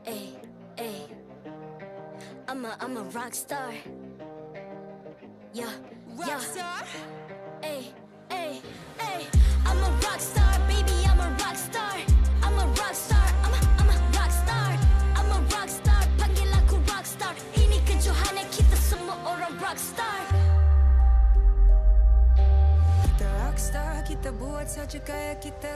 Ay, ay. I'm a rock star. Yeah, yeah. Rockstar? Ay, ay, ay. I'm a rock star, baby. I'm a rock star. I'm a rock star. I'm a rock star. I'm a rock star. Panggil aku rock star. Ini kejohanan kita semua orang rock star. Kita rockstar, kita buat saja gaya kita.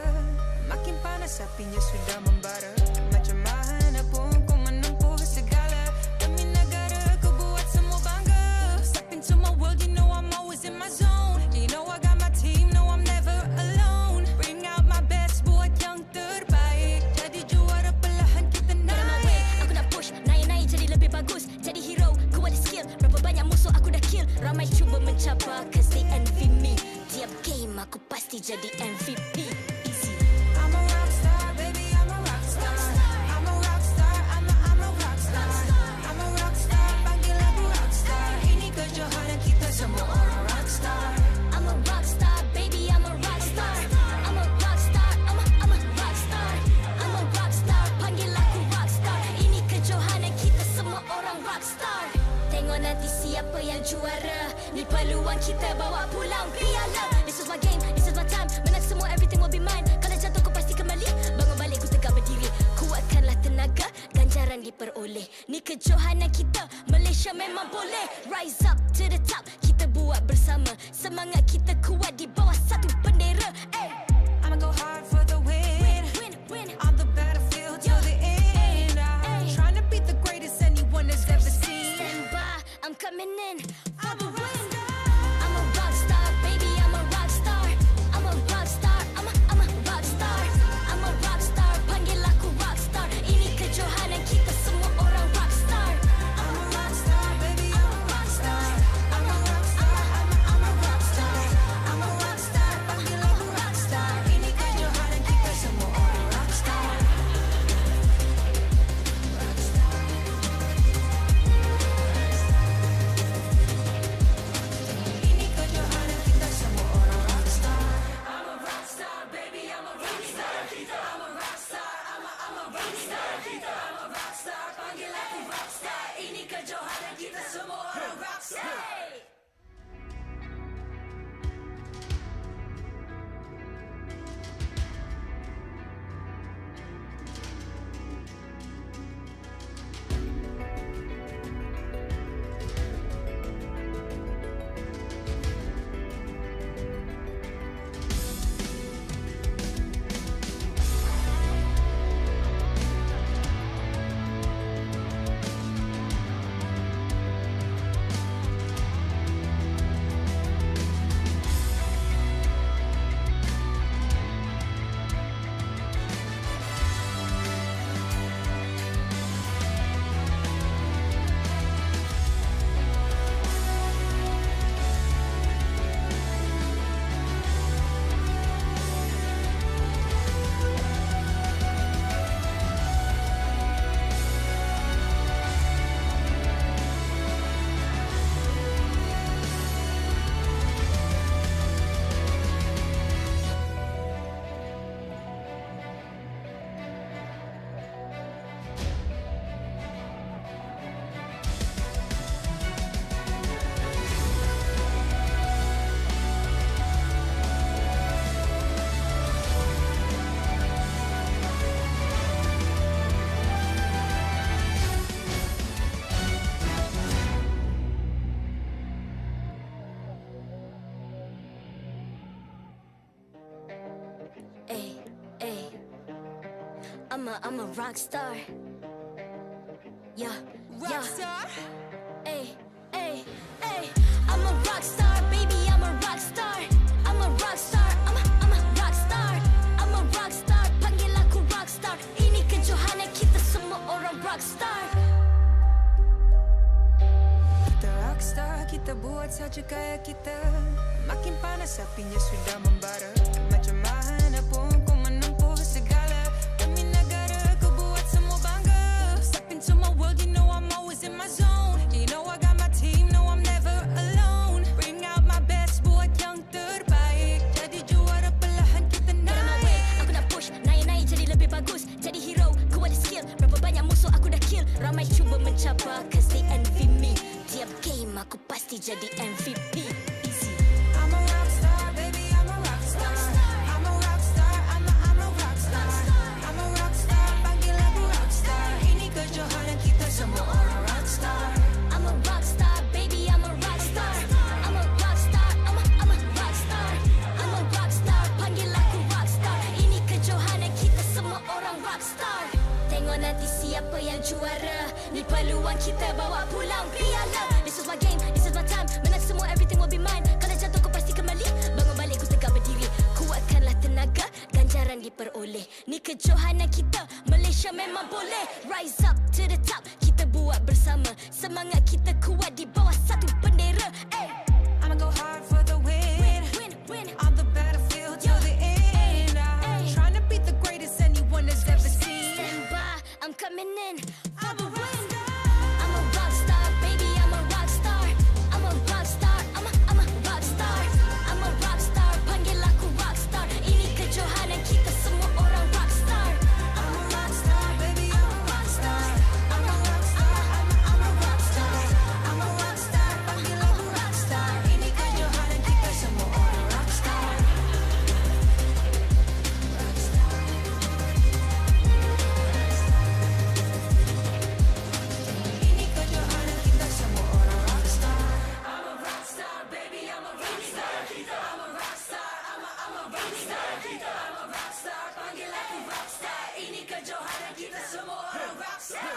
Makin panas apinya sudah membara. Macam mana pun kau menempuh segala demi negara, kau buat semua bangga. Step into my world, you know I'm always in my zone. You know I got my team, no I'm never alone. Bring out my best, buat yang terbaik. Jadi juara perlahan kita naik. Aku nak push, naik-naik jadi lebih bagus. Jadi hero, ku ada skill. Berapa banyak musuh aku dah kill. Ramai cuba mencabar, cause they envy me. Tiap game aku pasti jadi MVP. Easy. I'm a rockstar, baby, I'm a rockstar. I'm a rockstar, I'm a rockstar. I'm a rockstar, panggil aku rockstar. Ini kejohanan kita semua orang rockstar. I'm a rockstar, baby, I'm a rockstar. I'm a rockstar, I'm a rockstar. I'm a rockstar, panggil aku rockstar. Ini kejohanan kita semua orang rockstar. Tengok nanti siapa yang juara. Ni peluang kita bawa pulang piala. This is my game, this is my time. Menang semua, everything will be mine. Kalau jatuh kau pasti kembali. Bangun balik ku tegak berdiri. Kuatkanlah tenaga, ganjaran diperoleh. Ni kejohanan kita, Malaysia memang boleh. Rise up to the top, kita buat bersama. Semangat kita kuat di bawah satu bendera. Ay. I'ma go hard for the win. Win. On the battlefield till the end. I'm trying to beat the greatest anyone has ever seen. Stand by, I'm coming in for I'm the a win. rockstar. I'm a rock star, baby, I'm a rock star. I'm a rock star, I'm a rock star. I'm a rock star, panggil aku rock star. Ini kejohanan kita semua orang rock star. I'm a rockstar, baby, I'm a rockstar. I'm a rockstar, I'm a rockstar. I'm a rockstar, panggil aku rockstar. Ini kejohanan kita semua orang rockstar. Ini kejohanan kita semua orang rockstar. I'm a rockstar, baby, I'm a rockstar. I'm a rockstar, I'm a rockstar. I'm a rockstar, panggil aku rockstar. Ini kejohanan kita semua orang rockstar. Ay, ay. I'm a rock star. Yeah, yeah. Rockstar? Ay, ay, ay. I'm a rock star, baby, I'm a rock star. I'm a rock star, I'm a rock star. I'm a rock star, panggil aku rock star. Ini kejohanan kita semua orang rock star. Kita rockstar, kita buat saja gaya kita. Makin panas apinya sudah membara. Macam mana pun kau menempuh segala demi negara, kau buat semua bangga. Step into my world, you know I'm always in my zone. You know I got my team, no I'm never alone. Bring out my best, buat yang terbaik. Jadi juara perlahan kita Get out my way, naik. aku nak push, naik-naik jadi lebih bagus. Jadi hero, ku ada skill. Berapa banyak musuh aku mati jadi MVP. Easy. I'm a rock star, baby, I'm a rock star. I'm a rock star, I'm a rock star. I'm a rock star, panggil aku rock star. Ini kejohanan kita semua orang rock star. I'm a rock star, baby, I'm a rock star. I'm a rock star, I'm a rock star. I'm a rock star, panggil aku rock star. Ini kejohanan kita semua orang rock star. Tengok nanti siapa yang juara. Ni peluang kita bawa pulang piala. This is my game, this is my time. Menang semua, everything will be mine. Kalau jatuh kau pasti kembali. Bangun balik ku tegak berdiri. Kuatkanlah tenaga, ganjaran diperoleh. Ni kejohanan kita, Malaysia memang boleh. Rise up to the top, kita buat bersama. Semangat kita kuat di bawah satu bendera. Hey. I'ma go hard for the win. Win. On the battlefield till the end. I'm trying to beat the greatest anyone has ever seen. Stand by, I'm coming in for I'm the a rock win. star. I'm a rock star, baby, I'm a rock star. I'm a rock star, I'm a rock star. I'm a rock star, panggil aku rock star. Ini kejohanan kita semua orang rock star. I'm a rock star, baby, I'm a rock star. I'm a rock star, I'm a rock star. I'm a rock star, panggil aku rock star. Ini kejohanan kita semua orang rock star. Ini kejohanan kita semua orang rock star. I'm a rock star, baby, I'm a rock star. I'm a rock star, I'm a rock star. I'm a rock star, panggil aku rock star. Ini kejohanan kita semua orang rock star.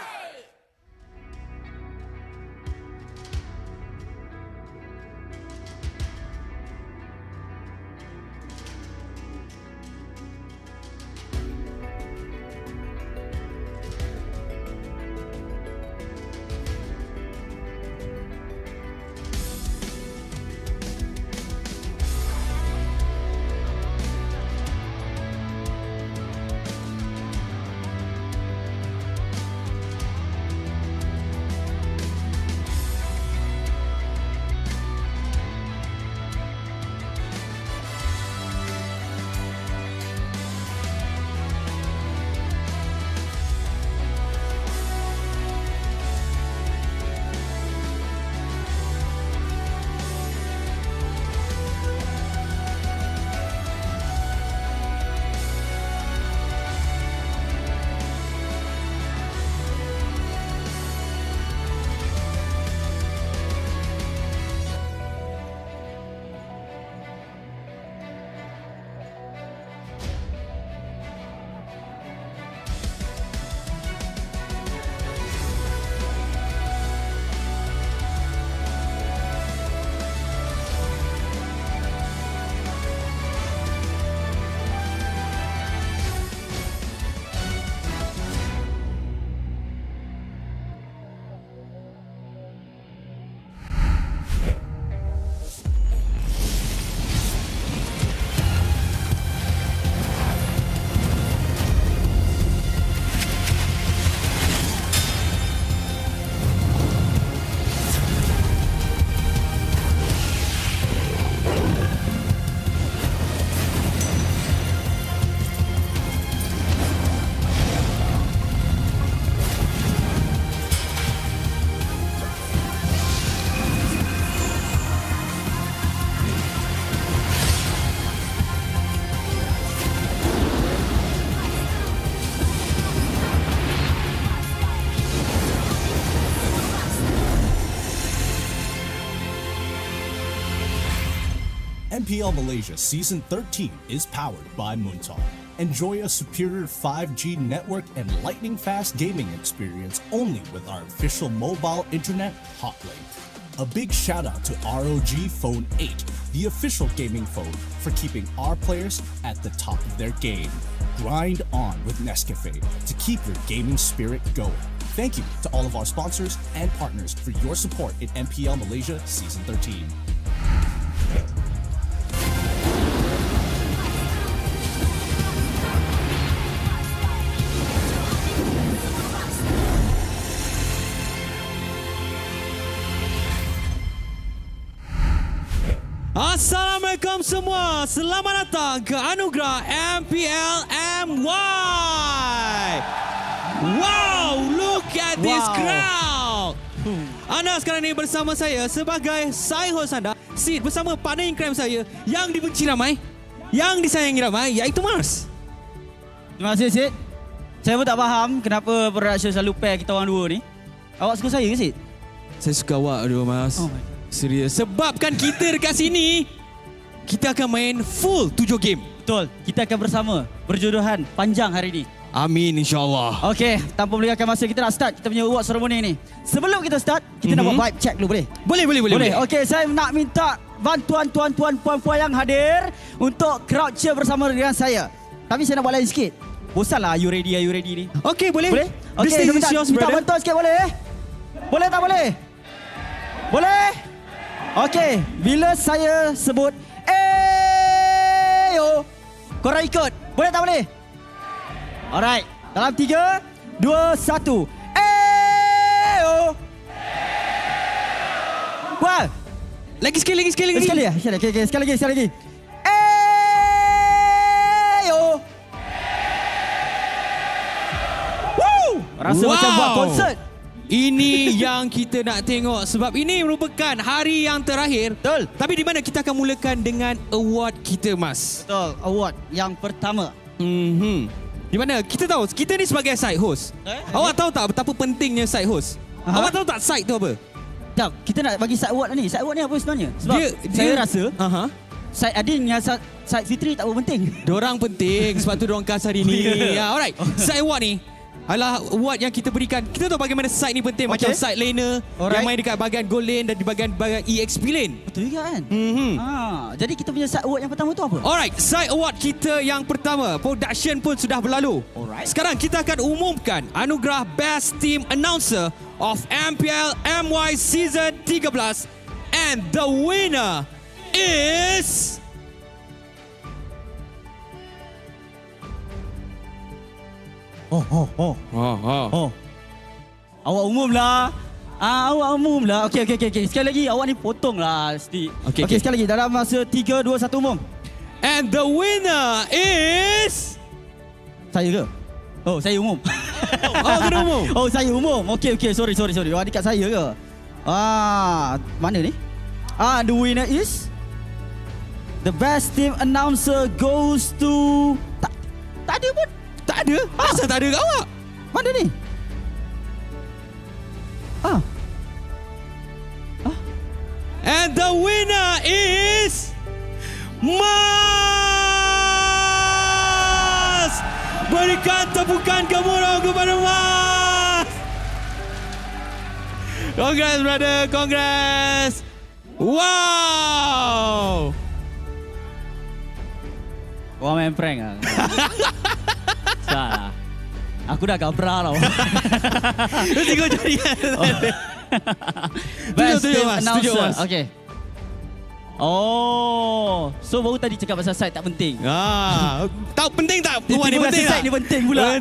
MPL Malaysia Season 13 is powered by Muntong. Enjoy a superior 5G network and lightning-fast gaming experience only with our official mobile internet hotlink. A big shout out to ROG Phone 8, the official gaming phone, for keeping our players at the top of their game. Grind on with Nescafe to keep your gaming spirit going. Thank you to all of our sponsors and partners for your support in MPL Malaysia Season 13. Assalamualaikum semua, selamat datang ke anugerah MPL MY. Wow, look at this crowd. Anda sekarang ni bersama saya sebagai side host anda, Sid, bersama partner in crime saya yang dibenci ramai, yang disayangi ramai, iaitu Mars. Terima kasih, Sid. Saya pun tak faham kenapa production selalu pair kita orang dua ni. Awak suka saya ke, Sid? Saya suka awak dua, Mas. Oh my. Serius. Sebabkan kita dekat sini, kita akan main full 7 game. Betul. Kita akan bersama berjodohan panjang hari ni. Amin, insyaAllah. Okey, tanpa melengahkan masa, kita nak start kita punya award ceremony ni. Sebelum kita start, kita nak buat vibe check dulu, boleh? Boleh. Okey, saya nak minta bantuan tuan-tuan, puan-puan yang hadir untuk crowd cheer bersama dengan saya. Tapi saya nak buat lain sikit. Bosanlah are you ready ni. Okey, boleh. Boleh? The Okey, stage is yours, minta brother. bantuan sikit, boleh? Boleh tak boleh? Boleh? Okey, bila saya sebut yo, korang ikut. Boleh tak boleh? Alright, dalam 3, 2, 1. Yo. Wah, Lagi sekali. sekali ya? Okey, sekali lagi. Yo. Woo! Rasa macam buat konsert. Ini yang kita nak tengok sebab ini merupakan hari yang terakhir. Betul. Tapi di mana kita akan mulakan dengan award kita, Mas. Betul, award yang pertama. Di mana kita tahu kita ni sebagai side host. Awak tahu tak betapa pentingnya side host? Aha. Awak tahu tak side tu apa? Jom, kita nak bagi side award ni. Side award ni apa sebenarnya? Sebab saya rasa side Adin dengan side Fitri tak apa penting. Diorang penting sebab tu diorang khas hari ni. Alright. Side award ni adalah award yang kita berikan. Kita tahu bagaimana side ni penting. Macam side laner yang main dekat bahagian goal lane dan di bahagian EXP lane. Betul juga kan? Jadi kita punya side award yang pertama tu apa? Alright, side award kita yang pertama. Production pun sudah berlalu. Alright. Sekarang kita akan umumkan anugerah Best Team Announcer of MPL MY Season 13. And the winner is... Awak umum lah. Awak umum lah. Okey. Sekali lagi awak ni potong lah. Okey, sekali lagi. Dalam masa 3, 2, 1 umum. And the winner is... Saya ke? Oh, saya umum. kena umum. Oh, saya umum. Okey. Sorry. Awak dekat saya ke? Mana ni? The winner is... The best team announcer goes to... Tak ada pun. Tak ada? Asal tak ada kat awak? Mana ni? And the winner is... Mas! Berikan tepukan gemuruh kepada Mas! Congrats, brother. Congrats. Wow! Kau main prank lah. Salah. Aku dah gabra tau. Tengok jari. Best Tunjuk, team Mas. announcer. Tunjuk, Mas. Okay. So baru tadi cakap pasal side tak penting. Tak penting tak? Tiba-tiba Ni penting side tak? ni penting pula.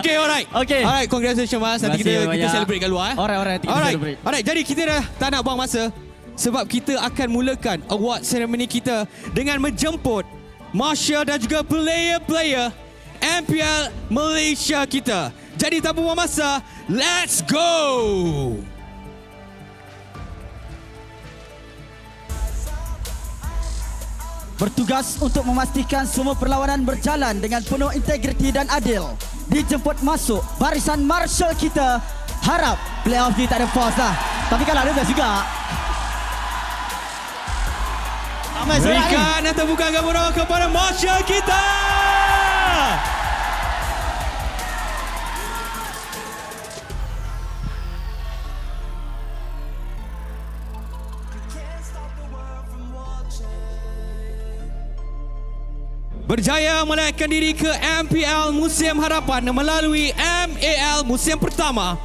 Okay, alright. Okay. Alright, congratulations, Mas. Nanti kita celebrate kat luar. Alright, kita celebrate. Alright, jadi kita dah tak nak buang masa sebab kita akan mulakan award ceremony kita dengan menjemput marshal dan juga player-player MPL Malaysia kita. Jadi tanpa buang masa, let's go! Bertugas untuk memastikan semua perlawanan berjalan dengan penuh integriti dan adil. Dijemput masuk barisan marshal kita. Harap playoff ni tak ada pause lah. Tapi kalau ada best juga. Berikan dan tepukan gemuruh kepada marshal kita! Berjaya menaikkan diri ke MPL musim hadapan melalui MAL musim pertama.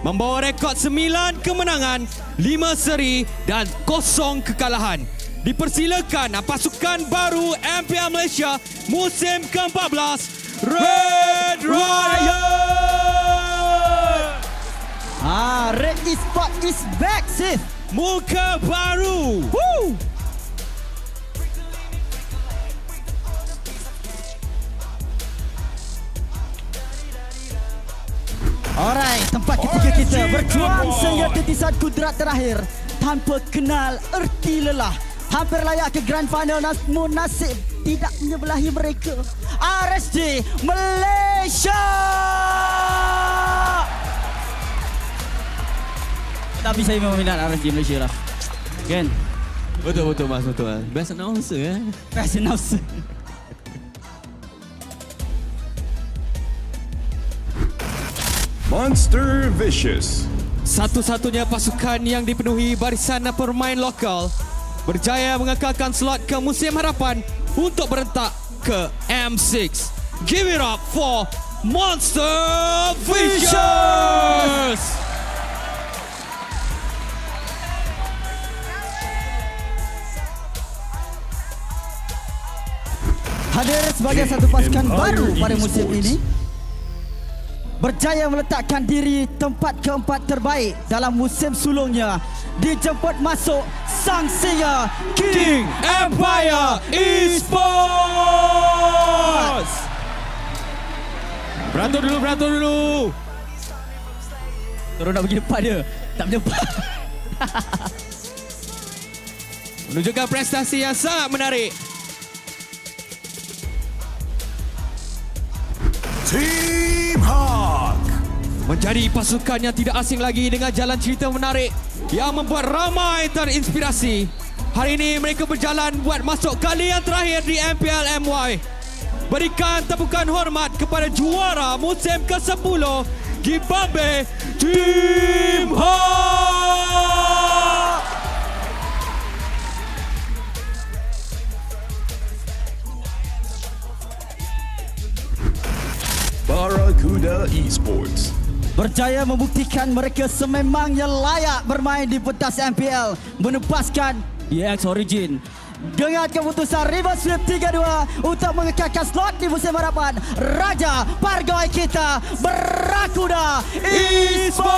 Membawa rekod 9 kemenangan, 5 seri dan 0 kekalahan. Dipersilakan pasukan baru MPL Malaysia musim ke-14, Red Riot! Red Esports is back, sis. Muka baru. Woo! Alright, tempat ketiga kita berjuang sehingga titisan kudrat terakhir tanpa kenal erti lelah. Hampir layak ke Grand Final namun nasib tidak menyebelahi mereka. RSG Malaysia. Tapi saya memang minat RSG Malaysia lah. Kan? Betul Mas, betul. Best announcer Best announcer. Monster Vicious. Satu-satunya pasukan yang dipenuhi barisan pemain lokal berjaya mengekalkan slot ke musim harapan untuk berentak ke M6. Give it up for Monster Vicious. Hadir sebagai satu pasukan baru pada musim ini, berjaya meletakkan diri tempat keempat terbaik dalam musim sulungnya, dijemput masuk sang singa King Empire Esports. Beratur dulu. Terus nak pergi depan dia, tak berdepan. Menunjukkan prestasi yang sangat menarik. Team Hawk. Menjadi pasukan yang tidak asing lagi dengan jalan cerita menarik yang membuat ramai terinspirasi. Hari ini mereka berjalan buat masuk kali yang terakhir di MPL MY. Berikan tepukan hormat kepada juara musim ke-10 Gibambe Team Hawk. Barracuda Esports. Berjaya membuktikan mereka sememangnya layak bermain di pentas MPL, menepaskan ENG Origin dengan keputusan reverse sweep 3-2 untuk mengekalkan slot di musim harapan. Raja Pargoi kita Barracuda Esports.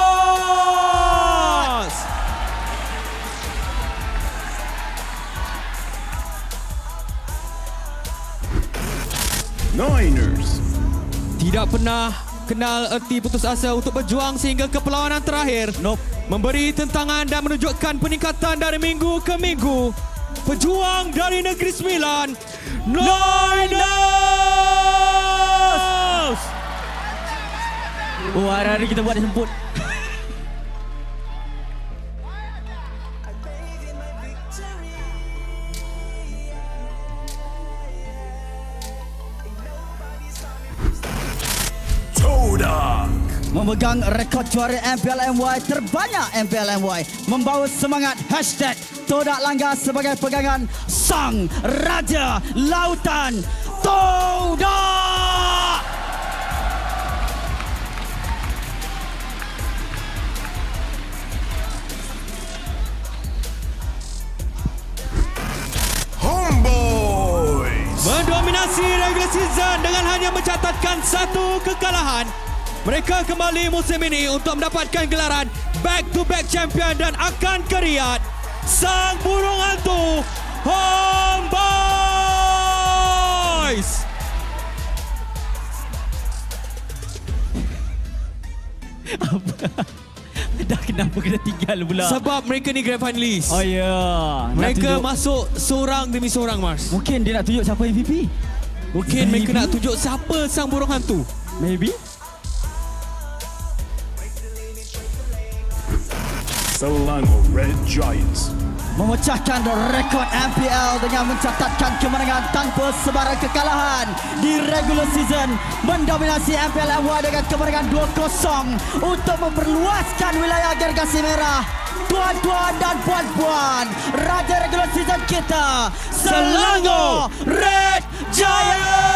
Niners. Tidak pernah kenal erti putus asa untuk berjuang sehingga ke perlawanan terakhir. Nope. Memberi tentangan dan menunjukkan peningkatan dari minggu ke minggu. Pejuang dari Negeri Sembilan, Niners! Oh, hari-hari kita buat dia semput. Memegang rekod juara MPL MY terbanyak MPL MY, membawa semangat hashtag Todak Langgar sebagai pegangan Sang Raja Lautan Todak. Homeboys. Mendominasi regular season dengan hanya mencatatkan satu kekalahan. Mereka kembali musim ini untuk mendapatkan gelaran back-to-back champion dan akan keriat Sang Burung Hantu Homeboys. Dah kenapa kena tinggal pula? Sebab mereka ni grand finalist. Oh ya. Yeah. Mereka masuk seorang demi seorang, Mars. Mungkin dia nak tunjuk siapa MVP. Mungkin mereka nak tunjuk siapa Sang Burung Hantu. Maybe. Selangor Red Giants. Memecahkan rekod MPL dengan mencatatkan kemenangan tanpa sebarang kekalahan di regular season, mendominasi MPL MY dengan kemenangan 2-0 untuk memperluaskan wilayah gergasi merah. Tuan-tuan dan puan-puan, raja regular season kita, Selangor Red Giants.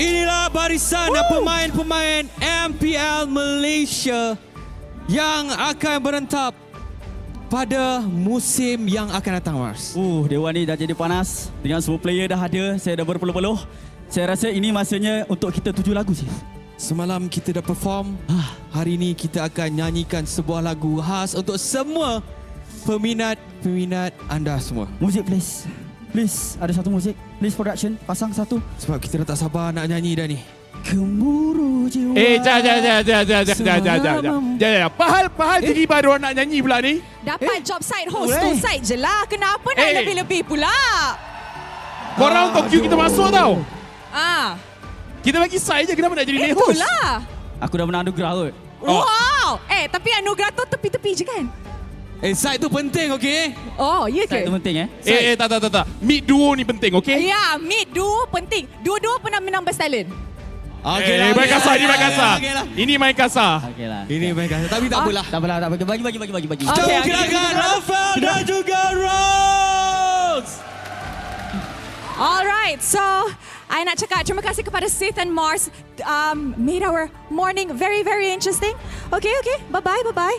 Inilah barisan pemain-pemain MPL Malaysia yang akan berentap pada musim yang akan datang, Mars. Dewan ni dah jadi panas. Dengan semua player dah ada, saya dah berpeluh-peluh. Saya rasa ini masanya untuk kita 7 lagu sih. Semalam kita dah perform. Hari ini kita akan nyanyikan sebuah lagu khas untuk semua peminat anda semua. Muzik please. Please, ada satu muzik. Please production, pasang satu. Sebab kita dah tak sabar nak nyanyi dah ni. Gemuruh jiwa. Jangan. Pahal jadi baru nak nyanyi pula ni. Dapat job site host tu site je lah. Kenapa nak lebih-lebih pula? Korang untuk queue kita masuk tau. Kita bagi side je, kenapa nak jadi main host? Itulah. Aku dah menang anugerah kot. Wow. Tapi anugerah tu tepi-tepi je kan? Side tu penting, okey? Oh, ya ke? Side tu penting Tak. Meet duo ni penting, okey? Ya, meet duo penting. Dua-dua pernah menang Best Talent. Okeylah. Main kasar, ini main kasar. Okeylah. Ini main kasar. Okeylah. Ini main kasar. Tapi tak apalah. Tak apalah. Bagi. Jom silakan Rafael dan juga Rose. Alright, so I nak cakap terima kasih kepada Sith and Mars made our morning very, very interesting. Okay, bye-bye.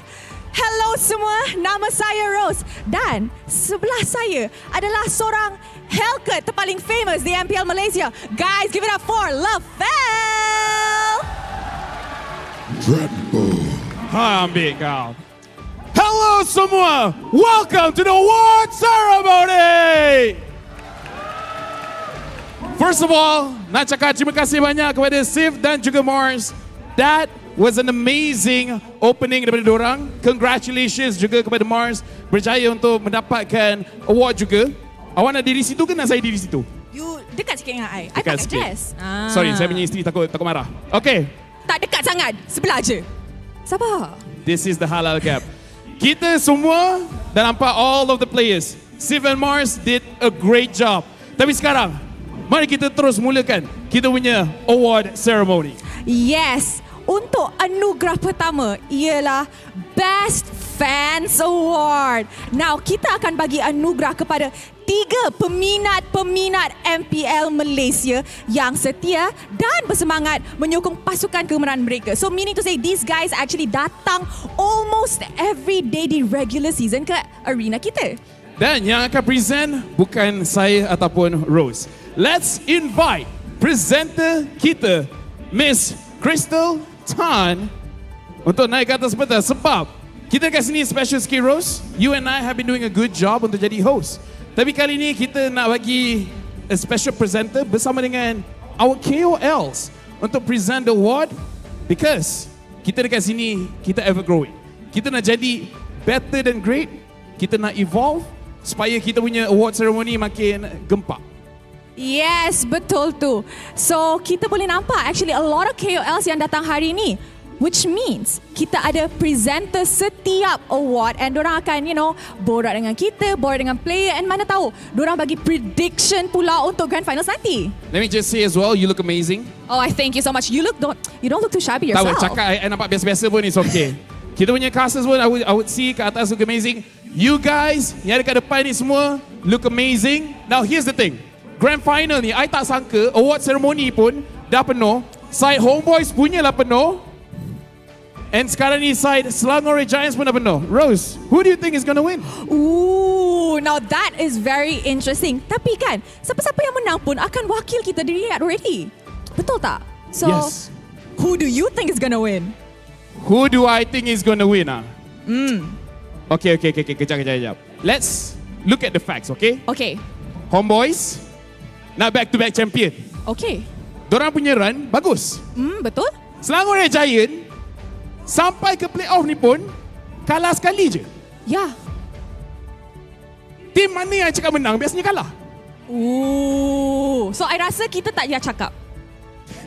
Hello semua, nama saya Rose dan sebelah saya adalah seorang Hellcat terpaling famous di MPL Malaysia. Guys, give it up for Lafel! Ambil kau. Hello semua, welcome to the award ceremony. First of all, nak cakap terima kasih banyak kepada Sif dan juga Mars. That was an amazing opening daripada dorang. Congratulations juga kepada Mars, berjaya untuk mendapatkan award juga. Awak nak diri situ ke nak saya diri situ? You dekat sikit dengan I. I Dekat pakai sikit. dress. Sorry, saya punya isteri takut marah. Okay, Tak dekat sangat, sebelah je. Sabar. this is the halal gap. Kita semua dah nampak all of the players. Sif and Mars did a great job. Tapi sekarang, mari kita terus mulakan kita punya award ceremony. Yes, untuk anugerah pertama ialah Best Fans Award. Now, kita akan bagi anugerah kepada 3 peminat MPL Malaysia yang setia dan bersemangat menyokong pasukan kegemaran mereka. So, meaning to say, these guys actually datang almost every day di regular season ke arena kita. Dan yang akan present bukan saya ataupun Rose. Let's invite presenter kita, Miss Crystal Tan, untuk naik ke atas pentas. Sebab kita kat sini special sikit, Rose. You and I have been doing a good job untuk jadi host. Tapi kali ni kita nak bagi a special presenter bersama dengan our KOLs untuk present the award, because kita dekat sini, kita ever growing. Kita nak jadi better than great. Kita nak evolve supaya kita punya award ceremony makin gempak. Yes, betul tu. So, kita boleh nampak actually a lot of KOLs yang datang hari ni. Which means kita ada presenter setiap award and dorang akan, borak dengan kita, borak dengan player, and mana tahu, dorang bagi prediction pula untuk grand finals nanti. Let me just say as well, you look amazing. Oh, I thank you so much. You don't look too shabby Tak yourself. apa, cakap I nampak biasa-biasa pun it's okay. Kita punya casters pun I would see kat atas look amazing. You guys yang ada kat depan ni semua look amazing. Now here's the thing. Grand final ni, I tak sangka award ceremony pun dah penuh. Side Homeboys punya lah penuh. And sekarang ni side Selangor Giants pun dah penuh. Rose, who do you think is going to win? Ooh, now that is very interesting. Tapi kan, siapa-siapa yang menang pun akan wakil kita di Riyadh already. Betul tak? So, Yes. who do you think is gonna win? Who do I think is going to win? Okay, kejap. Let's look at the facts, okay? Okay, Homeboys nak back-to-back champion. okay. Dorang punya run bagus. Betul? Selangor Giant sampai ke playoff ni pun kalah sekali je. Ya. Tim mana yang cakap menang biasanya kalah. Ooh. So, I rasa kita tak payah cakap.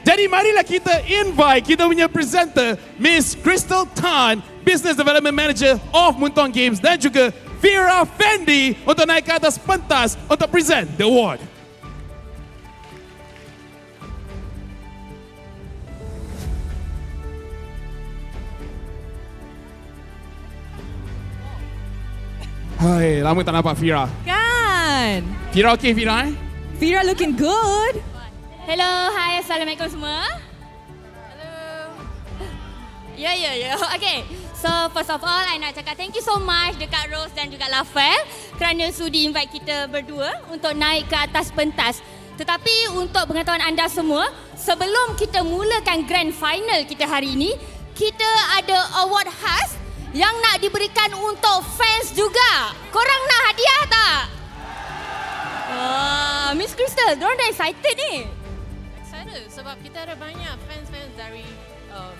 Jadi marilah kita invite kita punya presenter, Miss Crystal Tan, Business Development Manager of Muntong Games, dan juga Fira Fendi untuk naik ke atas pentas untuk present the award. Hai, lama tak nampak Fira. Kan? Fira okay, Fira? Fira looking good. Hello, hai, Assalamualaikum semua. Hello. Ya. Okay, so first of all, I nak cakap thank you so much dekat Rose dan juga Lafel kerana sudi invite kita berdua untuk naik ke atas pentas. Tetapi untuk pengetahuan anda semua, sebelum kita mulakan grand final kita hari ini, kita ada award khas yang nak diberikan untuk fans juga. Korang nak hadiah tak? Miss Crystal, diorang dah excited ni. Excited sebab kita ada banyak fans-fans dari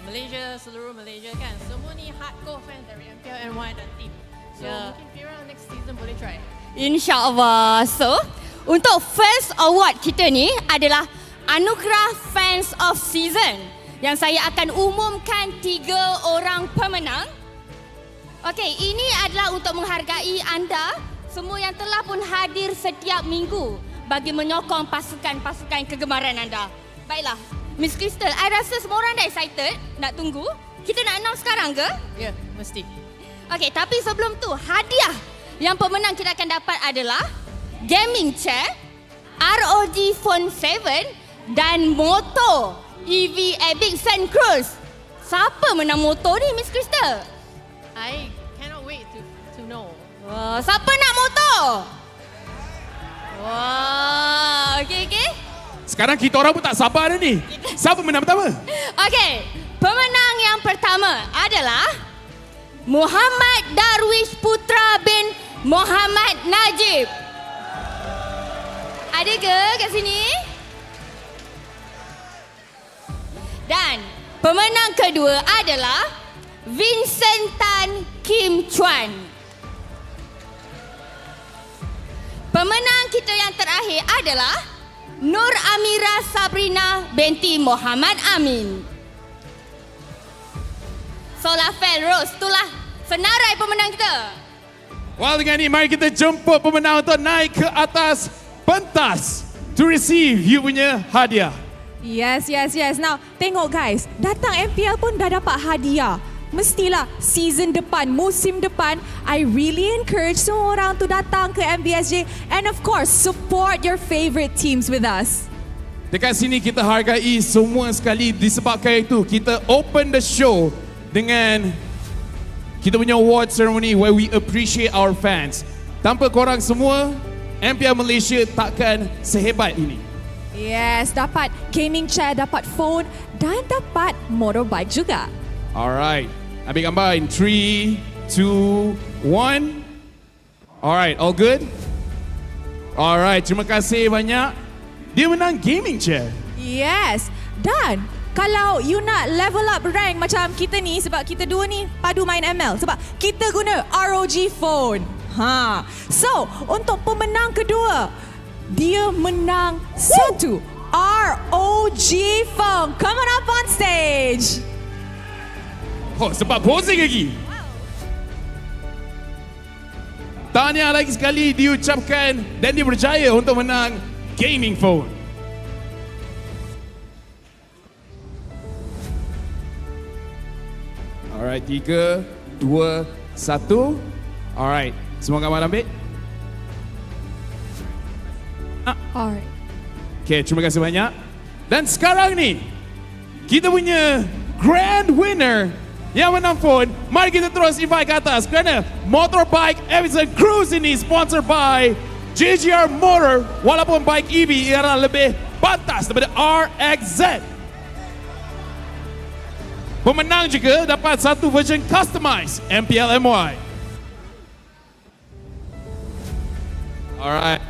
Malaysia, seluruh Malaysia kan. Semua ni hardcore fans dari MPL MY dan team. So mungkin Fira next season boleh try. InsyaAllah. So, untuk first award kita ni adalah Anugerah Fans of Season yang saya akan umumkan 3 orang pemenang. Okey, ini adalah untuk menghargai anda semua yang telah pun hadir setiap minggu bagi menyokong pasukan-pasukan kegemaran anda. Baiklah, Miss Crystal, I rasa semua orang dah excited nak tunggu. Kita nak announce sekarang ke? Ya, mesti. Okey, tapi sebelum tu, hadiah yang pemenang kita akan dapat adalah gaming chair, ROG Phone 7 dan motor EV Epic Sun Cruise. Siapa menang motor ni, Miss Crystal? I cannot wait to know. Wah, siapa nak motor? Wah, okey. Sekarang kita orang pun tak sabar dah ni. Siapa menang pertama? Okey, pemenang yang pertama adalah Muhammad Darwish Putra bin Muhammad Najib. Ada ke kat sini? Dan pemenang kedua adalah Vincent Tan Kim Chuan. Pemenang kita yang terakhir adalah Nur Amira Sabrina binti Muhammad Amin. So Lafel, Rose, itulah senarai pemenang kita. Well, dengan ni mari kita jemput pemenang untuk naik ke atas pentas to receive you punya hadiah. Yes. Now, tengok guys, datang MPL pun dah dapat hadiah. Mestilah season depan, musim depan, I really encourage semua orang tu datang ke MBSJ and of course, support your favorite teams with us. Dekat sini kita hargai semua sekali disebabkan itu kita open the show dengan kita punya award ceremony where we appreciate our fans. Tanpa korang semua, MPL Malaysia takkan sehebat ini. Yes, dapat gaming chair, dapat phone dan dapat motorbike juga. Alright, ambil gambar in 3, 2, 1. Alright, all good? Alright, terima kasih banyak. Dia menang gaming chair. Yes, dan kalau you nak level up rank macam kita ni, sebab kita dua ni padu main ML, sebab kita guna ROG phone. So, untuk pemenang kedua, dia menang satu ROG phone. Come on up on stage. Oh, sempat posing lagi. Tahniah lagi sekali diucapkan dan dia berjaya untuk menang gaming phone. Alright, 3, 2, 1. Alright, semua gambar ambil. Alright. Okay, terima kasih banyak. Dan sekarang ni, kita punya grand winner yang menang phone. Mari kita terus invite ke atas kerana motorbike episode cruise ini sponsored by JGR Motor. Walaupun bike EV ialah lebih pantas daripada RXZ. Pemenang juga dapat satu version customized MPL MY. Alright.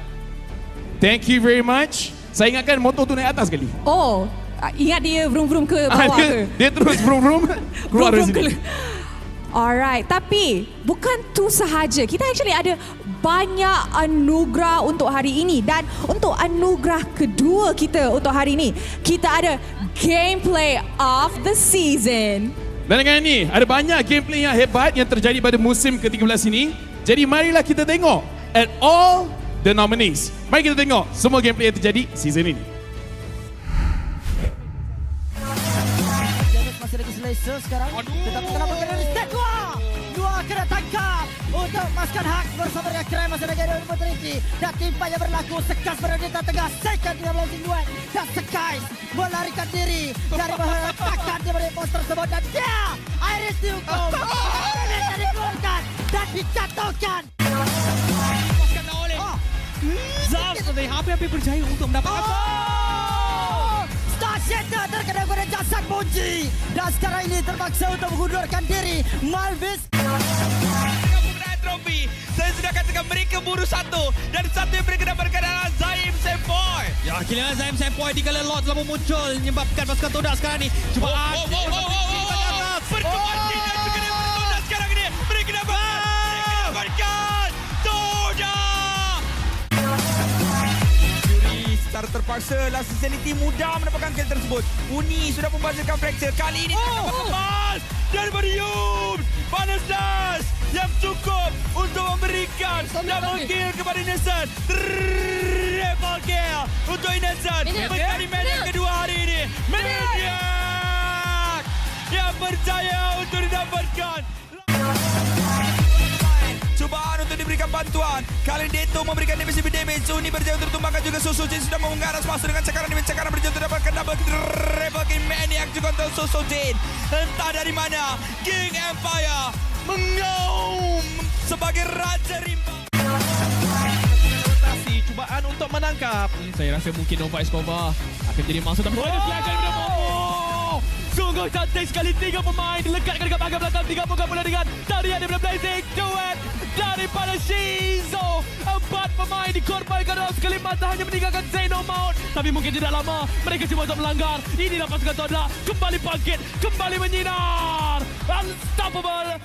Thank you very much. Saya ingatkan motor tu naik atas sekali. Oh, ingat dia vroom-vroom ke bawah ke? Dia terus vroom-vroom keluar dari sini. Alright, tapi bukan tu sahaja. Kita actually ada banyak anugerah untuk hari ini. Dan untuk anugerah kedua kita untuk hari ini, kita ada Gameplay of the Season. Dan dengan ini, ada banyak gameplay yang hebat yang terjadi pada musim ke-13 ini. Jadi marilah kita tengok at all the nominees. Mari kita tengok semua gameplay yang terjadi season ini. Masih lagi selesa sekarang. Tetapi kenapa kena reset? Dua kena tangkap untuk maskan hak bersama dengan Krem. Masih lagi ada Umar Teriki. Dan timpa yang berlaku sekas berada tengah second 13-2. Dan Sekais melarikan diri dari berhentakan dia dari pos tersebut. Dan dia Iris dihukum. Dan dikeluarkan dan dijatuhkan. Zaf tadi hampir berjaya untuk mendapatkan Star Shatter terkena pada jasad Bonji. Dan sekarang ini terpaksa untuk mengundurkan diri. Malvis Penggunaan trofi. Saya sudah katakan mereka buru satu. Dan satu yang mereka dapatkan adalah Zaim Sempoy. Ya, kira Zaim Sempoy di kala lot telah muncul. Menyebabkan pasukan Todak sekarang ni. Cubaan. Percubaan tidak juga dia Todak sekarang ni. Mereka dapatkan Todak. Juri secara terpaksa last Sincerity mudah mendapatkan kill tersebut. Uni sudah membazirkan fracture. Kali ini emas daripada Yum. Panas yang cukup untuk memberikan double kill kepada Innocent. Triple kill untuk Innocent. Menjadi median kedua hari ini. Median yang berjaya untuk didapatkan. Cubaan untuk diberikan bantuan. Kali ini Deto memberikan damage. Uni berjaya untuk tumbangkan juga Susu Jin sudah mengaras masuk dengan cakaran berjaya untuk dapatkan double triple kill. Maniac juga untuk Susu Jin. Entah dari mana King Empire mengaum sebagai Raja Rimba. Cubaan untuk menangkap. Saya rasa mungkin Nova Escobar akan jadi masuk tapi ada flag daripada Momo. Sungguh cantik sekali 3 pemain dilekatkan dekat bahagian belakang 3 bukan pula dengan tarian daripada Blazing Duet daripada Shizo. 4 pemain dikorbankan dalam sekali mata hanya meninggalkan Zeno Mount. Tapi mungkin tidak lama mereka cuba untuk melanggar. Inilah pasukan Todak kembali bangkit, kembali menyinar. Unstoppable.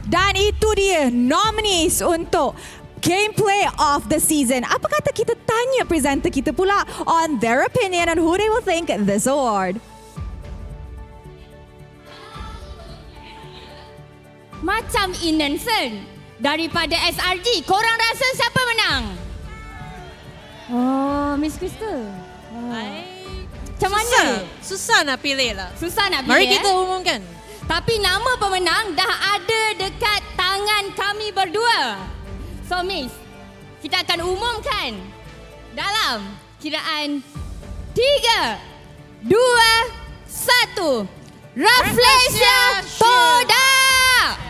Dan itu dia nominees untuk Gameplay of the Season. Apa kata kita tanya presenter kita pula on their opinion on who they will think this award. Macam Innocent daripada SRG. Korang rasa siapa menang? Oh, Miss Crystal. Macam mana? Susah nak pilih lah. Susah nak pilih. Mari kita umumkan. Tapi nama pemenang dah ada dekat tangan kami berdua. So Miss, kita akan umumkan dalam kiraan 3, 2, 1. Rafflesia Todak!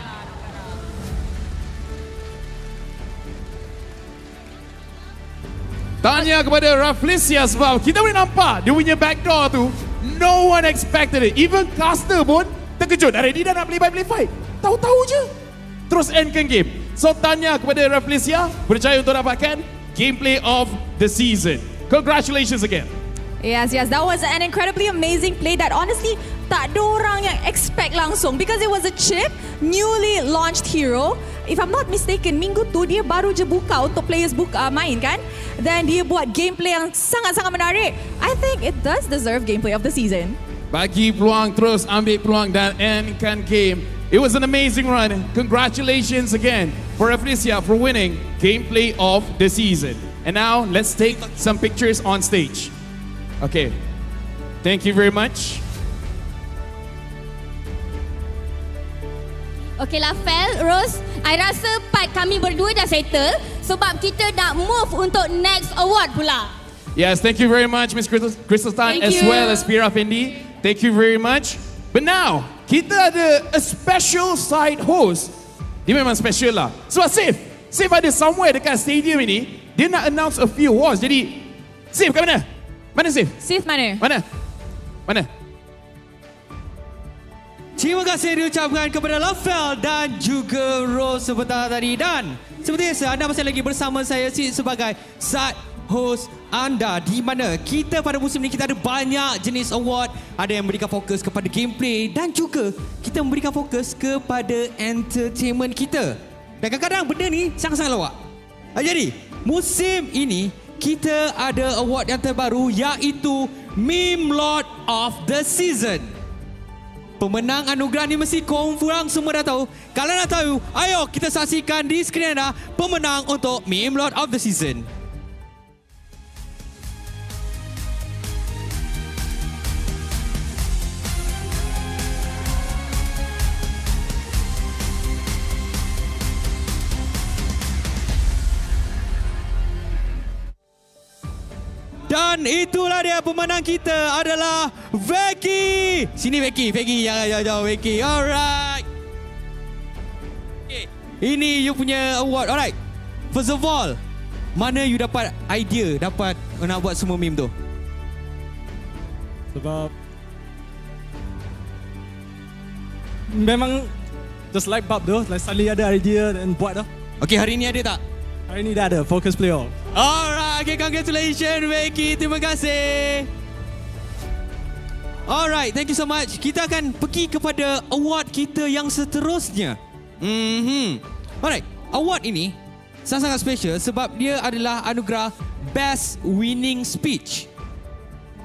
Tanya kepada Rafflesia sebab kita boleh nampak dia punya backdoor tu. No one expected it. Even caster pun terkejut. Ready dah nak play fight. Tahu-tahu je. Terus endkan game. So tanya kepada Rafflesia berjaya untuk dapatkan Gameplay of the Season. Congratulations again. Yes, that was an incredibly amazing play that honestly tak ada orang yang expect langsung because it was a chip, newly launched hero. If I'm not mistaken, minggu tu dia baru je buka untuk players main kan. Dan dia buat gameplay yang sangat-sangat menarik. I think it does deserve Gameplay of the Season. Bagi peluang, terus ambil peluang dan endkan game. It was an amazing run. Congratulations again for Rafflesia for winning Gameplay of the Season. And now let's take some pictures on stage. Okay, thank you very much. Okeylah Fel, Rose, I rasa part kami berdua dah settle sebab kita nak move untuk next award pula. Yes, thank you very much Miss Crystal Tan Thank as you. well as Pira Fendi. Thank you very much. But now, kita ada a special side host. Dia memang special lah. So Sif ada somewhere dekat stadium ini, dia nak announce a few awards. Jadi, Sif kat mana? Mana Sif? Sif mana? Mana? Terima kasih diucapkan kepada Lafel dan juga Rose sebentar tadi. Dan seperti biasa, anda masih lagi bersama saya sebagai side host anda, di mana kita pada musim ini kita ada banyak jenis award. Ada yang memberikan fokus kepada gameplay dan juga kita memberikan fokus kepada entertainment kita. Dan kadang-kadang benda ni sangat-sangat lawak. Jadi, musim ini kita ada award yang terbaru iaitu Meme Lord of the Season. Pemenang anugerah ni mesti korang semua dah tahu. Kalau nak tahu, ayo kita saksikan di skrin anda pemenang untuk Meme Lord of the Season. Dan itulah dia pemenang kita adalah Becky. Sini Becky, jauh Becky. Alright. Okay. Ini you punya award. Alright. First of all, mana you dapat idea nak buat semua meme tu? Sebab memang just light bulb tu. Like suddenly ada idea dan buat tu. Okay, hari ni ada tak? Hari ni dah ada focus play all. Alright, okay, congratulations Becky. Terima kasih. Alright, thank you so much. Kita akan pergi kepada award kita yang seterusnya. Alright, award ini sangat-sangat special sebab dia adalah anugerah Best Winning Speech.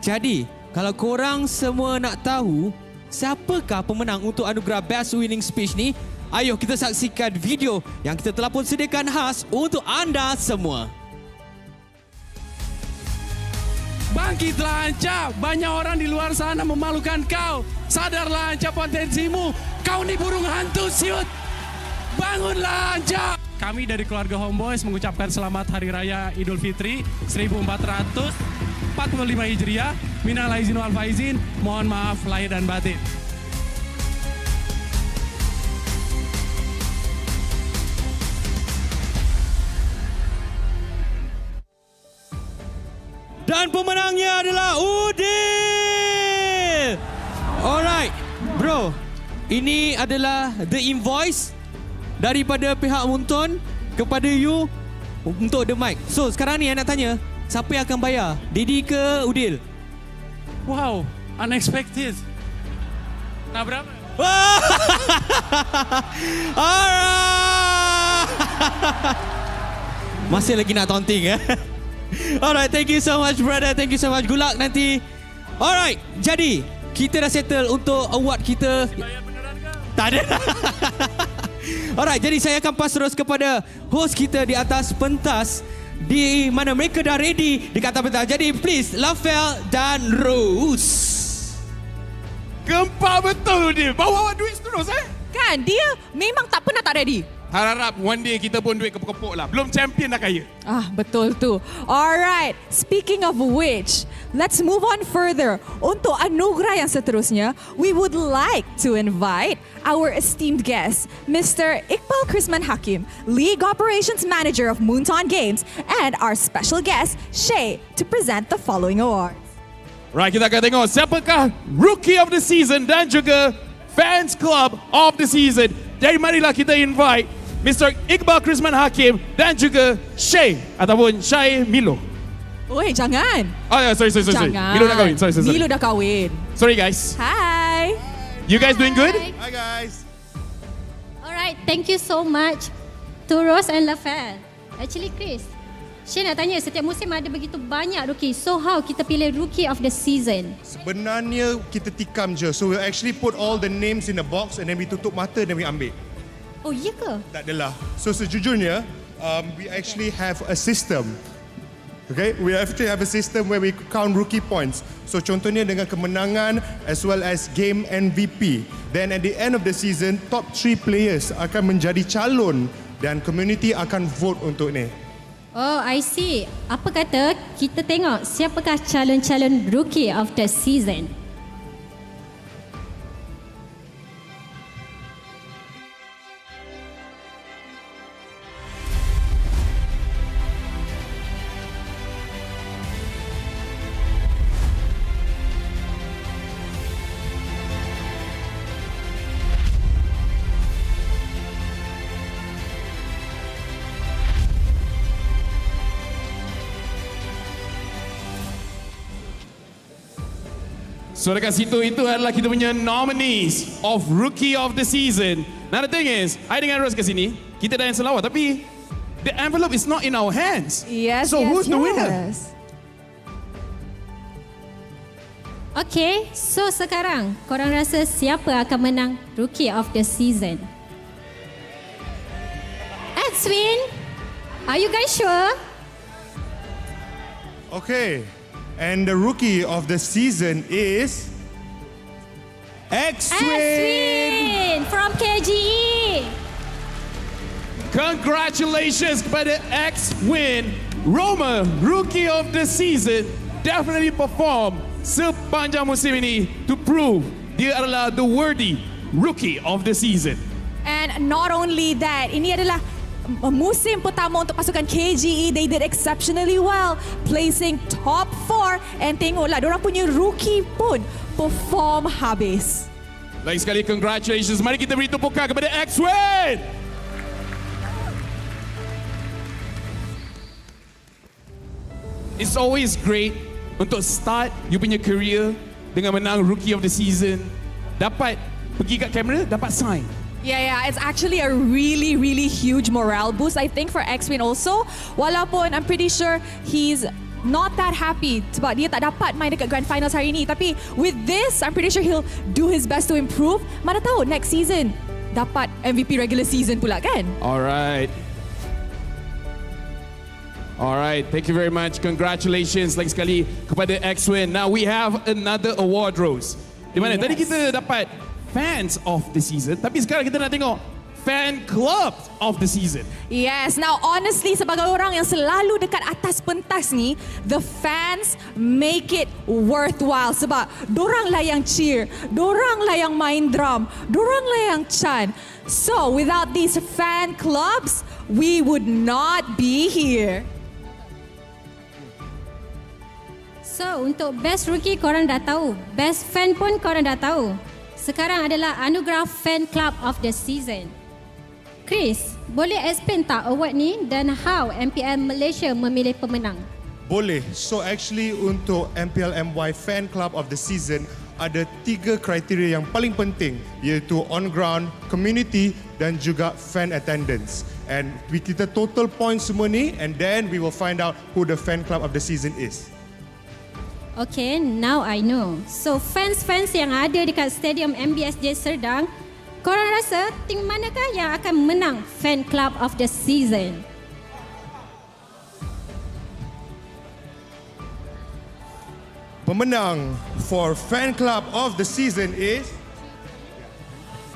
Jadi, kalau korang semua nak tahu siapakah pemenang untuk anugerah Best Winning Speech ni, ayo kita saksikan video yang kita telah pun sediakan khas untuk anda semua. Bangkitlah Ancap, banyak orang di luar sana memalukan kau. Sadarlah Ancap potensimu, kau ni burung hantu siut. Bangunlah Ancap. Kami dari keluarga Homeboys mengucapkan selamat Hari Raya Idul Fitri 1445 Hijriah. Minal aizin wal faizin, mohon maaf lahir dan batin. Dan pemenangnya adalah Udil. Alright, bro. Ini adalah the invoice daripada pihak Munton kepada you untuk the mic. So, sekarang ni saya nak tanya, siapa yang akan bayar? Didi ke Udil? Wow, unexpected. Nak berapa? Alright. Masih lagi nak taunting Alright, thank you so much brother. Thank you so much. Good luck nanti. Alright, jadi kita dah settle untuk award kita. Bayar beneran ke? Tak ada. Alright, jadi saya akan pass terus kepada host kita di atas pentas, di mana mereka dah ready di atas pentas. Jadi please, Lafel dan Rose. Gempak betul dia. Bawa duit terus Kan, dia memang tak pernah tak ready. Harap one day kita pun duit kepuk-kepuk lah. Belum champion dah kaya. Betul tu. Alright, speaking of which, let's move on further. Untuk anugerah yang seterusnya, we would like to invite our esteemed guest, Mr. Iqbal Krisman Hakim, League Operations Manager of Moonton Games, and our special guest, Shay, to present the following awards. Right, kita akan tengok siapakah Rookie of the Season dan juga Fans Club of the Season. Jadi marilah kita invite Mr. Iqbal Krisman Hakim dan juga Shay ataupun Shay Milo. Oi, jangan. Oh yeah, sorry. Jangan. Milo dah kahwin. Sorry. Milo dah kahwin. Sorry guys. Hi. You guys doing good? Hi guys. Alright, thank you so much to Rose and Lafel. Actually Chris, Shay nak tanya, setiap musim ada begitu banyak rookie. So how kita pilih Rookie of the Season? Sebenarnya kita tikam je. So we actually put all the names in a box and then we tutup mata dan we ambil. Oh, iya ke? Tak adalah. So sejujurnya, we actually have a system. Okay, we actually have a system where we count rookie points. So contohnya dengan kemenangan as well as game MVP. Then at the end of the season, top 3 players akan menjadi calon dan community akan vote untuk ni. Oh, I see. Apa kata kita tengok siapakah calon-calon Rookie of the Season? So dekat situ itu adalah kita punya nominees of Rookie of the Season. Now the thing is, I dengan Rose kat sini, kita dah yang selawat tapi the envelope is not in our hands. Yes, so who's the winner? Okay, so sekarang korang rasa siapa akan menang Rookie of the Season? Edwin, are you guys sure? Okay. And the rookie of the season is Edwin from KGE. Congratulations kepada X-Win. Roma, Rookie of the Season, definitely perform sepanjang musim ini to prove dia adalah the worthy Rookie of the Season. And not only that, ini adalah musim pertama untuk pasukan KGE. They did exceptionally well, placing top 4. And tengoklah, diorang punya rookie pun perform habis. Lagi sekali congratulations. Mari kita beri tepukan kepada X-Win. It's always great untuk start you punya career dengan menang Rookie of the Season. Dapat pergi kat kamera, dapat sign. Yeah, it's actually a really, really huge morale boost, I think, for X-Win also. Walaupun I'm pretty sure he's not that happy sebab dia tak dapat main dekat Grand Finals hari ni. Tapi with this, I'm pretty sure he'll do his best to improve. Mana tahu next season dapat MVP regular season pula kan? Alright, thank you very much. Congratulations lagi sekali kepada X-Win. Now we have another award, Rose. Di mana tadi kita dapat Fans of the Season, tapi sekarang kita nak tengok Fan Club of the Season. Yes, now honestly sebagai orang yang selalu dekat atas pentas ni, the fans make it worthwhile sebab dorang lah yang cheer, dorang lah yang main drum, dorang lah yang chant. So without these fan clubs, we would not be here. So, untuk Best Rookie korang dah tahu. Best Fan pun korang dah tahu. Sekarang adalah anugerah Fan Club of the Season. Chris, boleh explain tak award ni dan how MPL Malaysia memilih pemenang? Boleh. So actually untuk MPL MY Fan Club of the Season ada 3 kriteria yang paling penting, iaitu on ground, community dan juga fan attendance. And kita total points semua ni and then we will find out who the Fan Club of the Season is. Okay, now I know. So fans yang ada dekat Stadium MBSJ Serdang, korang rasa tim manakah yang akan menang Fan Club of the Season? Pemenang for Fan Club of the Season is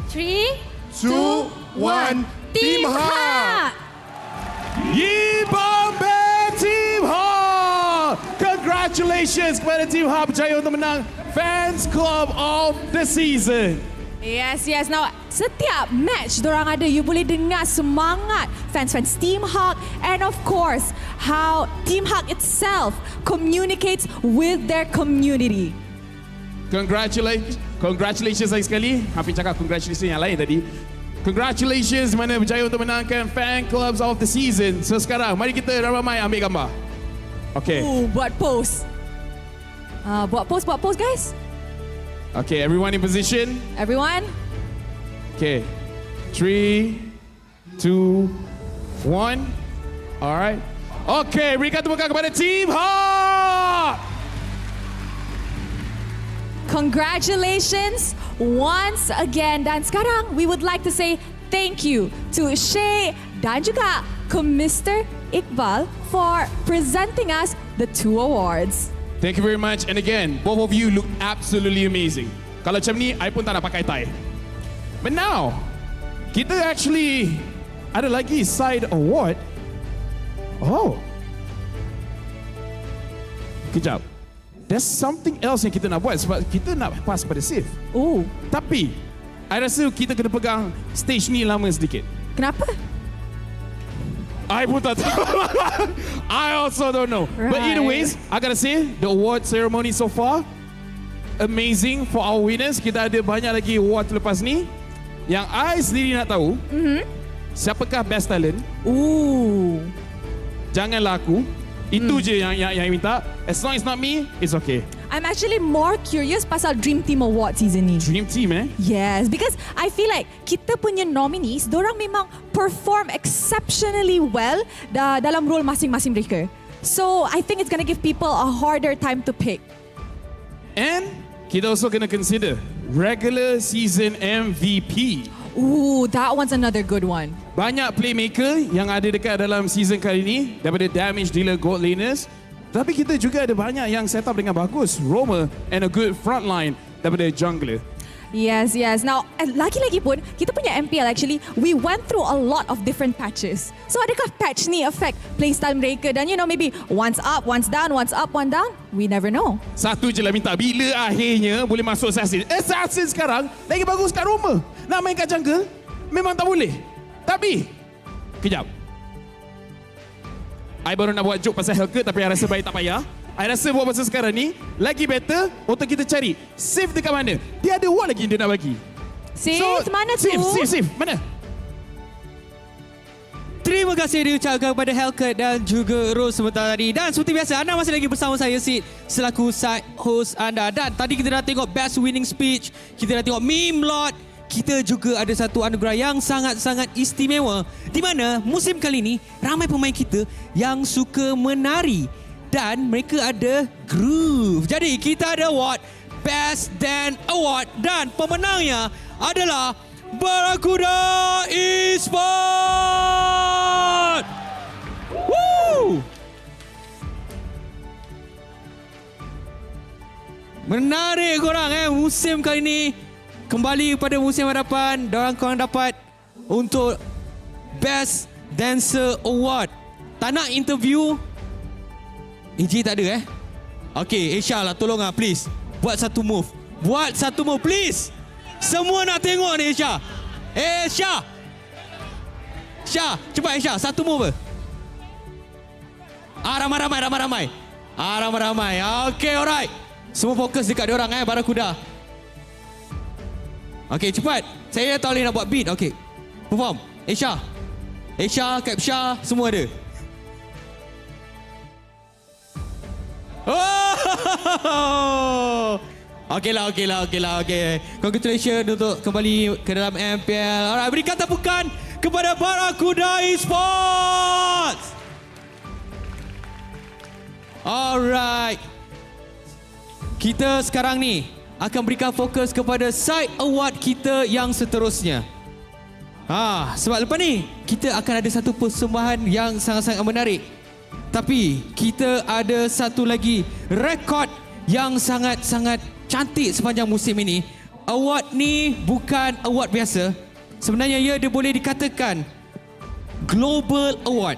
3, 2, 1, Team Ha! Yi Bombay Team Ha! Congratulations kepada Team Ha berjaya untuk menang Fans Club of the Season. Yes. Now, setiap match dorang ada, you boleh dengar semangat fans Team Hawk and of course, how Team Hawk itself communicates with their community. Congratulations lagi sekali. Hampir cakap congratulations yang lain tadi. Congratulations mana berjaya untuk menangkan Fan Clubs of the Season. So sekarang, mari kita ramai-ramai ambil gambar. Okay. Buat pose. Buat pose guys. Okay, everyone in position. Everyone. Okay, 3, 2, 1. Alright. Okay, berikan tepukan kepada Team Ha! Congratulations once again. Dan sekarang, we would like to say thank you to Shay dan juga ke Mr. Iqbal for presenting us the 2 awards. Thank you very much. And again, both of you look absolutely amazing. Kalau macam ni, I pun tak nak pakai tie. But now, kita actually ada lagi side award. Oh. Kejap. There's something else yang kita nak buat sebab kita nak pass pada Sif. Oh. Tapi, I rasa kita kena pegang stage ni lama sedikit. Kenapa? I pun tak tahu. I also don't know. Right. But either ways, I gotta say, the award ceremony so far, amazing for our winners. Kita ada banyak lagi award lepas ni. Yang I sendiri nak tahu, siapakah best talent? Janganlah aku. Itu je yang minta. As long as not me, it's okay. I'm actually more curious pasal Dream Team Award season ni. Dream Team Yes, because I feel like kita punya nominees, dorang memang perform exceptionally well dalam role masing-masing mereka. So I think it's gonna give people a harder time to pick. And kita also kena consider regular season MVP. That one's another good one. Banyak playmaker yang ada dekat dalam season kali ini daripada damage dealer gold laners. Tapi kita juga ada banyak yang set up dengan bagus. Roamer and a good front line daripada jungler. Yes. Now, lagi-lagi pun, kita punya MPL actually, we went through a lot of different patches. So, adakah patch ni affect playstyle mereka? Dan maybe once up, once down, once up, one down? We never know. Satu je lah minta, bila akhirnya boleh masuk Assassin? Assassin sekarang lagi bagus kat Roamer. Nak main kat jungle, memang tak boleh. Tapi, kejap. I baru nak buat joke pasal Helke tapi I rasa baik tak payah. I rasa buat pasal sekarang ni lagi better untuk kita cari save dekat mana. Dia ada award lagi dia nak bagi. Sis, mana tu? Sif, mana? Terima kasih diucapkan kepada Hellcat dan juga Rose sebentar tadi. Dan seperti biasa, anda masih lagi bersama saya, Sid, selaku side host anda. Dan tadi kita dah tengok Best Winning Speech, kita dah tengok Meme Lot. Kita juga ada satu anugerah yang sangat-sangat istimewa, di mana musim kali ini ramai pemain kita yang suka menari dan mereka ada groove. Jadi kita ada award Best Dance Award dan pemenangnya adalah Barakuda Esports. Woo! Menarik korang musim kali ini. Kembali pada musim hadapan, korang dapat untuk Best Dancer Award. Tak nak interview? EG tak ada Okay, Asia lah, tolong lah please. Buat satu move, please. Semua nak tengok ni, Asia. Asia, cepat Asia, satu move. Ramai. Okay, alright. Semua fokus dekat diorang Barakuda. Okay, cepat. Saya tak boleh nak buat beat. Okay, perform. Asia, Capsha, semua ada. Oh! Okay. Congratulations untuk kembali ke dalam MPL. Alright, berikan tepukan kepada Barakuda Esports. Alright. Kita sekarang ni akan berikan fokus kepada side award kita yang seterusnya. Sebab lepas ni kita akan ada satu persembahan yang sangat-sangat menarik. Tapi kita ada satu lagi rekod yang sangat-sangat cantik sepanjang musim ini. Award ni bukan award biasa. Sebenarnya dia boleh dikatakan Global Award.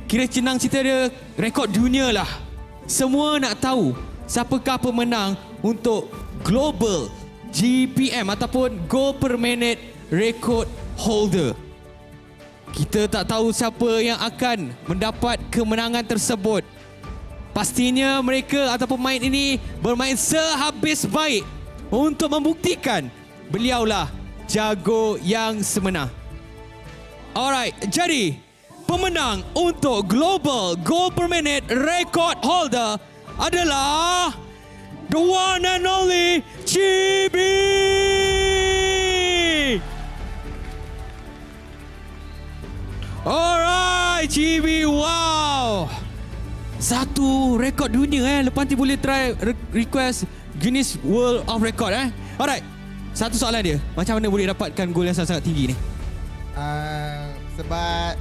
Kira senang cerita dia rekod dunia lah. Semua nak tahu siapakah pemenang untuk Global GPM ataupun Goal per Minute Record Holder. Kita tak tahu siapa yang akan mendapat kemenangan tersebut. Pastinya mereka atau pemain ini bermain sehabis baik untuk membuktikan beliaulah jago yang semena. Alright, jadi pemenang untuk Global Goal per Minute Record Holder adalah the one and only Chibi. Alright, Chibi, wow. Satu rekod dunia Lepas nanti boleh try request Guinness World of Record Alright. Satu soalan dia, macam mana boleh dapatkan gol yang sangat-sangat tinggi ni? Sebab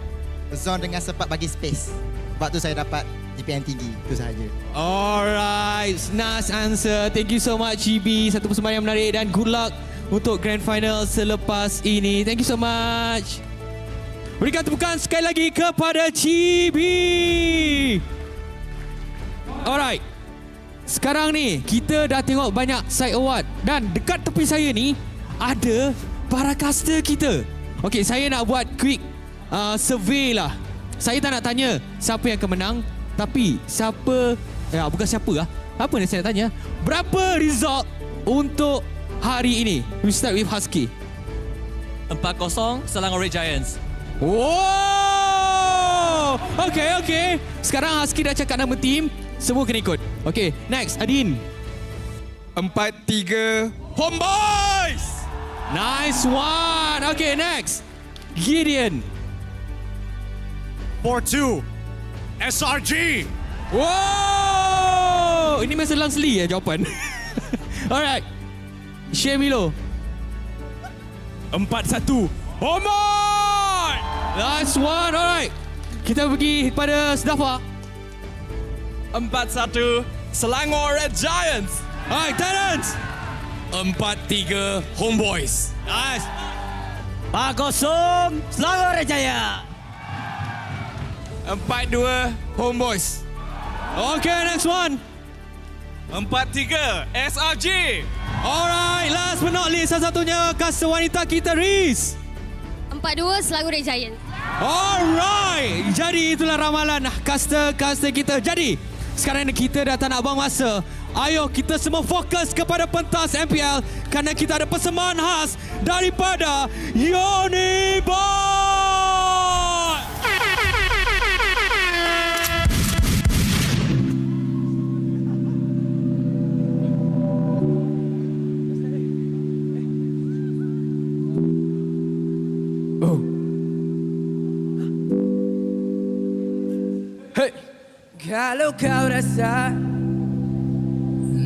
Zon dengan sempat bagi space. Sebab tu saya dapat GPM tinggi. Itu sahaja. Alright, nice answer. Thank you so much, Chibi. Satu persembahan yang menarik dan good luck untuk Grand Final selepas ini. Thank you so much. Berikan tepukan sekali lagi kepada Chibi. Alright. Sekarang ni kita dah tengok banyak side award dan dekat tepi saya ni ada para caster kita. Okay, saya nak buat quick survey lah. Saya tak nak tanya siapa yang akan menang, tapi siapa bukan siapa lah. Apa yang saya nak tanya? Berapa result untuk hari ini? We start with Husky. 4-0 Selangor Red Giants. Wow! Okay. Sekarang Husky dah cakap nama team. Semua kena ikut. Okay, next, Adin. 4-3 Homeboys. Nice one. Okay, next, Gideon. 4-2 SRG. Wow! Ini memang selang-seli jawapan. Alright, Shemilo. 4-1 Homeboys. Nice one. Alright, kita pergi pada Sedafa. 4-1 Selangor Red Giants. Alright, Terence. 4-3 Homeboys. Nice. 4-0 Selangor Red Giants. 4-2 Homeboys. Okay, next one. 4-3 SRG. Alright, last but not least, salah satunya caster wanita kita, Riz. 4-2 Selangor Red Giants. Alright, jadi itulah ramalan caster kita. Jadi sekarang ni kita dah tak nak buang masa Ayo kita semua fokus kepada pentas MPL kerana kita ada persembahan khas daripada Yoni Boy. Kalau kau rasa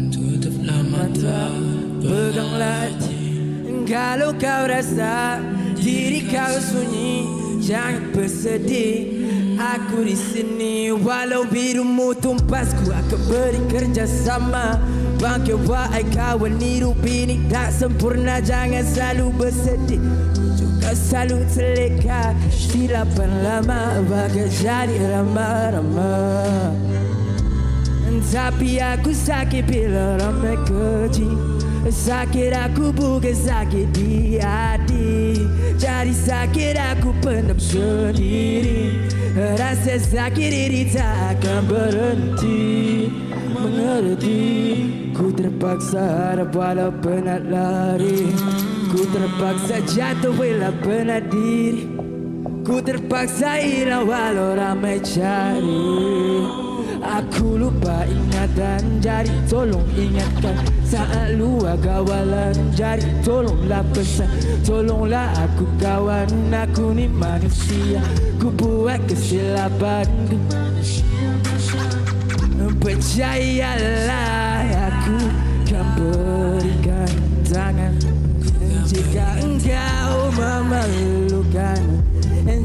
tutuplah mata, peganglah hati. Kalau kau rasa diri kau sunyi, jangan bersedih. Aku di sini walau birumu tumpas, ku akan beri kerjasama. Bangkit wahai kawan, hidup ini tak sempurna, jangan selalu bersedih. Juga selalu terleka silapan lama, bagai jadi ramah-ramah. Tapi aku sakit bila ramai keji. Sakit aku bukan sakit di hati. Jadi sakit aku pendam sendiri. Rasa sakit ini tak akan berhenti. Mengerti, ku terpaksa harap walau penat lari. Ku terpaksa jatuh bila penat diri. Ku terpaksa hilang walau ramai cari. Aku lupa ingatan jari, tolong ingatkan. Saat luar kawalan jari, tolonglah pesan. Tolonglah aku kawan, aku ni manusia. Ku buat kesilapan, percayalah aku kan berikan tangan. Jika engkau memerlukan,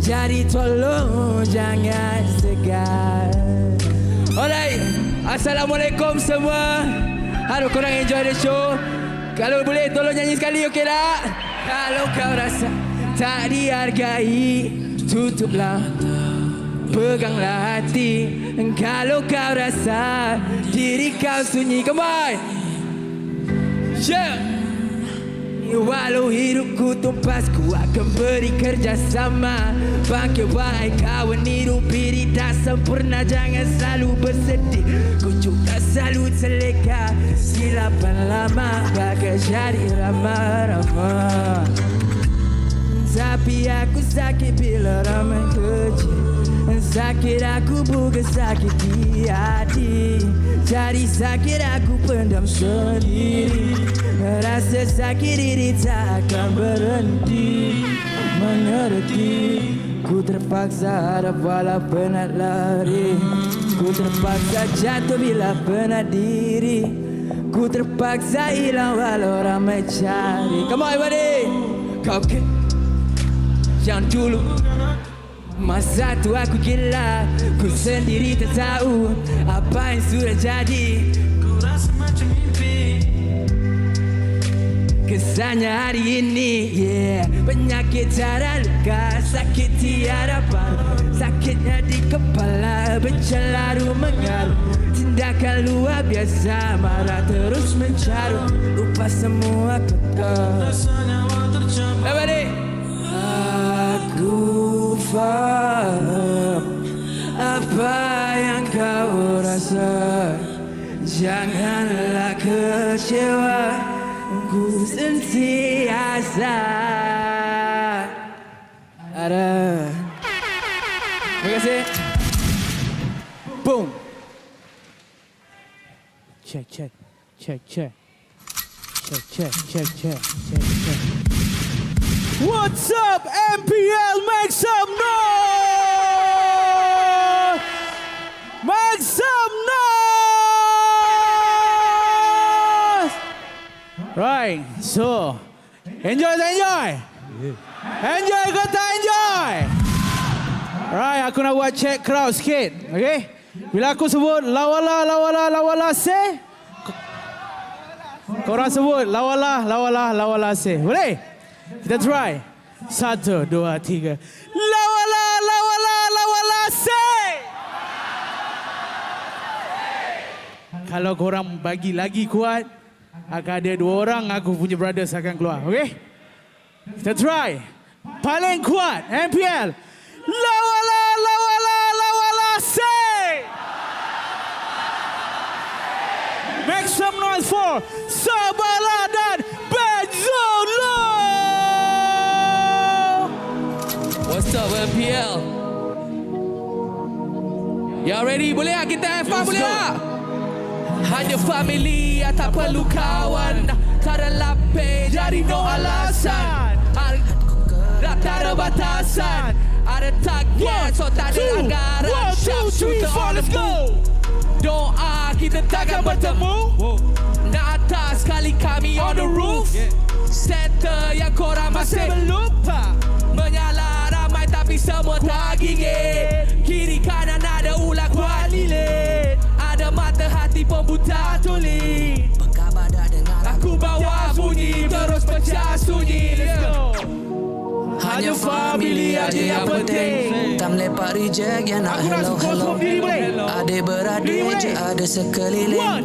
jadi tolong jangan segan. Alright, Assalamualaikum semua. Harap korang enjoy the show. Kalau boleh tolong nyanyi sekali, okey tak? Kalau kau rasa tak dihargai, tutuplah, peganglah hati. Kalau kau rasa diri kau sunyi, come on. Yeah. Walau hidupku tumpas, ku akan beri kerjasama. Bangkit wahai kawan, hidup ini tak sempurna, jangan selalu bersedih. Ku juga selalu terleka silapan lama, bagai jadi ramah-ramah. Tapi aku sakit bila ramai keji. Sakit aku bukan sakit di hati. Jadi sakit aku pendam sendiri. Rasa sakit ini tak akan berhenti. Mengerti, ku terpaksa harap walau penat lari. Ku terpaksa jatuh bila penat diri. Ku terpaksa hilang walau ramai cari. Come on everybody. Kau yang dulu masa tu aku gila, ku sendiri tak tahu apa yang sudah jadi. Ku rasa macam mimpi. Kesannya hari ini, yeah. Penyakit cara luka, sakit tiada paru. Sakitnya di kepala, bercelaru mengaruh. Tindakan luar biasa, marah terus mencarut. Lupa semua kata. Everybody. Aku faham apa yang kau rasa. Janganlah kecewa, ku sentiasa ada. Terima kasih. Boom. Check, check, check, check, check, check, check, check, check, check. What's up, MPL? Make some noise! Make some noise! Right, so enjoy. Enjoy kata enjoy. Right, aku nak buat check crowd sikit, okay? Bila aku sebut lawala say, korang sebut lawala say, boleh? Kita try. 1, 2, 3. Lawala say. Kalau korang bagi lagi kuat, akan ada 2 orang aku punya brothers akan keluar. Okay? Kita try. Paling kuat MPL. Lawala say. Make for Sabala dan Benzolo. What's up MPL? Y'all ready? Boleh tak kita have fun? Boleh tak? Hanya family, tak perlu kawan. Tak ada lapis, jadi no alasan. Tak ada batasan. Ada target, so tak ada anggaran. Sharp shooter on the move. Doa kita takkan bertemu. Nak atas kali kami on the roof. Center yang korang masih lupa. Menyala ramai tapi semua tak gigit. Kiri kanan ada ulang kuat lilit. Ada mata hati pembuta tuli. Aku bawa bunyi terus pecah sunyi. Let's go. Hanya family aja yang penting. Tak melepak reject yang nak hello. Adik beradik je ada sekeliling.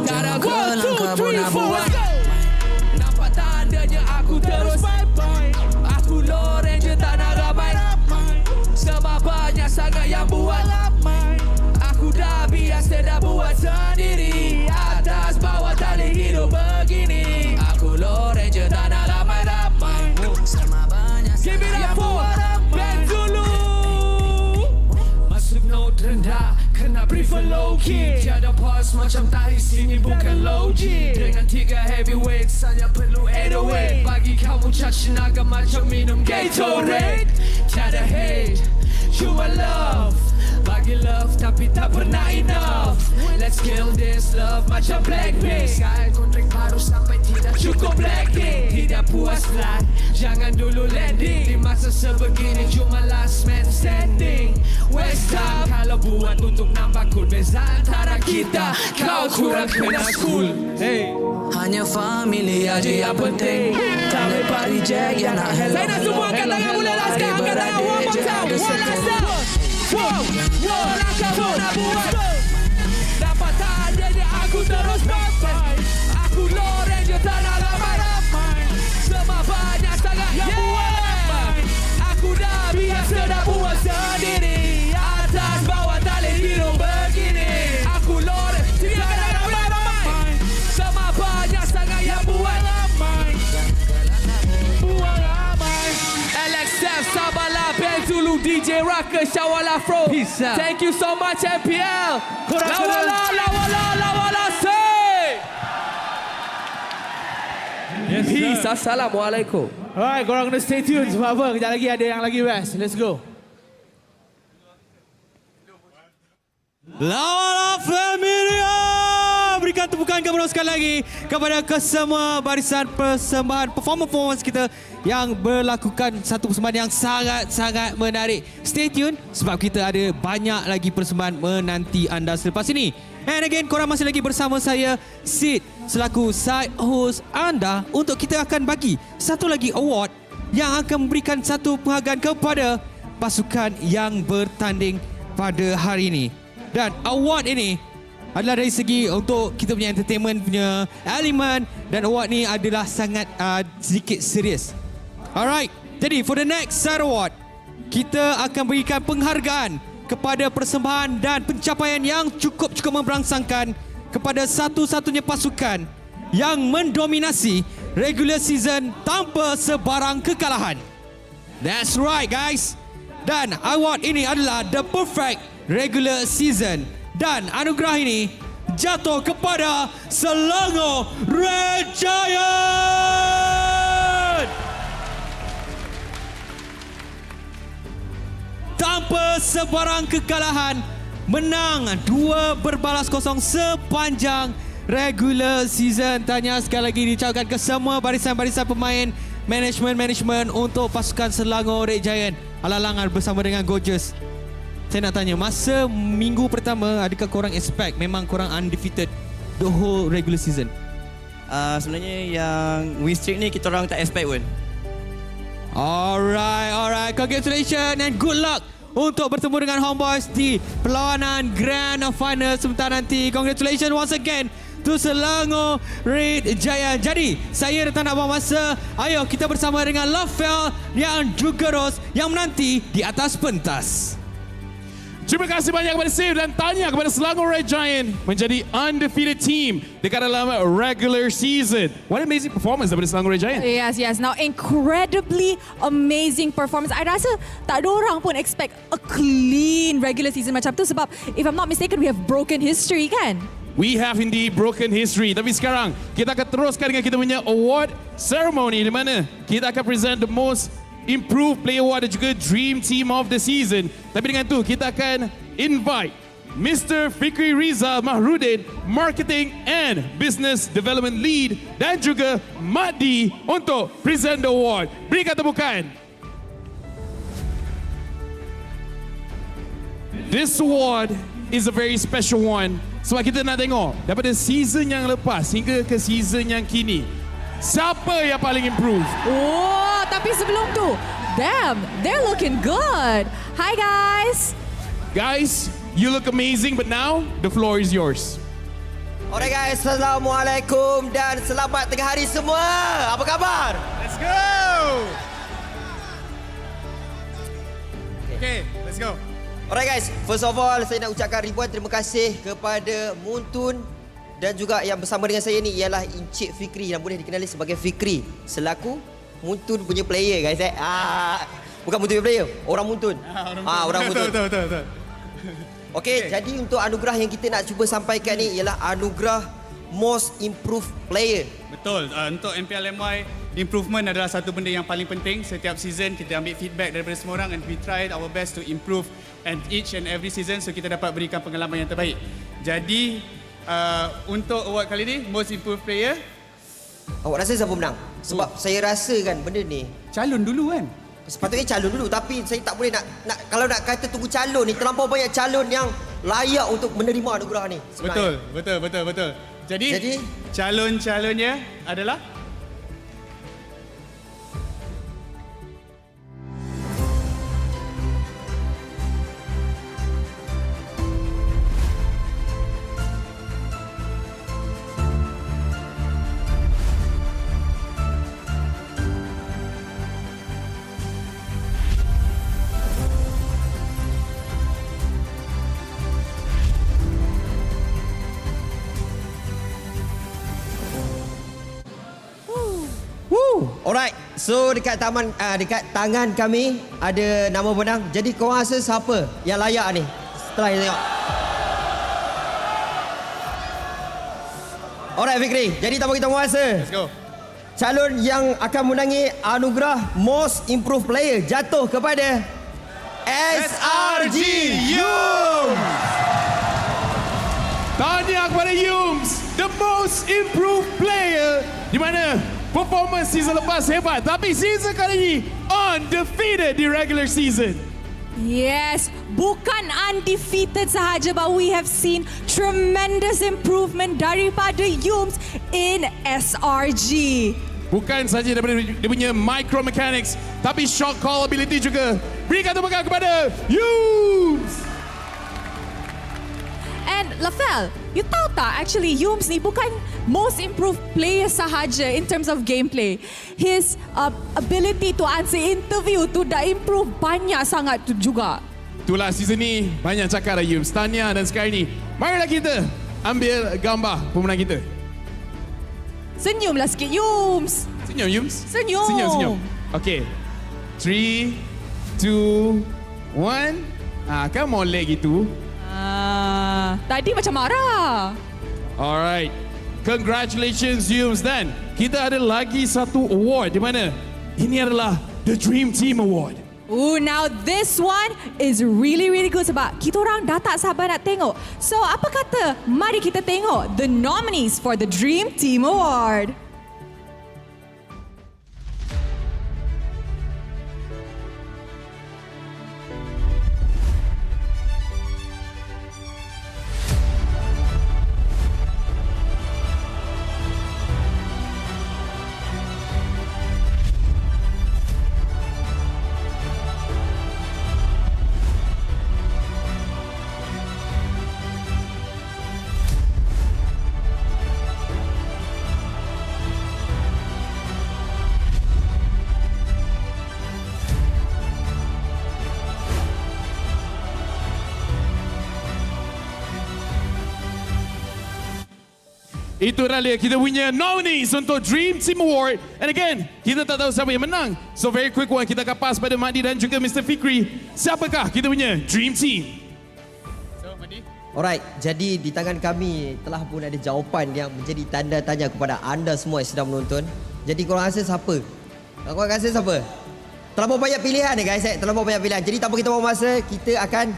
Tak ada kelangkah pun nak buat. Nampak tandanya aku terus bye-bye. Aku loreng je tak nak ramai. Sebab banyak sangat yang buat. Aku dah biasa dah buat sendiri. Atas bawah tak boleh hidup begini. Aku loreng je tak nak ramai-ramai. Give it up for Benzolo. Masuk note rendah, kena prefer low key. Tiada pause macam tahis, ini bukan low G. Dengan 3 heavyweight, hanya perlu 808. Bagi kamu caci naga macam minum Gatorade. Tiada hate, cuma love. Bagi love tapi tak pernah enough. Let's kill this love macam Blackpink. Sky kontrak baru sampai tidak cukup Blackpink. Tidak puas lah, jangan dulu landing. Di masa sebegini cuma last man standing. Waste time kalau buat untuk nampak cool. Beza antara kita, kau kurang kena school. Hey. Hanya family aja yang penting. Tak lepak reject yang nak hello. Saya nak semua angkat tangan mula lah sekarang. Angkat tangan one more time. One last time. Wow, langkah pun nak buat. Dapat tandanya aku terus bye-bye. Aku loreng je tak nak ramai-ramai. Semua banyak sangat yang buat. Aku dah biasa dah buat sendiri. Atas bawah tak boleh hidup begini. Aku loreng je tak nak ramai-ramai. Semua banyak sangat yang buat. LXF, Sabala, Benzolo, DJ Raka, Shawala Fro. Thank you so much MPL. Lawala, say. Yes, Peace, assalamualaikum. Alright, korang kena stay tune sebab apa? Kejap lagi ada yang lagi best. Let's go. Lawala Familia. Berikan tepukan kepada sekali lagi kepada kesemua barisan persembahan performance kita yang berlakukan satu persembahan yang sangat-sangat menarik. Stay tune sebab kita ada banyak lagi persembahan menanti anda selepas ini. And again, korang masih lagi bersama saya, Sid, selaku side host anda untuk kita akan bagi satu lagi award yang akan memberikan satu penghargaan kepada pasukan yang bertanding pada hari ini. Dan award ini adalah dari segi untuk kita punya entertainment punya elemen, dan award ni adalah sangat sedikit serius. Alright, jadi for the next side award, kita akan berikan penghargaan kepada persembahan dan pencapaian yang cukup memberangsangkan kepada satu-satunya pasukan yang mendominasi regular season tanpa sebarang kekalahan. That's right guys. Dan award ini adalah the perfect regular season. Dan anugerah ini jatuh kepada Selangor Red Giant. Tanpa sebarang kekalahan, menang 2 berbalas kosong sepanjang regular season. Tanya sekali lagi diucapkan ke semua barisan-barisan pemain, management untuk pasukan Selangor Red Giant. Alalangan bersama dengan Gorgeous. Saya nak tanya, masa minggu pertama, adakah korang expect memang korang undefeated the whole regular season? Sebenarnya yang win streak ni kita orang tak expect pun. Alright. Congratulations and good luck untuk bertemu dengan Homeboys di perlawanan Grand Final sebentar nanti. Congratulations once again to Selangor Red Giant. Jadi, saya tak nak buang masa. Ayo kita bersama dengan Lafel yang juga Ros yang menanti di atas pentas. Terima kasih banyak kepada Save dan tanya kepada Selangor Red Giant menjadi undefeated team dekat dalam regular season. What amazing performance daripada Selangor Red Giant. Yes. Now, incredibly amazing performance. I rasa tak ada orang pun expect a clean regular season macam tu sebab if I'm not mistaken, we have broken history kan? We have indeed broken history. Tapi sekarang kita akan teruskan dengan kita punya award ceremony di mana kita akan present the most improved player award dan juga dream team of the season. Tapi dengan tu kita akan invite Mr. Fikri Rizal Mahrudin, Marketing and Business Development Lead dan juga Maddi untuk present the award. Berikan tepukan. This award is a very special one sebab kita nak tengok daripada season yang lepas hingga ke season yang kini, siapa yang paling improve? Oh, tapi sebelum tu, damn, they're looking good. Hi guys. Guys, you look amazing, but now the floor is yours. Alright guys, Assalamualaikum dan selamat tengah hari semua. Apa khabar? Let's go! Okay, let's go. Alright guys, first of all saya nak ucapkan ribuan terima kasih kepada Muntun dan juga yang bersama dengan saya ni ialah Encik Fikri yang boleh dikenali sebagai Fikri selaku Muntun punya player guys bukan Muntun punya player, orang Muntun. Orang Muntun. Betul. Okey, jadi untuk anugerah yang kita nak cuba sampaikan ni ialah anugerah Most Improved Player. Betul, untuk MPL MY, improvement adalah satu benda yang paling penting. Setiap season kita ambil feedback daripada semua orang and we try our best to improve and each and every season so kita dapat berikan pengalaman yang terbaik. Jadi untuk award kali ni, Most Improved Player, awak rasa siapa menang? Sebab saya rasa kan benda ni calon dulu kan? Sepatutnya calon dulu, tapi saya tak boleh nak kalau nak kata tunggu calon ni, terlampau banyak calon yang layak untuk menerima anugerah ni. Betul. Jadi calon-calonnya adalah Alright, so dekat tangan kami ada nama pemenang. Jadi kau rasa siapa yang layak ni? Setelah kita tengok. Alright Fikri, jadi tanpa kita masa. Let's go. Calon yang akan menangi anugerah Most Improved Player jatuh kepada SRG Yums. Tahniah kepada Yums, the Most Improved Player, di mana performance season lepas hebat, tapi season kali ini undefeated di regular season. Yes, bukan undefeated sahaja, but we have seen tremendous improvement daripada Yums in SRG. Bukan saja daripada dia punya micro mechanics, tapi shot call ability juga. Berikan tepukan kepada Yums. And Lafel, you tahu tak actually Yums ni bukan most improved player sahaja in terms of gameplay. His ability to answer interview tu dah improve banyak sangat tu juga. Itulah season ni banyak cakap lah Yums. Tahniah dan sekarang ni marilah kita ambil gambar pemenang kita. Senyumlah sikit Yums. Senyum Yums. Senyum. Okay. 3, 2, 1. Kan molek gitu. Tadi macam marah. Alright. Congratulations Yums. Dan kita ada lagi satu award di mana ini adalah the Dream Team Award. Now this one is really good sebab kita orang dah tak sabar nak tengok. So apa kata mari kita tengok the nominees for the Dream Team Award. Itulah dia kita punya nominees untuk Dream Team Award. And again, kita tak tahu siapa yang menang. So very quick one, kita akan pass pada Madi dan juga Mr. Fikri. Siapakah kita punya Dream Team? Alright, jadi di tangan kami telah pun ada jawapan yang menjadi tanda tanya kepada anda semua yang sedang menonton. Jadi korang rasa siapa? Korang rasa siapa? Terlalu banyak pilihan ni guys, terlalu banyak pilihan. Jadi tanpa kita buang masa, kita akan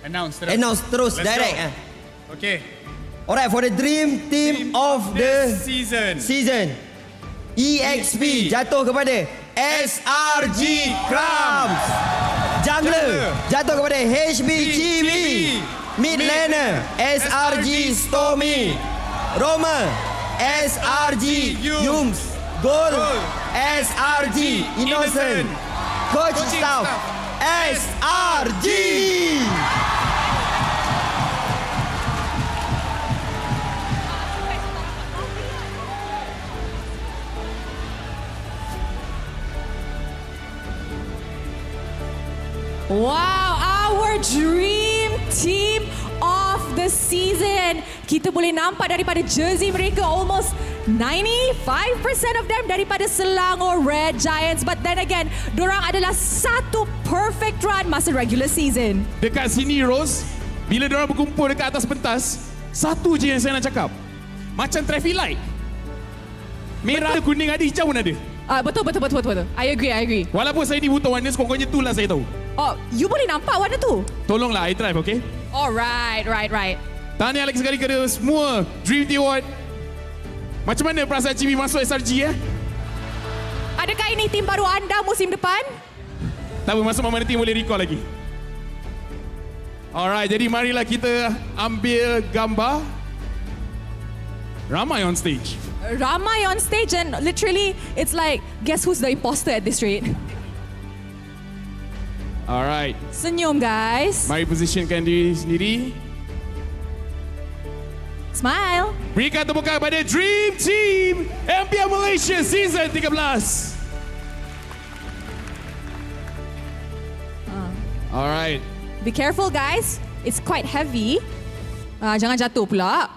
announce terus direct. Okay. Alright, for the Dream Team of the season. EXP jatuh kepada SRG Crumbs. Jungler jatuh kepada HBGB. Mid laner SRG Stormy. Roamer SRG Yums. Goal SRG Innocent. Coach staff SRG. Wow, our dream team of the season. Kita boleh nampak daripada jersey mereka almost 95% of them daripada Selangor Red Giants. But then again, dorang adalah satu perfect run masa regular season. Dekat sini Rose, bila dorang berkumpul dekat atas pentas, satu je yang saya nak cakap. Macam traffic light. Merah, kuning ada, hijau pun ada. Betul. I agree. Walaupun saya ni buta warna, pokoknya tu lah saya tahu. Oh, you boleh nampak warna tu? Tolonglah, I drive, okay? Alright, right. Tahniah lagi sekali kepada semua Dream Team Award. Macam mana perasaan Cibi masuk SRG Adakah ini tim baru anda musim depan? Tak apa, masuk mana tim boleh recall lagi. Alright, jadi marilah kita ambil gambar. Ramai on stage and literally it's like, guess who's the imposter at this rate? Alright. Senyum guys. Mari positionkan diri sendiri. Smile. Berikan tepukan pada Dream Team MPL Malaysia Season 13. Alright. Be careful guys. It's quite heavy. Jangan jatuh pula.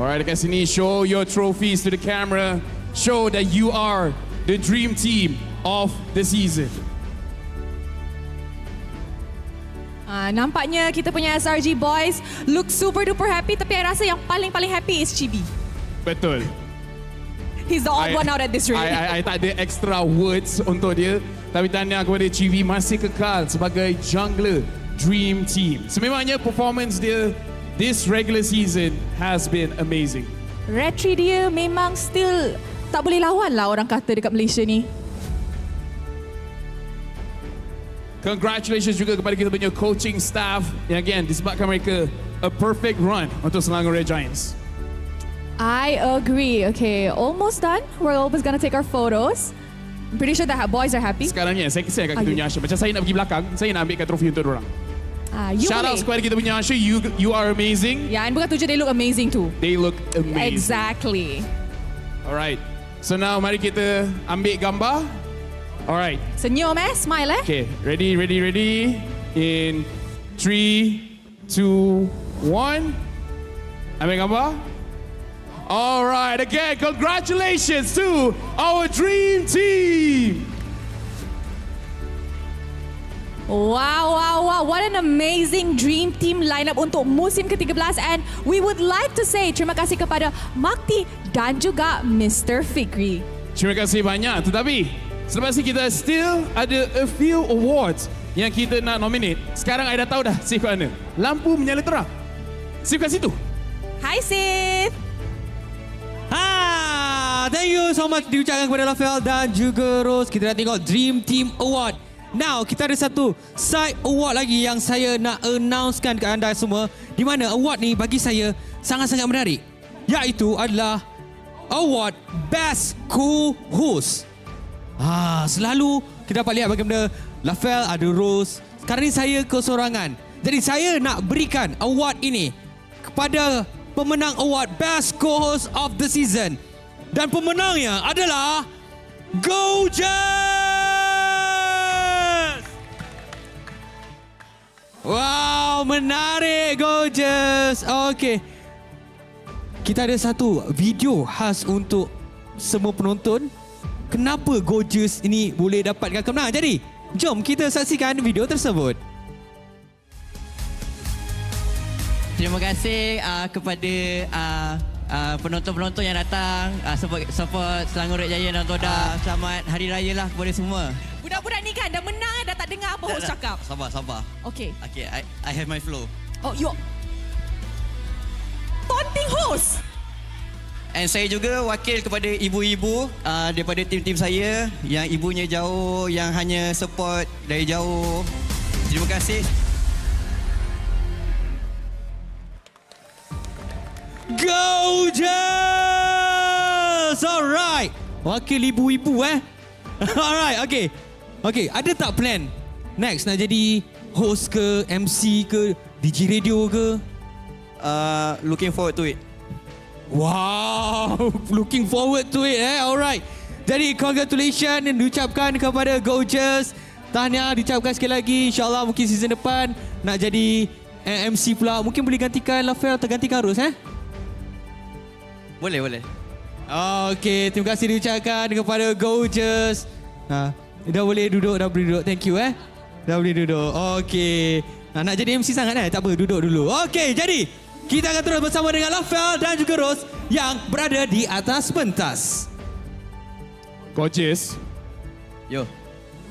Alright, dekat sini, show your trophies to the camera. Show that you are the Dream Team of the season. Nampaknya kita punya SRG boys look super duper happy, tapi I rasa yang paling happy is Chibi. Betul. He's the odd one out at this rate. I tak ada extra words untuk dia, tapi tahniah kepada Chibi masih kekal sebagai jungler Dream Team. Sememangnya performance dia this regular season has been amazing. Retri dia memang still tak boleh lawan lah orang kata dekat Malaysia ni. Congratulations juga kepada kita punya coaching staff yang again disebabkan mereka a perfect run untuk Selangor Red Giants. I agree. Okay, almost done. We're almost gonna take our photos. I'm pretty sure that boys are happy. Sekarang ni saya kisah kat kita punya Asher. Macam saya nak pergi belakang, saya nak ambilkan trofi untuk diorang. Shout out kepada kita punya Asher, you are amazing. Yeah, and bukan tu je, they look amazing too. They look amazing. Exactly. Alright. So now mari kita ambil gambar. Alright. Senyum smile Okay, ready. In 3, 2, 1. Ambil gambar. Alright, again, congratulations to our Dream Team. Wow, what an amazing Dream Team lineup untuk musim ke-13, and we would like to say terima kasih kepada Makti dan juga Mr. Fikri. Terima kasih banyak, tetapi selepas ini kita still ada a few awards yang kita nak nominate. Sekarang I dah tahu dah safe kat mana. Lampu menyala terang. Safe kat situ. Hi Sith. Thank you so much diucapkan kepada Rafael dan juga Rose. Kita dah tengok Dream Team Award. Now, kita ada satu side award lagi yang saya nak announcekan ke anda semua, di mana award ni bagi saya sangat-sangat menarik. Iaitu adalah award Best Co-Host. Selalu kita dapat lihat bagaimana Rafael ada Rose. Sekarang ni saya kesorangan. Jadi saya nak berikan award ini kepada pemenang award Best Co-Host of the Season. Dan pemenangnya adalah Gorgeous! Wow, Wow, menarik, gorgeous. Okay. Kita ada satu video khas untuk semua penonton. Kenapa gorgeous ini boleh dapatkan kemenangan? Jadi, jom kita saksikan video tersebut. Terima kasih kepada penonton-penonton yang datang, support Selangor Red Giant dan Toda. Selamat Hari Raya lah kepada semua. Budak-budak ni kan dah menang dah tak dengar apa host cakap. Sabar. Okay. Okay, I have my flow. Oh, you taunting host. And saya juga wakil kepada ibu-ibu daripada tim-tim saya yang ibunya jauh, yang hanya support dari jauh. Terima kasih. Gorgeous! Alright. Wakil ibu-ibu Alright, okay, ada tak plan next nak jadi host ke, MC ke, DJ radio ke? Looking forward to it. Wow, looking forward to it Alright. Jadi congratulations yang diucapkan kepada Gorgeous. Tahniah diucapkan sekali lagi. InsyaAllah mungkin season depan nak jadi MC pula. Mungkin boleh gantikan Lafel atau gantikan Rose Boleh. Okay, terima kasih diucapkan kepada Gorgeous. Dah boleh duduk. Thank you Dah boleh duduk. Okay. Nak jadi MC sangat tak apa, duduk dulu. Okay, jadi kita akan terus bersama dengan Lafel dan juga Rose yang berada di atas pentas. Gorgeous. Yo.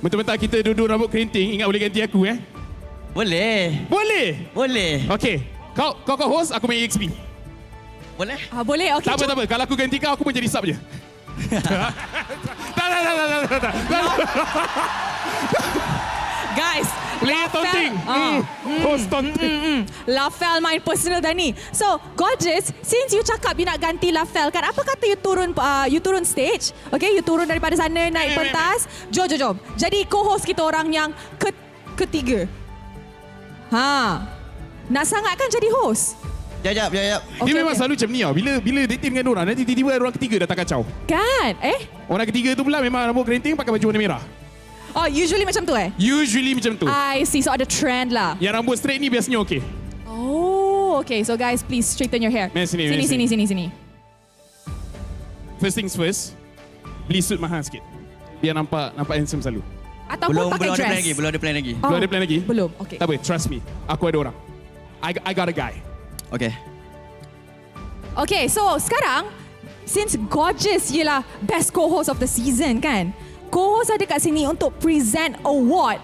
Betul-betul kita duduk rambut kerinting, ingat boleh ganti aku Boleh. Okay. Kau host, aku main EXP. Boleh? Boleh, okay. Tak apa. Kalau aku ganti kau, aku pun jadi sub je. Tak. Guys, Player taunting. Host taunting. Lafel main personal dah ni. So, Gorgeous, since you cakap you nak ganti Lafel kan, apa kata you turun stage? Okay, you turun daripada sana naik pentas. Jom. Jadi co-host kita orang yang ketiga. Nak sangat kan jadi host? Jap. Dia memang selalu macam ni Bila dating dengan orang, nanti tiba-tiba orang ketiga datang kacau. Kan? Orang ketiga tu pula memang rambut kerinting, pakai baju warna merah. Oh, usually macam tu Usually macam tu. I see, so ada trend lah. Yang rambut straight ni biasanya okay. Oh, okay. So guys, please straighten your hair. Sini. First things first, beli suit mahal sikit. Biar nampak handsome selalu. Ataupun pakai dress. Belum ada plan lagi. Belum ada plan lagi? Belum, okay. Tak apa, trust me. Aku ada orang. I got a guy. Okay, so sekarang, since Gorgeous ialah best co-host of the season kan, co-host ada kat sini untuk present award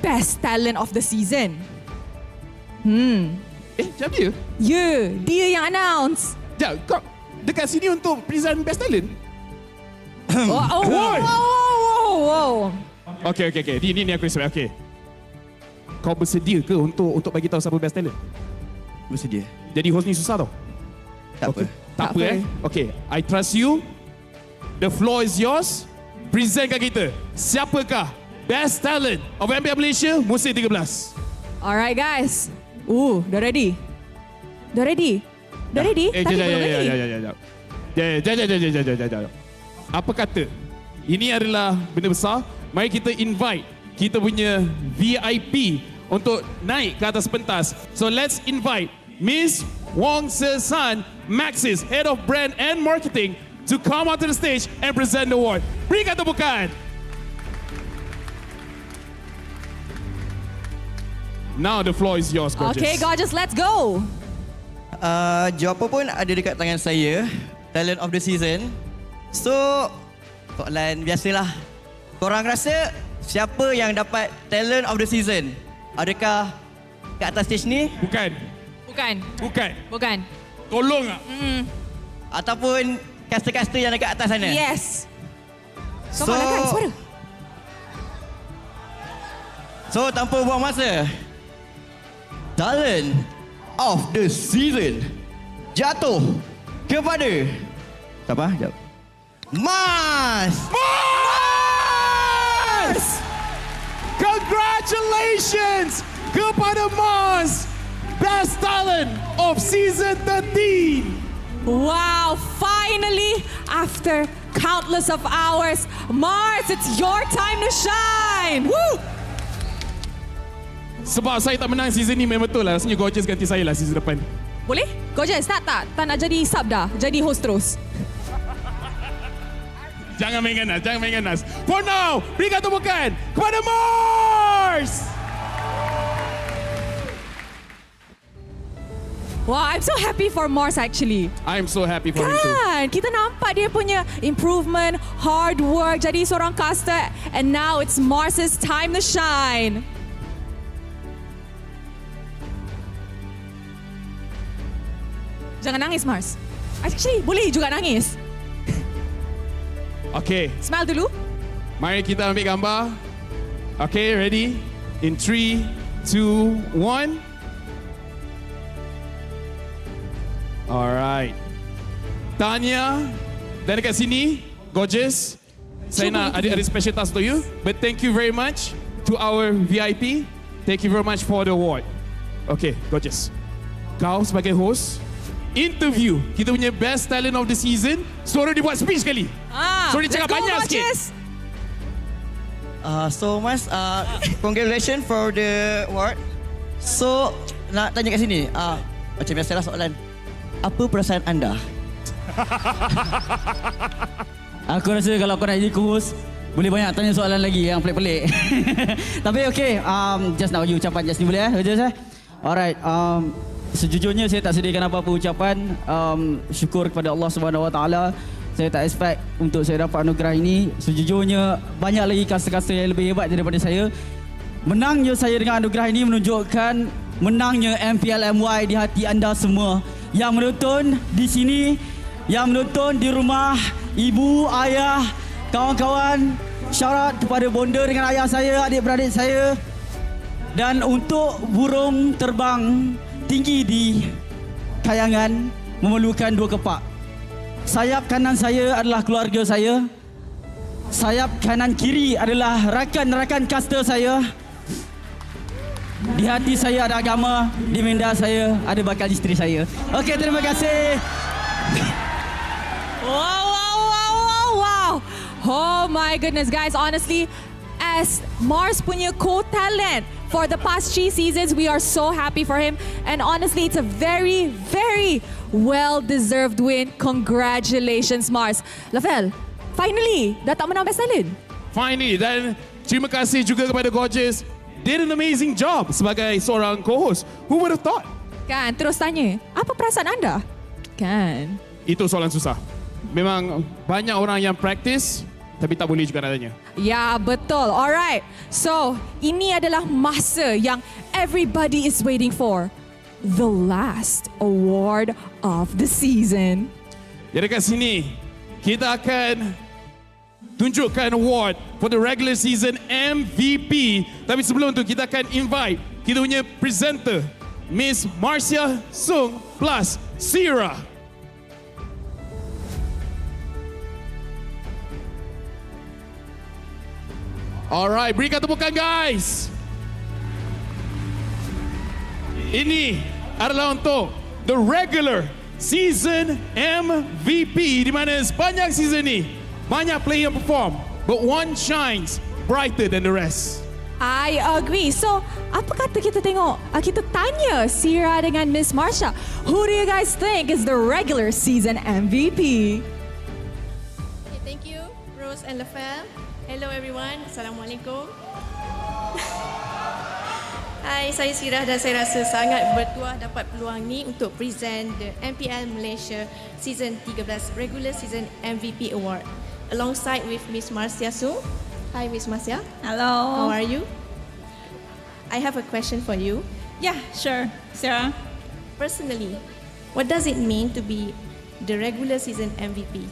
Best Talent of the Season. Macam dia? Ya, dia yang announce. Sekejap, kau dekat sini untuk present Best Talent? Wow. Okay. Ni aku respect. Okay. Kau bersedia ke untuk bagi tahu siapa Best Talent? Bersedia. Jadi host ni susah tau? Tak apa. Okay, I trust you. The floor is yours. Presentkan kita. Siapakah Best Talent of MPL Malaysia musim 13? Alright guys. Dah ready? Tapi belum ready. Jap. Apa kata? Ini adalah benda besar. Mari kita invite kita punya VIP untuk naik ke atas pentas. So let's invite Miss Wong Se-san, Maxis, Head of Brand and Marketing, to come onto the stage and present the award. Berikan tepukan. Now the floor is yours, Gorgeous. Okay, Gorgeous, let's go. Jawapan pun ada dekat tangan saya. Talent of the Season. So, soalan biasalah. Korang rasa siapa yang dapat Talent of the Season? Adakah kat atas stage ni? Bukan. Tolong tak? Ataupun caster-caster yang dekat atas sana? Yes. Suara. So, tanpa buang masa, Talent of the Season jatuh kepada siapa? Mas! Congratulations kepada Mas, Best Talent of Season 13. Wow, finally, after countless of hours, Mars, it's your time to shine. Woo! Sebab saya tak menang season ni memang betul lah. Rasanya Gorgeous ganti saya lah season depan. Boleh? Gorgeous, tak nak jadi sub dah. Jadi host terus. Jangan main ganas, jangan main ganas. For now, berikan tepukan kepada Mars! Wow, I'm so happy for Mars actually. I'm so happy for him too. Kan, kita nampak dia punya improvement, hard work, jadi seorang caster. And now it's Mars's time to shine. Jangan nangis, Mars. Actually, boleh juga nangis. Okay, Smile dulu. mari kita ambil gambar. Okay, ready? In 3, 2, 1. Alright. Tanya, dan dekat sini, Gorgeous. Saya nak ada special task to you. But thank you very much to our VIP. Thank you very much for the award. Okay, Gorgeous. Kau sebagai host, interview kita punya best talent of the season. Suruh dia buat speech sekali. Suruh dia cakap banyak sikit. So Mas, congratulations for the award. So nak tanya kat sini, macam biasalah soalan. Apa perasaan anda? Aku rasa kalau kau nak jadi co-host, boleh banyak tanya soalan lagi yang pelik-pelik. Tapi okay, just nak bagi ucapan just ni boleh Just Alright, sejujurnya saya tak sediakan apa-apa ucapan. Syukur kepada Allah Subhanahu Wa Taala. Saya tak expect untuk saya dapat anugerah ini. Sejujurnya banyak lagi caster-caster yang lebih hebat daripada saya. Menangnya saya dengan anugerah ini menunjukkan menangnya MPL MY di hati anda semua. Yang menonton di sini, yang menonton di rumah, ibu, ayah, kawan-kawan, syarat kepada bonda dengan ayah saya, adik-beradik saya. Dan untuk burung terbang tinggi di kayangan memerlukan 2 kepak. Sayap kanan saya adalah keluarga saya. Sayap kanan kiri adalah rakan-rakan caster saya. Di hati saya ada agama, di minda saya ada bakal isteri saya. Okey, terima kasih. Wow. Oh my goodness, guys. Honestly, as Mars punya co-talent for the past 3 seasons, we are so happy for him. And honestly, it's a very, very well-deserved win. Congratulations, Mars. Lafel, finally, dah tak menang best talent. Finally, dan terima kasih juga kepada Gorgeous. Did an amazing job sebagai seorang co-host. Who would have thought? Kan, terus tanya, apa perasaan anda? Kan. Itu soalan susah. Memang banyak orang yang practice, tapi tak boleh juga nak tanya. Ya, betul. Alright. So, ini adalah masa yang everybody is waiting for. The last award of the season. Jadi dekat sini, kita akan tunjukkan award for the regular season MVP. Tapi sebelum tu kita akan invite kita punya presenter Miss Marcia Sung plus Sierra. Alright, berikan tepukan guys. Ini adalah untuk the regular season MVP, di mana sepanjang season ni banyak player perform, but one shines brighter than the rest. I agree. So, apa kata kita tengok, kita tanya Sierra dengan Miss Marcia, who do you guys think is the regular season MVP? Okay, thank you, Rose and Lafel. Hello everyone, Assalamualaikum. Hai, saya Sierra dan saya rasa sangat bertuah dapat peluang ni untuk present the MPL Malaysia Season 13 Regular Season MVP Award alongside with Miss Marcia Su. Hi Miss Marcia. Hello. How are you? I have a question for you. Yeah, sure. Sarah. Personally, what does it mean to be the regular season MVP?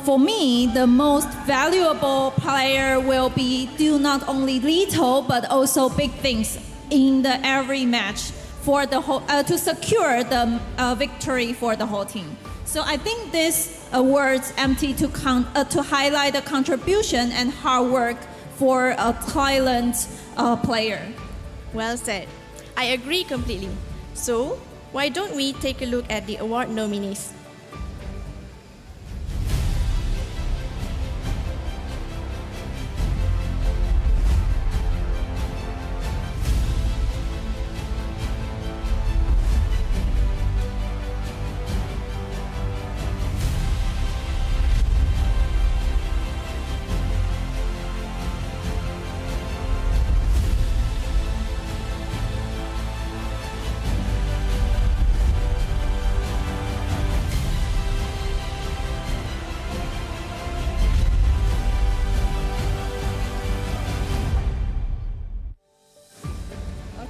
For me, the most valuable player will be do not only little but also big things in the every match for the whole to secure the victory for the whole team. So I think this awards empty to highlight the contribution and hard work for a talent player. Well said. I agree completely. So why don't we take a look at the award nominees?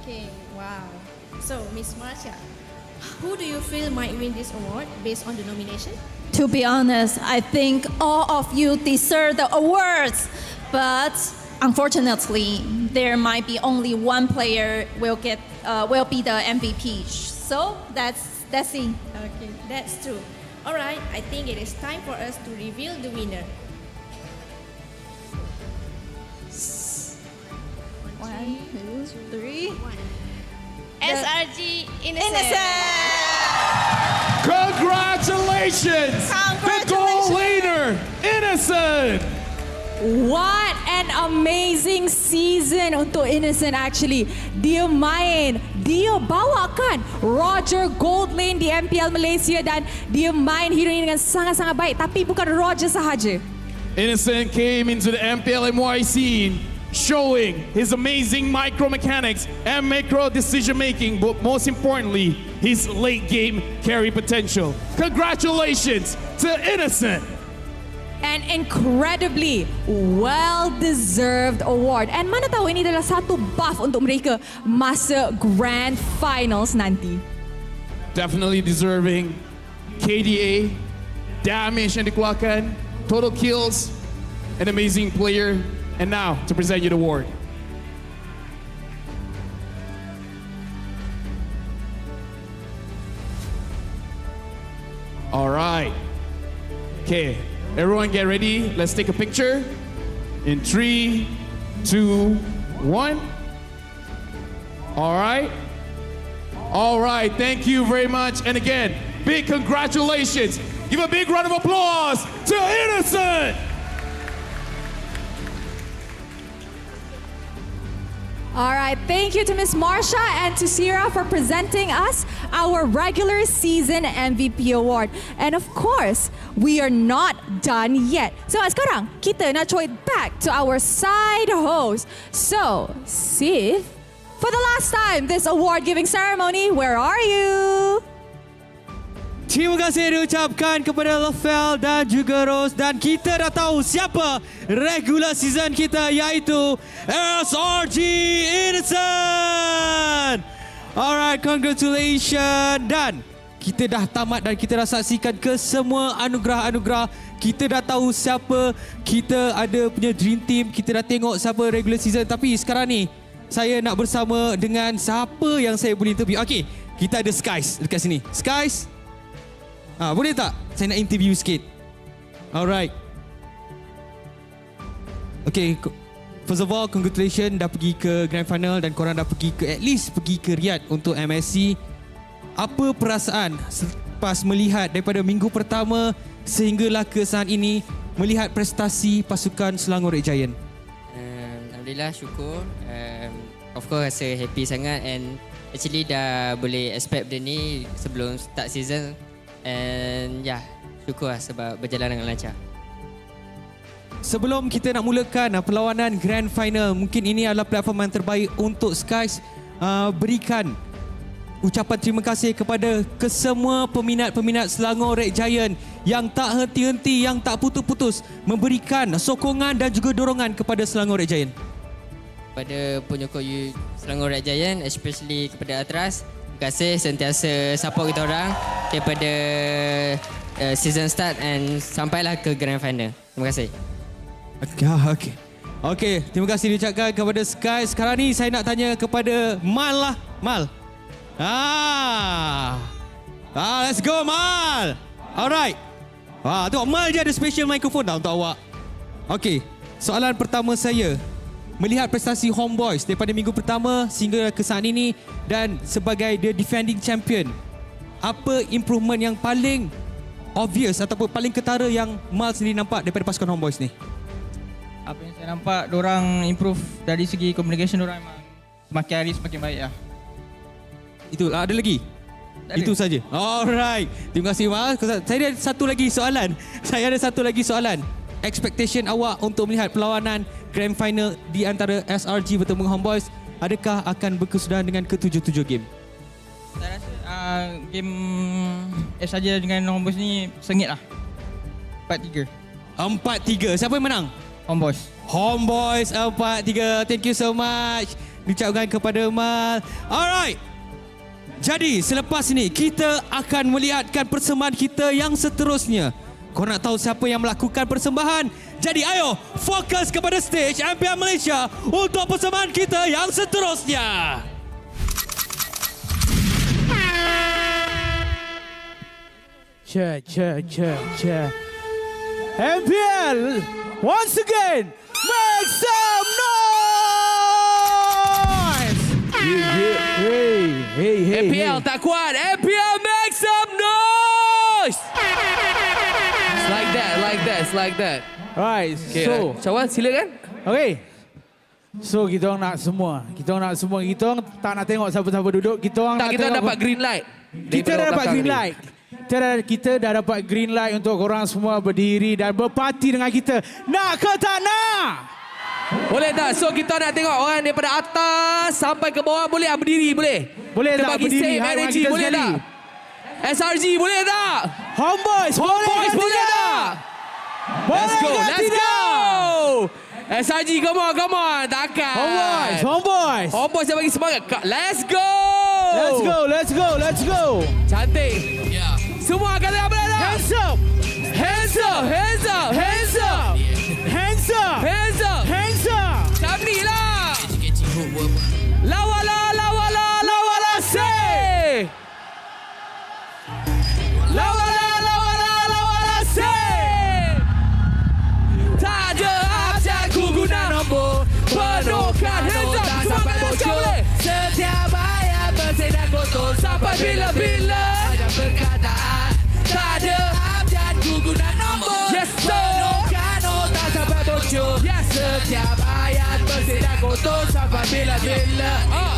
Okay, wow. So, Miss Marcia, who do you feel might win this award based on the nomination? To be honest, I think all of you deserve the awards, but unfortunately, there might be only one player will be the MVP. So that's it. Okay, that's true. All right, I think it is time for us to reveal the winner. 1, 2, 3. SRG Innocent. Congratulations! The goal leader, Innocent! What an amazing season untuk Innocent actually. Dia main, dia bawakan Roger gold lane di MPL Malaysia dan dia main hero ini dengan sangat-sangat baik. Tapi bukan Roger sahaja. Innocent came into the MPL MY scene showing his amazing micro mechanics and macro decision making, but most importantly, his late game carry potential. Congratulations to Innocent! An incredibly well-deserved award. And mana tahu ini adalah satu buff untuk mereka masa Grand Finals nanti. Definitely deserving KDA, damage yang dikeluarkan, total kills, an amazing player. And now to present you the award. All right. Okay, everyone get ready. Let's take a picture. In 3, 2, 1. All right. All right, thank you very much. And again, big congratulations. Give a big round of applause to Innocent. All right, thank you to Miss Marsha and to Sierra for presenting us our regular season MVP award. And of course, we are not done yet. So sekarang kita nak throw it back to our side host. So, Sif, for the last time this award giving ceremony, where are you? Terima kasih diucapkan kepada Lafel dan juga Rose, dan kita dah tahu siapa regular season kita, iaitu SRG Innocent. Alright, congratulations. Dan kita dah tamat dan kita dah saksikan ke semua anugerah-anugerah. Kita dah tahu siapa kita ada punya dream team. Kita dah tengok siapa regular season. Tapi sekarang ni saya nak bersama dengan siapa yang saya boleh interview. Okey, kita ada Skies dekat sini. Skies, boleh tak saya nak interview sikit? Alright. Okay, first of all, congratulations dah pergi ke Grand Final dan korang dah pergi ke, at least pergi ke Riyadh untuk MSC. Apa perasaan selepas melihat daripada minggu pertama sehinggalah ke saat ini, melihat prestasi pasukan Selangor Red Giant? Alhamdulillah, syukur. Of course, rasa happy sangat, and actually dah boleh expect benda ni sebelum start season. And syukur lah sebab berjalan dengan lancar. Sebelum kita nak mulakan perlawanan Grand Final, mungkin ini adalah platform yang terbaik untuk Skies berikan ucapan terima kasih kepada kesemua peminat-peminat Selangor Red Giant yang tak henti-henti, yang tak putus-putus memberikan sokongan dan juga dorongan kepada Selangor Red Giant. Kepada penyokong Selangor Red Giant, especially kepada Atras, terima kasih sentiasa support kita orang daripada season start and sampailah ke Grand Final. Terima kasih. Okey, terima kasih diucapkan kepada Sky. Sekarang ni saya nak tanya kepada Mal lah. Mal. Let's go Mal. Alright. Tengok Mal je ada special microphone dah untuk awak. Okey, soalan pertama saya. Melihat prestasi Homeboys daripada minggu pertama sehingga ke saat ini dan sebagai the defending champion, apa improvement yang paling obvious ataupun paling ketara yang Mal sendiri nampak daripada pasukan Homeboys ni? Apa yang saya nampak, diorang improve dari segi communication, diorang memang semakin hari semakin baik lah. Itu ada lagi? Itu saja. Alright. Terima kasih Mal. Saya ada satu lagi soalan. Expectation awak untuk melihat perlawanan Grand Final di antara SRG bertemu Homeboys, adakah akan berkesudahan dengan ke-7 game? Saya rasa game saja dengan Homeboys ni sengit lah. 4-3. 4-3. Siapa yang menang? Homeboys. Homeboys 4-3. Thank you so much. diucapkan kepada Mal. Alright. Jadi selepas ini kita akan melihatkan persembahan kita yang seterusnya. Kau nak tahu siapa yang melakukan persembahan? Jadi ayo fokus kepada stage MPL Malaysia untuk persembahan kita yang seterusnya. MPL, once again, make some noise! Hey. MPL tak kuat. MPL make some noise. It's like that. Right, Okay, so... Syawal, silakan. Okay. So, kita orang nak semua. Kita orang tak nak tengok siapa-siapa duduk. Kita orang dapat green light. Kita dah dapat green light. Kita dah dapat green light untuk korang semua berdiri dan berparti dengan kita. Nak ke tak nak? Boleh tak? So kita nak tengok orang daripada atas sampai ke bawah boleh tak berdiri? Boleh? Boleh kita tak bagi berdiri? save energy boleh tak? SRG boleh tak? Homeboys boleh tak? Let's go. SRG come on. Takkan. Homeboys yang bagi semangat. Let's go. Cantik. Yeah. Semua kata apa dah? Hands up. Macam ni lah. Lawala say. Lawala say. Tak ada abjad ku guna nombor. Penuhkan hands up. Semua kata boleh. Setiap ayat bersedang kotor sampai bila-bila. Ada perkataan. Tak ada abjad ku guna nombor. Yes sir. Penuhkan otak sampai bocor. Yes setiap ayat bersedang kotor sampai bila-bila.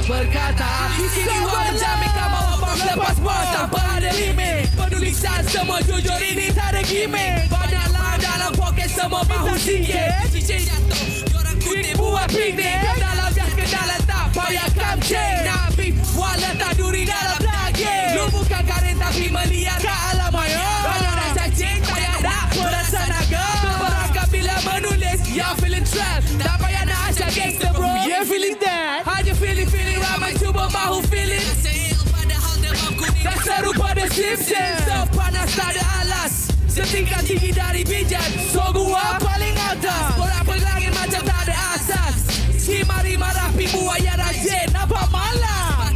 Perkataan kini wang jamin kau bawa bos lepas bos tanpa ada limit. Penulisan semua jujur ini tak ada gimmick. Banyaklah dalam poket semua bahu singgit. Cincin jatuh diorang kutip buat piknik. Dalam dah kendala tak payah kamcing. Nabi wala tak duri dalam daging. Lu bukan karet tapi melihat ke alam maya. Banyak dah cacing tak payah nak perasan naga. Berangkat bila menulis yang feeling trap. Tak payah nak asyik gangster bro. Yeah, feeling that. Hanya feeling ramai cuba mahu feeling. Tak serupa The Simpsons. Sepanas tak ada alas. Setingkat tinggi dari bijan. So gua paling atas. Orang pelangin macam tak ada asas. Rima rapi buaya rajin. Nampak malam.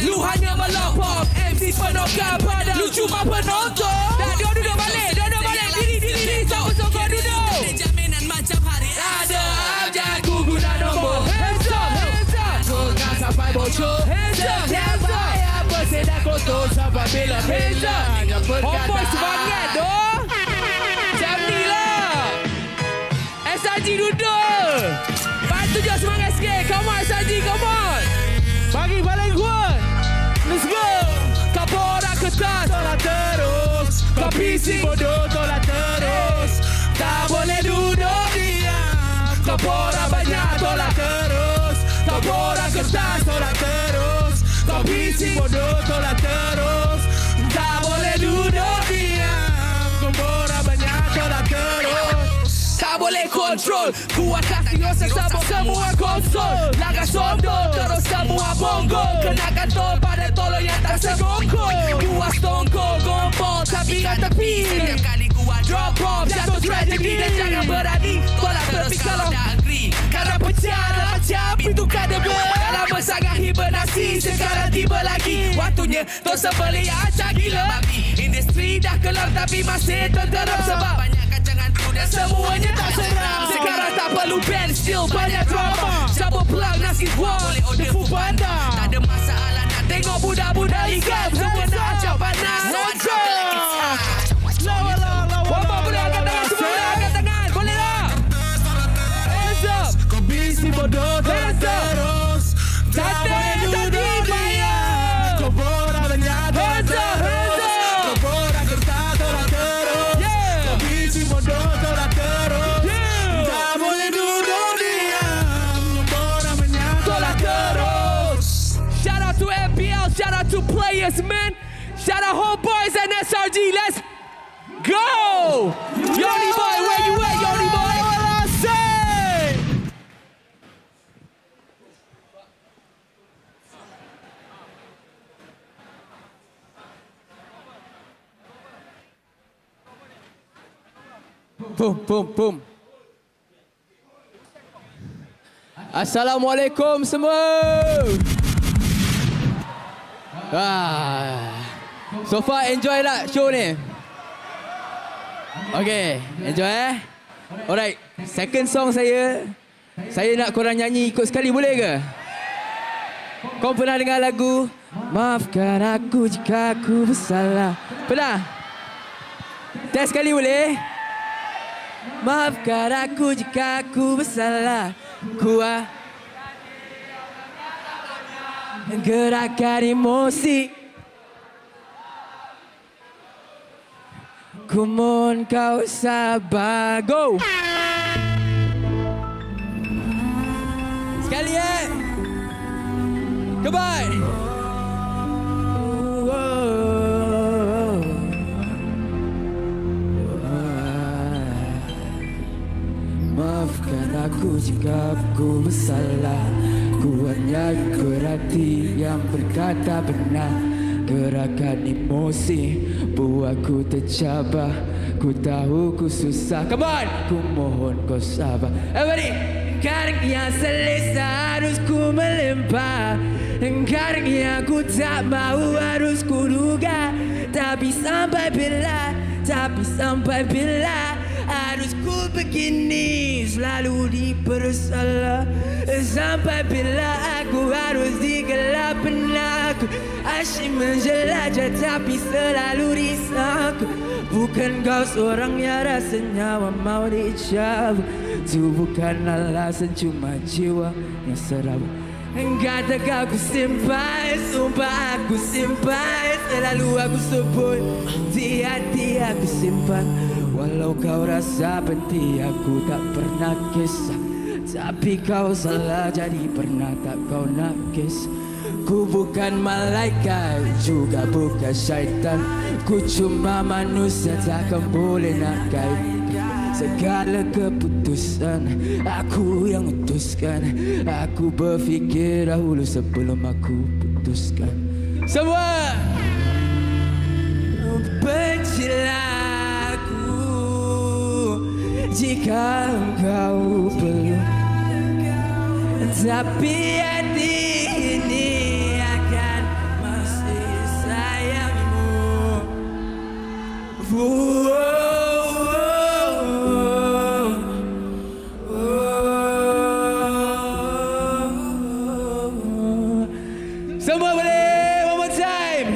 Lu hanya melopong. MC penokar pada lu cuma penonton. Dah dia duduk balik. Diri. Sokong duduk. Jaminan macam hari ada abjad ku guna nombor. Hands up. Bukan sampai bocor. Hands up. Bersedang kotor sampai bila Homeboy semangat doh. Macam ni lah. SRG duduk. Bantu je semangat sikit. Come on SRG, come on. Bagi balik gua. Let's go. Kapora ketas. Tolak terus. Kau bising bodoh tolak terus. Tak boleh duduk diam. Kapora banyak tolak terus. Kapora ketas tolak terus. Kau bising bodoh tolak terus. Tak boleh duduk diam. Kapora banyak tolak terus. Tak boleh kontrol. Kuat kasih sesama semua konsol. Langkah sondol terus semua bonggol. Kenakan tol pada tolong yang tak segongkol. Kuat stone cold gompol tapi kat tepi. Setiap kali kuat drop bomb jatuh tragedi. Dan jangan berani tolak tepi kalau tak agree. Karena pecah macam pintu kadebe. Dalam bersangat hibernasi. Sekarang tiba lagi waktunya tos sebeli acak gila. Industri dah kelam tapi masih tenteram. Sebab banyak kancangan dan semuanya tak seram. Sekarang tak perlu band, still banyak drama. Cabut plug nasi wall, boleh order food panda. Tak ada masalah nak tengok budak-budak liga. Semua nak acap panas. So I drop it like it's hot. Wabah boleh angkat tangan, semua boleh angkat tangan. Boleh tak? Hands up. Kau busy bodoh terus. Tak boleh duduk bayar. Kau borak banyak hands up. Kau borak kertas tolak terus. Kau busy bodoh tolak terus. Tak boleh duduk diam. Kau borak banyak tolak terus. Shout out to MPL, shout out to PLAYAZ man. Shout out Homeboys and SRG. Let's go. Yoni boy, where you at, Yoni boy? Boom. Assalamualaikum semua. So far enjoy lah show ni. Okay, enjoy Alright, second song saya nak korang nyanyi ikut sekali boleh ke? Kau pernah dengar lagu Maafkan aku jika aku bersalah? Pernah? Test sekali boleh? Maafkan aku jika aku bersalah. Gerakan emosi, ku mohon kau sabar. Go! Sekali Goodbye! Maafkan aku jika aku bersalah. Ku hanya berhati yang berkata benar. Gerakan emosi buatku tercabar. Ku tahu ku susah. Come on! Ku mohon kau sabar. Everybody! Kadang yang selesa harus ku melempar. Kadang yang ku tak mau harus ku duga. Tapi sampai bila harus ku begini selalu dipersalah. Sampai bila aku harus digelap benakku. Asyik menjelajah tapi selalu risauku. Bukan kau seorang yang rasa nyawa mau dicabut. Itu bukan alasan, cuma jiwa yang serabut. Kata aku simpan, sumpah aku simpan. Selalu aku sebut, di hati aku simpan. Walau kau rasa benci aku tak pernah kisah. Tapi kau salah jadi pernah tak kau nak kisah. Ku bukan malaikat, juga bukan syaitan. Ku cuma manusia, takkan boleh nak kaitkan segala keputusan. Aku yang utuskan. Aku berfikir dahulu sebelum aku putuskan. Semua bencilah aku jika engkau belum. Tapi hati ini akan masih sayangmu. Semua boleh? One more time.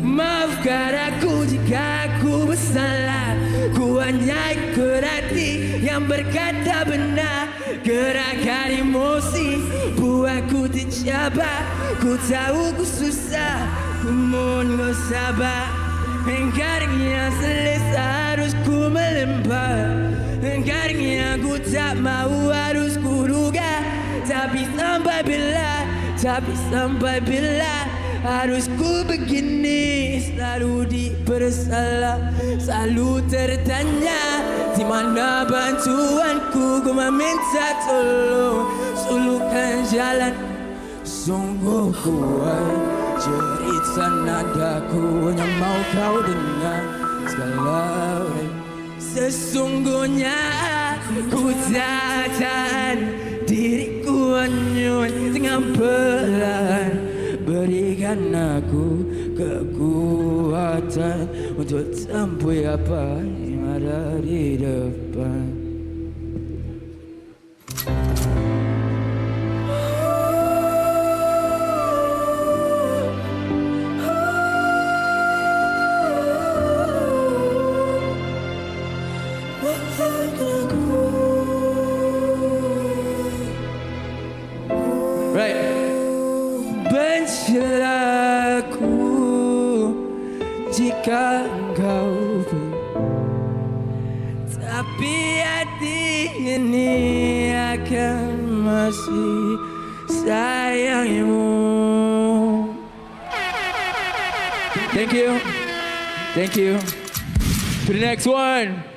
Maafkan aku jika aku bersalah. Ku hanya ikut hati yang berkata benar. Gerakan emosi buatku tercabar. Ku tahu ku susah, ku mohon kau sabar. Kadang yang selesa harus ku melempar. Kadang yang ku tak mau harus ku duga. Tapi sampai bila harus ku begini selalu dipersalah. Selalu tertanya di mana bantuanku. Ku meminta tolong sulukan jalan. Sungguh kuat cerita nadaku, hanya mau kau dengar segala orang. Sesungguhnya ku tak tahan diriku hanyut dengan perlahan. Berikan aku kekuatan untuk tempuh apa yang ada di depan. Right. Bencilah aku jika engkau tapi hati ini akan masih sayangmu. Thank you. Thank you. To the next one.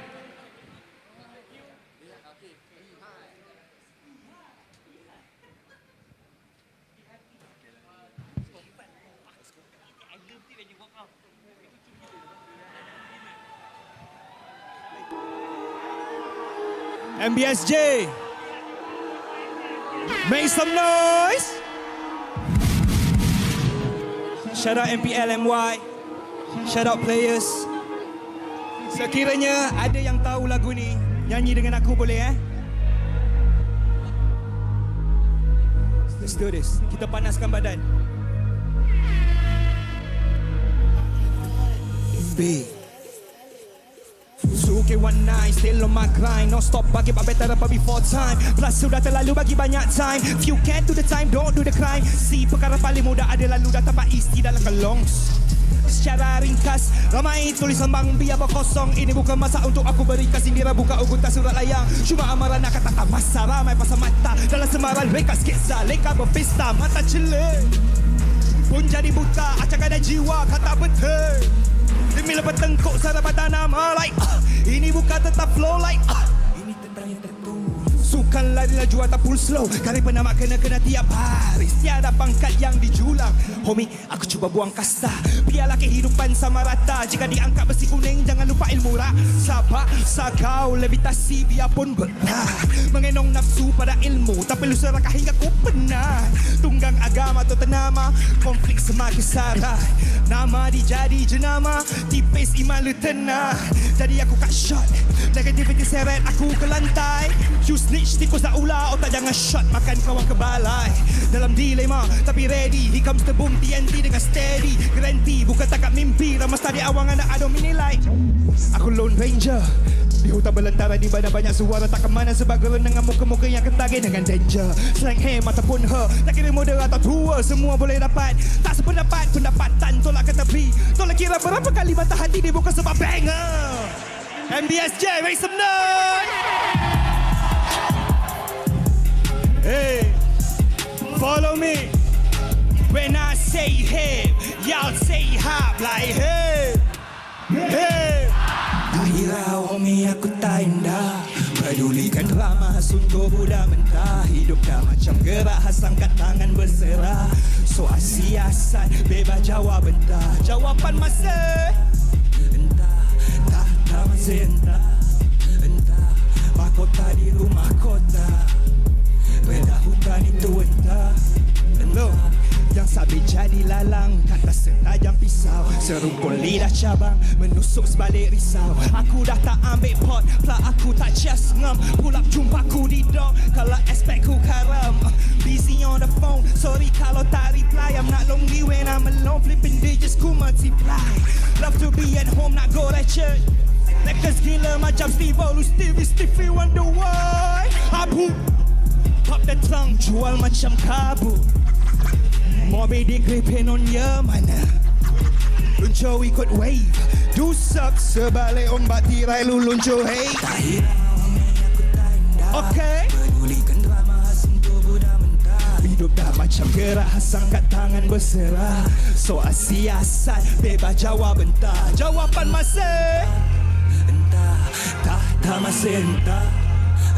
MBSJ. Make some noise. Shout out MPL MY. Shout out players. Sekiranya ada yang tahu lagu ni, nyanyi dengan aku boleh Let's do this. Kita panaskan badan. B. Suke 19, still on my grind. No stop bagi better apa before time. Plus sudah terlalu bagi banyak time. If you can't do the time, don't do the crime. Si perkara paling mudah ada lalu dah tanpa isi dalam kelongs. Secara ringkas, ramai tulisan bang biar berkosong. Ini bukan masa untuk aku berikan sindiran. Buka uguntan surat layang. Cuma amaran nak kata masa ramai pasal mata. Dalam semaran reka sketsa, leka berpesta. Mata celik pun jadi buta. Acak ada jiwa kata betul. Demi lepas tengkuk sarap pada nama like ini bukan tetap flow like ini tentang yang tertulis. Sukan lari laju atau pull slow. Kali penamak kena tiap hari. Tiada pangkat yang dijulang. Homie, aku cuba buang kasta. Biarlah kehidupan sama rata. Jika diangkat besi kuning, jangan lupa ilmu rasa. Paksa kau levitasi biarpun berat. Mengenong nafsu pada ilmu. Tapi lu serakah hingga ku penat. Tunggang agama atau tenama. Konflik semakin sarai. Nama dijadi jenama. Tipis iman lu tenang. Jadi aku cut shot. Negativity seret aku ke lantai. You snitch, tikus tak ular. Otak jangan shot, makan kawan ke balai. Dalam dilema, tapi ready. Here comes the boom, TNT dengan steady. Guarantee, bukan takat mimpi. Ramas tadi awang anak adom mini light. Aku Lone Ranger. Di hutan belantara di badan banyak suara. Tak kemana sebab gerun dengan muka-muka yang ketagih dengan danger. Slang him ataupun her. Tak kira muda atau tua, semua boleh dapat. Tak sependapat, pendapatan tolak ke tepi. Tolak kira berapa kali mata hati dia bukan sebab banger. MBSJ, make some noise! Hey, follow me. When I say hey, y'all say hop like hey, hey. Tak hirau homie aku tak indah. Pedulikan drama suntuk budak mentah. Hidup dah macam gerak khas angkat tangan berserah. So siasat bebas jawab entah. Jawapan masih entah. Tak masih entah. Entah mahkota di rumah kota. Beda hutan itu entah. Entah yang sabi jadi lalang. Kata setajam pisau. Serumpun lidah cabang menusuk sebalik risau. Aku dah tak ambil pot. Plak aku tak just ngam. Pull up jumpa aku di door. Kalau aspek ku karam. Busy on the phone. Sorry kalau tak reply. I'm not lonely when I'm alone. Flipping digits ku multiply. Love to be at home, not go to church. Lekas gila macam Steve-O. Lu Stevie wonder why. Abu pop the trunk, jual macam kabut. Mobil digripin on ya mana. Luncur ikut wave. Dusak sebalik ombak tirai lu luncur hey. Tak hirau aku tak indah. Okay. Pedulikan drama sentuh budak mentah. Hidup dah macam gerak khas angkat tangan berserah. So siasat bebas jawab entah. Jawapan masih entah. Tak masih entah.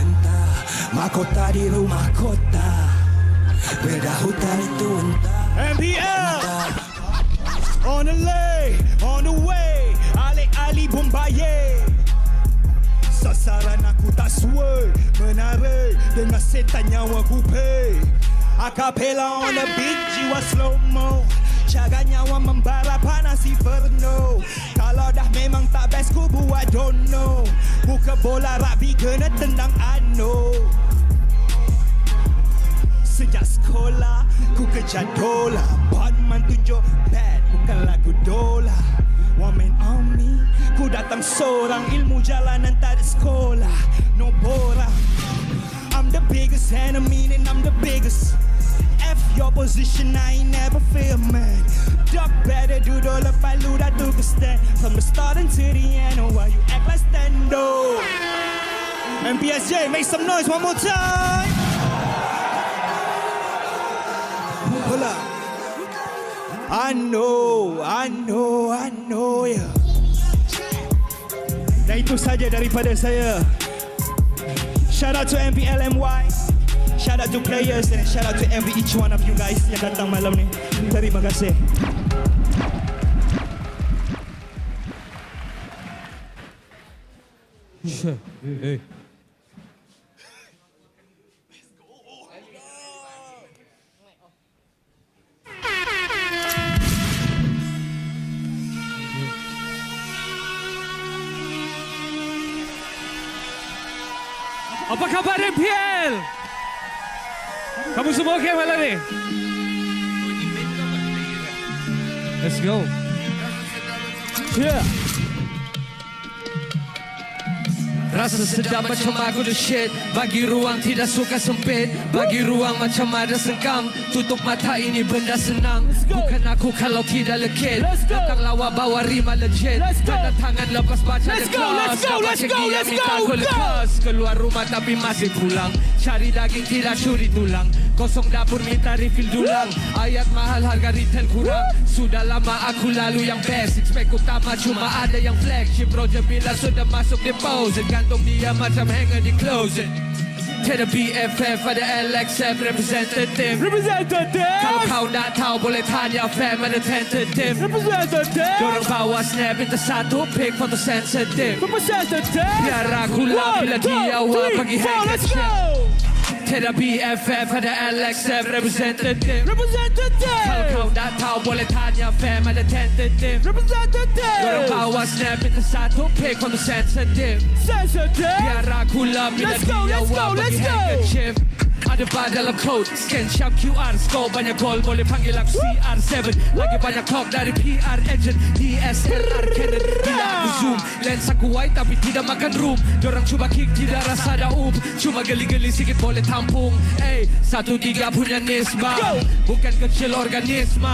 Entah mahkota di rumah kota. Beda hutan itu entah. MPL on the way. Alik-alik Bombaye. Sasaran aku tak swerve. Menarik dengan setan nyawa ku pay. Acapella on the beat, jiwa slow-mo. Jaga nyawa membara panas inferno. Kalau dah memang tak best ku buat don't know. Buka bola rugby kena tendang ano. Sejak sekolah ku kejar dola. Batman tunjuk bad bukan lagu dola. One man army ku datang seorang. Ilmu jalanan tak ada sekolah. No borang. I'm the biggest enemy and I'm the biggest. F your position, I ain't never fail man. Duck better duduk lepas lu dah tu stand. From the start until the end, oh why you act like stand-o. MPSJ, make some noise one more time. Hold up. I know yeah. Dan itu saja daripada saya. Shout out to MPL MY. Shout out to players and shout out to each one of you guys yang datang malam ni. Terima kasih. khabar MPL? Kamu semua okey malam ni? Let's go. Yeah. Rasa sedap macam aku the shit. Bagi ruang tidak suka sempit. Bagi ruang macam ada sengkam. Tutup mata ini benda senang. Bukan aku kalau tidak lekit. Datang lawa bawa rima legit. Tanda tangan lepas baca the class. Dapat dia minta aku lepas. Keluar rumah tapi masih pulang. Cari daging tidak curi tulang. Kosong dapur minta refill dulang. Ayat mahal harga retail kurang. Sudah lama aku lalu yang best. Expect utama cuma ada yang flagship. Roger bila sudah masuk deposit. Gantung dia macam hanger di closet. Ted BFF ada LXF representative. Kalau kau nak tahu boleh tanya fam ada tentative. Dorang bawa snap itu satu pick foto sensitive. Biar aku lah bila dia awal bagi handkerchief. Ted BFF ada LXF representative. Kalau kau nak tahu boleh tanya fam ada tentative. Dorang bawa snap itu satu pick foto sensitive. Biar aku lah bila dia awal bagi handkerchief. Ada bar dalam code, scan sharp QR, score banyak gol, boleh panggil aku CR7. Lagi banyak talk dari PR agent, DSLR Canon. Bila aku zoom, lens aku wide tapi tidak makan room. Dorang cuba kick, tidak rasa ada cuma geli-geli sikit boleh tampung. 1-3 punya nisbah, bukan kecil organisme.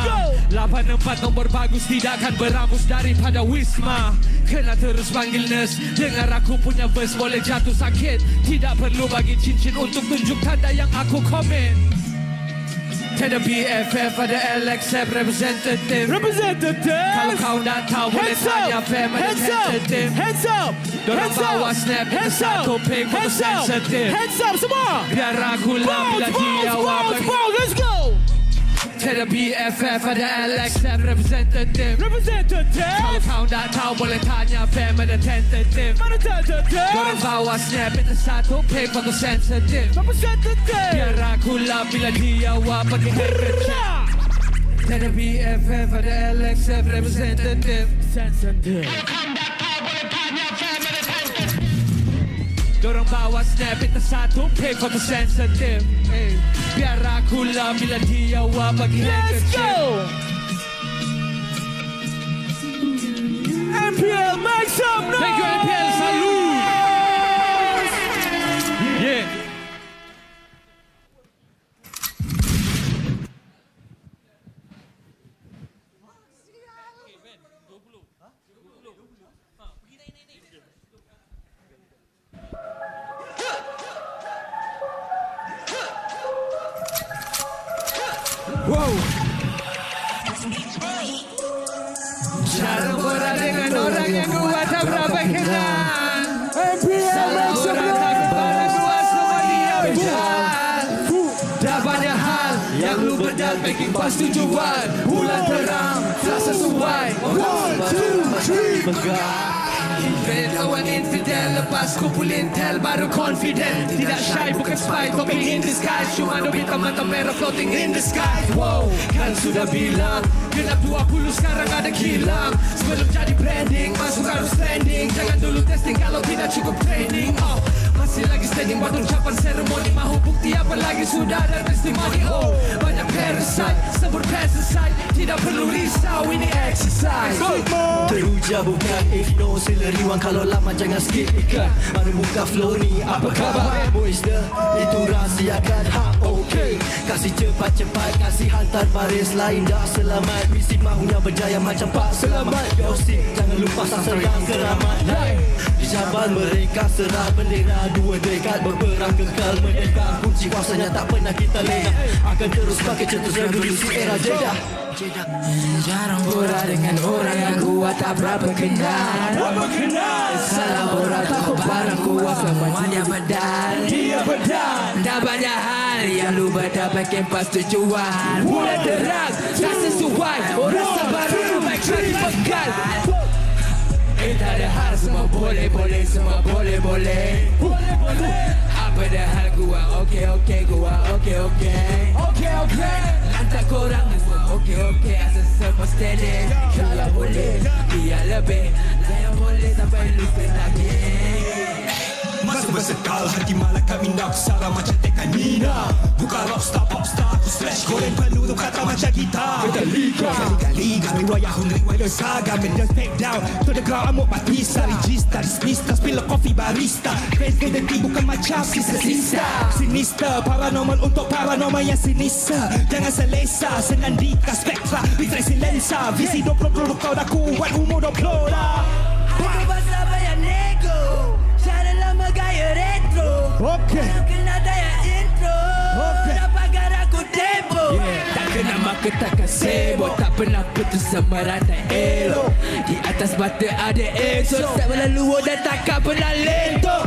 8-4 nombor bagus, tidak akan berambus daripada Wisma. Kena terus panggil nurse, dengar aku punya verse boleh jatuh sakit. Tidak perlu bagi cincin untuk tunjuk tanda yang aku komen. Ted BFF ada LXF representative. Kalau kau nak tahu boleh tanya fam ada tentative. Dorang bawa snap itu satu pick foto sensitive. Semua. Biar aku lah bila dia awal bagi. Let's go. Ted BFF ada LXF representative. Kalau kau nak tahu boleh tanya fam ada tentative. Dorang bawa snap itu satu pick foto sensitive. Biar aku lah bila dia awal bagi handkerchief. Ted BFF ada LXF representative. Dorang bawa snap itu satu pick foto sensitive. Biar aku lah bila dia awal bagi handkerchief. MPL, make some noise. Thank you MPL, salute. Yeah. Wow. Jarang borak dengan orang yang gua tak berapa kenal. Salah orang tak kepala gua semua dia berjalan. Dah banyak hal yang lu bedal making pas tujuan. Bulan terang tak sesuai. 1, 2, 3 begal. Lawan infidel lepas kumpulin tel baru confident. Tidak shy bukan spy topping in disguise. Cuma Nobita mata merah floating in the sky. Wow, kan sudah bilang genap 20 sekarang ada kilang. Sebelum jadi branding masuk harus trending. Jangan dulu testing kalau tidak cukup training. Masih lagi standing buat ucapan seremoni. Mahu bukti apa lagi sudah ada testimoni. Banyak parasite sebut pesticide. Tidak perlu risau ini exercise. Teruja bukan igno sila riwang. Kalau lama jangan skip ikan. Baru buka flow ni apa khabar? Moisture itu rahsiakan okay. Kasih cepat-cepat kasih hantar baris lain dah selamat. Misi mahunya berjaya macam Pak Selamat. Gosip jangan lupa sasar yang keramat. Di Jabal mereka serah bendera. 2 dekad berperang kekal merdeka. Kunci kuasanya tak pernah kita lena. Akan terus pakai cetus revolusi era Jeddah. Jarang borak dengan orang yang kuat tak berapa kenal. Salah borak takut barang kuat semuanya bedal. Dah banyak hal yang lu berdapatkan pas tujuan. Bulan terang tak sesuai. Orang sabar dulu make sure dipegal. Tak ada hal semua boleh-boleh. Semua boleh-boleh. Apa dah hal gua okey gua okey. Lantak korang okey asal semua steady. Kalau boleh biar lebih. Jangan boleh sampai lupa lagi. masa bersekal hati malah kami nak sara macam tekan Nina. Bukan rockstar, popstar, aku slash goreng peluru kata macam kita. Kali-kali kami wayah hungry wayah saga. Mendes take down to the ground amuk batista. Regista, dismista, spill a coffee barista. Crazy denti bukan macam sisa-sisa. Sinister, paranormal untuk paranormal yang sinistra. Jangan selesa, senandika spektra. Bitrai silensa, visi 20 kau dah kuat umur 20 dah. Bukan pasal bayar nego, cara lama gaya retro. Okay. Kena daya intro, dapat gara aku tempo. Tak kena maka takkan sibuk, tak pernah putus sama rantai elok. Di atas mata ada esok, tak berlalu dan takkan pernah lentok.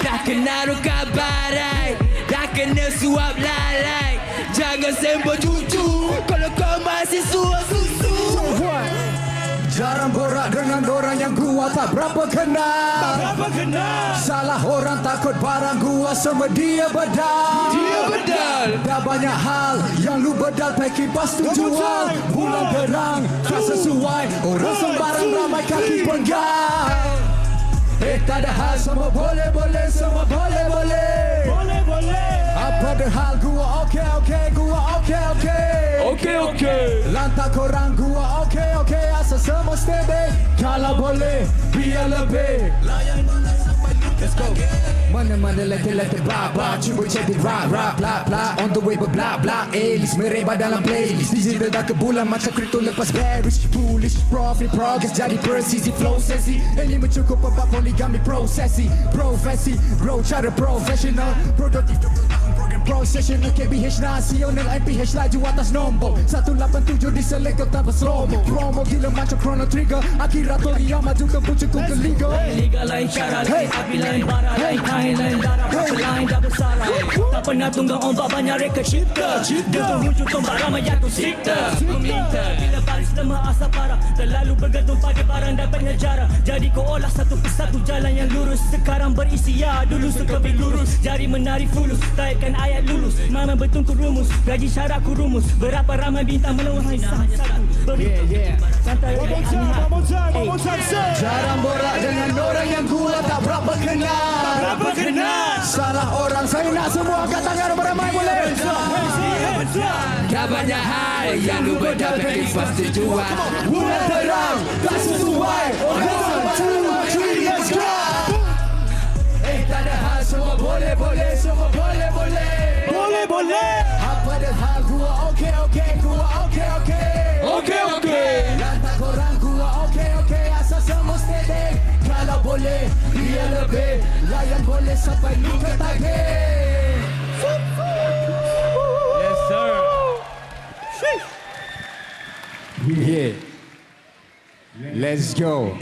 Dah kena ruka barai, dah kena suap lalai. Jangan sembang cucu, kalau kau masih susu. Jarang borak dengan orang yang gua tak berapa kenal. Salah orang takut barang gua semua dia bedal. Dah banyak hal yang lu bedal pakai pas tu jual. Bulan terang tak sesuai, orang sembarang ramai kaki penggal. Tak ada hal semua boleh, semua boleh. Apa ada hal gua okey, gua okey. Lantak korang gua okey, asal semua stable. Kalau boleh biar lebih. Let's go. Mana-mana letter blah cuba jadi rap blah on the way blah list mereba dalam playlist digital dah ke bulan macam kripto lepas bearish bullish profit progress jadi presisi flow sesi ini mencukup apa poligami prosesi profesi bro cara professional produktif Processional KBH nasional MPH laju atas nombor 187 di select kau tanpa slow-mo promo gila macam chrono trigger akhirat Toria maju ke puncak ke liga Liga lain cara lain api lain bara lain kain lain darah berapa lain dah bersara tak pernah tunggang ombak banyak reka cipta dengan wujud tombak ramai jatuh sikta meminta bila baris lemah asap parah terlalu bergantung pada barang dapatnya jarah jadi kau olah satu persatu jalan yang lurus sekarang berisi ya dulu suka lurus jari menari fulus taikkan ayat lulus mama bertungku rumus gaji syaratku rumus berapa ramai bintang meluahai satu santai one more time jarang borak dengan orang yang gua tak berapa kenal salah orang saya nak semua angkat tangan beramai boleh dah banyak hal yang lu berdapat pasti jual bulan terang tak sesuai orang let's go tak ada hal semua boleh semua boleh apa ada hal gua okey lantak korang gua okey asal semua steady kalau boleh biar lebih layan boleh sampai lu ke tagih Yes sir. yeah let's go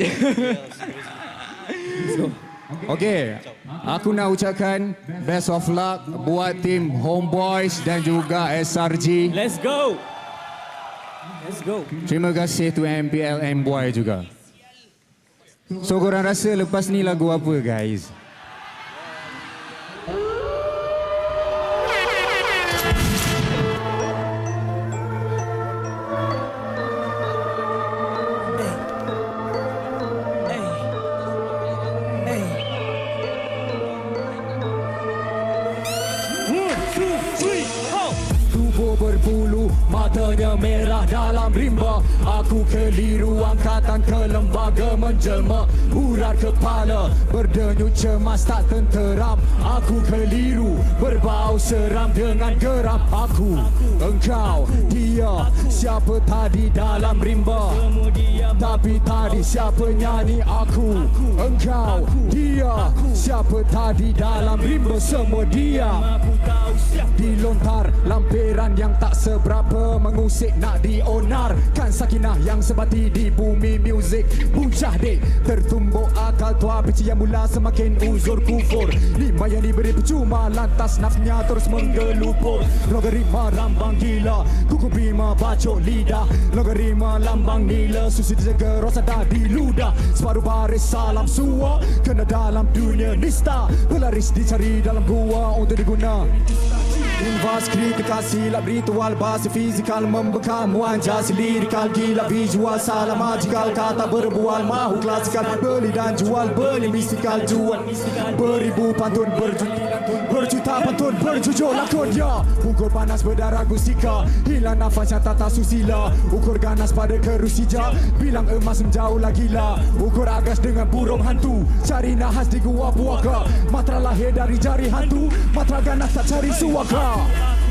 Okay, aku nak ucapkan best of luck buat tim Homeboys dan juga SRG. Let's go. Terima kasih to MPL MY juga. So korang rasa lepas ni lagu apa guys? Berbulu, matanya merah dalam rimba. Aku keliru angkatan ke lembaga menjelma. Urat kepala, berdenyut cemas tak tenteram. Aku keliru, berbau seram dengan geram. Aku, engkau, dia, siapa tadi dalam rimba? Tapi tadi siapa nyanyi aku? Engkau, dia, siapa tadi dalam rimba? Semua diam. Dilontar lampiran yang tak seberapa mengusik nak dionarkan sakinah yang sebati di bumi muzik bujah dek tertumbuk akal tua beci yang mula semakin uzur kufur lima yang diberi percuma lantas nafsnya terus menggelupur logarima rambang gila kuku bima bacok lidah logarima lambang nila susi dijaga rosa dah diludah separuh baris salam suwa kena dalam dunia nista pelaris dicari dalam gua untuk diguna Invas kritikal silap ritual basi fizikal membekam wanjasi lirikal gila visual salah majikal kata berbual mahu klasikal beli dan jual beli mistikal jual beribu pantun berjuta pantun berjujur lakon ya ukur panas berdarah gusika hilang nafas yang tata susila ukur ganas pada kerusija bilang emas menjauh lagi lah ukur agas dengan burung hantu cari nahas di gua puaka matra lahir dari jari hantu matra ganas tak cari suaka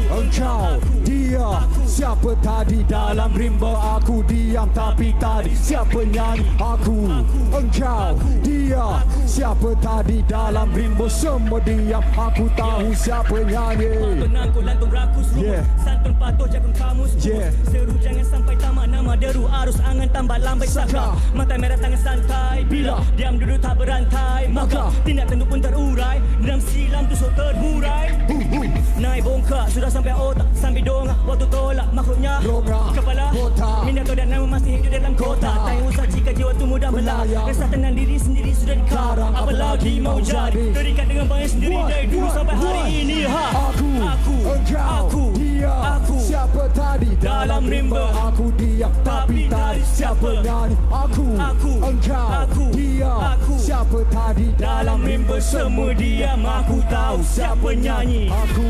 engkau dia siapa tadi dalam rimba aku diam tapi tadi siapa nyanyi aku engkau dia siapa tadi dalam rimba semua diam aku tahu siapa nyanyi penangkut lantung rakus yeah. Santun patuh jagung kamus yeah. Seru jangan sampai tamak nama deru arus angan tambah lambai saka mata merah tangan santai bila diam duduk tak berantai maka tindak tanduk pun terurai dalam silam tusuk terburai naik bongkak sudah sampai otak sambil dongak waktu tolak makhluknya kepala minato dan nama masih hidup dalam kota tak usah jika jiwa tu mudah belah rasa tenang diri sendiri sudah dikarang apalagi mau jadi terikat dengan bayang sendiri dari dulu sampai hari ini aku engkau dia siapa tadi dalam rimba aku diam tapi tadi siapa nyanyi aku engkau dia siapa tadi dalam rimba semua diam aku tahu siapa nyanyi aku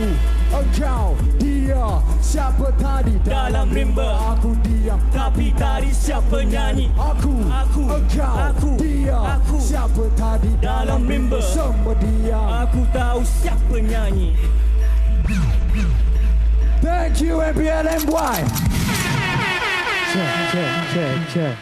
engkau dia siapa tadi dalam rimba aku diam tapi tadi siapa nyanyi aku engkau dia siapa tadi dalam rimba semua diam aku tahu siapa nyanyi. Thank you MPL MY. Check.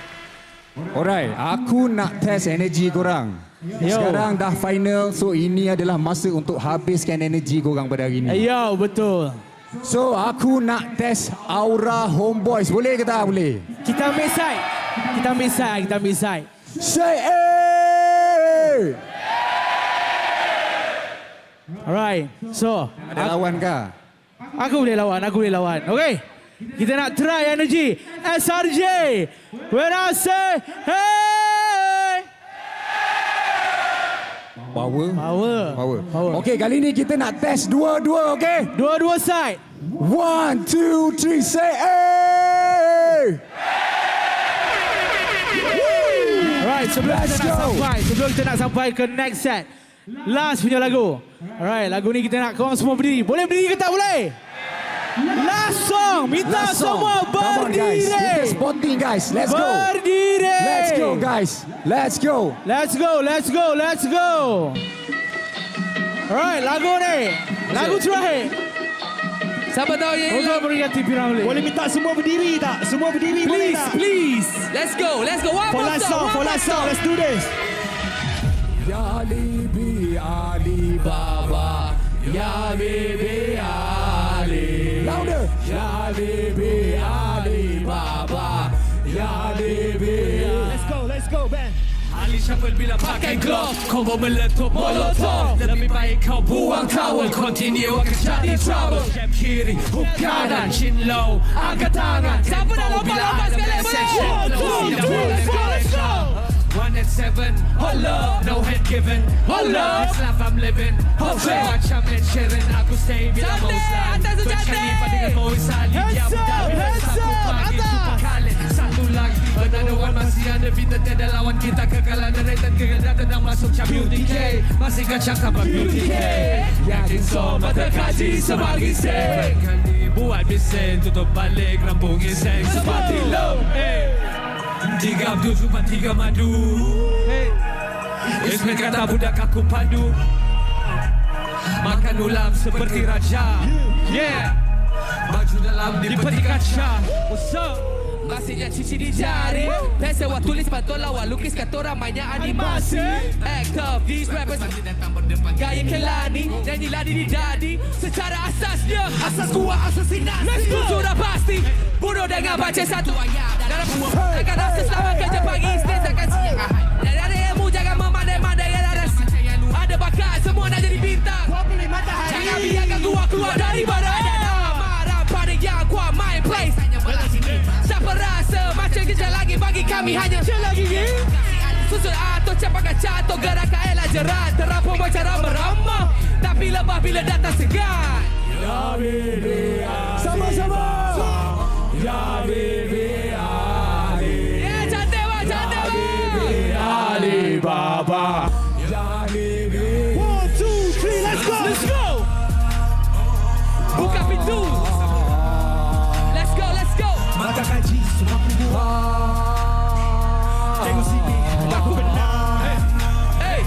Alright, aku nak test energi korang. Sekarang dah final, so ini adalah masa untuk habiskan energi korang pada hari ini. Yo, betul. So aku nak test aura homeboys. Boleh ke tak? Boleh. Kita ambil side. Say eh. Alright. So, ada lawan kah? Aku boleh lawan. Okay. Kita nak try energy. SRJ. When I say hey. Power. Okay, kali ni kita nak test dua-dua, okay? Dua-dua side. 1, 2, 3, say hey. Alright, sebelum kita nak sampai ke next set. Last punya lagu. Alright, lagu ni kita nak korang semua berdiri. Boleh berdiri ke tak boleh? Last song. Minta semua berdiri. Kita spotting guys. Let's go. Berdiri. Let's go guys. Let's go. Alright, lagu ni. Lagu terakhir. Siapa tahu yang untuk berikan TV Ramli. Boleh minta semua berdiri tak? Semua berdiri boleh tak? Please. Let's go. One more song. Let's do this. Ya Libi Alibaba, Ya Bibi Ali. Louder. Ya Libi Alibaba, Ya Libi. Let's go, band. Ali shuffle bila pakai glove, combo meletup molotov. Lebih baik kau buang towel, continue akan jadi trouble. Jab kiri, hook kanan, chin low, angkat tangan. Siapa nak lompat sekali boleh? Let's go. 1 and 7, hold up, no head given, hold up. This life I'm living, hold up. Macam Ed Sheeran, aku stay bila mau slide. Berkelipat dengan Moe Sali, dia muda bila satu pagi super kali. Satu lagi, another one masih ada kita tiada lawan kita kekalan rated keganda tendang masuk macam beauty K. Masih kacang tanpa beauty K. Yakin so mata kaji sebagai seng. Kali buat bising, tutup balik rambungin seng seperti low. 3 madu. Ismet kata budak aku padu. Makan ulam seperti raja. Baju dalam di peti kaca. What's up? Masihnya cuci di jari. Pencil buat tulis bantu lawan lukis kata orang mainnya animasi. Act of these rappers gaya kelani nyanyi ladi di dadi. Secara asasnya asas kuat asasinasi. Let's go. Sudah pasti bunuh dengan baca satu ayat dalam semua akan rasa selama kerja pagi stage akan siang. Dan ada ilmu jangan memandai-mandai yang ada. Ada bakat semua nak jadi bintang. Jangan biarkan gua keluar dari badan. Marah pada yang kuat main place. Siapa rasa macam kerja lagi bagi kami hanya lagi susun atau capakan cato gerakan elah jerat terapung cara meramah tapi lebah bila datang segan Ya Bibi Ali. Sama-sama. Ya Bibi Ali. Yeah, cantik bang, cantik bang. Bibi Ali Baba. Ya Bibi. 1, 2, 3, let's go. Let's go. Buka pintu. Let's go, let's go. Mata kaji semua kuat. Tengok sini, aku benar. Hey,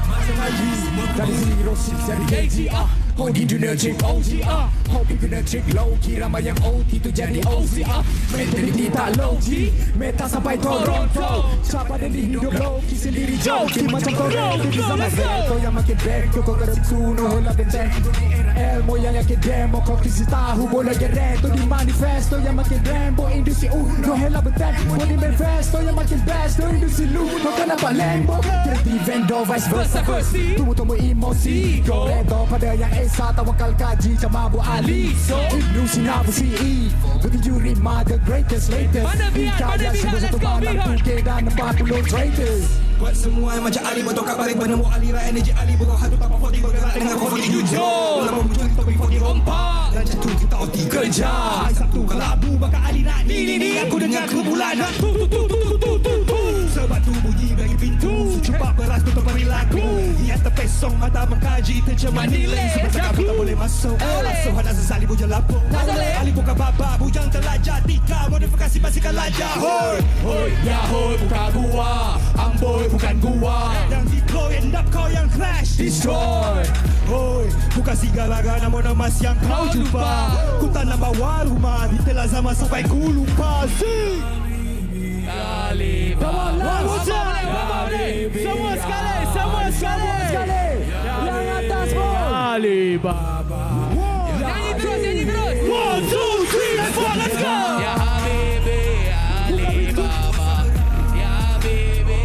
mata kaji dari 06 jadi KGR. Kau di dunia cik OGR. Hobi kena cik low key. Ramai yang OT tu jadi OCR. Mentality tak low key. Meta sampai Toronto. Siapa dan hidup low key sendiri joki. Macam Toronto di zaman Kau yang makin back kau kena kuno Hola dan tank Elmo yang yakin demo. Kau kisi tahu bola gerento. Di manifesto yang makin Rambo. Industri no hela betan. Kau di manifesto yang makin best. No industri lu kau kan nampak Lambo. Kreatif vendor vice versa. Tumbuh-tumbuh emosi. Kau redo pada yang Esa tawakal kaji macam Abu Ali. So Ibnu Sina CEO bertinju rima the greatest latest. Ikaya semua satu malam Tukir dan 40 traitors. Buat semua yang macam Ali bertokak balik penemu aliran energi Ali berkau hatu tanpa 40 bergerak dengan kau 40 jujur. Dalam memuncul topik 40 rompak dan jatuh kita OT kerja. Sabtu kelabu bakal Ali nak ni aku dengar kumpulan. Sebab tu bunyi bagi pintu. Cepat beras tutup perilaku. Yang terpesong mata mengkaji terjemah nilai. Sebab aku tak boleh masuk. Masuk ada sesali bujang lapuk. Ali bukan baba bujang telajah. Tika modifikasi pastikan lajah. Hoi, hoi, ya hoi bukan gua. Amboi bukan gua. Yang deploy end up kau yang crash destroy. Hoi, bukan segala-gala nama-nama yang kau jumpa. Ku tak nak bawa rumah. Detail zaman sampai ku lupa. Ali Baba. Semua sekali, semua sekali. Yang atas pun Ali Baba. Nyanyi terus, nyanyi terus. 1, 2, 3, 4, let's go. Ya Habibi Ali Baba. Ya Habibi.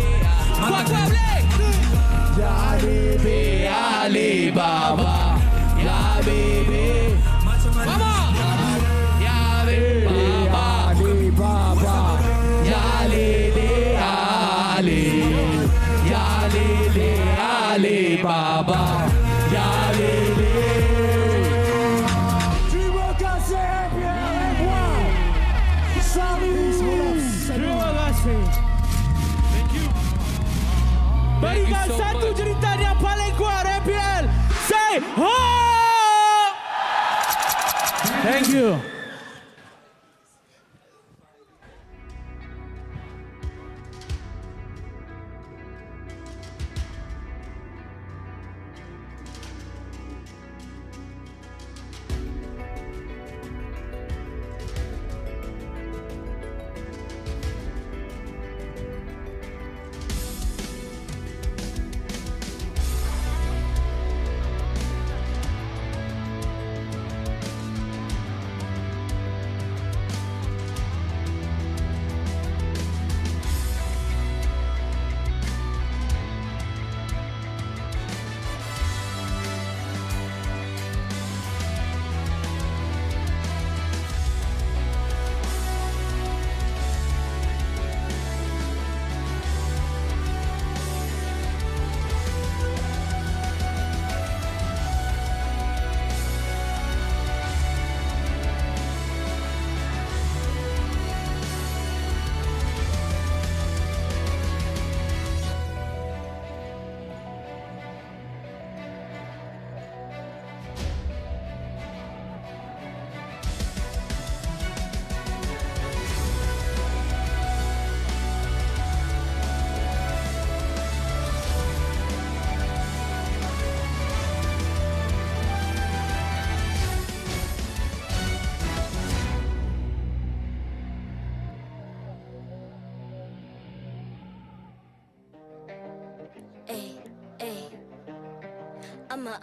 Kuat boleh. Ya Habibi Ali Baba. Ya Habibi. Mama. Ya Habibi Ali Baba. Ya Lili Ali. Ya Lili Ali Baba. Ya Lili. Terima kasih MPL MY. Salut. Terima kasih. Berikan satu cerita yang paling kuat MPL. Say ho! Thank you.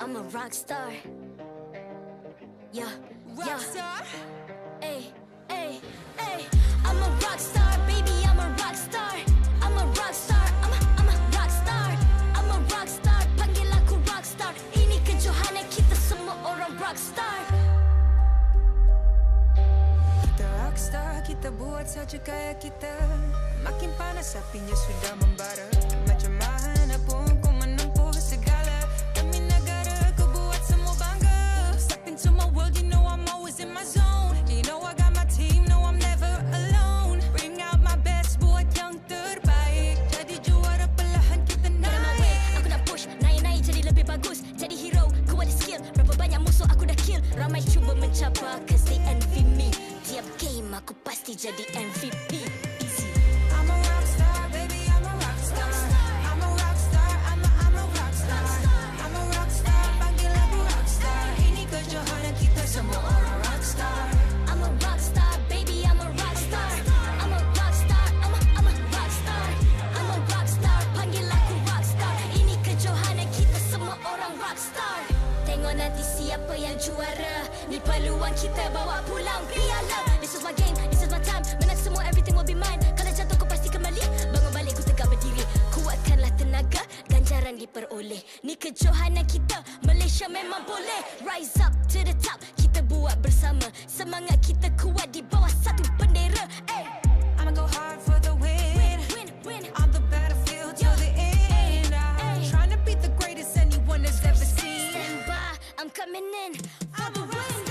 I'm a rock star. Yeah, rock star. Hey, hey, hey. I'm a rock star, baby. I'm a rock star. I'm a rock star. I'm a rock star. I'm a rock star. Panggil aku rock star. Ini kejohanan kita semua orang rock star. Kita rock star, kita buat saja gaya kita. Makin panas apinya sudah membara. Macam mana pun ku menempuh segala. Demi negara ku buat semua bangga. Step into my world. pasti jadi MVP. Easy. I'm a rock star, baby, I'm a rock star. I'm a rock star, I'm a rock star. I'm a rock star, panggil aku rock star. Ini kejohanan kita semua orang rock star. I'm a rock star, baby, I'm a rock star. I'm a rock star, I'm a rock star. I'm a rock star, panggil aku rock star. Ini kejohanan kita semua orang rock star. Tengok nanti siapa yang juara. Ni peluang kita bawa pulang piala. This is my game, this is my time. Menang semua, everything will be mine. Kalau jatuh kau pasti kembali. Bangun balik ku tegak berdiri. Kuatkanlah tenaga, ganjaran diperoleh. Ni kejohanan kita, Malaysia memang boleh. Rise up to the top, kita buat bersama. Semangat kita kuat di bawah satu bendera. I'ma go hard for the win. On the battlefield till the end. I'm trying to beat the greatest anyone has ever seen. Stand by, I'm coming in for the win.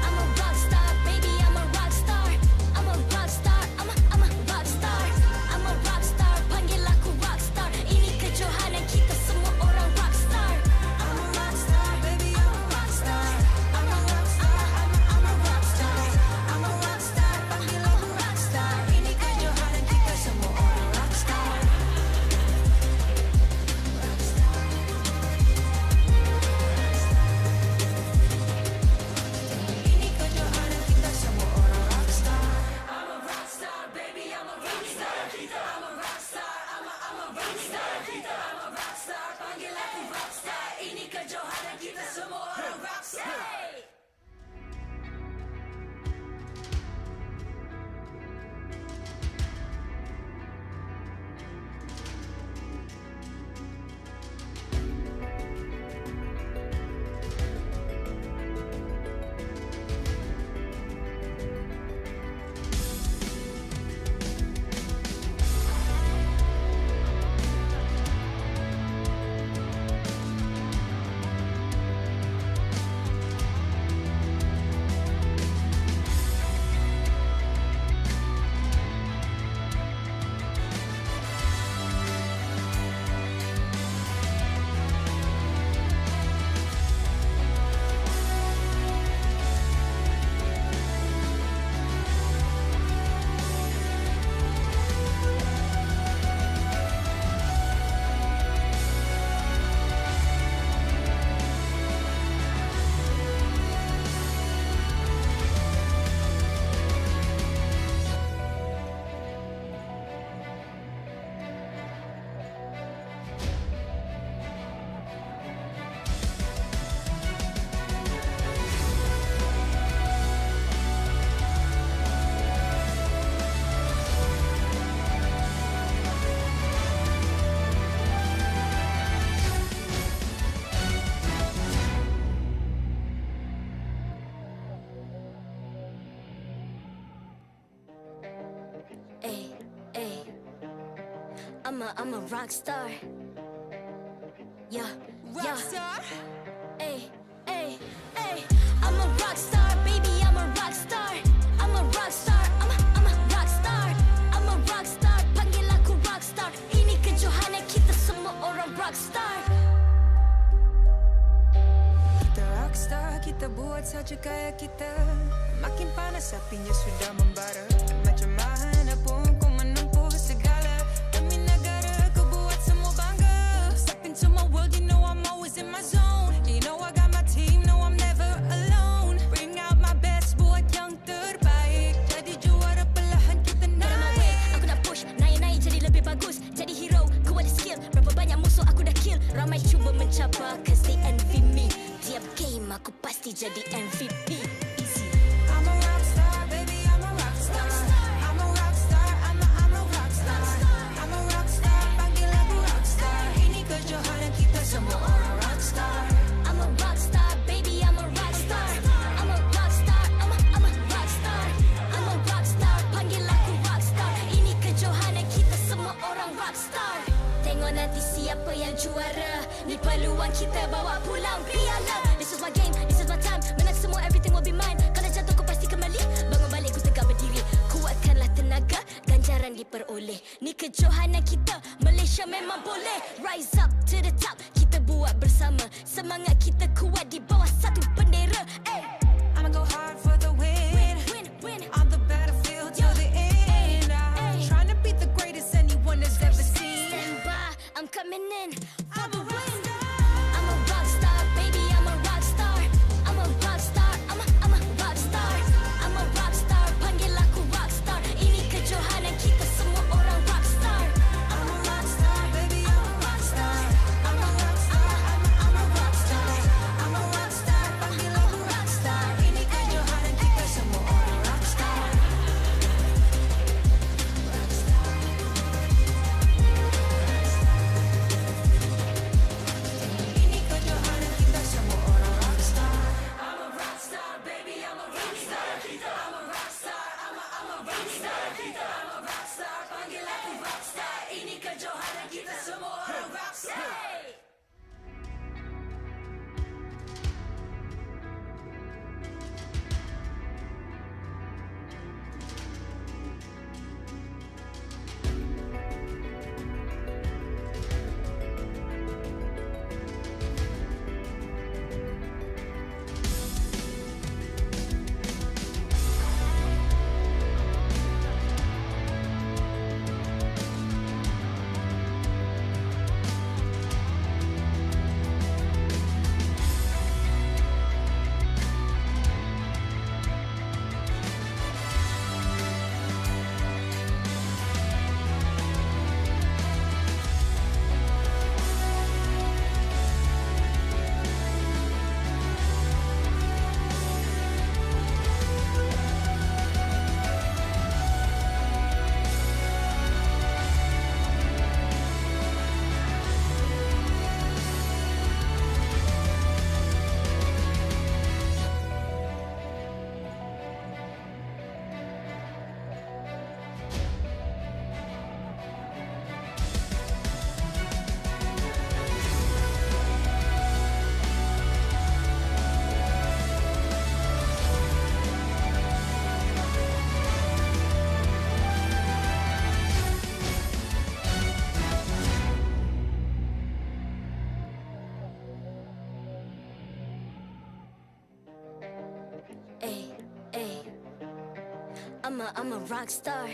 I'm a rock star, baby, I'm a rock star. I'm a rock star, I'm a rock star. I'm a rock star, panggil aku rock star. Ini kejohanan kita semua orang rock star. I'm a rock star, baby, I'm a rock star. I'm a rock star, I'm a rock star. I'm a rock star, panggil aku rock star. Ini kejohanan kita semua orang rock star. Ini kejohanan kita semua orang rock star. I'm a rock star, baby, I'm a rock star. I'm a rock star, I'm a rock star. I'm a rock star, panggil aku rock star. Ini kejohanan kita semua orang rock star. I'm a rock star. Yeah, rock star. Ay. I'm a rock star, baby, I'm a rock star. I'm a rock star, I'm a rock star. I'm a rock star, panggil aku rock star. Ini kejohanan kita semua orang rock star. Kita rock star, kita buat saja gaya kita. Makin panas apinya sudah membara. Macam mana pun ku menempuh segala. Demi negara ku buat semua bangga. Step into my world, you know I'm always in my zone. You know I got my team, no I'm never alone. Bring out my best, buat yang terbaik. Jadi juara perlahan kita naik. Aku nak push, naik jadi lebih bagus. Jadi hero, ku ada skill. Berapa banyak musuh aku dah kill. Ramai cuba mencapai, cause they envy me. Tiap game aku pasti jadi MVP. I'm a rock star, baby, I'm a rock star. I'm a rock star, I'm a rock star. I'm a rock star, panggil aku rock star. Ini kejohanan kita semua orang rock star. I'm a rock star, baby, I'm a rock star. I'm a rock star, I'm a rock star. I'm a rock star, panggil aku rock star. Ini kejohanan kita semua orang rock star. Tengok nanti siapa yang juara. Ni peluang kita bawa pulang piala. This is my game, this is my time. Menang semua, everything will be mine. Kalau jatuh kau pasti kembali. Bangun balik ku tegak berdiri. Kuatkanlah tenaga, ganjaran diperoleh. Ni kejohanan kita, Malaysia memang boleh. Rise up to the top, kita buat bersama. Semangat kita kuat di bawah satu bendera. I'ma go hard for the win. On the battlefield till I'm a rock star.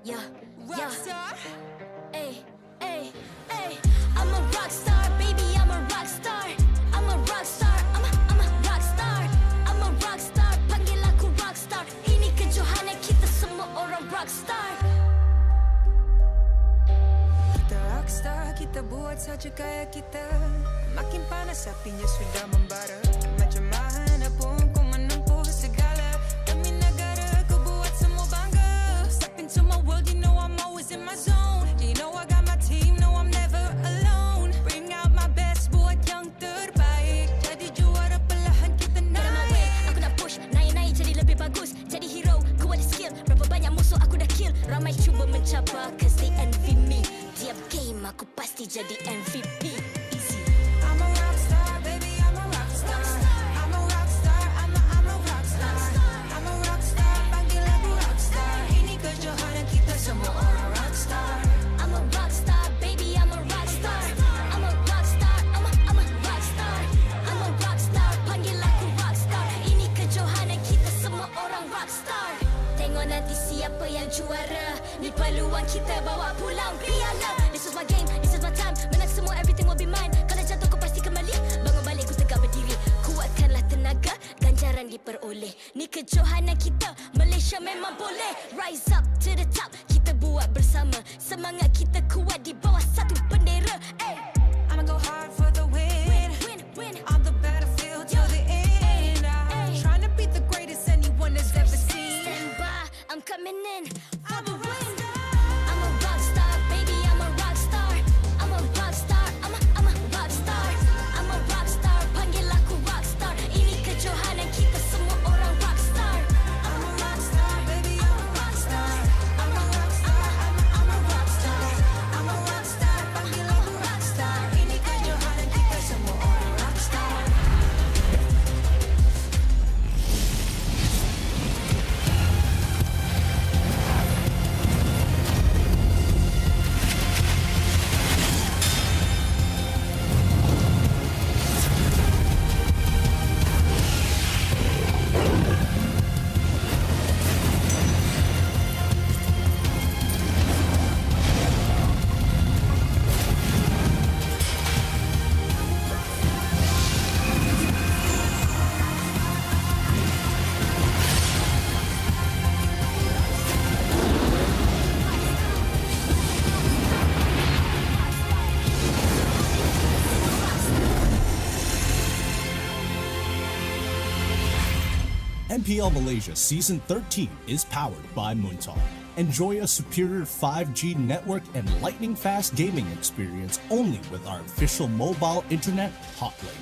Yeah, rock star. Hey, hey, hey. I'm a rock star, baby. I'm a rock star. I'm a rock star. I'm a rock star. I'm a rock star. Panggil aku rock star. Ini kejohanan kita semua orang rock star. Kita rockstar, kita buat saja gaya kita. Makin panas apinya sudah membara. Macam mana pun kau menempuh segala. Demi negara kau buat semua bangga. Step into my world, you know I'm always in my zone. You know I got my team, no I'm never alone. Bring out my best, buat yang terbaik. Jadi juara perlahan kita naik. Get on my way, aku nak push. Naik-naik jadi lebih bagus. Jadi hero, ku ada skill. Berapa banyak musuh aku dah kill. Ramai cuba mencapai, cause they envy me. Tiap game aku pasti jadi MVP. Easy. I'm a rockstar, baby, I'm a rockstar. I'm a rockstar, I'm a rockstar. I'm a rockstar, panggil aku rockstar. Ini kejohanan kita semua orang rockstar. I'm a rockstar, baby, I'm a rockstar. I'm a rockstar, I'm a rockstar. I'm a rockstar, panggil aku rockstar. Ini kejohanan kita semua orang rockstar. Tengok nanti siapa yang juara. Ni peluang kita bawa pulang piala. This is my game, this is my time. Menang semua, everything will be mine. Kalau jatuh kau pasti kembali. Bangun balik ku tegak berdiri. Kuatkanlah tenaga, ganjaran diperoleh. Ni kejohanan kita, Malaysia memang boleh. Rise up to the top, kita buat bersama. Semangat kita kuat di bawah satu bendera. Hey. I'ma go hard for the win. Win. On the battlefield till the end. I'm trying to beat the greatest anyone has ever seen. Stand by, I'm coming in for the win. I'm a rock star, baby, I'm a rock star. I'm a rock star, I'm a rock star. I'm a rock star, panggil aku rock star. Ini kejohanan kita semua orang rock star. I'm a rockstar, baby, I'm a rockstar. I'm a rockstar, I'm a rockstar. I'm a rockstar, panggil aku rockstar. Ini kejohanan kita semua orang rockstar. MPL Malaysia Season 13 is powered by Muntong. Enjoy a superior 5G network and lightning-fast gaming experience only with our official mobile internet hotlink.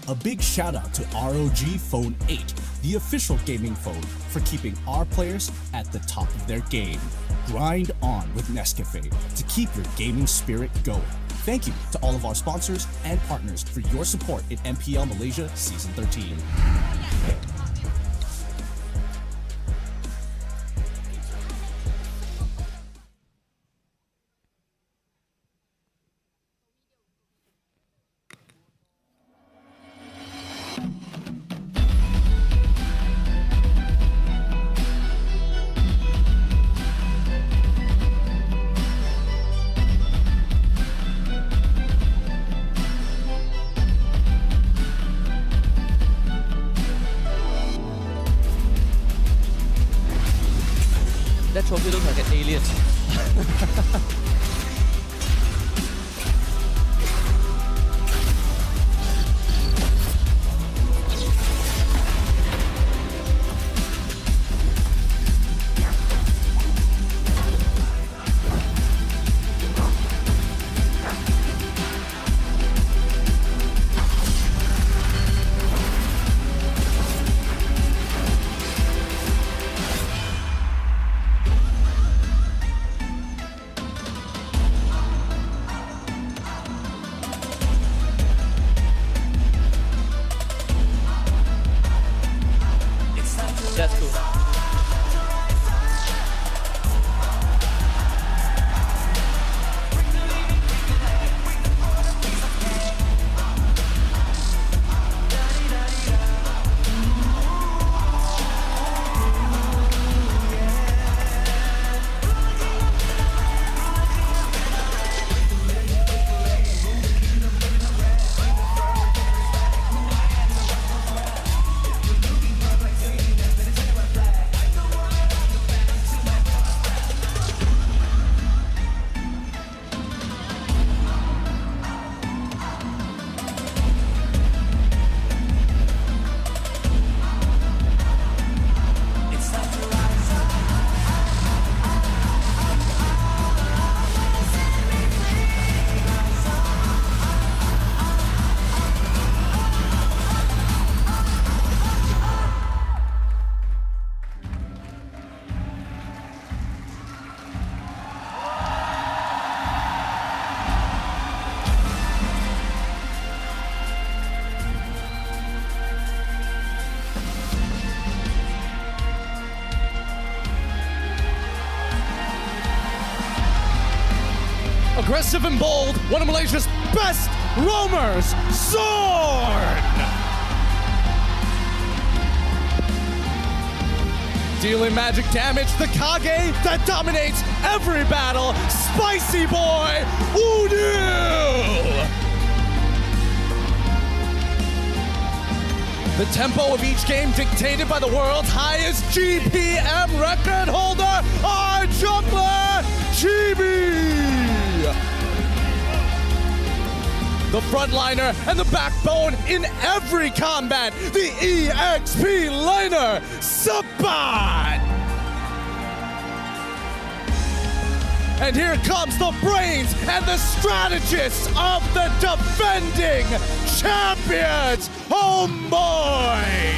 A big shout out to ROG Phone 8, the official gaming phone, for keeping our players at the top of their game. Grind on with Nescafe to keep your gaming spirit going. Thank you to all of our sponsors and partners for your support in MPL Malaysia Season 13. That trophy looks like an alien. aggressive and bold, one of Malaysia's best roamers, Zorn! Dealing magic damage, the Kage that dominates every battle, Spicy Boy, Udil! The tempo of each game dictated by the world's highest GPM record holder, our jungler, GB! The frontliner and the backbone in every combat, the EXP laner, Sabat! And here comes the brains and the strategists of the defending champions, Homeboys!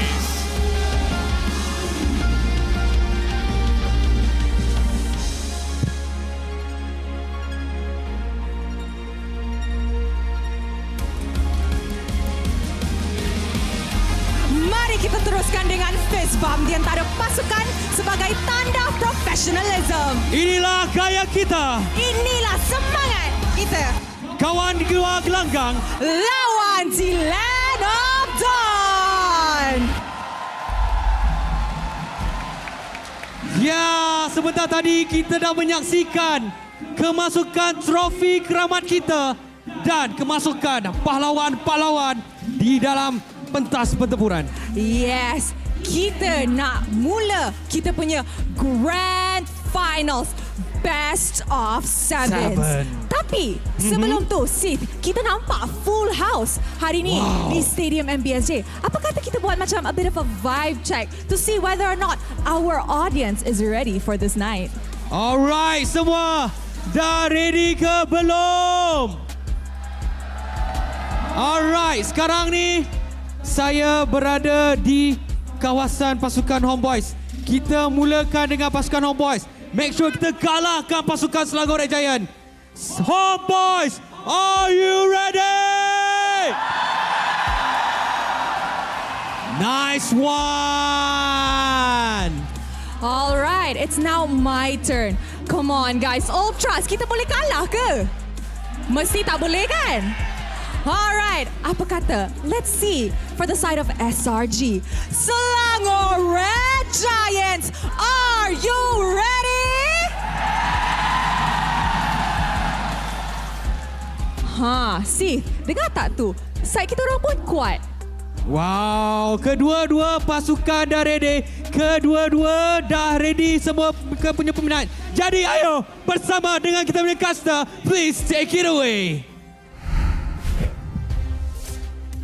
Mari kita teruskan dengan fist bump di antara pasukan sebagai tanda profesionalism. Inilah gaya kita. Inilah semangat kita. Kawan di luar gelanggang. Lawan di Land of Dawn. Ya, sebentar tadi kita dah menyaksikan kemasukan trofi keramat kita dan kemasukan pahlawan-pahlawan di dalam pentas pertempuran. Yes, kita nak mula kita punya Grand Finals Best of Sevens. Tapi sebelum tu, Sith, kita nampak full house hari ni di Stadium MBSJ. Apa kata kita buat macam a bit of a vibe check to see whether or not our audience is ready for this night. Alright, semua dah ready ke belum? Alright, sekarang ni saya berada di kawasan pasukan Homeboys. Kita mulakan dengan pasukan Homeboys. Make sure kita kalahkan pasukan Selangor Red Giant. Homeboys, are you ready? Nice one. All right, it's now my turn. Come on guys, Ultras, kita boleh kalah ke? Mesti tak boleh kan? Alright, apa kata? Let's see for the side of SRG. Selangor Red Giants, are you ready? See, dengar tak tu? Side kita orang pun kuat. Wow, kedua-dua pasukan dah ready. Kedua-dua dah ready semua punya peminat. Jadi ayo bersama dengan kita punya caster, please take it away.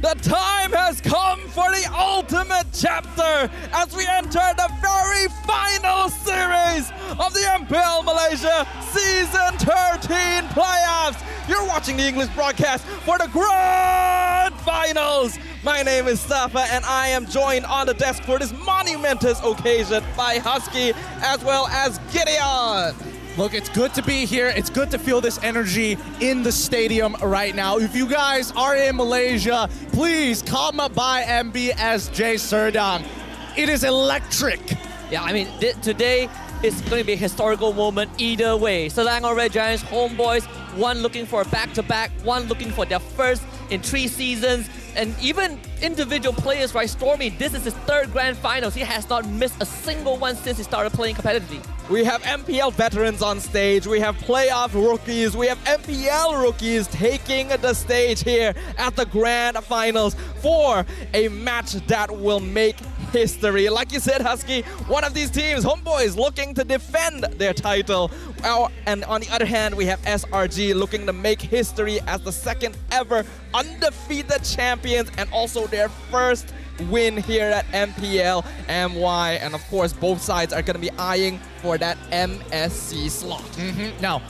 The time has come for the ultimate chapter as we enter the very final series of the MPL Malaysia Season 13 playoffs. You're watching the English broadcast for the Grand Finals. My name is Safa and I am joined on the desk for this monumentous occasion by Husky as well as Gideon. Look, it's good to be here. It's good to feel this energy in the stadium right now. If you guys are in Malaysia, please come by MBSJ Serdang. It is electric. Yeah, I mean, today is going to be a historical moment either way. Selangor Red Giants, Homeboys, one looking for a back-to-back, one looking for their first in 3 seasons. And even individual players, right? Stormy, this is his 3rd Grand Finals. He has not missed a single one since he started playing competitively. We have MPL veterans on stage. We have playoff rookies. We have MPL rookies taking the stage here at the Grand Finals for a match that will make history. Like you said, Husky, one of these teams, Homeboys, looking to defend their title. And on the other hand, we have SRG looking to make history as the 2nd ever undefeated champions and also their first win here at MPL MY. And of course, both sides are going to be eyeing for that MSC slot. Now,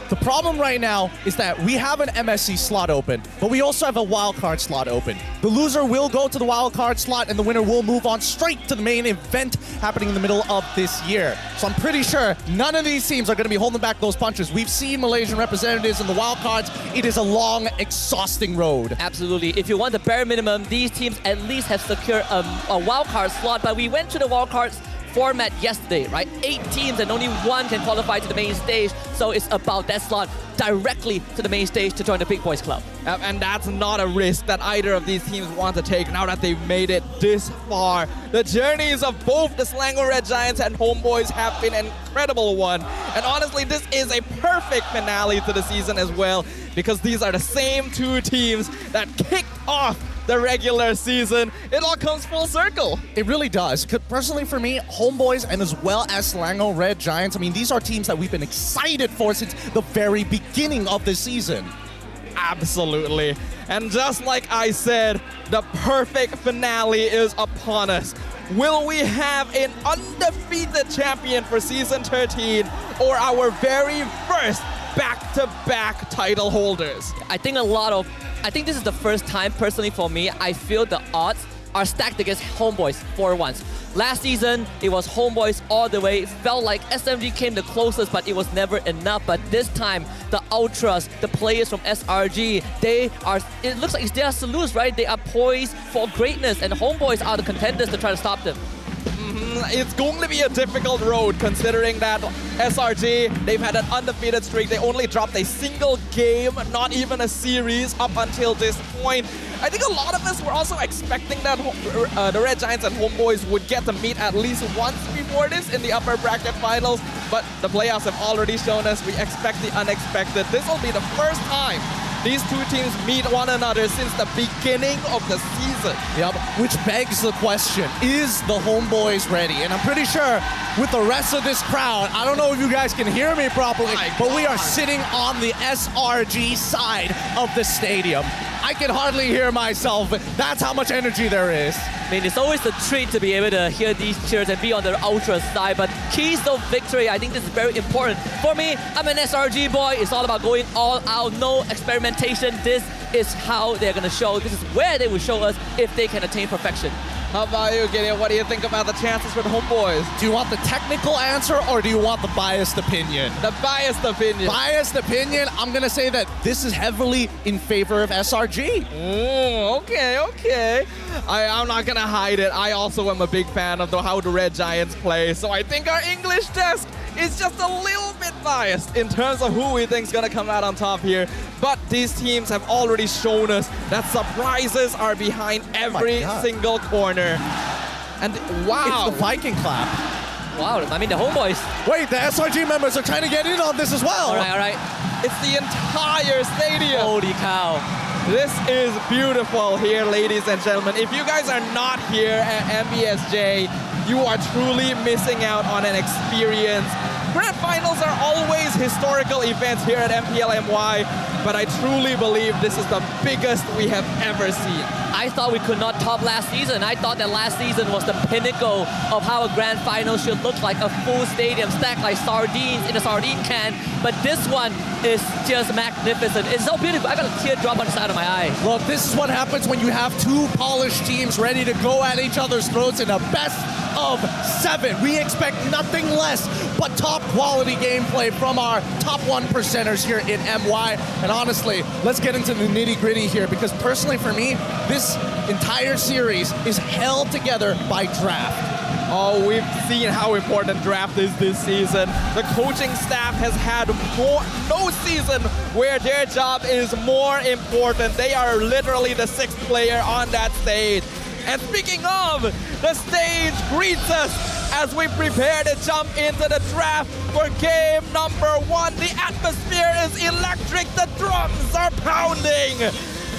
the problem right now is that we have an MSC slot open, but we also have a wildcard slot open. The loser will go to the wildcard slot and the winner will move on straight to the main event happening in the middle of this year. So I'm pretty sure none of these teams are going to be holding back those punches. We've seen Malaysian representatives in the wildcards. It is a long, exhausting road. Absolutely. If you want the bare minimum, these teams at least have secured a wildcard slot, but we went to the wildcards format yesterday, right? 8 teams and only 1 can qualify to the main stage. So it's about that slot directly to the main stage to join the Big Boys Club. And that's not a risk that either of these teams want to take now that they've made it this far. The journeys of both the Selangor Red Giants and Homeboys have been an incredible one. And honestly, this is a perfect finale to the season as well, because these are the same 2 teams that kicked off the regular season. It all comes full circle. It really does. Personally for me, Homeboys and as well as Selangor Red Giants, I mean, these are teams that we've been excited for since the very beginning of the season. Absolutely. And just like I said, the perfect finale is upon us. Will we have an undefeated champion for Season 13 or our very first back-to-back title holders? I think this is the first time, personally for me, I feel the odds are stacked against Homeboys for once. Last season, it was Homeboys all the way. It felt like SMG came the closest, but it was never enough. But this time, the Ultras, the players from SRG, it looks like it's their salutes, right? They are poised for greatness, and Homeboys are the contenders to try to stop them. It's going to be a difficult road considering that SRG, they've had an undefeated streak. They only dropped a single game, not even a series up until this point. I think a lot of us were also expecting that the Red Giants and Homeboys would get to meet at least once before this in the upper bracket finals, but the playoffs have already shown us we expect the unexpected. This will be the first time these 2 teams meet one another since the beginning of the season. Yep, which begs the question, is the Homeboys ready? And I'm pretty sure with the rest of this crowd, I don't know if you guys can hear me properly, but we are sitting on the SRG side of the stadium. I can hardly hear myself. That's how much energy there is. I mean, it's always a treat to be able to hear these cheers and be on the Ultra side, but keys to victory, I think this is very important. For me, I'm an SRG boy. It's all about going all out, no experimentation. This is how they're going to show. This is where they will show us if they can attain perfection. How about you, Gideon? What do you think about the chances for the Homeboys? Do you want the technical answer or do you want the biased opinion? The biased opinion. Biased opinion, I'm going to say that this is heavily in favor of SRG. Okay. I'm not going to hide it. I also am a big fan of how the Red Giants play, so I think our English desk is just a little bit biased in terms of who we think is going to come out on top here. But these teams have already shown us that surprises are behind every single corner. And wow. It's the Viking clap. Wow, I mean the Homeboys. Wait, the SRG members are trying to get in on this as well. All right. It's the entire stadium. Holy cow. This is beautiful here, ladies and gentlemen. If you guys are not here at MBSJ, you are truly missing out on an experience. Grand finals are always historical events here at MPL MY, but I truly believe this is the biggest we have ever seen. I thought we could not top last season. I thought that last season was the pinnacle of how a grand final should look like, a full stadium stacked like sardines in a sardine can. But this one is just magnificent. It's so beautiful. I got a teardrop on the side of my eye. Look, this is what happens when you have 2 polished teams ready to go at each other's throats in a best of 7. We expect nothing less but top quality gameplay from our top 1%ers here in MY. And honestly, let's get into the nitty gritty here, because personally for me, this entire series is held together by draft. Oh, we've seen how important draft is this season. The coaching staff has had no season where their job is more important. They are literally the 6th player on that stage. And speaking of, the stage greets us as we prepare to jump into the draft for game number 1. The atmosphere is electric, the drums are pounding.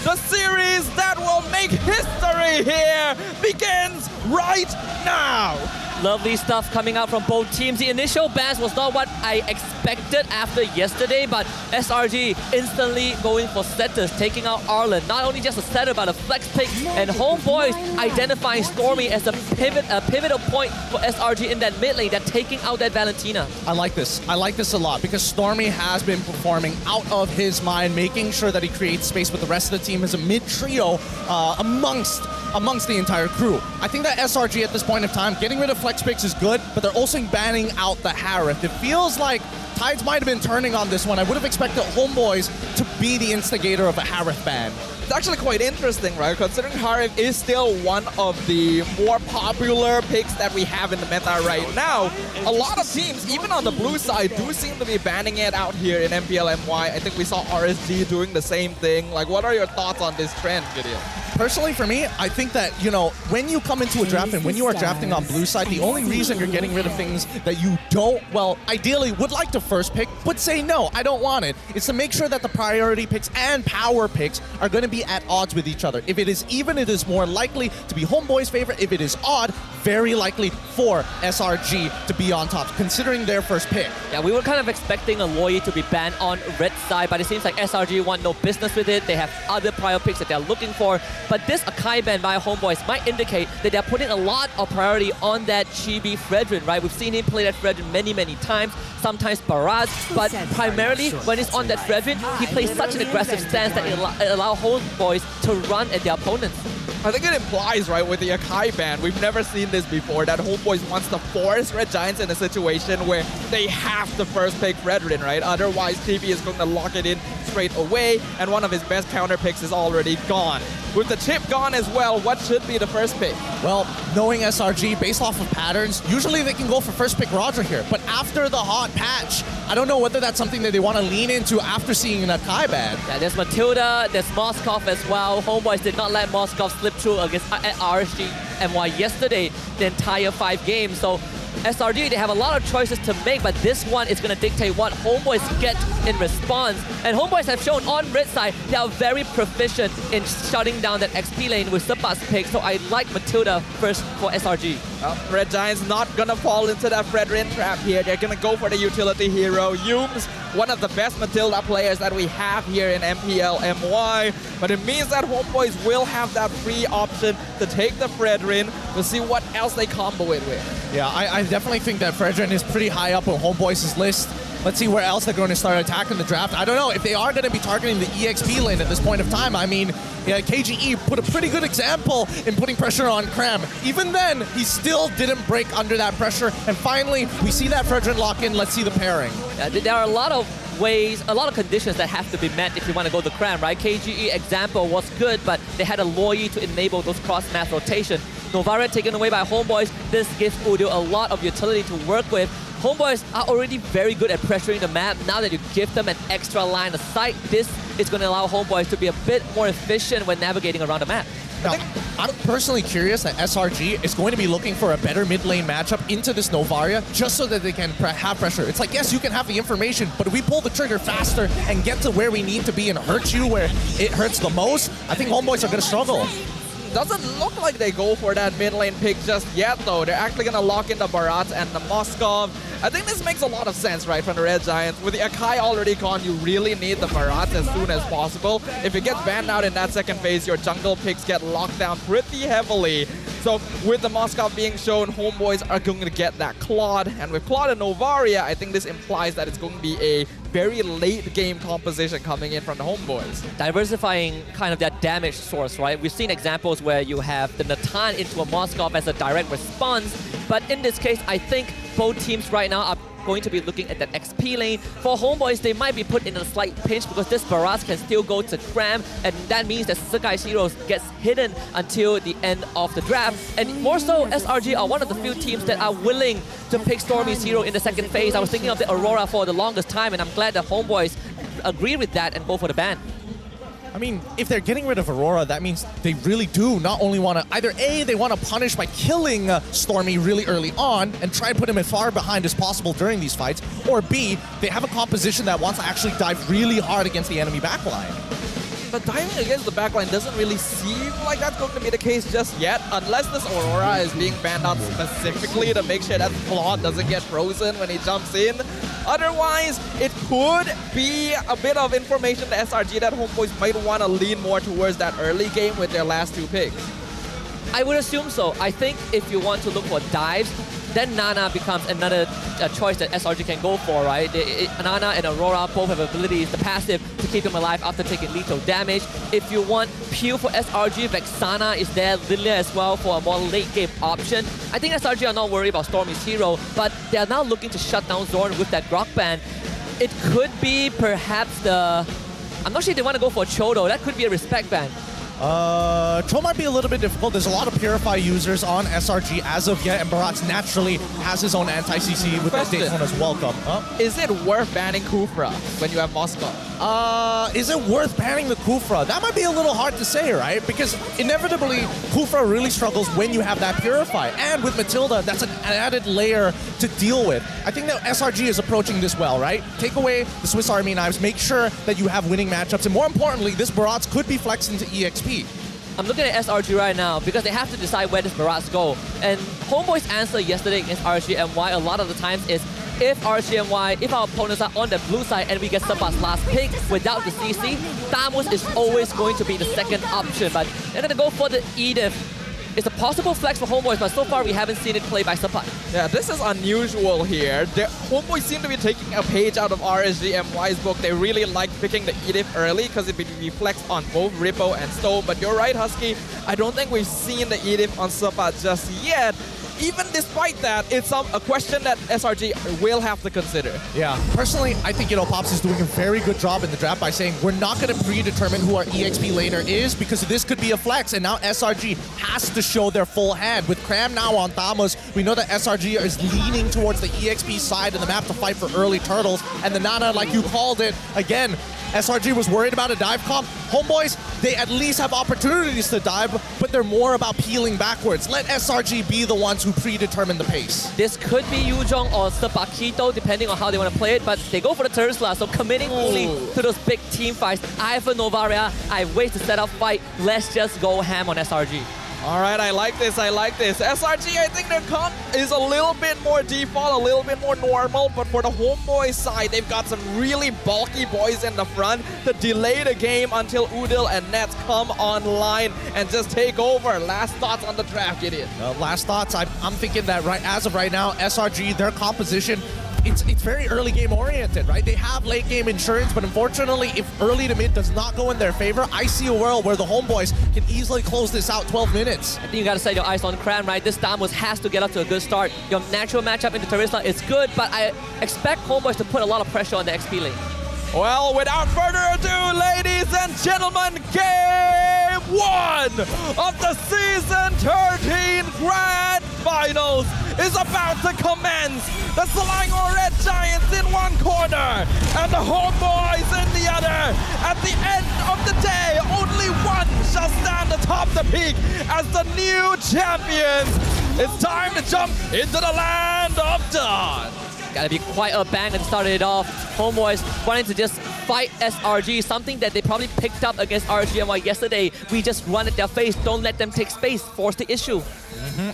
The series that will make history here begins right now. Lovely stuff coming out from both teams. The initial bans was not what I expected after yesterday, but SRG instantly going for setters, taking out Arlen. Not only just a setter, but a flex pick, and Homeboys identifying Stormy as a pivotal point for SRG in that mid lane. They're taking out that Valentina. I like this. I like this a lot because Stormy has been performing out of his mind, making sure that he creates space with the rest of the team as a mid trio amongst the entire crew. I think that SRG at this point of time, getting rid of flex picks is good, but they're also banning out the Harith. It feels like tides might have been turning on this one. I would have expected Homeboys to be the instigator of a Harith ban. It's actually quite interesting, right? Considering Harif is still one of the more popular picks that we have in the meta right now. A lot of teams, even on the blue side, do seem to be banning it out here in MPL MY. I think we saw RSG doing the same thing. Like, what are your thoughts on this trend, Gideon? Personally, for me, I think that, you know, when you come into a draft and when you are drafting on blue side, the only reason you're getting rid of things that you don't, well, ideally would like to first pick, but say no, I don't want it, is to make sure that the priority picks and power picks are going to be at odds with each other. If it is even, it is more likely to be Homeboy's favorite. If it is odd, very likely for SRG to be on top, considering their first pick. Yeah, we were kind of expecting a Loyi to be banned on red side, but it seems like SRG want no business with it. They have other prior picks that they're looking for. But this Akai ban by Homeboys might indicate that they're putting a lot of priority on that Chibi Fredrin, right? We've seen him play that Fredrin many, many times, sometimes PLAYAZ, but primarily when he's on that Fredrin, he plays such an aggressive stance that it allows Homeboys to run at their opponents. I think it implies, right, with the Akai ban, we've never seen this before, that Homeboys wants to force Red Giants in a situation where they have to first pick Fredrin, right? Otherwise, TB is going to lock it in straight away, and one of his best counter picks is already gone. With the chip gone as well, what should be the first pick? Well, knowing SRG, based off of patterns, usually they can go for first pick Roger here. But after the hot patch, I don't know whether that's something that they want to lean into after seeing an Akai ban. Yeah, there's Matilda, there's Moskov as well. Homeboys did not let Moskov slip through against RSG MY yesterday, the entire 5 games. So SRG, they have a lot of choices to make, but this one is going to dictate what Homeboys get in response. And Homeboys have shown on red side, they are very proficient in shutting down that XP lane with Sabas pick, so I like Matilda first for SRG. Well, Red Giants not going to fall into that Fredrin trap here. They're going to go for the utility hero. Yumes, one of the best Matilda players that we have here in MPL MY. But it means that Homeboys will have that free option to take the Fredrin. We'll see what else they combo it with. Yeah, I definitely think that Fredrin is pretty high up on Homeboys' list. Let's see where else they're going to start attacking the draft. I don't know if they are going to be targeting the EXP lane at this point of time. I mean, yeah, KGE put a pretty good example in putting pressure on Cram. Even then, he still didn't break under that pressure. And finally, we see that Fredrin lock in. Let's see the pairing. Yeah, there are a lot of ways, a lot of conditions that have to be met if you want to go the Cram, right? KGE example was good, but they had a Loyi to enable those cross-mass rotation. Novaria taken away by Homeboys. This gives Udio a lot of utility to work with. Homeboys are already very good at pressuring the map. Now that you give them an extra line of sight, this is going to allow Homeboys to be a bit more efficient when navigating around the map. Now, I'm personally curious that SRG is going to be looking for a better mid lane matchup into this Novaria just so that they can have pressure. It's like, yes, you can have the information, but if we pull the trigger faster and get to where we need to be and hurt you where it hurts the most, I think Homeboys are going to struggle. Doesn't look like they go for that mid lane pick just yet, though. They're actually going to lock in the Barat and the Moskov. I think this makes a lot of sense, right, from the Red Giants. With the Akai already gone, you really need the Barat as soon as possible. If it gets banned out in that second phase, your jungle picks get locked down pretty heavily. So with the Moskov being shown, Homeboys are going to get that Claude. And with Claude and Novaria, I think this implies that it's going to be a very late game composition coming in from the Homeboys. Diversifying kind of that damage source, right? We've seen examples where you have the Natan into a Moskov as a direct response, but in this case, I think both teams right now are going to be looking at that XP lane. For Homeboys, they might be put in a slight pinch because this Baras can still go to Cram, and that means that Sakai's heroes gets hidden until the end of the draft. And more so, SRG are one of the few teams that are willing to pick Stormy's hero in the second phase. I was thinking of the Aurora for the longest time, and I'm glad that Homeboys agree with that and go for the ban. I mean, if they're getting rid of Aurora, that means they really do not only want to, either A, they want to punish by killing Stormy really early on and try and put him as far behind as possible during these fights, or B, they have a composition that wants to actually dive really hard against the enemy backline. But diving against the backline doesn't really seem like that's going to be the case just yet, unless this Aurora is being banned out specifically to make sure that Claude doesn't get frozen when he jumps in. Otherwise, it could be a bit of information to SRG that Homeboys might want to lean more towards that early game with their last 2 picks. I would assume so. I think if you want to look for dives, then Nana becomes another choice that SRG can go for, right? Nana and Aurora both have abilities, the passive, to keep him alive after taking lethal damage. If you want Pew for SRG, Vexana is there, Lilia as well for a more late game option. I think SRG are not worried about Stormy's hero, but they are now looking to shut down Zorn with that Grok ban. It could be perhaps the I'm not sure if they want to go for Cho though. That could be a respect ban. Cho might be a little bit difficult. There's a lot of Purify users on SRG as of yet, and Barats naturally has his own anti-CC with that Daytona's welcome. Is it worth banning Kufra when you have Moscow? Is it worth banning the Kufra? That might be a little hard to say, right? Because inevitably, Kufra really struggles when you have that Purify. And with Matilda, that's an added layer to deal with. I think that SRG is approaching this well, right? Take away the Swiss Army knives, make sure that you have winning matchups, and more importantly, this Barats could be flexed into EXP. I'm looking at SRG right now because they have to decide where does Barats go. And Homeboy's answer yesterday against RGMY a lot of the times is if RGMY, if our opponents are on the blue side and we get Sabat's last pick without the CC, Thamus is always going to be the second option. But they're going to go for the Edith. It's a possible flex for Homeboys, but so far we haven't seen it play by Sabat. Yeah, this is unusual here. The Homeboys seem to be taking a page out of RSGMY's book. They really like picking the Edith early because it reflects on both Rippo and Stowe. But you're right, Husky. I don't think we've seen the Edith on Sabat just yet. Even despite that, it's a question that SRG will have to consider. Yeah, personally, I think, Pops is doing a very good job in the draft by saying we're not going to predetermine who our EXP laner is because this could be a flex, and now SRG has to show their full hand. With Cram now on Thamus, we know that SRG is leaning towards the EXP side of the map to fight for early turtles, and the Nana, like you called it, again, SRG was worried about a dive comp. Homeboys, they at least have opportunities to dive, but they're more about peeling backwards. Let SRG be the ones who predetermine the pace. This could be Yuzhong or Sabakito, depending on how they want to play it, but they go for the Tersla, so committing fully to those big team fights. I have a Novaria, I have ways to set up fight. Let's just go ham on SRG. All right, I like this, I like this. SRG, I think their comp is a little bit more default, a little bit more normal, but for the Homeboy side, they've got some really bulky boys in the front to delay the game until Udil and Nets come online and just take over. Last thoughts on the draft, Gideon? Last thoughts, I'm thinking that as of right now, SRG, their composition, it's very early game oriented, right? They have late game insurance, but unfortunately, if early to mid does not go in their favor, I see a world where the Homeboys can easily close this out 12 minutes. I think you gotta set your eyes on Cram, right? This Thamus has to get up to a good start. Your natural matchup into Terisla is good, but I expect Homeboys to put a lot of pressure on the XP lane. Well, without further ado, ladies and gentlemen, game 1 of the Season 13 Grand Finals is about to commence. The Selangor Red Giants in one corner and the Homeboys in the other. At the end of the day, only one shall stand atop the peak as the new champions. It's time to jump into the land of dawn. Gotta be quite a bang and started it off. Homeboys wanting to just fight SRG, something that they probably picked up against RGMY yesterday. We just run at their face, don't let them take space, force the issue.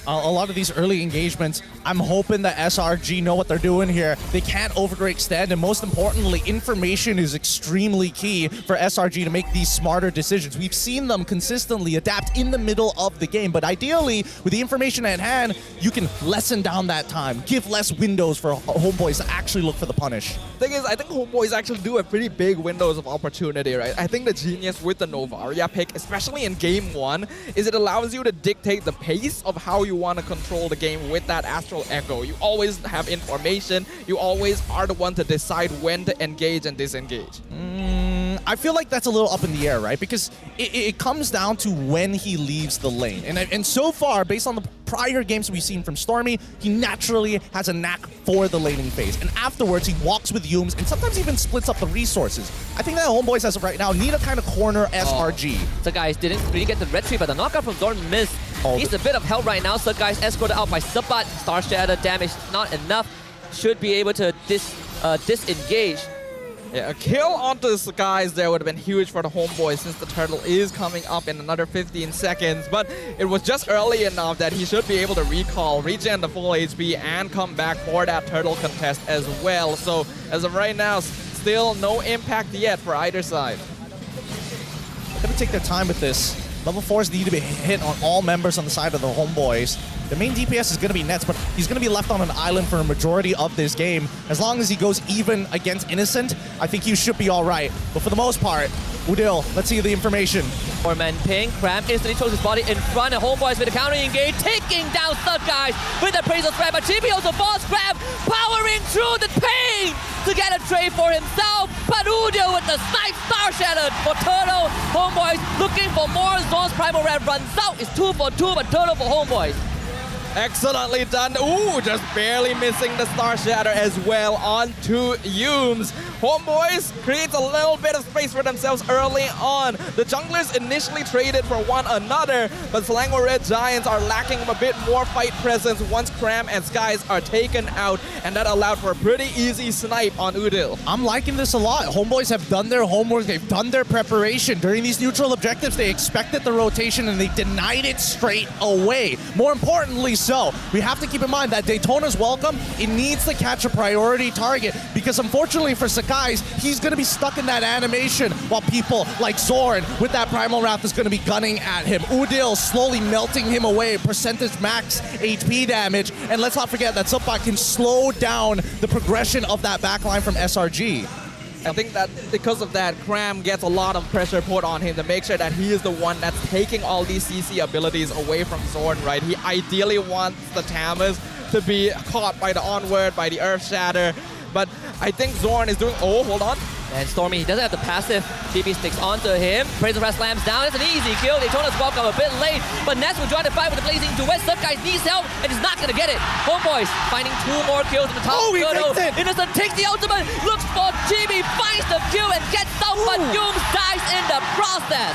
A lot of these early engagements, I'm hoping that SRG know what they're doing here. They can't overextend, and most importantly, information is extremely key for SRG to make these smarter decisions. We've seen them consistently adapt in the middle of the game, but ideally, with the information at hand, you can lessen down that time, give less windows for Homeboys to actually look for the punish. Thing is, I think Homeboys actually do have pretty big windows of opportunity, right? I think the genius with the Novaria pick, especially in game 1, is it allows you to dictate the pace of how you want to control the game with that Astral Echo. You always have information. You always are the one to decide when to engage and disengage. I feel like that's a little up in the air, right? Because it comes down to when he leaves the lane. And so far, based on the prior games we've seen from Stormy, he naturally has a knack for the laning phase. And afterwards, he walks with Yumes and sometimes even splits up the resources. I think that Homeboys, as of right now, need to kind of corner SRG. So guys didn't really get the red tree, but the knockout from Zorn missed. Needs a bit of help right now. So guys escorted out by Sabat. Star Shatter damage not enough. Should be able to disengage. Yeah, a kill onto the guys there would have been huge for the Homeboy since the turtle is coming up in another 15 seconds. But it was just early enough that he should be able to recall, regen the full HP, and come back for that turtle contest as well. So as of right now, still no impact yet for either side. They're going to take their time with this. Level 4s need to be hit on all members on the side of the Homeboys. The main DPS is going to be Nets, but he's going to be left on an island for a majority of this game. As long as he goes even against Innocent, I think he should be all right. But for the most part, Udil, let's see the information. 4-man ping, Cram instantly throws his body in front of Homeboys with a counter engage, taking down Thug guys with the Appraisal Threat, but GP also falls. Cram powering through the pain to get a trade for himself. But Udio with the snipe star shatter for Turtle. Homeboys looking for more zones. Primal Red runs out. It's 2 for 2, but Turtle for Homeboys. Excellently done. Ooh, just barely missing the Star Shatter as well onto Yumes. Homeboys creates a little bit of space for themselves early on. The junglers initially traded for one another, but Selangor Red Giants are lacking a bit more fight presence once Cram and Skies are taken out, and that allowed for a pretty easy snipe on Udil. I'm liking this a lot. Homeboys have done their homework. They've done their preparation. During these neutral objectives, they expected the rotation and they denied it straight away. More importantly so, we have to keep in mind that Daytona's welcome, it needs to catch a priority target because unfortunately for Sakai's, he's going to be stuck in that animation while people like Zorn with that Primal Wrath is going to be gunning at him. Udil slowly melting him away, percentage max HP damage, and let's not forget that Subbat can slow down the progression of that backline from SRG. I think that because of that, Cram gets a lot of pressure put on him to make sure that he is the one that's taking all these CC abilities away from Zorn, right? He ideally wants the Tamas to be caught by the Onward, by the Earth Shatter, but I think Zorn is doing... Oh, hold on. And Stormy, he doesn't have the passive. TP sticks onto him. Praiser Press slams down. It's an easy kill. Daytona's welcome a bit late, but Ness will join the fight with the blazing duet. Subguys needs help and is not going to get it. Homeboys finding 2 more kills in the top. Oh, he takes it! Innocent takes the ultimate, looks for GB, finds the kill and gets out, but Yumes dies in the process.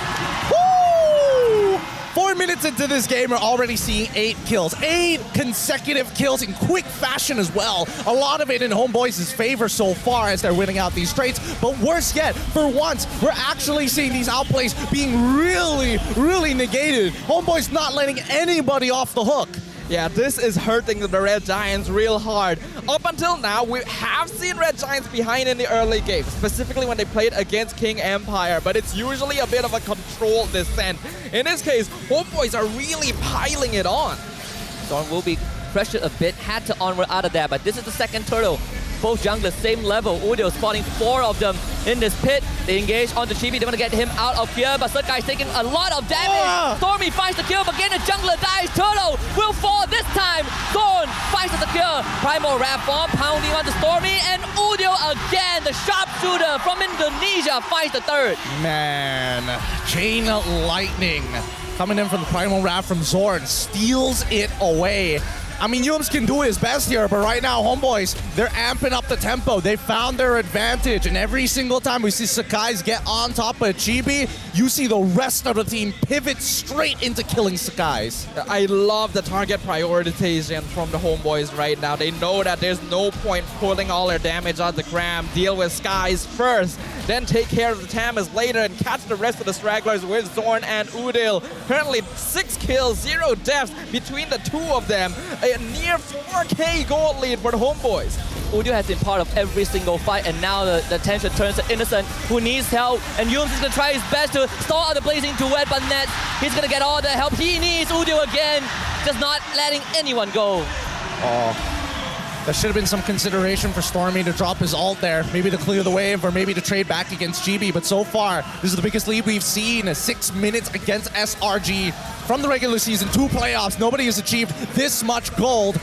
Woo! 4 minutes into this game, we're already seeing 8 kills. 8 consecutive kills in quick fashion as well. A lot of it in Homeboys' favor so far as they're winning out these trades. But worse yet, for once, we're actually seeing these outplays being really negated. Homeboys not letting anybody off the hook. Yeah, this is hurting the Red Giants real hard. Up until now, we have seen Red Giants behind in the early game, specifically when they played against King Empire, but it's usually a bit of a controlled descent. In this case, Homeboys are really piling it on. Zorn will be pressured a bit, had to onward out of that, but this is the second turtle. Both junglers, same level. Udio spotting 4 of them in this pit. They engage onto Chibi. They're going to get him out of here, but Sukai is taking a lot of damage. Stormy finds the kill, but again the jungler dies. Turtle will fall this time. Zorn finds the kill. Primal Wrath bomb pounding onto Stormy, and Udio again, the sharpshooter from Indonesia, finds the third. Man, Chain Lightning coming in from the Primal Wrath from Zorn, steals it away. I mean, Yumes can do his best here, but right now, Homeboys, they're amping up the tempo. They found their advantage, and every single time we see Sakai's get on top of Chibi, you see the rest of the team pivot straight into killing Sakai's. I love the target prioritization from the Homeboys right now. They know that there's no point pulling all their damage on the Cram, deal with Skies first, then take care of the Tamas later and catch the rest of the stragglers with Zorn and Udil. Currently 6 kills, 0 deaths between the 2 of them. A near 4K gold lead for the Homeboys. Udio has been part of every single fight, and now the attention turns to Innocent, who needs help, and Yumes is going to try his best to stall out the blazing duet, but Nets, he's going to get all the help he needs. Udio again, just not letting anyone go. Oh. There should have been some consideration for Stormy to drop his ult there, maybe to clear the wave or maybe to trade back against GB, but so far, this is the biggest lead we've seen, 6 minutes against SRG from the regular season, 2 playoffs. Nobody has achieved this much gold.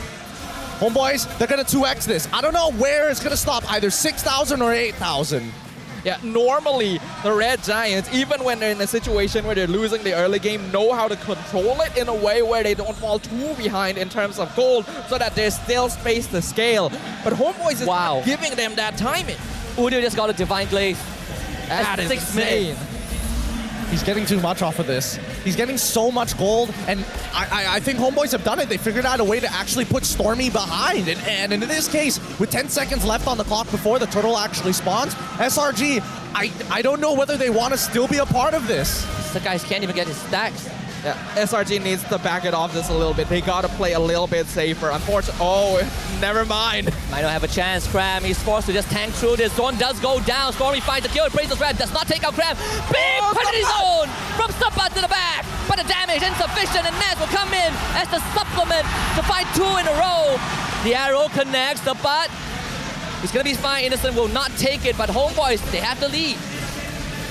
Homeboys, they're gonna 2x this. I don't know where it's gonna stop, either 6,000 or 8,000. Yeah, normally the Red Giants, even when they're in a situation where they're losing the early game, know how to control it in a way where they don't fall too behind in terms of gold, so that there's still space to scale. But Homeboys is not giving them that timing. Udio just got a Divine Glaive. That is 6 insane. minutes. He's getting too much off of this. He's getting so much gold, and I think Homeboys have done it. They figured out a way to actually put Stormy behind, and in this case, with 10 seconds left on the clock before the turtle actually spawns, SRG, I don't know whether they want to still be a part of this. The guys can't even get his stacks. Yeah, SRG needs to back it off just a little bit. They gotta play a little bit safer. Unfortunately, oh, never mind. Might not have a chance. Cram, he's forced to just tank through this. Zorn does go down. Stormy finds the kill. Praises Red, does not take out Cram. Big penalty zone from Subbat to the back. But the damage insufficient, and Ness will come in as the supplement to fight 2 in a row. The arrow connects. Subbat, he's gonna be fine. Innocent will not take it, but Homeboys, they have the lead.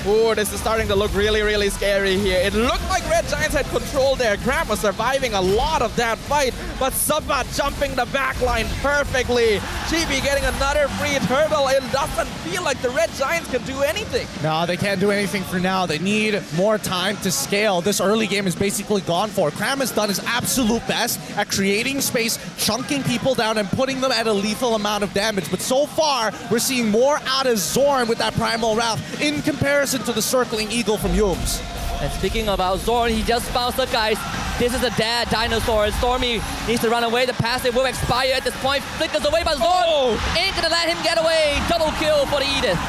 Oh, this is starting to look really, really scary here. It looked like Red Giants had control there. Graham was surviving a lot of that fight, but Sabat jumping the back line perfectly. Chibi getting another free turtle. It doesn't feel like the Red Giants can do anything. No, they can't do anything for now. They need more time to scale. This early game is basically gone for. Graham has done his absolute best at creating space, chunking people down, and putting them at a lethal amount of damage. But so far, we're seeing more out of Zorn with that Primal Wrath in comparison to the circling eagle from Yums. And speaking about Zorn, he just bounced the guys. This is a dead dinosaur, and Stormy needs to run away. The passive will expire at this point. Flickers away, but Zorn ain't gonna let him get away. Double kill for the Edith.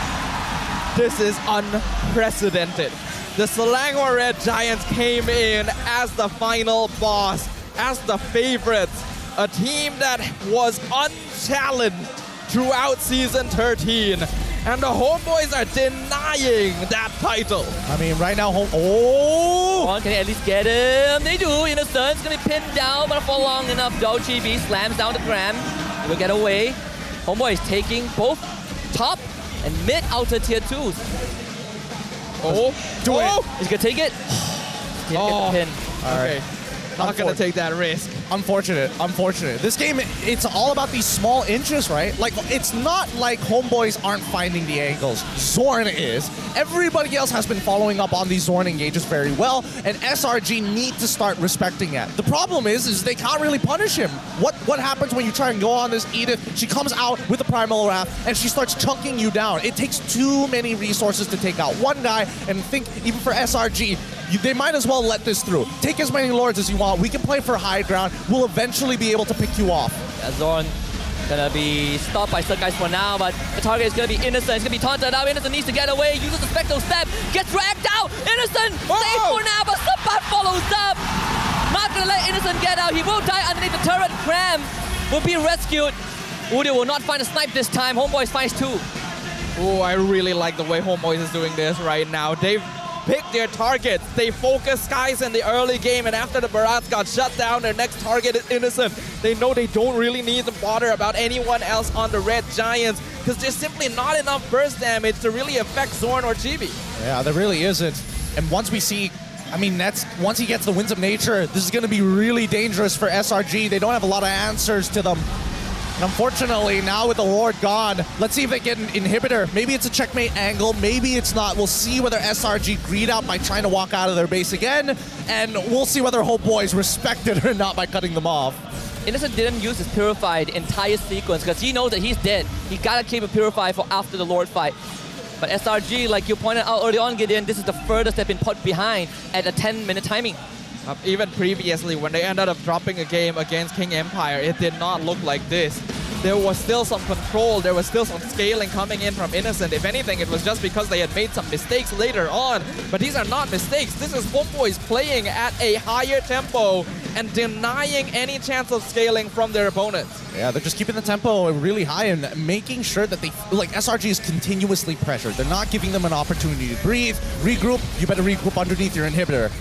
This is unprecedented. The Selangor Red Giants came in as the final boss, as the favorites. A team that was unchallenged throughout Season 13. And the Homeboys are denying that title. I mean, right now, Can they at least get him? They do. Innocent's gonna be pinned down, but for long enough, though. Chibi slams down the Graham. Will get away. Homeboys taking both top and mid outer tier 2s. He's gonna take it. He's gonna get the pin. Okay. Not gonna take that risk. Unfortunate. This game, it's all about these small inches, right? Like, it's not like Homeboys aren't finding the angles. Zorn is. Everybody else has been following up on these Zorn engages very well, and SRG need to start respecting that. The problem is they can't really punish him. What happens when you try and go on this Edith? She comes out with a Primal Wrath, and she starts chunking you down. It takes too many resources to take out one guy, and I think even for SRG, they might as well let this through. Take as many Lords as you want. We can play for high ground. We'll eventually be able to pick you off. Yeah, Zorn gonna be stopped by Surgeguys for now, but the target is gonna be Innocent. He's gonna be taunted out. Innocent needs to get away. Uses the Spectral Step. Gets dragged out. Innocent safe for now, but Sabat follows up. Not gonna let Innocent get out. He will die underneath the turret. Cram will be rescued. Udio will not find a snipe this time. Homeboys finds 2. Oh, I really like the way Homeboys is doing this right now. They've picked their targets. They focus Skies in the early game, and after the Barats got shut down, their next target is Innocent. They know they don't really need to bother about anyone else on the Red Giants because there's simply not enough burst damage to really affect Zorn or Chibi. Yeah, there really isn't. And once we see, I mean, once he gets the Winds of Nature, this is going to be really dangerous for SRG. They don't have a lot of answers to them. And unfortunately, now with the Lord gone, let's see if they get an inhibitor. Maybe it's a checkmate angle, maybe it's not. We'll see whether SRG greed out by trying to walk out of their base again, and we'll see whether Homeboys respect it or not by cutting them off. Innocent didn't use his Purify the entire sequence because he knows that he's dead. He gotta keep a Purify for after the Lord fight. But SRG, like you pointed out early on, Gideon, this is the furthest they've been put behind at a 10-minute timing. Even previously, when they ended up dropping a game against King Empire, it did not look like this. There was still some control, there was still some scaling coming in from Innocent. If anything, it was just because they had made some mistakes later on. But these are not mistakes. This is Homeboys playing at a higher tempo and denying any chance of scaling from their opponents. Yeah, they're just keeping the tempo really high and making sure that they, like, SRG is continuously pressured. They're not giving them an opportunity to breathe, regroup. You better regroup underneath your inhibitor.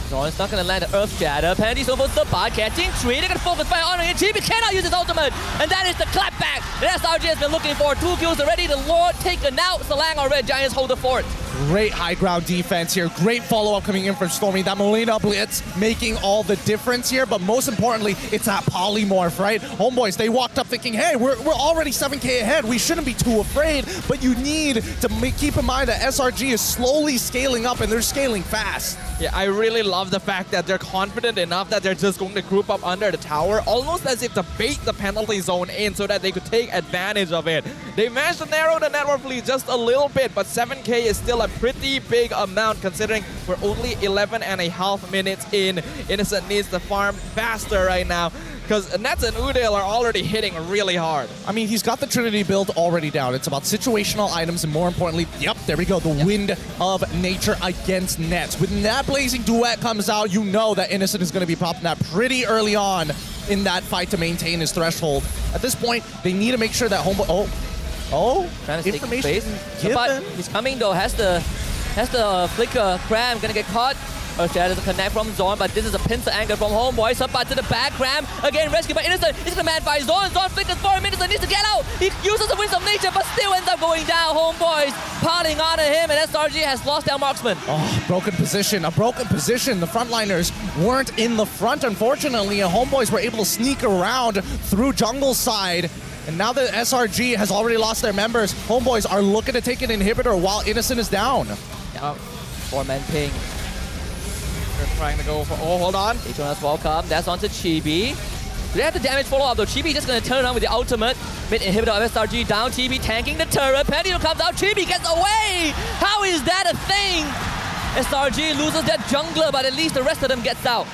Zorn's not gonna land an Earth Shatter. Penalties over Sabat, catching 3. They're gonna focus fire on him. Chibi cannot use his ultimate. And that is the clapback that SRG has been looking for. 2 kills already. The Lord taken out. Selangor Red Giants hold the fort. Great high ground defense here. Great follow-up coming in from Stormy. That Molina Blitz making all the difference here. But most importantly, it's that polymorph, right? Homeboys, they walked up thinking, hey, we're already 7K ahead. We shouldn't be too afraid. But you need to keep in mind that SRG is slowly scaling up, and they're scaling fast. Yeah, I really love the fact that they're confident enough that they're just going to group up under the tower, almost as if to bait the penalty zone in so that they could take advantage of it. They managed to narrow the network lead just a little bit, but 7K is still a pretty big amount considering we're only 11.5 minutes in. Innocent needs to farm faster right now because Nets and Udale are already hitting really hard. I mean, he's got the Trinity build already down. It's about situational items and more importantly, yep, there we go, the Wind of Nature against Nets. When that Blazing Duet comes out, you know that Innocent is going to be popping that pretty early on in that fight to maintain his threshold. At this point, they need to make sure that Homeboy... Trying to information given. But he's coming though, has the flicker. Cram gonna get caught. Shadow to connect from Zorn, but this is a pincer angle from Homeboy. Sabat to the back. Cram again rescued by Innocent. He's command by Zorn. Zorn flickers for him. Innocent needs to get out. He uses the Winds of Nature, but still ends up going down. Homeboys piling on at him, and SRG has lost their marksman. Oh, broken position, a broken position. The frontliners weren't in the front, unfortunately, and Homeboys were able to sneak around through jungle side. And now that SRG has already lost their members, Homeboys are looking to take an inhibitor while Innocent is down. Yeah, 4-man ping. They're trying to go for, oh, hold on. Daytona's welcome. That's onto Chibi. They have the damage follow-up though. Chibi just gonna turn around with the ultimate. Mid inhibitor of SRG down. Chibi tanking the turret. Pendulum comes out. Chibi gets away! How is that a thing? SRG loses their jungler, but at least the rest of them gets out.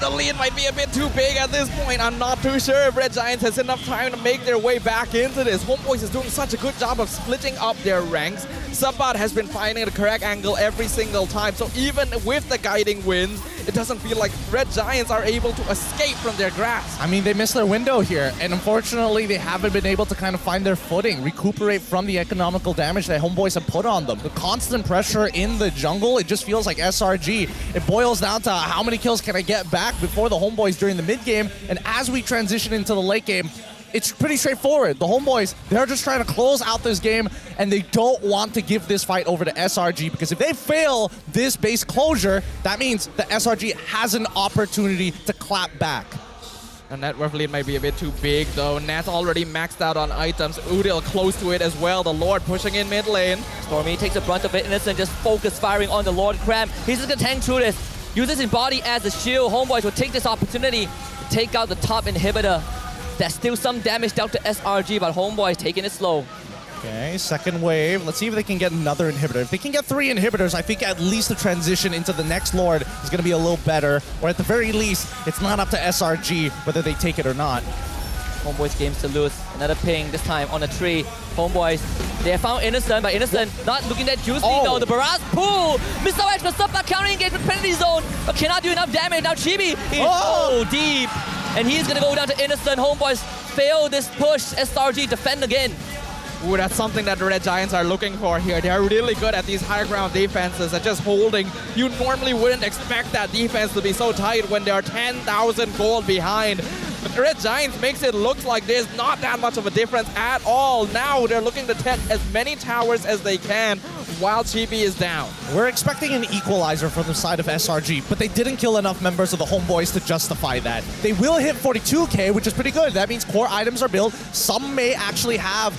The lead might be a bit too big at this point. I'm not too sure if Red Giants has enough time to make their way back into this. Homeboys is doing such a good job of splitting up their ranks. Subbot has been finding the correct angle every single time. So even with the guiding winds, it doesn't feel like Red Giants are able to escape from their grasp. I mean, they missed their window here, and unfortunately, they haven't been able to kind of find their footing, recuperate from the economical damage that Homeboys have put on them. The constant pressure in the jungle, it just feels like SRG. It boils down to how many kills can I get back before the Homeboys during the mid game, and as we transition into the late game, it's pretty straightforward. The Homeboys, they're just trying to close out this game, and they don't want to give this fight over to SRG, because if they fail this base closure, that means the SRG has an opportunity to clap back. The net worth lead might be a bit too big though. Nat's already maxed out on items. Udil close to it as well. The Lord pushing in mid lane. Stormy takes the brunt of it. Innocent just focus firing on the Lord Cram. He's just gonna tank through this. Uses his body as a shield. Homeboys will take this opportunity to take out the top inhibitor. There's still some damage dealt to SRG, but Homeboys taking it slow. Okay, second wave. Let's see if they can get another inhibitor. If they can get 3 inhibitors, I think at least the transition into the next Lord is going to be a little better. Or at the very least, it's not up to SRG whether they take it or not. Homeboys games to lose. Another ping, this time on a tree. Homeboys, they have found Innocent, but Innocent not looking that juicy though. The barrage pull! Mr. Wedge, but Subbot counter engagement penalty zone, but cannot do enough damage. Now Chibi is so deep. And he's gonna go down to Innocent. Homeboys fail this push. SRG defend again. Ooh, that's something that the Red Giants are looking for here. They are really good at these high ground defenses and just holding. You normally wouldn't expect that defense to be so tight when they are 10,000 gold behind. But the Red Giants makes it look like there's not that much of a difference at all. Now they're looking to take as many towers as they can while Chibi is down. We're expecting an equalizer from the side of SRG, but they didn't kill enough members of the Homeboys to justify that. They will hit 42k, which is pretty good. That means core items are built. Some may actually have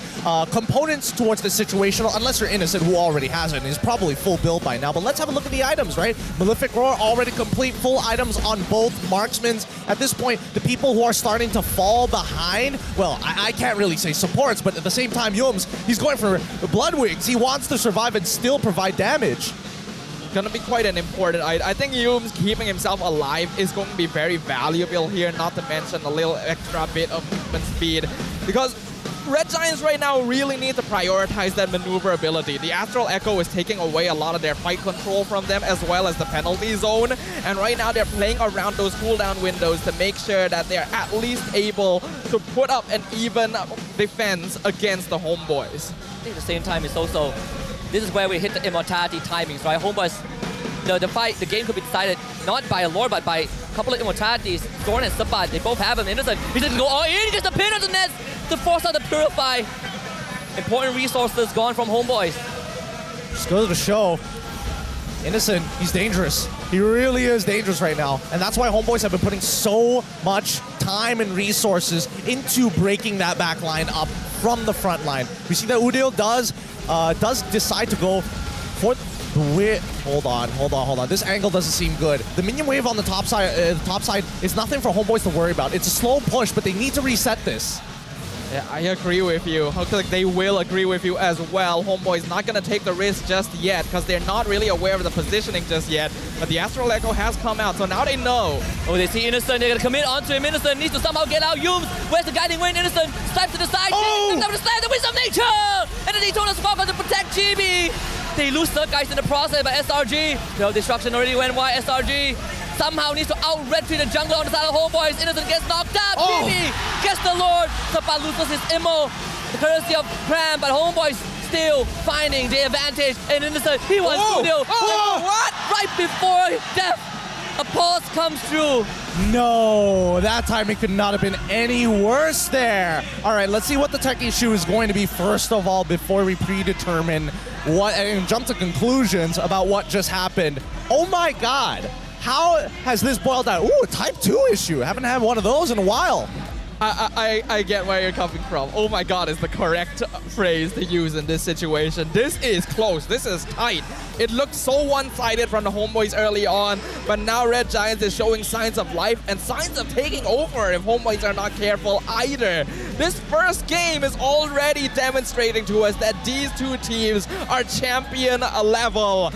components towards the situational, unless you're Innocent, who already has it and is probably full build by now. But let's have a look at the items, right? Malefic Roar already complete, full items on both marksmans. At this point, the people who are starting to fall behind, well, I can't really say supports, but at the same time, Yums, he's going for Blood Wings. He wants to survive and still provide damage. Gonna be quite an important item. I think Yums keeping himself alive is going to be very valuable here, not to mention a little extra bit of movement speed, because Red Giants right now really need to prioritize that maneuverability. The Astral Echo is taking away a lot of their fight control from them, as well as the penalty zone. And right now they're playing around those cooldown windows to make sure that they're at least able to put up an even defense against the Homeboys. I think at the same time, it's also, this is where we hit the immortality timings, right? Homeboys, the fight, the game could be decided not by a Lord, but by a couple of immortalities. Thorn and Subbot, they both have him. Innocent, he just go all in, he gets the pin on the net to force out the Purify. Important resources gone from Homeboys. Just goes to show, Innocent, he's dangerous. He really is dangerous right now. And that's why Homeboys have been putting so much time and resources into breaking that back line up from the front line. We see that Udil does decide to go for the width. Hold on. This angle doesn't seem good. The minion wave on the top side is nothing for Homeboys to worry about. It's a slow push, but they need to reset this. Yeah, I agree with you. Looks like they will agree with you as well. Homeboy's not going to take the risk just yet because they're not really aware of the positioning just yet. But the Astral Echo has come out, so now they know. Oh, they see Innocent. They're going to commit onto him. Innocent needs to somehow get out. Yums, where's the guiding wind? Innocent slides to the side. Oh! Down to slice the Winds of Nature! And then Daytona's welcome to protect GB. They lose third guys in the process, but SRG, no, destruction already went wide. SRG somehow needs to out-retreat the jungler on the side of Homeboys. Innocent gets knocked out. GB gets the Lord. Subbot loses his immo, the courtesy of Cram, but Homeboys still finding the advantage. And Innocent, he wants Udil. What? Right before death. A pause comes through. No, that time it could not have been any worse there. All right, let's see what the tech issue is going to be first of all before we predetermine what and jump to conclusions about what just happened. Oh my God, how has this boiled down? Ooh, a type 2 issue. Haven't had one of those in a while. I get where you're coming from. Oh my God is the correct phrase to use in this situation. This is close. This is tight. It looked so one-sided from the Homeboys early on, but now Red Giants is showing signs of life and signs of taking over if Homeboys are not careful either. This first game is already demonstrating to us that these two teams are champion level.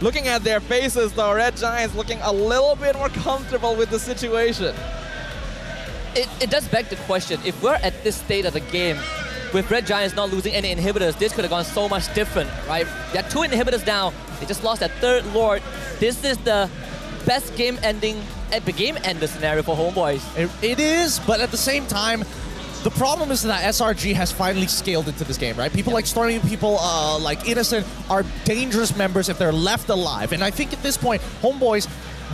Looking at their faces though, Red Giants looking a little bit more comfortable with the situation. It does beg the question, if we're at this state of the game, with Red Giants not losing any inhibitors, this could have gone so much different, right? They had 2 inhibitors down, they just lost their 3rd Lord. This is the best game ender scenario for Homeboys. It is, but at the same time, the problem is that SRG has finally scaled into this game, right? People like Stormy, people like Innocent are dangerous members if they're left alive. And I think at this point, Homeboys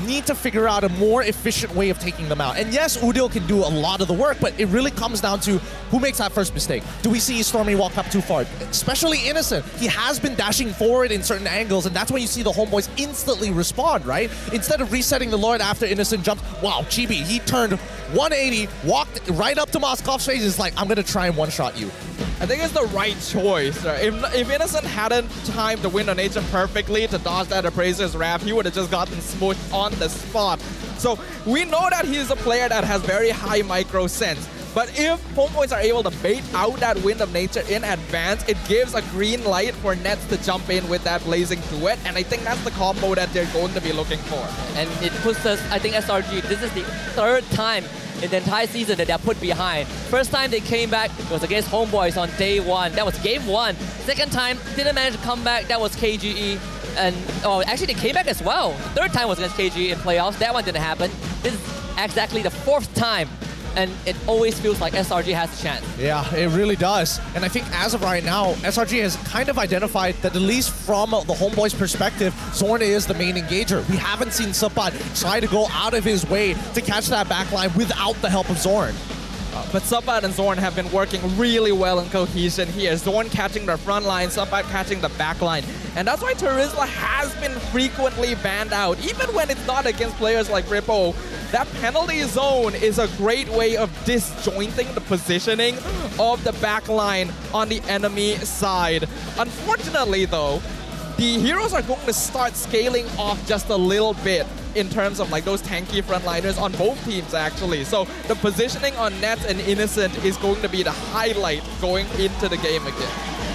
need to figure out a more efficient way of taking them out. And yes, Udil can do a lot of the work, but it really comes down to who makes that first mistake. Do we see Stormy walk up too far? Especially Innocent. He has been dashing forward in certain angles, and that's when you see the Homeboys instantly respond, right? Instead of resetting the Lord after Innocent jumps, wow, Chibi, he turned 180, walked right up to Moskov's face, is like, I'm gonna try and one-shot you. I think it's the right choice. If Innocent hadn't timed the Wind of Nature perfectly to dodge that Appraiser's Wrath, he would have just gotten smushed on the spot. So we know that he's a player that has very high micro sense. But if Homeboys are able to bait out that Wind of Nature in advance, it gives a green light for Nets to jump in with that Blazing Duet. And I think that's the combo that they're going to be looking for. And it puts us, I think SRG, this is the 3rd time in the entire season that they're put behind. First time they came back, it was against Homeboys on day 1. That was game 1. Second time, didn't manage to come back. That was KGE. And actually they came back as well. The 3rd time was against KGE in playoffs. That one didn't happen. This is exactly the 4th time. And it always feels like SRG has a chance. Yeah, it really does. And I think as of right now, SRG has kind of identified that at least from the Homeboys' perspective, Zorn is the main engager. We haven't seen Subbat try to go out of his way to catch that backline without the help of Zorn. But Subbat and Zorn have been working really well in cohesion here. Zorn catching the front line, Subbat catching the back line. And that's why Terizla has been frequently banned out. Even when it's not against players like Rippo, that penalty zone is a great way of disjointing the positioning of the back line on the enemy side. Unfortunately though, the heroes are going to start scaling off just a little bit in terms of like those tanky frontliners on both teams actually. So the positioning on Nets and Innocent is going to be the highlight going into the game again.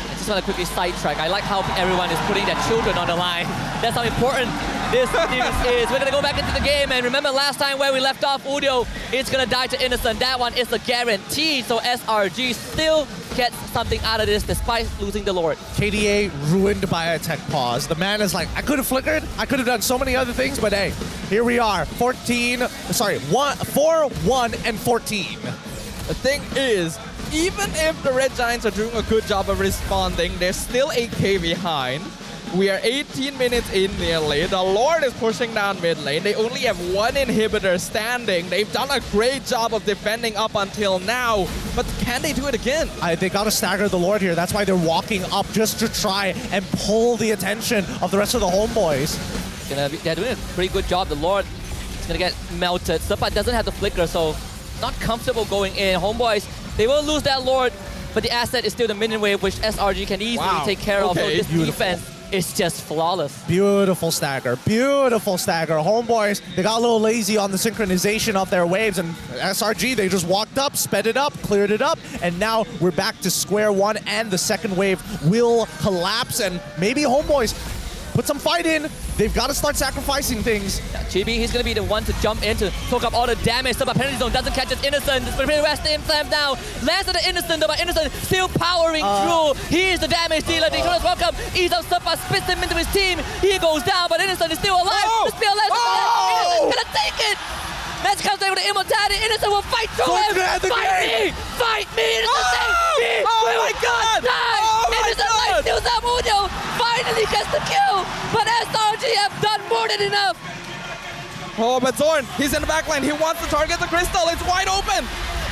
I just want to quickly sidetrack. I like how everyone is putting their children on the line. That's how important this news is. We're going to go back into the game, and remember last time where we left off, Udio is going to die to Innocent. That one is a guarantee, so SRG still gets something out of this despite losing the Lord. KDA ruined by a tech pause. The man is like, I could have flickered, I could have done so many other things, but hey, here we are, 4, 1, and 14. The thing is, even if the Red Giants are doing a good job of responding, they're still 8k behind. We are 18 minutes in nearly. The Lord is pushing down mid lane. They only have 1 inhibitor standing. They've done a great job of defending up until now. But can they do it again? They got to stagger the Lord here. That's why they're walking up just to try and pull the attention of the rest of the Homeboys. They're doing a pretty good job. The Lord is going to get melted. Subbat doesn't have the flicker, so not comfortable going in. Homeboys, they will lose that Lord, but the asset is still the minion wave, which SRG can easily take care of. So this defense is just flawless. Beautiful stagger. Beautiful stagger. Homeboys, they got a little lazy on the synchronization of their waves, and SRG, they just walked up, sped it up, cleared it up, and now we're back to square one, and the second wave will collapse, and maybe Homeboys put some fight in. They've got to start sacrificing things. Chibi, he's going to be the one to jump in to soak up all the damage. So, but penalty zone doesn't catch his Innocent. The rest of him slams down. Lands on the Innocent, but Innocent still powering through. He is the damage dealer. Daytona's welcome. Ease up Subbat, spits him into his team. He goes down, but Innocent is still alive. The spear lands. Innocent's going to take it. Match comes down with the immortality. Innocent will fight through him. Fight me! Fight me! Innocent, save me! Oh my God! Innocent life steals up Udo. Finally gets the kill, but SRG have done more than enough. Oh, but Zorn, he's in the back line. He wants to target the crystal. It's wide open.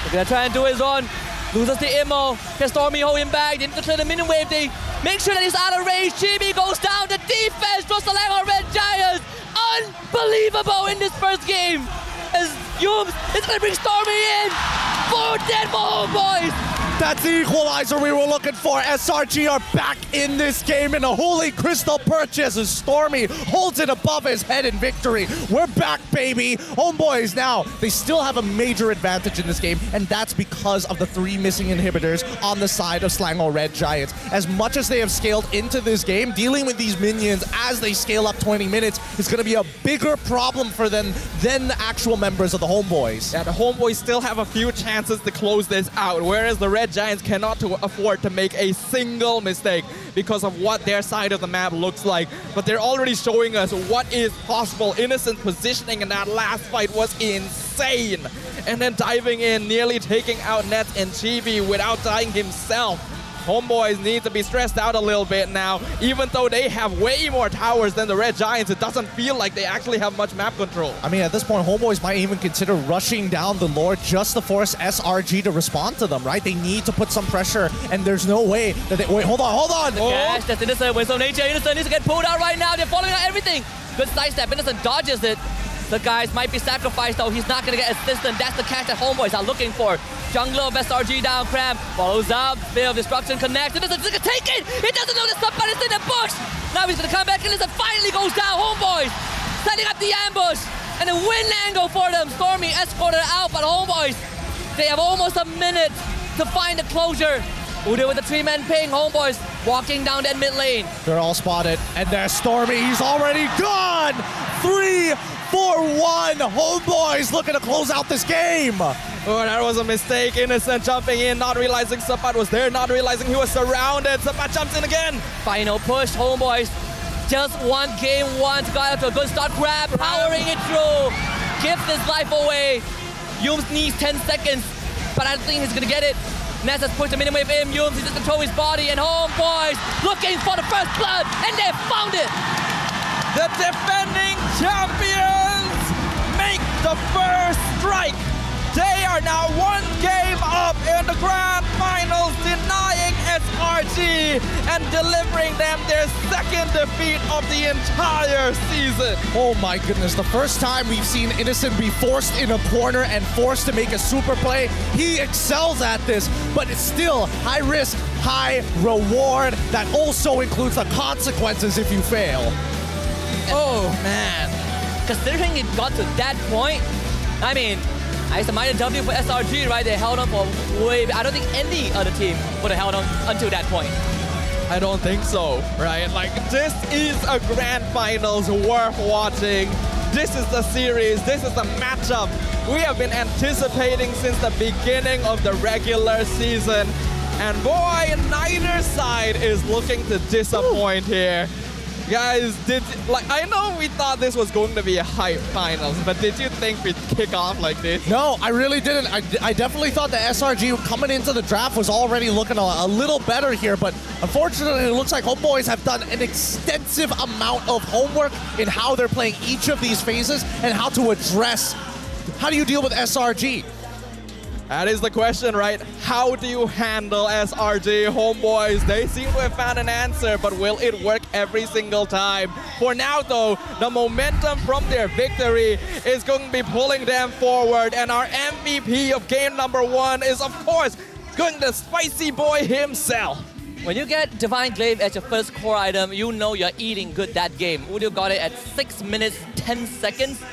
They're gonna try and do it, Zorn. Loses the ammo. Can Stormy hold him back? They need to clear the minion wave. They make sure that he's out of range. Chibi goes down. The defense draws the line on Red Giants. Unbelievable in this first game. As Yums is gonna bring Stormy in. 4-10 for Homeboys. That's the equalizer we were looking for. SRG are back in this game in a holy crystal purchase as Stormy holds it above his head in victory. We're back, baby. Homeboys now, they still have a major advantage in this game, and that's because of the 3 missing inhibitors on the side of Selangor Red Giants. As much as they have scaled into this game, dealing with these minions as they scale up 20 minutes is going to be a bigger problem for them than the actual members of the Homeboys. Yeah, the Homeboys still have a few chances to close this out, whereas the Red Giants cannot afford to make a single mistake because of what their side of the map looks like. But they're already showing us what is possible. Innocent positioning in that last fight was insane. And then diving in, nearly taking out Nets and Chibi without dying himself. Homeboys need to be stressed out a little bit now. Even though they have way more towers than the Red Giants, it doesn't feel like they actually have much map control. I mean, at this point, Homeboys might even consider rushing down the Lord just to force SRG to respond to them, right? They need to put some pressure, and there's no way that they... Wait, hold on! Cash, that's Innocent. With some nature, Innocent needs to get pulled out right now. They're following out everything. Good sidestep. Innocent dodges it. The guys might be sacrificed though. He's not going to get assistant. That's the catch that Homeboys are looking for. Jungler of SRG down, Cram. Follows up. Bit of disruption connects. Innocent's going to take it. He doesn't know that somebody's in the bush. Now he's going to come back. Innocent finally goes down. Homeboys setting up the ambush. And a win angle for them. Stormy escorted out, but Homeboys, they have almost a minute to find the closure. Udo with the 3-man ping. Homeboys walking down that mid lane. They're all spotted, and there's Stormy. He's already gone. 3-4-1. Homeboys looking to close out this game. Oh, that was a mistake. Innocent jumping in, not realizing Sapat was there, not realizing he was surrounded. Sapat jumps in again. Final push, Homeboys. Just one game, one to go out to a good start. Grab, powering it through. Gives his life away. Yums needs 10 seconds, but I don't think he's gonna get it. Ness has pushed the minimum wave in. Yums, he just control his body, and Homeboys looking for the first blood, and they found it. The defending champions make the first strike. They are now 1 game up in the grand finals, denying SRG and delivering them their 2nd defeat of the entire season. Oh my goodness, the first time we've seen Innocent be forced in a corner and forced to make a super play. He excels at this, but it's still high risk, high reward. That also includes the consequences if you fail. Oh man, considering it got to that point, I mean, it's a minor W for SRG, right? They held on for I don't think any other team would have held on until that point. I don't think so, right? Like, this is a grand finals worth watching. This is the series, this is the matchup we have been anticipating since the beginning of the regular season. And boy, neither side is looking to disappoint here. Guys, I know we thought this was going to be a hype finals, but did you think we'd kick off like this? No, I really didn't. I definitely thought that SRG coming into the draft was already looking a little better here, but unfortunately it looks like Homeboys have done an extensive amount of homework in how they're playing each of these phases and how to address, how do you deal with SRG? That is the question, right? How do you handle SRG? Homeboys, they seem to have found an answer, but will it work every single time? For now, though, the momentum from their victory is going to be pulling them forward, and our MVP of game number 1 is, of course, going to Spicy Boy himself. When you get Divine Glaive as your first core item, you know you're eating good that game. Udio got it at 6 minutes, 10 seconds.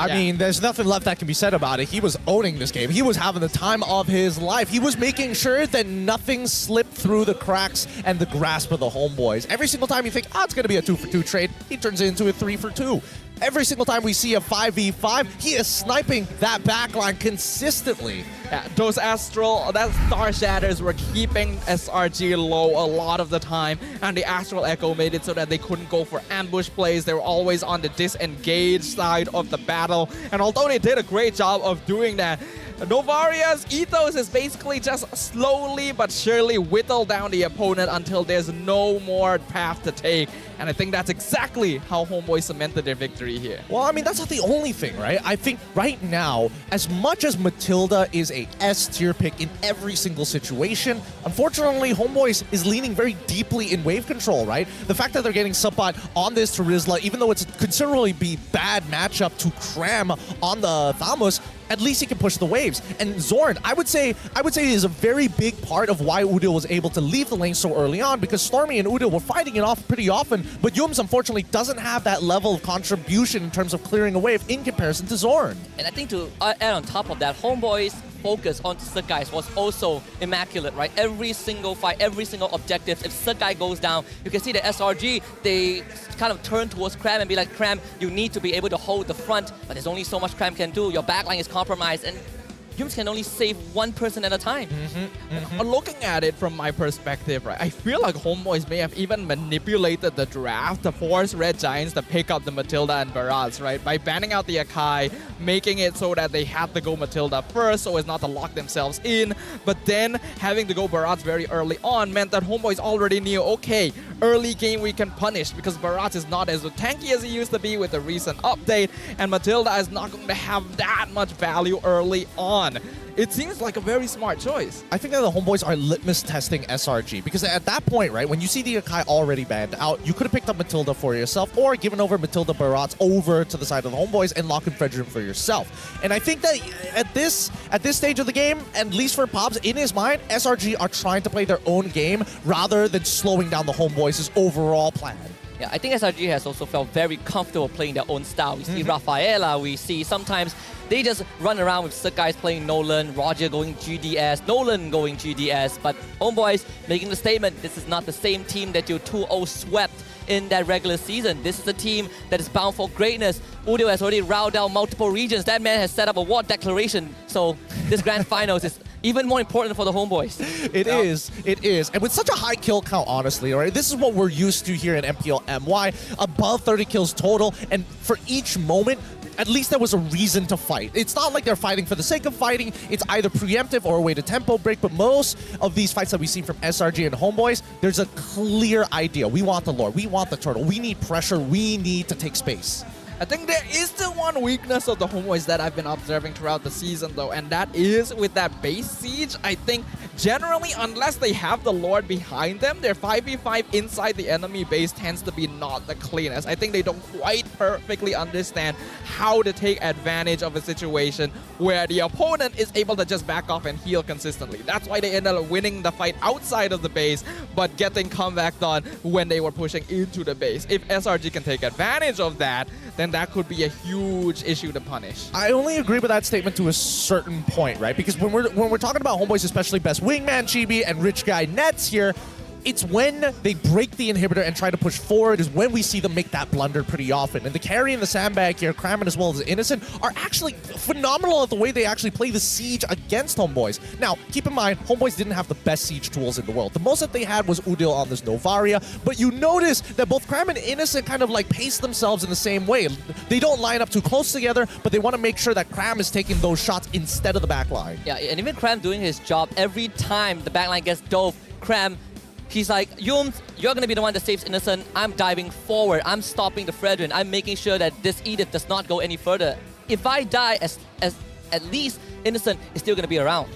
I mean, there's nothing left that can be said about it. He was owning this game. He was having the time of his life. He was making sure that nothing slipped through the cracks and the grasp of the Homeboys. Every single time you think, it's going to be a 2-for-2 trade, he turns it into a 3-for-2. Every single time we see a 5v5, he is sniping that backline consistently. Yeah, those Star Shatters were keeping SRG low a lot of the time, and the Astral Echo made it so that they couldn't go for ambush plays. They were always on the disengaged side of the battle, and although they did a great job of doing that, Novaria's ethos is basically just slowly but surely whittle down the opponent until there's no more path to take. And I think that's exactly how Homeboys cemented their victory here. Well, I mean, that's not the only thing, right? I think right now, as much as Matilda is a S-tier pick in every single situation, unfortunately, Homeboys is leaning very deeply in wave control, right? The fact that they're getting suppot on this Terizla, even though it's considerably be bad matchup to cram on the Thamos, at least he can push the waves. And Zorn, I would say is a very big part of why Udil was able to leave the lane so early on, because Stormy and Udil were fighting it off pretty often, but Yums unfortunately doesn't have that level of contribution in terms of clearing a wave in comparison to Zorn. And I think to add on top of that, Homeboys' focus on Sekai's was also immaculate, right? Every single fight, every single objective, if Sekai goes down, you can see the SRG, they kind of turn towards Cram and be like, Cram, you need to be able to hold the front, but there's only so much Cram can do. Your backline is compromised, and Yums can only save one person at a time. Looking at it from my perspective, right, I feel like Homeboys may have even manipulated the draft to force Red Giants to pick up the Matilda and Barats, right? By banning out the Akai, making it so that they had to go Matilda first so as not to lock themselves in. But then having to go Barats very early on meant that Homeboys already knew, okay, early game we can punish because Barats is not as tanky as he used to be with the recent update, and Matilda is not going to have that much value early on. It seems like a very smart choice. I think that the Homeboys are litmus testing SRG, because at that point, right, when you see the Akai already banned out, you could have picked up Matilda for yourself or given over Matilda Barats over to the side of the Homeboys and lock in Frederick for yourself. And I think that at this stage of the game, at least for Pobs, in his mind, SRG are trying to play their own game rather than slowing down the Homeboys' overall plan. Yeah, I think SRG has also felt very comfortable playing their own style. We see Rafaela, we see sometimes they just run around with Sekai's playing Nolan, Roger going GDS, Nolan going GDS, but Homeboys making the statement, this is not the same team that you 2-0 swept in that regular season. This is a team that is bound for greatness. Udil has already routed out multiple regions. That man has set up a war declaration. So this grand finals is even more important for the Homeboys. It is. And with such a high kill count, honestly, right? This is what we're used to here in MPL MY. Above 30 kills total, and for each moment, at least there was a reason to fight. It's not like they're fighting for the sake of fighting. It's either preemptive or a way to tempo break, but most of these fights that we've seen from SRG and Homeboys, there's a clear idea. We want the Lord, we want the turtle, we need pressure, we need to take space. I think there is still one weakness of the Homeboys that I've been observing throughout the season though, and that is with that base siege. I think generally, unless they have the Lord behind them, their 5v5 inside the enemy base tends to be not the cleanest. I think they don't quite perfectly understand how to take advantage of a situation where the opponent is able to just back off and heal consistently. That's why they ended up winning the fight outside of the base, but getting comebacked on when they were pushing into the base. If SRG can take advantage of that, then that could be a huge issue to punish. I only agree with that statement to a certain point, right? Because when we're talking about Homeboys, especially Best Wingman Chibi and Rich Guy Nets here, it's when they break the inhibitor and try to push forward is when we see them make that blunder pretty often. And the carry and the sandbag here, Kramen as well as Innocent, are actually phenomenal at the way they actually play the siege against Homeboys. Now, keep in mind, Homeboys didn't have the best siege tools in the world. The most that they had was Udil on this Novaria, but you notice that both Kramen and Innocent kind of like pace themselves in the same way. They don't line up too close together, but they want to make sure that Kram is taking those shots instead of the backline. Yeah, and even Kram doing his job every time the backline gets dove, Kram, he's like, Yums, you're going to be the one that saves Innocent. I'm diving forward. I'm stopping the Fredrin. I'm making sure that this Edith does not go any further. If I die, at least Innocent is still going to be around.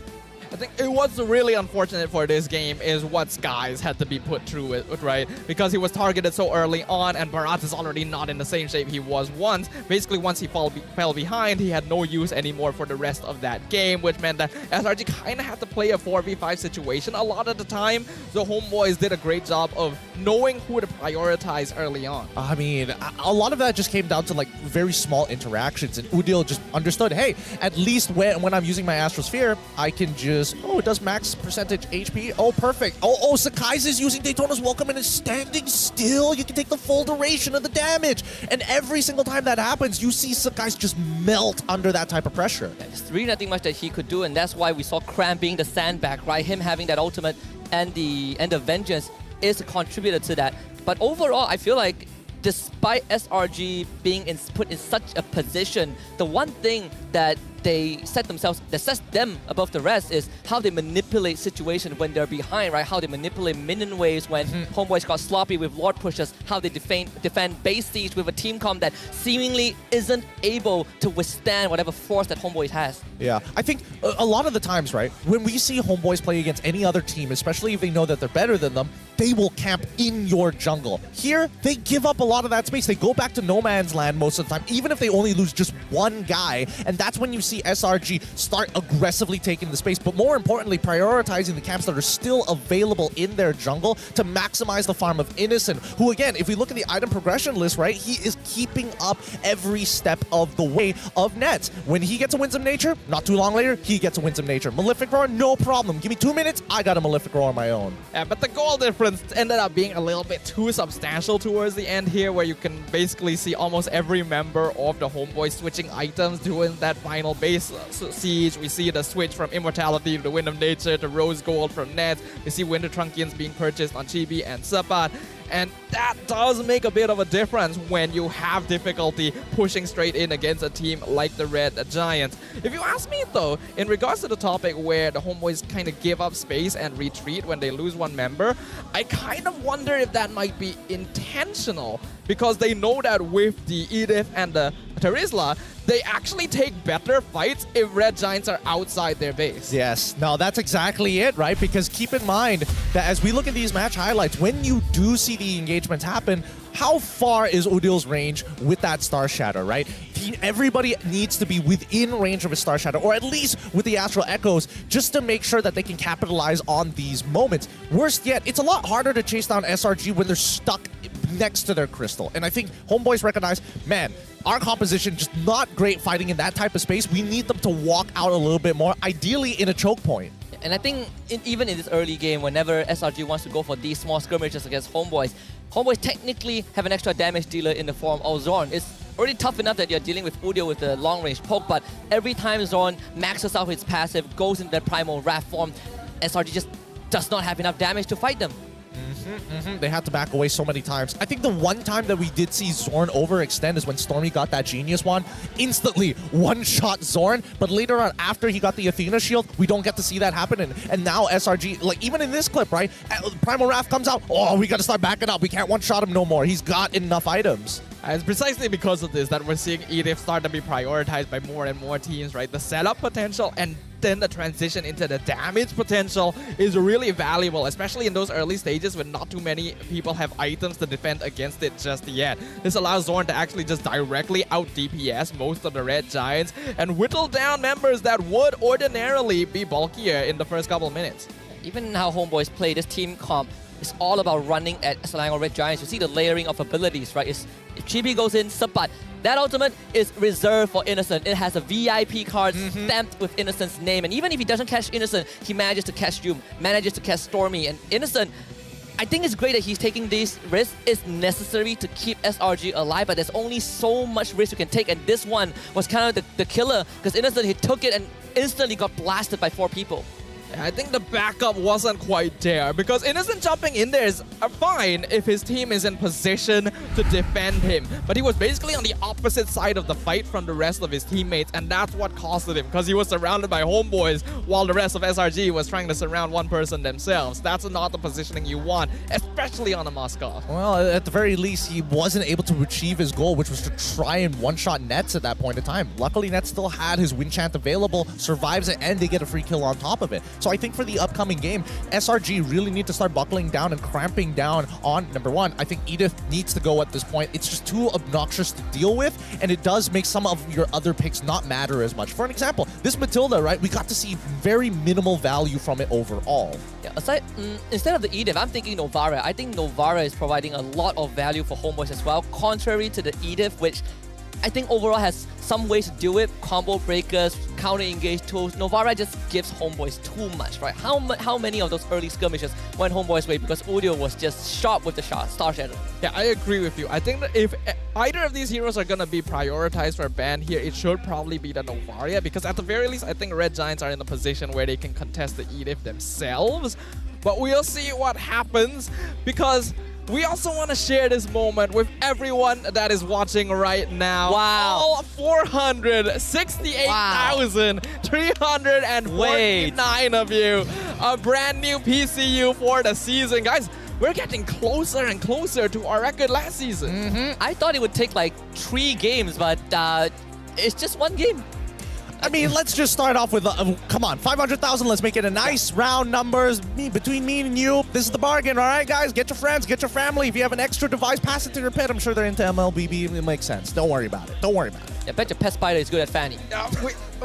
I think it was really unfortunate for this game is what Skies had to be put through it, right? Because he was targeted so early on, and Barat is already not in the same shape he was once. Basically, once he fell behind, he had no use anymore for the rest of that game, which meant that SRG kind of had to play a 4v5 situation a lot of the time. So Homeboys did a great job of knowing who to prioritize early on. I mean, a lot of that just came down to like very small interactions, and Udil just understood, hey, at least when I'm using my Astrosphere, I can just, oh, it does max percentage HP. Oh, perfect. Oh, Sekai's is using Daytona's Welcome and is standing still. You can take the full duration of the damage. And every single time that happens, you see Sekai's just melt under that type of pressure. There's really nothing much that he could do, and that's why we saw Cram being the sandbag, right? Him having that ultimate and the Vengeance is a contributor to that. But overall, I feel like despite SRG being put in such a position, the one thing that they set themselves, that sets them above the rest is how they manipulate situations when they're behind, right? How they manipulate minion waves when Homeboys got sloppy with Lord pushes, how they defend base siege with a team comp that seemingly isn't able to withstand whatever force that Homeboys has. Yeah, I think a lot of the times, right, when we see Homeboys play against any other team, especially if they know that they're better than them, they will camp in your jungle. Here, they give up a lot of that space. They go back to no man's land most of the time, even if they only lose just one guy. And that's when you see SRG start aggressively taking the space, but more importantly, prioritizing the camps that are still available in their jungle to maximize the farm of Innocent, who again, if we look at the item progression list, right, he is keeping up every step of the way of Nets. When he gets a Winds of Nature, not too long later, he gets a Winds of Nature. Malefic Roar, no problem. Give me 2 minutes, I got a Malefic Roar on my own. Yeah, but the goal difference ended up being a little bit too substantial towards the end here, where you can basically see almost every member of the Homeboys switching items during that final base siege. We see the switch from Immortality to the Wind of Nature to Rose Gold from Nets. We see Winter Trunkians being purchased on Chibi and Sapat. And that does make a bit of a difference when you have difficulty pushing straight in against a team like the Red Giants. If you ask me though, in regards to the topic where the Homeboys kind of give up space and retreat when they lose one member, I kind of wonder if that might be intentional, because they know that with the Edith and the Terizla, they actually take better fights if Red Giants are outside their base. Yes, no, that's exactly it, right? Because keep in mind that as we look at these match highlights, when you do see the engagements happen, how far is Udil's range with that Star Shatter, right? Everybody needs to be within range of a Star Shatter, or at least with the Astral Echoes, just to make sure that they can capitalize on these moments. Worst yet, it's a lot harder to chase down SRG when they're stuck next to their crystal. And I think Homeboys recognize, man, our composition just not great fighting in that type of space. We need them to walk out a little bit more, ideally in a choke point. And I think even in this early game, whenever SRG wants to go for these small skirmishes against Homeboys, Homeboys technically have an extra damage dealer in the form of Zorn. It's already tough enough that you're dealing with Udio with the long-range poke, but every time Zorn maxes out his passive, goes into that Primal Wrath form, SRG just does not have enough damage to fight them. They had to back away so many times. I think the one time that we did see Zorn overextend is when Stormy got that Genius Wand. Instantly one-shot Zorn, but later on, after he got the Athena shield, we don't get to see that happen. And now SRG, like even in this clip, right? Primal Wrath comes out, oh, we got to start backing up. We can't one-shot him no more. He's got enough items. It's precisely because of this that we're seeing Edith start to be prioritized by more and more teams, right? The setup potential and then the transition into the damage potential is really valuable, especially in those early stages when not too many people have items to defend against it just yet. This allows Zorn to actually just directly out DPS most of the Red Giants and whittle down members that would ordinarily be bulkier in the first couple of minutes. Even how Homeboys play this team comp, it's all about running at Selangor Red Giants. You see the layering of abilities, right? If Chibi goes in, Sapat. That ultimate is reserved for Innocent. It has a VIP card stamped with Innocent's name. And even if he doesn't catch Innocent, he manages to catch Doom, manages to catch Stormy. And Innocent, I think it's great that he's taking these risks. It's necessary to keep SRG alive, but there's only so much risk you can take. And this one was kind of the killer, because Innocent, he took it and instantly got blasted by 4 people. I think the backup wasn't quite there, because Innocent jumping in there is fine if his team is in position to defend him. But he was basically on the opposite side of the fight from the rest of his teammates, and that's what costed him, because he was surrounded by Homeboys while the rest of SRG was trying to surround one person themselves. That's not the positioning you want, especially on a Moskov. Well, at the very least, he wasn't able to achieve his goal, which was to try and one-shot Nets at that point in time. Luckily, Nets still had his Winchant available, survives it, and they get a free kill on top of it. So I think for the upcoming game, SRG really need to start buckling down and cramping down on, number one, I think Edith needs to go at this point. It's just too obnoxious to deal with, and it does make some of your other picks not matter as much. For an example, this Matilda, right, we got to see very minimal value from it overall. Yeah, aside, instead of the Edith, I'm thinking Novara. I think Novara is providing a lot of value for Homeboys as well, contrary to the Edith, which I think overall has some ways to deal with, combo breakers, counter-engage tools. Novara just gives Homeboys too much, right? How many of those early skirmishes went Homeboys' way because Udio was just sharp with the Star Shadow? Yeah, I agree with you. I think that if either of these heroes are going to be prioritized for a ban here, it should probably be the Novaria, because at the very least, I think Red Giants are in a position where they can contest the Edith themselves. But we'll see what happens, because we also want to share this moment with everyone that is watching right now. Wow. All 468,349 of you. A brand new PCU for the season. Guys, we're getting closer and closer to our record last season. I thought it would take like 3 games, but it's just 1 game. I mean, let's just start off with, come on, 500,000. Let's make it a nice round numbers between me and you. This is the bargain, all right, guys? Get your friends, get your family. If you have an extra device, pass it to your pet. I'm sure they're into MLBB. It makes sense. Don't worry about it. Don't worry about it. I bet your pet spider is good at Fanny.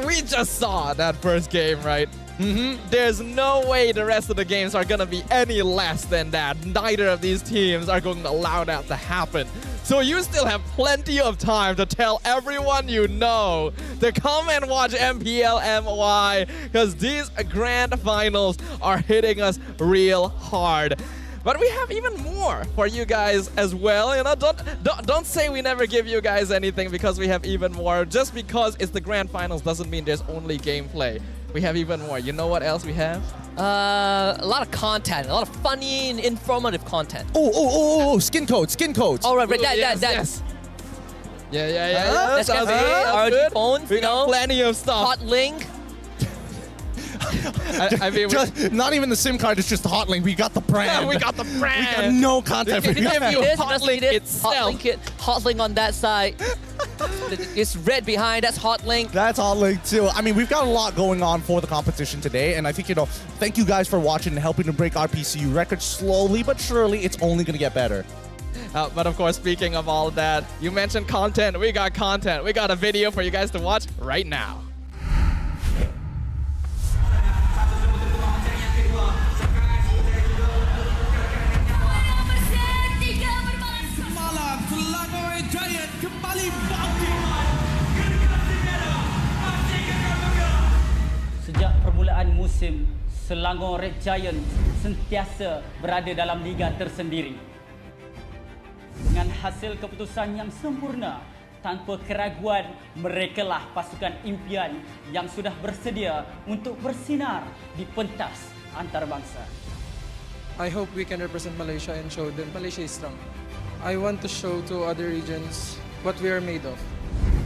We just saw that first game, right? There's no way the rest of the games are gonna be any less than that. Neither of these teams are going to allow that to happen. So you still have plenty of time to tell everyone you know to come and watch MPL MY, because these grand finals are hitting us real hard. But we have even more for you guys as well. You know, don't say we never give you guys anything, because we have even more. Just because it's the grand finals doesn't mean there's only gameplay. We have even more. You know what else we have? A lot of content, a lot of funny and informative content. Oh, skin codes. All right, Yes. Yeah. That's ROG phones, We got plenty of stuff. Hot link. I mean, not even the SIM card, it's just the Hotlink. We got the brand. We got the brand. We got no content for you. Hotlink itself. Hotlink on that side. It's red behind, that's Hotlink. That's Hotlink too. I mean, we've got a lot going on for the competition today, and I think, thank you guys for watching and helping to break our PCU record slowly but surely. It's only going to get better. But of course, speaking of all that, you mentioned content. We got content. We got a video for you guys to watch right now. Sejak permulaan musim, Selangor Red Giant sentiasa berada dalam liga tersendiri. Dengan hasil keputusan yang sempurna, tanpa keraguan, merekalah pasukan impian yang sudah bersedia untuk bersinar di pentas antarabangsa. I hope we can represent Malaysia and show them Malaysia is strong. I want to show to other regions what we are made of.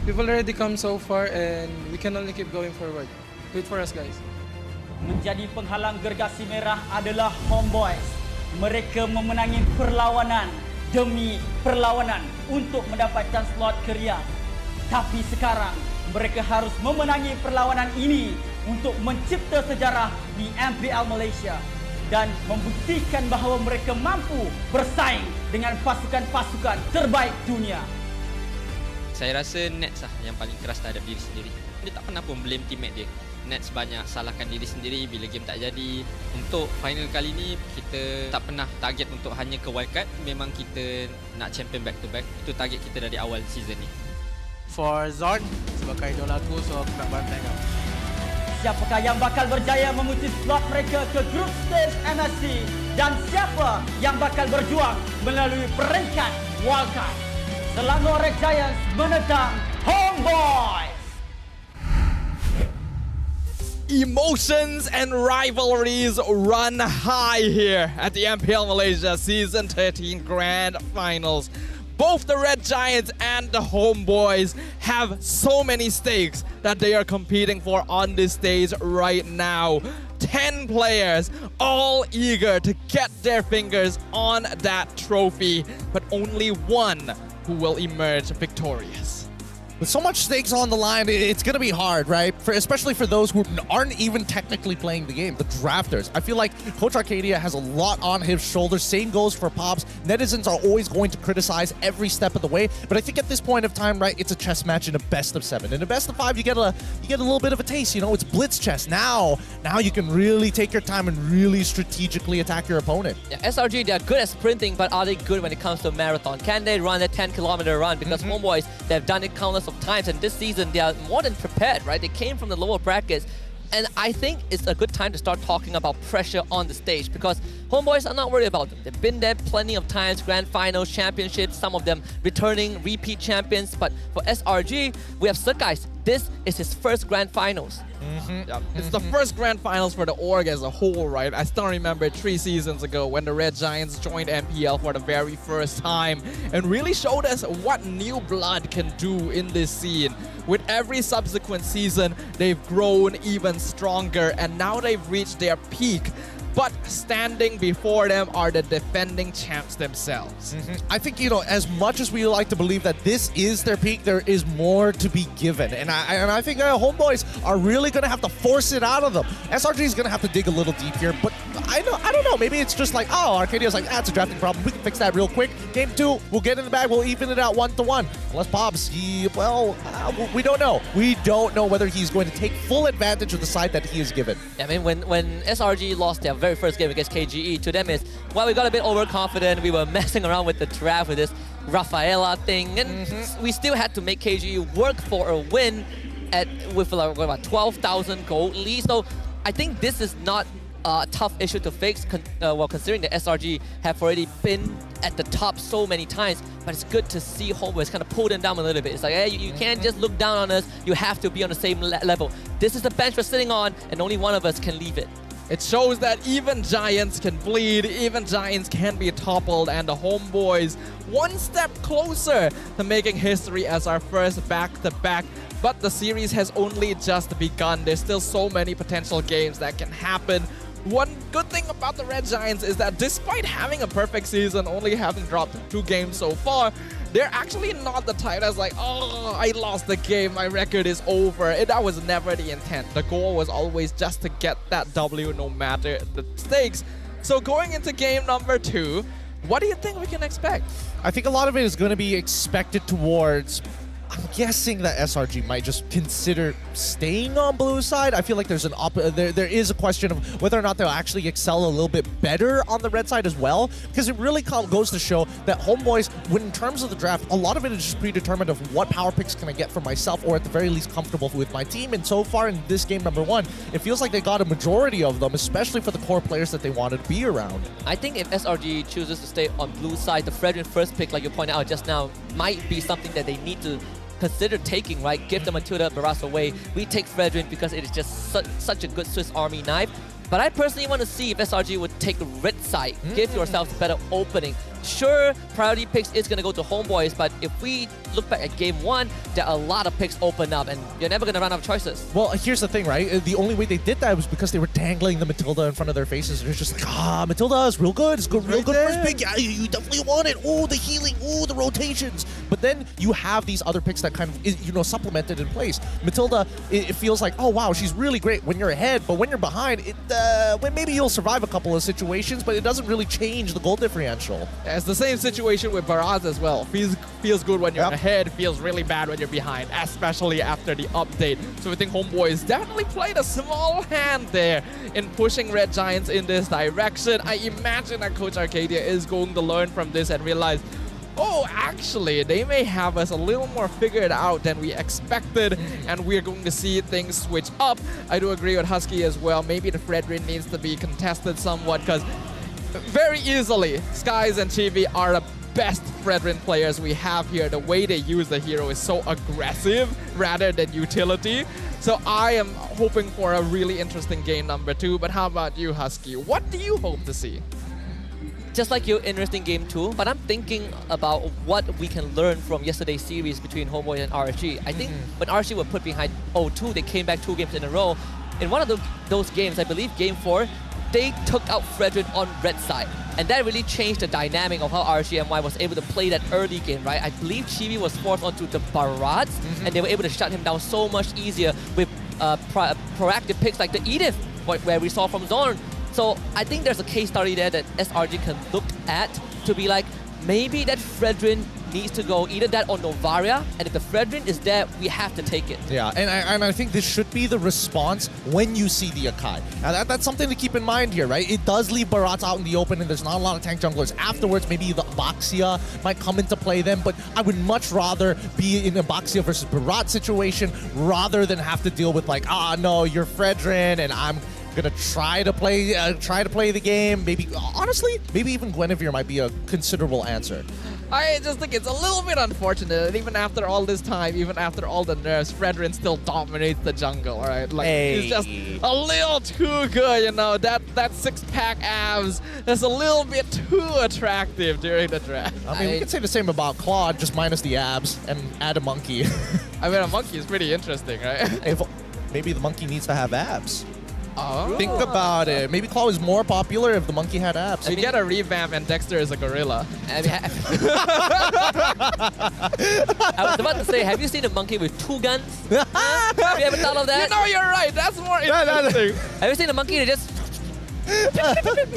We've already come so far and we can only keep going forward. Wait for us, guys. Menjadi penghalang gergasi merah adalah Homeboys. Mereka memenangi perlawanan demi perlawanan untuk mendapatkan slot ke Riyadh. Tapi sekarang mereka harus memenangi perlawanan ini untuk mencipta sejarah di MPL Malaysia dan membuktikan bahawa mereka mampu bersaing dengan pasukan-pasukan terbaik dunia. Saya rasa Nets lah yang paling keras terhadap diri sendiri. Dia tak pernah pun blame teammate dia. Nets banyak salahkan diri sendiri bila game tak jadi. Untuk final kali ni, kita tak pernah target untuk hanya ke wildcard. Memang kita nak champion back to back. Itu target kita dari awal season ni. For Zorn, sebagai idola aku, so aku nak bantai kau. Siapakah yang bakal berjaya mengunci slot mereka ke Group Stage MSC dan siapa yang bakal berjuang melalui peringkat wildcard? Selangor Red Giants menentang Homeboys. Emotions and rivalries run high here at the MPL Malaysia Season 13 Grand Finals. Both the Red Giants and the Homeboys have so many stakes that they are competing for on this stage right now. 10 players, all eager to get their fingers on that trophy, but only one who will emerge victorious. With so much stakes on the line, it's going to be hard, right? Especially for those who aren't even technically playing the game, the drafters. I feel like Coach Arcadia has a lot on his shoulders. Same goes for Pops. Netizens are always going to criticize every step of the way. But I think at this point of time, right, it's a chess match in a best of 7. In a best of 5, you get a little bit of a taste. You know, it's blitz chess. Now you can really take your time and really strategically attack your opponent. Yeah, SRG, they're good at sprinting, but are they good when it comes to a marathon? Can they run a 10-kilometer run? Because Homeboys, they've done it countless of times, and this season they are more than prepared, right? They came from the lower brackets, and I think it's a good time to start talking about pressure on the stage, because Homeboys are not worried about them. They've been there plenty of times, grand finals, championships, some of them returning repeat champions. But for SRG, we have Sekais this is his first grand finals. Yeah, it's the first grand finals for the org as a whole, right? I still remember 3 seasons ago when the Red Giants joined MPL for the very first time and really showed us what new blood can do in this scene. With every subsequent season, they've grown even stronger and now they've reached their peak. But standing before them are the defending champs themselves. I think, you know, as much as we like to believe that this is their peak, there is more to be given. And I think Homeboys are really going to have to force it out of them. SRG is going to have to dig a little deep here, but I don't know. Maybe it's just like, oh, Arcadia's like, that's a drafting problem. We can fix that real quick. Game 2, we'll get in the bag. We'll even it out 1-1. Unless Bob's, we don't know. We don't know whether he's going to take full advantage of the side that he is given. I mean, when SRG lost their very first game against KGE, to them is, well, we got a bit overconfident. We were messing around with the draft with this Rafaela thing, and we still had to make KGE work for a win with like, about 12,000 gold lead. So I think this is not a tough issue to fix, considering the SRG have already been at the top so many times. But it's good to see Homeboys kind of pull them down a little bit. It's like, hey, you can't just look down on us. You have to be on the same level. This is the bench we're sitting on, and only one of us can leave it. It shows that even giants can bleed, even giants can be toppled, and the Homeboys one step closer to making history as our first back-to-back. But the series has only just begun. There's still so many potential games that can happen. One good thing about the Red Giants is that despite having a perfect season, only having dropped 2 games so far, they're actually not the type that's like, oh, I lost the game, my record is over. That was never the intent. The goal was always just to get that W no matter the stakes. So going into game number 2, what do you think we can expect? I think a lot of it is going to be expected towards, I'm guessing that SRG might just consider staying on blue side. I feel like there's there is a question of whether or not they'll actually excel a little bit better on the red side as well, because it really goes to show that Homeboys, when in terms of the draft, a lot of it is just predetermined of what power picks can I get for myself, or at the very least comfortable with my team. And so far in this game number 1, it feels like they got a majority of them, especially for the core players that they wanted to be around. I think if SRG chooses to stay on blue side, the Fredrin first pick, like you pointed out just now, might be something that they need to consider taking, right? Give the Matilda Barras away. We take Fredrin because it is just such a good Swiss Army knife. But I personally want to see if SRG would take the red side, give yourselves a better opening. Sure, priority picks is going to go to Homeboys, but if we look back at game 1, there are a lot of picks open up, and you're never going to run out of choices. Well, here's the thing, right? The only way they did that was because they were dangling the Matilda in front of their faces. They're just like, Matilda is real good. It's good, real good first pick. Yeah, you definitely want it. Oh, the healing. Oh, the rotations. But then you have these other picks that kind of, supplemented in place. Matilda, it feels like, oh, wow, she's really great when you're ahead, but when you're behind, when maybe you'll survive a couple of situations, but it doesn't really change the goal differential. It's the same situation with Baraz as well. Feels good when you're ahead, feels really bad when you're behind, especially after the update. So I think Homeboys definitely played a small hand there in pushing Red Giants in this direction. I imagine that Coach Arcadia is going to learn from this and realize, oh, actually, they may have us a little more figured out than we expected, and we're going to see things switch up. I do agree with Husky as well. Maybe the Fredrin needs to be contested somewhat, because very easily, Skies and Chibi are the best Fredrin players we have here. The way they use the hero is so aggressive rather than utility. So I am hoping for a really interesting game number 2. But how about you, Husky? What do you hope to see? Just like you, interesting game 2, but I'm thinking about what we can learn from yesterday's series between Homeboys and RSG. I think when RSG were put behind 0-2, they came back 2 games in a row. In one of those games, I believe game 4, they took out Fredrin on red side. And that really changed the dynamic of how RSGMY was able to play that early game, right? I believe Chibi was forced onto the Barats, and they were able to shut him down so much easier with proactive picks like the Edith, where we saw from Zone. So I think there's a case study there that SRG can look at to be like, maybe that Fredrin needs to go, either that or Novaria, and if the Fredrin is there, we have to take it. Yeah, and I think this should be the response when you see the Akai. Now that's something to keep in mind here, right? It does leave Barats out in the open, and there's not a lot of tank junglers. Afterwards, maybe the Abaxia might come into play then, but I would much rather be in a Abaxia versus Barat situation rather than have to deal with like, no, you're Fredrin, and I'm gonna try to play the game. Maybe, honestly, maybe even Guinevere might be a considerable answer. I just think it's a little bit unfortunate that even after all this time, even after all the nerfs, Fredrin still dominates the jungle, alright? Like, he's just a little too good, you know? That six-pack abs is a little bit too attractive during the draft. I mean, we could say the same about Claude, just minus the abs and add a monkey. I mean, a monkey is pretty interesting, right? Maybe the monkey needs to have abs. Oh. Think about it. Maybe Claw is more popular if the monkey had abs. We get a revamp and Dexter is a gorilla. I was about to say, have you seen a monkey with two guns? Have you ever thought of that? You know, you're right. That's more interesting. Have you seen a monkey that just...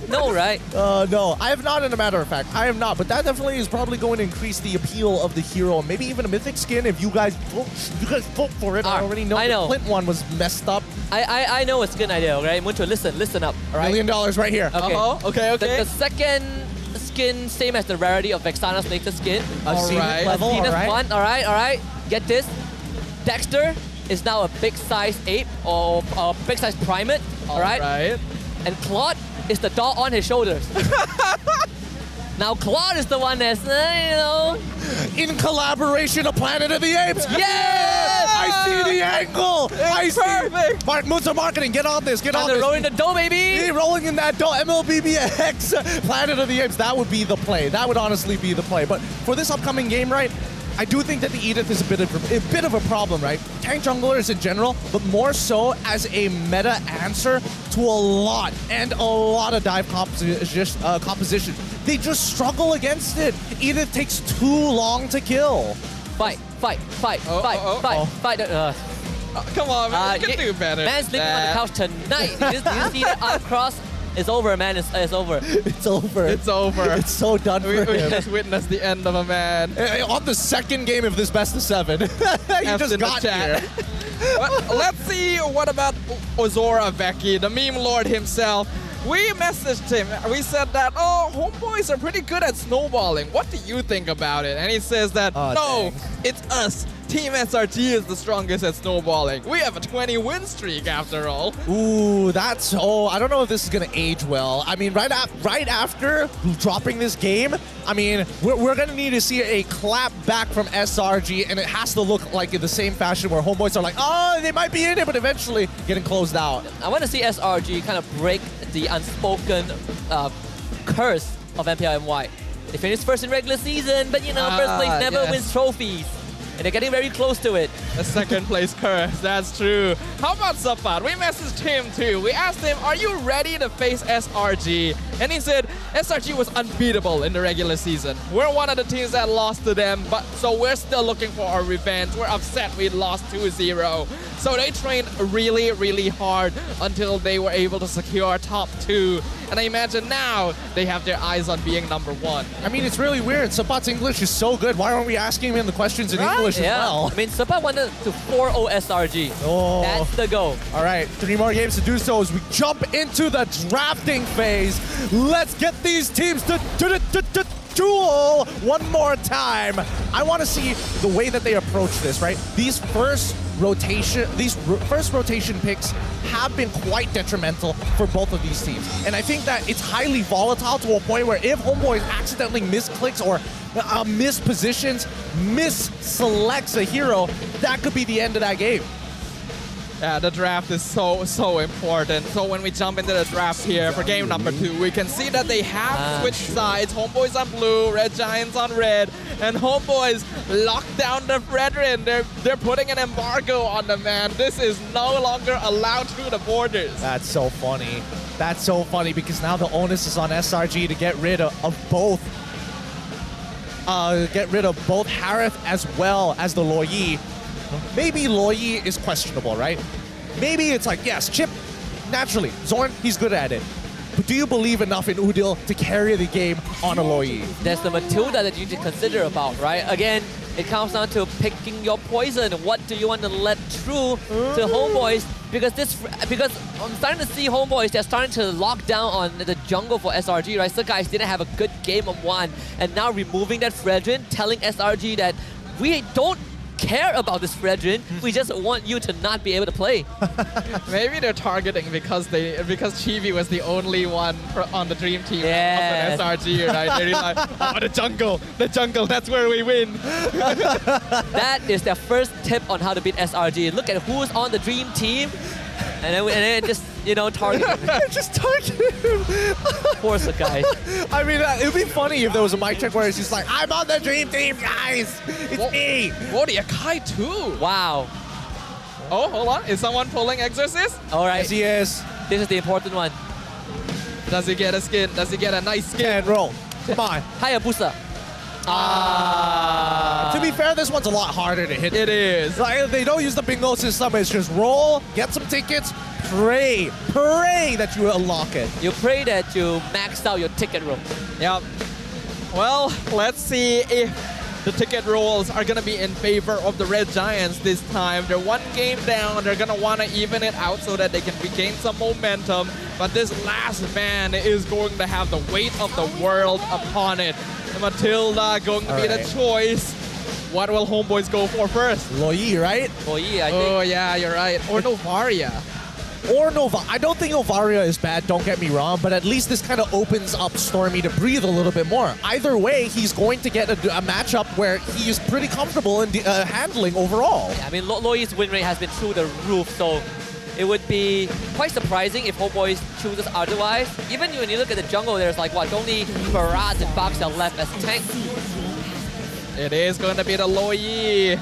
No, right? No, I have not, in a matter of fact. I have not, but that definitely is probably going to increase the appeal of the hero, and maybe even a mythic skin if you guys vote for it. I already know, I know. The Flint one was messed up. I know a skin idea, okay? Muncho, listen up, all right? $1 million right here. Okay. The second skin, same as the rarity of Vexana's latest skin. Alright. Level, one, all right. Get this. Dexter is now a big size ape or a big size primate, all right? And Claude is the dog on his shoulders. Now Claude is the one that's, in collaboration of Planet of the Apes. Yes! I see the angle. It's perfect. Mark, Moonsa Marketing, get on this. Get on this. Rolling the dough, baby. Hey, rolling in that dough. MLBB X, Planet of the Apes. That would be the play. That would honestly be the play. But for this upcoming game, right? I do think that the Edith is a bit of a problem, right? Tank junglers in general, but more so as a meta answer to a lot of dive composition. They just struggle against it. Edith takes too long to kill. Fight. Come on, man. You can do better. Man's sleeping on the couch tonight. Did you see that arm cross? It's over, man. It's over. It's over. It's over. It's so done for him. We just witnessed the end of a man. On the second game of this best of 7. You just got here. Let's see what about Ozora Veki, the meme lord himself. We messaged him. We said that, homeboys are pretty good at snowballing. What do you think about it? And he says that, no, it's us. Team SRG is the strongest at snowballing. We have a 20-win streak after all. Ooh, that's... I don't know if this is going to age well. I mean, right after dropping this game, I mean, we're going to need to see a clap back from SRG, and it has to look like in the same fashion where homeboys are like, they might be in it, but eventually getting closed out. I want to see SRG kind of break the unspoken curse of MPL MY. They finished first in regular season, but first place never wins trophies. And they're getting very close to it. The second place curse, that's true. How about Sapat? We messaged him too. We asked him, are you ready to face SRG? And he said, SRG was unbeatable in the regular season. We're one of the teams that lost to them, so we're still looking for our revenge. We're upset we lost 2-0. So they trained really, really hard until they were able to secure top 2. And I imagine now they have their eyes on being number 1. I mean, it's really weird. Sapat's English is so good. Why aren't we asking him the questions in English as well? I mean, Sapat wanted to 4-0 SRG. That's the goal. All right, 3 more games to do so as we jump into the drafting phase. Let's get these teams to duel one more time. I want to see the way that they approach this, right? These first rotation picks have been quite detrimental for both of these teams. And I think that it's highly volatile to a point where if homeboys accidentally misclicks or mispositions, misselects a hero, that could be the end of that game. Yeah, the draft is so important. So when we jump into the draft here for game number 2, we can see that they have switched sides. Homeboys on blue, Red Giants on red, and Homeboys lock down the Fredrin. They're putting an embargo on the man. This is no longer allowed through the borders. That's so funny. That's so funny because now the onus is on SRG to get rid of both. Get rid of both Harith as well as the Loyi. Maybe Loyi is questionable, right? Maybe it's like, yes, Chip, naturally, Zorn, he's good at it. But do you believe enough in Udil to carry the game on a Loyi? There's the Matilda that you need to consider about, right? Again, it comes down to picking your poison. What do you want to let through to homeboys? Because I'm starting to see homeboys, they're starting to lock down on the jungle for SRG, right? So guys didn't have a good game of 1, and now removing that Fredrin, telling SRG that we don't care about this, brethren. We just want you to not be able to play. Maybe they're targeting because Chibi was the only one on the dream team Yes. of SRG, right? They realize, oh, the jungle, that's where we win. That is their first tip on how to beat SRG. Look at who's on the dream team, and then just target him. Just target him. Poor Sakai. I mean, it would be funny if there was a mic check where he's just like, I'm on the dream team, guys. It's me. Whoa, the Akai too. Wow. Oh, hold on. Is someone pulling Exorcist? All right. Yes, he is. This is the important one. Does he get a skin? Does he get a nice skin? And roll. Come on. Hayabusa. To be fair, this one's a lot harder to hit. It is. Like, they don't use the bingo system. It's just roll, get some tickets, pray that you unlock it. You pray that you maxed out your ticket roll. Yep. Well, let's see if the ticket rolls are going to be in favor of the Red Giants this time. They're one game down. They're going to want to even it out so that they can regain some momentum. But this last man is going to have the weight of the world upon it. Matilda going to be the choice. What will Homeboys go for first? Loi, right? Loi, I think. Oh, yeah, you're right. Or Novaria. Or Nova. I don't think Novaria is bad, don't get me wrong, but at least this kind of opens up Stormy to breathe a little bit more. Either way, he's going to get a matchup where he is pretty comfortable in handling overall. Yeah, I mean, Loi's win rate has been through the roof, so it would be quite surprising if Homeboys chooses otherwise. Even when you look at the jungle, there's like, what, only Faraz and Boxel left as tanks. It is going to be the Loi.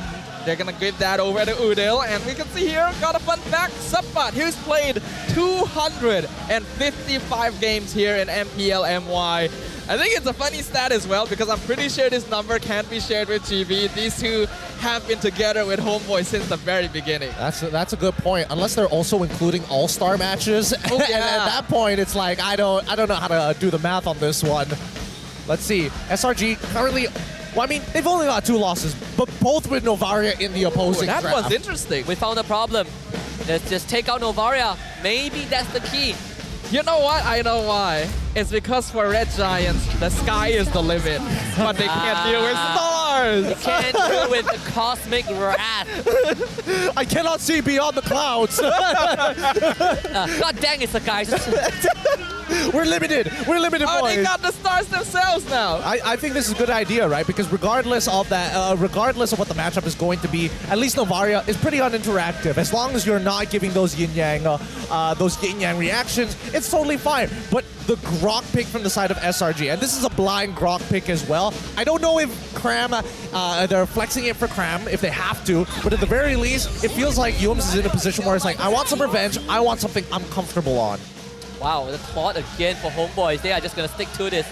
They're going to give that over to Udil. And we can see here, got a fun fact, Subbat, who's played 255 games here in MPL MY. I think it's a funny stat as well because I'm pretty sure this number can't be shared with GB. These two have been together with Homeboy since the very beginning. That's a good point. Unless they're also including all-star matches. Oh, yeah. And at that point, it's like, I don't know how to do the math on this one. Let's see. SRG currently... Well, I mean, they've only got 2 losses, but both with Novaria in the opposing that draft. was interesting. We found a problem. Let's just take out Novaria. Maybe that's the key. You know what? I know why. It's because for Red Giants, the sky is the limit, but they can't deal with stars. You can't deal with the cosmic wrath. I cannot see beyond the clouds. God dang it, Sakai. We're limited. We're limited, Oh, boys. they got the stars themselves now. I think this is a good idea, right? Because regardless of that, regardless of what the matchup is going to be, at least Novaria is pretty uninteractive. As long as you're not giving those yin-yang reactions, it's totally fine. But the Grok pick from the side of SRG, and this is a blind Grok pick as well. I don't know if Cram, they're flexing it for Cram if they have to, but at the very least, it feels like Yums is in a position where it's like, I want some revenge, I want something I'm comfortable on. Wow, the Claude again for Homeboys. They are just going to stick to this.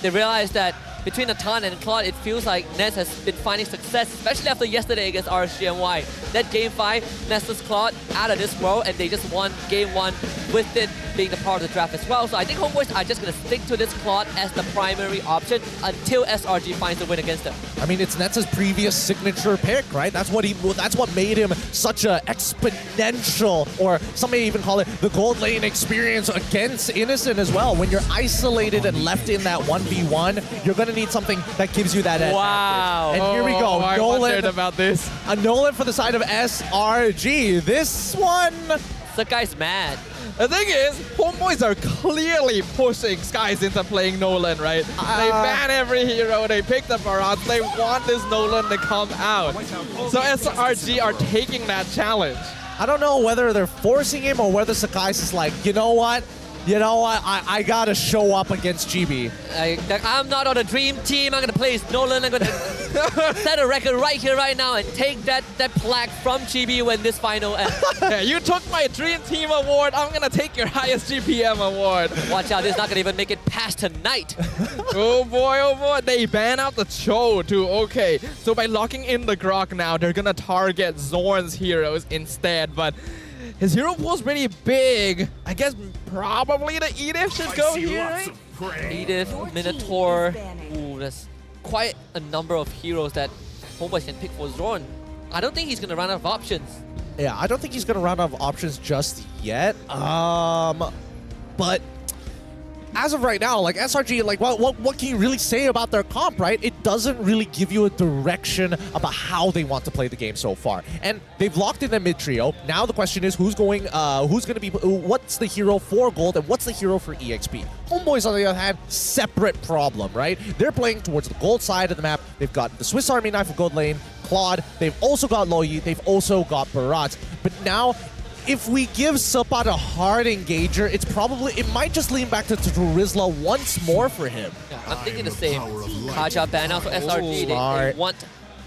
They realize that between Natan and Claude, it feels like Ness has been finding success, especially after yesterday against RSGMY. That Game 5, Ness's Claude out of this world, and they just won Game 1 with it being the part of the draft as well. So I think Homeboys are just going to stick to this Claude as the primary option until SRG finds a win against them. I mean, it's Ness's previous signature pick, right? That's what made him such a exponential, or some may even call it the gold lane experience against Innocent as well. When you're isolated and left in that 1v1, you're going to need something that gives you that wow. edge. And here we go. I Nolan, wondered about this. A Nolan for the side of SRG. This one... Sakai's mad. The thing is, Homeboys are clearly pushing Skies into playing Nolan, right? They ban every hero, they pick the Barats, they want this Nolan to come out. So SRG are taking that challenge. I don't know whether they're forcing him or whether Sakai's is like, you know what? I gotta show up against GB. I'm not on a dream team. I'm gonna play as Nolan. I'm gonna set a record right here, right now, and take that plaque from GB when this final ends. Yeah, you took my dream team award. I'm gonna take your highest GPM award. Watch out, this is not gonna even make it past tonight. Oh boy, they ban out the Cho too. Okay, so by locking in the Grok now, they're gonna target Zorn's heroes instead, but his hero pool is pretty big. I guess probably the Edith should go here, right? Edith, Minotaur. Ooh, there's quite a number of heroes that Homeboys can pick for Zorn. I don't think he's gonna run out of options. Yeah, I don't think he's gonna run out of options just yet. But as of right now, like SRG, like what can you really say about their comp, right? It doesn't really give you a direction about how they want to play the game so far. And they've locked in their mid trio. Now the question is who's going to be, what's the hero for Gold and what's the hero for EXP? Homeboys, on the other hand, separate problem, right? They're playing towards the Gold side of the map. They've got the Swiss Army Knife of Gold lane, Claude. They've also got Loyi. They've also got Barat. But now, if we give Sepat a hard engager, it might just lean back to Rizla once more for him. Yeah, I'm thinking the same. Kaja ban out for SRG. They want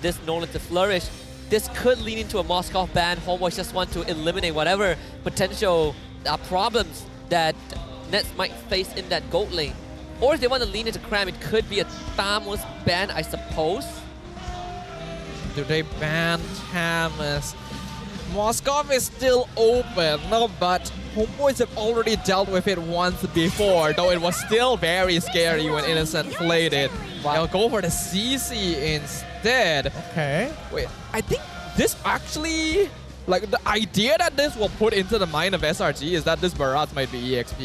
this Nolan to flourish. This could lean into a Moskov ban. Homeboys just want to eliminate whatever potential problems that Nets might face in that Gold lane. Or if they want to lean into Cram, it could be a Thamus ban, I suppose. Do they ban Thamus? Moskov is still open, no, but Homeboys have already dealt with it once before, though it was still very scary when Innocent played it. They'll go for the CC instead. Okay. Wait, I think this actually, like the idea that this will put into the mind of SRG is that this Barat might be EXP.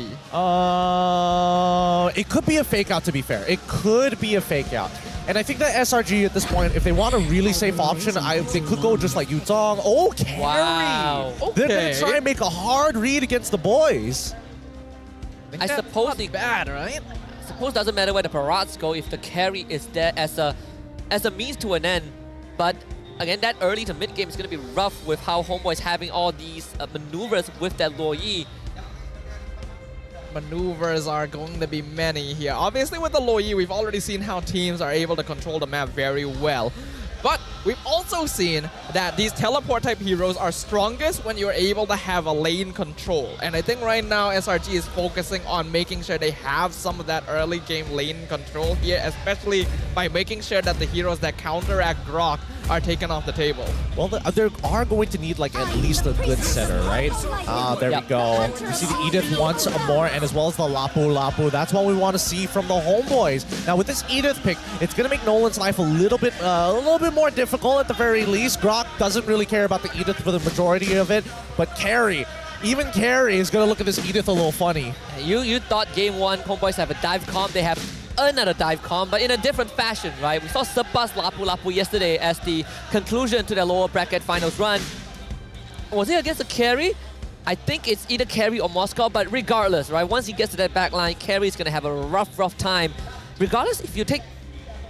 It could be a fake out, to be fair. It could be a fake out. And I think that SRG at this point, if they want a really safe option, they could go just like Yutong. Oh, carry! Wow. They're going to try and make a hard read against the boys. I suppose not bad, right? I suppose it doesn't matter where the Barats go if the carry is there as a means to an end. But again, that early to mid game is going to be rough with how Homeboys having all these maneuvers with that Loyi. Maneuvers are going to be many here. Obviously with the Loyi, we've already seen how teams are able to control the map very well. But we've also seen that these teleport type heroes are strongest when you're able to have a lane control. And I think right now SRG is focusing on making sure they have some of that early game lane control here, especially by making sure that the heroes that counteract Grok are taken off the table. Well, they are going to need like at least a good center, right? There we go. You see the Edith once more, and as well as the Lapu. That's what we want to see from the Homeboys. Now with this Edith pick, it's going to make Nolan's life a little bit more difficult at the very least. Grok doesn't really care about the Edith for the majority of it, but Carry, even Carry is going to look at this Edith a little funny. You thought game one, Homeboys have a dive comp. They have another dive comp, but in a different fashion, right? We saw Sepas Lapu yesterday as the conclusion to their lower bracket finals run. Was it against a Carry? I think it's either Carry or Moscow, but regardless, right? Once he gets to that back line, Carry is going to have a rough time. Regardless, if you take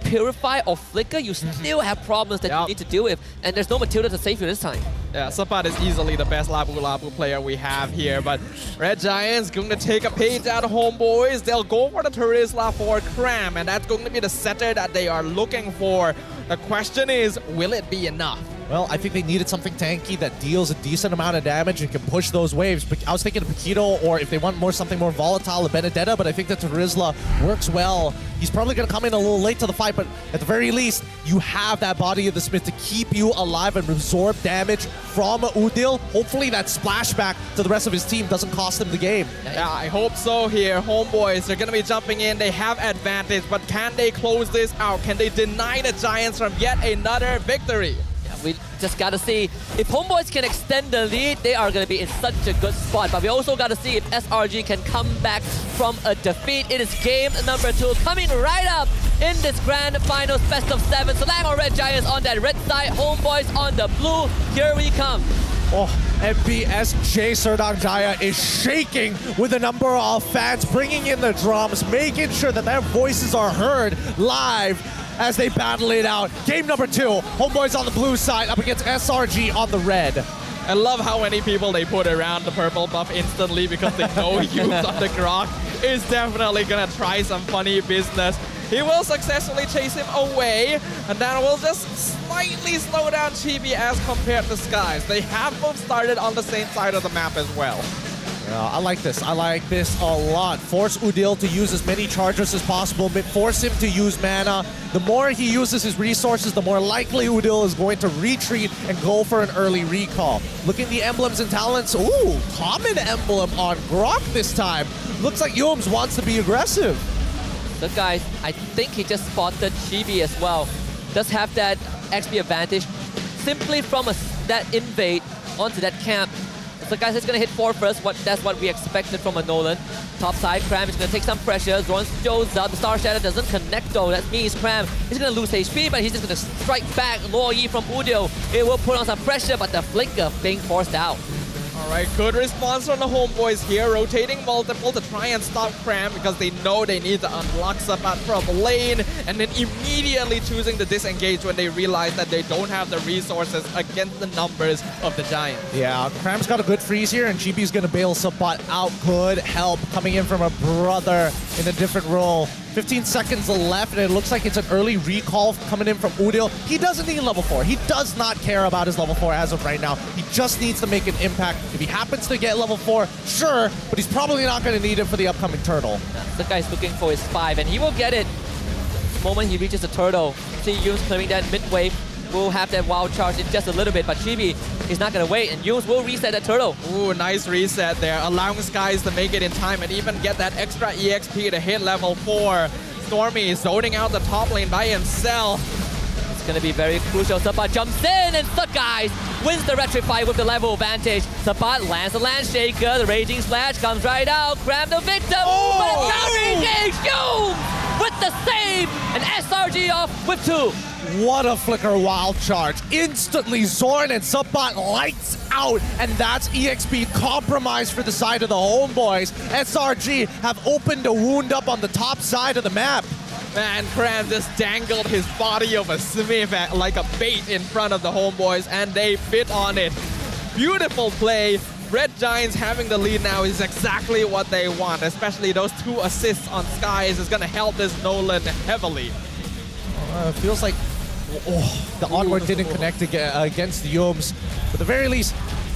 Purify or Flicker, you still have problems that you need to deal with, and there's no Matilda to save you this time. Yeah, Sepat is easily the best Lapu player we have here, but Red Giants going to take a page out of Homeboys. They'll go for the Terizla for Cram, and that's going to be the setter that they are looking for. The question is, will it be enough? Well, I think they needed something tanky that deals a decent amount of damage and can push those waves. But I was thinking of Paquito, or if they want something more volatile, a Benedetta, but I think that Terizla works well. He's probably going to come in a little late to the fight, but at the very least, you have that body of the Smith to keep you alive and absorb damage from Udil. Hopefully that splashback to the rest of his team doesn't cost him the game. Yeah, I hope so here. Homeboys, they're going to be jumping in. They have advantage, but can they close this out? Can they deny the Giants from yet another victory? We just got to see if Homeboys can extend the lead, they are going to be in such a good spot. But we also got to see if SRG can come back from a defeat. It is game number 2 coming right up in this grand finals best of 7. Selang or Red Giants on that red side, Homeboys on the blue. Here we come. Oh, MPSJ Serdang Jaya is shaking with a number of fans, bringing in the drums, making sure that their voices are heard live as they battle it out. Game number 2, Homeboys on the blue side up against SRG on the red. I love how many people they put around the purple buff instantly because they know Hughes on the Grok is definitely gonna try some funny business. He will successfully chase him away, and that will just slightly slow down Chibi as compared to Skies. They have both started on the same side of the map as well. Yeah, I like this. I like this a lot. Force Udil to use as many chargers as possible. Force him to use mana. The more he uses his resources, the more likely Udil is going to retreat and go for an early recall. Looking at the emblems and talents. Ooh, common emblem on Grok this time. Looks like Yums wants to be aggressive. Look guys, I think he just spotted Chibi as well. Does have that XP advantage simply from that invade onto that camp. So guys, it's gonna hit 4 first. That's what we expected from a Nolan. Top side, Cram is gonna take some pressure. Zorn shows up. The Star Shadow doesn't connect though. That means Cram is gonna lose HP, but he's just gonna strike back. Luo Yi from Udio. It will put on some pressure, but the flinker being forced out. All right, good response from the homeboys here, rotating multiple to try and stop Cram because they know they need to unblock Sabat from lane, and then immediately choosing to disengage when they realize that they don't have the resources against the numbers of the Giants. Yeah, Cram's got a good freeze here, and GB's gonna bail Sabat out. Good help coming in from a brother in a different role. 15 seconds left, and it looks like it's an early recall coming in from Udil. He doesn't need level 4. He does not care about his level 4 as of right now. He just needs to make an impact. If he happens to get level 4, sure, but he's probably not going to need it for the upcoming turtle. The guy's looking for his 5, and he will get it the moment he reaches the turtle. See Yums clearing that mid-wave. Will have that wild charge in just a little bit, but Chibi is not going to wait, and Yums will reset that turtle. Ooh, nice reset there, allowing Skies to make it in time and even get that extra EXP to hit level 4. Stormy zoning out the top lane by himself. It's going to be very crucial. Sabat jumps in, and Guys wins the Rectify with the level advantage. Sabat lands the Land Shaker, the Raging Slash comes right out, grab the victim, but it's not engaged! Yums with the save, and SRG off with 2. What a flicker wild charge. Instantly Zorn and Sabat lights out, and that's EXP compromised for the side of the homeboys. SRG have opened a wound up on the top side of the map. Man, Cram just dangled his body of a Smith like a bait in front of the homeboys, and they bit on it. Beautiful play. Red Giants having the lead now is exactly what they want, especially those 2 assists on Skies is going to help this Nolan heavily. Feels like the onward didn't connect against the Yums. But at the very least,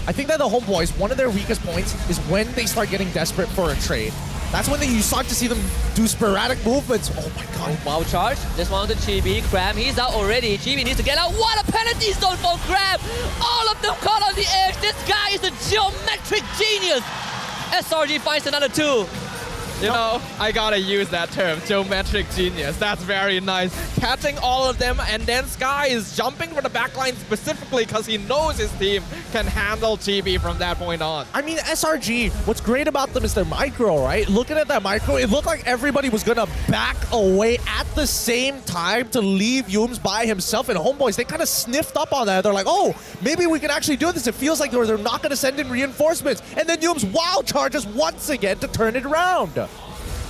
I think that the homeboys, one of their weakest points is when they start getting desperate for a trade. That's when you start to see them do sporadic movements. Oh my god. Wild charge. This one to Chibi. Cram, he's out already. Chibi needs to get out. What a penalty zone for Cram! All of them caught on the edge. This guy is a geometric genius. SRG finds another 2. You know, I gotta use that term, geometric genius. That's very nice. Catching all of them, and then Sky is jumping for the backline specifically because he knows his team can handle Chibi from that point on. I mean, SRG, what's great about them is their micro, right? Looking at that micro, it looked like everybody was gonna back away at the same time to leave Yums by himself, and homeboys, they kind of sniffed up on that. They're like, oh, maybe we can actually do this. It feels like they're not gonna send in reinforcements. And then Yums wild charges once again to turn it around.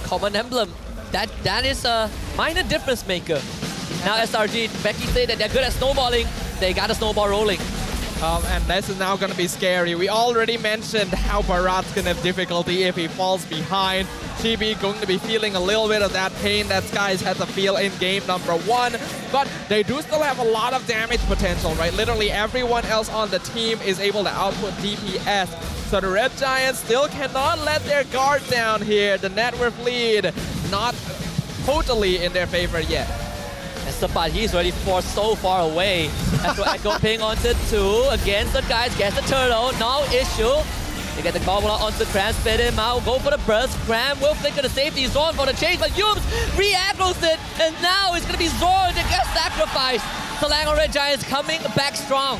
Common emblem. That is a minor difference maker. Now SRG, Becky said that they're good at snowballing. They got a snowball rolling. And this is now going to be scary. We already mentioned how Bharat's going to have difficulty if he falls behind. Chibi going to be feeling a little bit of that pain that Skies had to feel in game number 1. But they do still have a lot of damage potential, right? Literally everyone else on the team is able to output DPS. So the Red Giants still cannot let their guard down here. The net worth lead not totally in their favor yet. And Sabat, he's already forced so far away. After Echo ping onto 2 against the guys, gets the turtle, no issue. They get the gobble out onto Cram, spit him out, go for the burst. Cram will flicker the safety zone for the change, but Yums re-aggros it, and now it's gonna be Zorn that gets sacrificed. Selangor Red Giants coming back strong.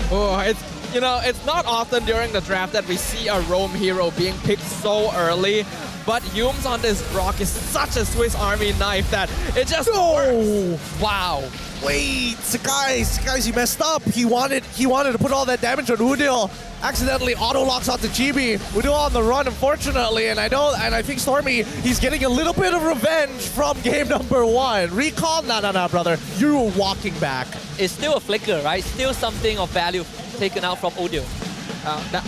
Oh, you know, it's not often during the draft that we see a roam hero being picked so early, but Yums on this rock is such a Swiss Army knife that it just works. Wow. Wait, guys, you messed up. He wanted to put all that damage on Udil. Accidentally auto locks onto Chibi. Udil on the run, unfortunately, and I think Stormy, he's getting a little bit of revenge from game number 1. Recall? Nah, brother. You were walking back. It's still a flicker, right? Still something of value taken out from Udil.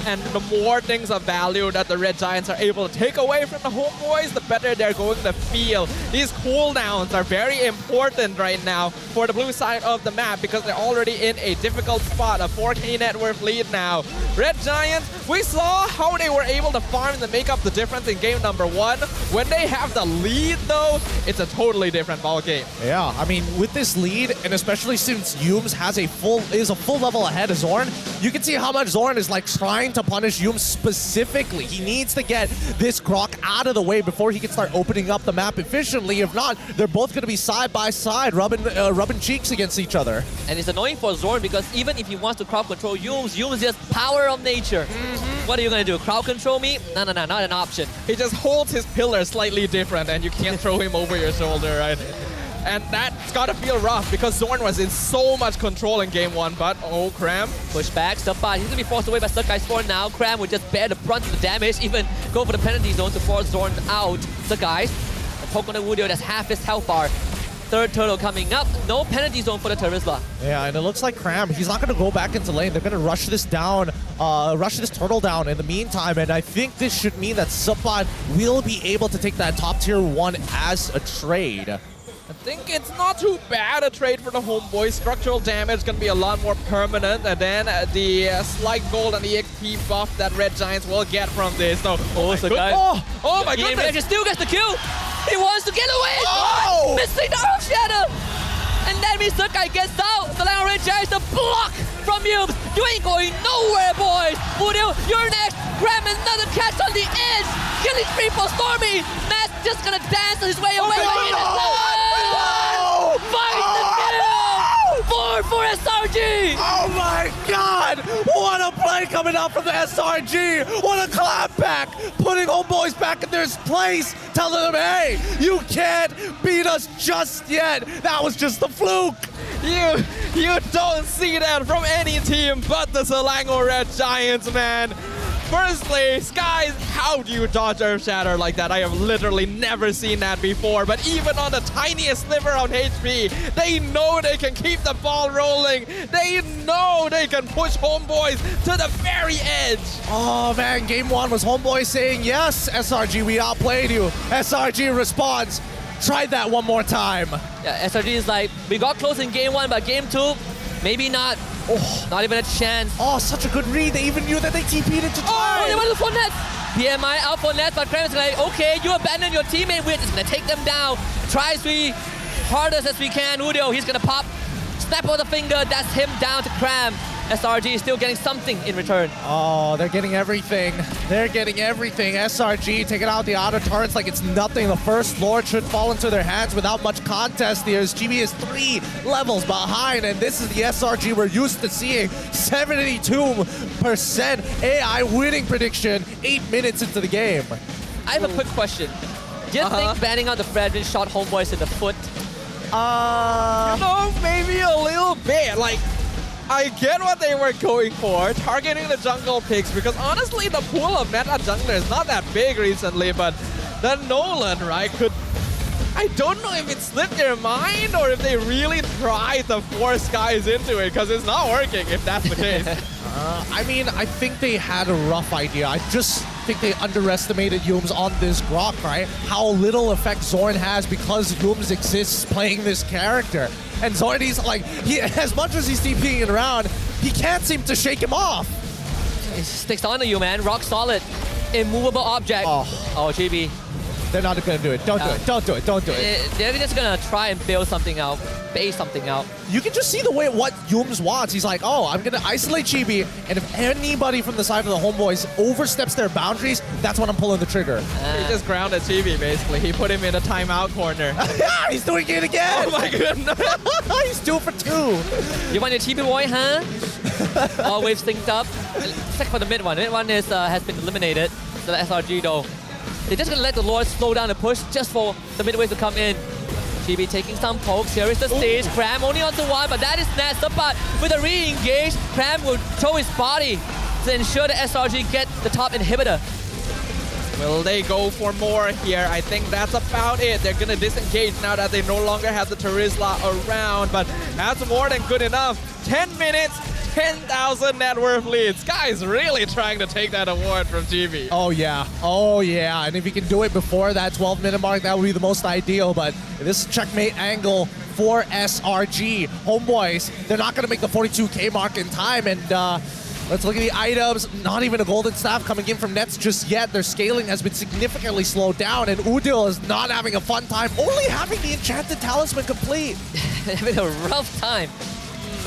And the more things of value that the Red Giants are able to take away from the homeboys, the better they're going to feel. These cooldowns are very important right now for the blue side of the map because they're already in a difficult spot, a 4K net worth lead now. Red Giants, we saw how they were able to farm to make up the difference in game number 1. When they have the lead though, it's a totally different ball game. Yeah, I mean, with this lead, and especially since Yums is a full level ahead of Zorn, you can see how much Zorn is like trying to punish Yum specifically. He needs to get this Grok out of the way before he can start opening up the map efficiently. If not, they're both going to be side by side, rubbing cheeks against each other. And it's annoying for Zorn because even if he wants to crowd control Yums just power of nature. What are you going to do? Crowd control me? No, not an option. He just holds his pillar slightly different and you can't throw him over your shoulder, right? And that's gotta feel rough because Zorn was in so much control in game 1, but oh, Cram. Push back, step by. He's gonna be forced away by Sakai's Spawn now. Cram would just bear the brunt of the damage, even go for the penalty zone to force Zorn out. Sakai, a poke on the Wudio, that's half his health bar. Third turtle coming up. No penalty zone for the Terizla. Yeah, and it looks like Cram, he's not going to go back into lane. They're going to rush this down, rush this turtle down in the meantime. And I think this should mean that Subpod will be able to take that top tier 1 as a trade. I think it's not too bad a trade for the homeboys. Structural damage going to be a lot more permanent, and then the slight gold and the XP buff that Red Giants will get from this. So, oh my goodness! He still gets the kill. He wants to get away. Oh! Missing the Earth Shatter. And that means Sakai gets out. The Lion Red Giants to block from you. You ain't going nowhere, boys. Wudio, you're next. Grab another catch on the edge. Killing spree for Stormy. Matt's just gonna dance his way away. Finds the kill! 4 for SRG! Oh my god! What a play coming out from the SRG! What a clapback! Putting homeboys back in their place, telling them, hey, you can't beat us just yet! That was just a fluke! You don't see that from any team but the Selangor Red Giants, man. Firstly, Skies, how do you dodge Earth Shatter like that? I have literally never seen that before. But even on the tiniest sliver of HP, they know they can keep the ball rolling. They know they can push homeboys to the very edge. Oh man, game 1 was homeboy saying, yes, SRG, we outplayed you. SRG responds, try that one more time. Yeah, SRG is like, we got close in game 1, but game 2, maybe not. Oh, not even a chance. Oh, such a good read. They even knew that they TP'd into time. Oh, they went for nets. BMI out for nets, but Cram is like, okay, you abandon your teammate. We're just going to take them down. Try as we hardest as we can. Wudio, he's going to pop. Snap of the finger. That's him down to Cram. SRG is still getting something in return. Oh, they're getting everything. They're getting everything. SRG taking out the outer turrets like it's nothing. The first Lord should fall into their hands without much contest here. GB is 3 levels behind, and this is the SRG we're used to seeing. 72% AI winning prediction 8 minutes into the game. I have a quick question. Do you think banning out the Fredrin shot homeboys in the foot? You know, maybe a little bit. Like, I get what they were going for, targeting the jungle picks, because honestly, the pool of meta jungler is not that big recently, but the Nolan, right, could... I don't know if it slipped their mind or if they really tried to force guys into it, because it's not working if that's the case. I mean, I think they had a rough idea. I just think they underestimated Yums on this Grok, right? How little effect Zorn has because Yums exists playing this character. And Zorn, he's like, as much as he's TPing it around, he can't seem to shake him off. It sticks onto you, man. Rock solid. Immovable object. Oh, GB. They're not going to do it. Don't do it. Don't do it. Don't do it. They're just going to try and build something out, base something out. You can just see the way what Yums wants. He's like, oh, I'm going to isolate Chibi, and if anybody from the side of the homeboys oversteps their boundaries, that's when I'm pulling the trigger. He just grounded Chibi, basically. He put him in a timeout corner. Yeah, he's doing it again. Oh my goodness. He's 2 for 2. You want your Chibi boy, huh? All waves synced up. Check for the mid one. Mid one is, has been eliminated. So the SRG though. They're just going to let the Lord slow down the push just for the mid wave to come in. GB taking some pokes. Here is the stage. Cram only onto 1, but that is Nats. But with a re-engage, Cram will throw his body to ensure the SRG get the top inhibitor. Will they go for more here? I think that's about it. They're going to disengage now that they no longer have the Terizla around, but that's more than good enough. 10 minutes, 10,000 net worth leads. Guy's really trying to take that award from GB. Oh yeah, oh yeah. And if he can do it before that 12-minute mark, that would be the most ideal. But this checkmate angle for SRG. Homeboys, they're not going to make the 42K mark in time. And let's look at the items. Not even a golden staff coming in from Nets just yet. Their scaling has been significantly slowed down, and Udil is not having a fun time, only having the enchanted talisman complete. Having a rough time.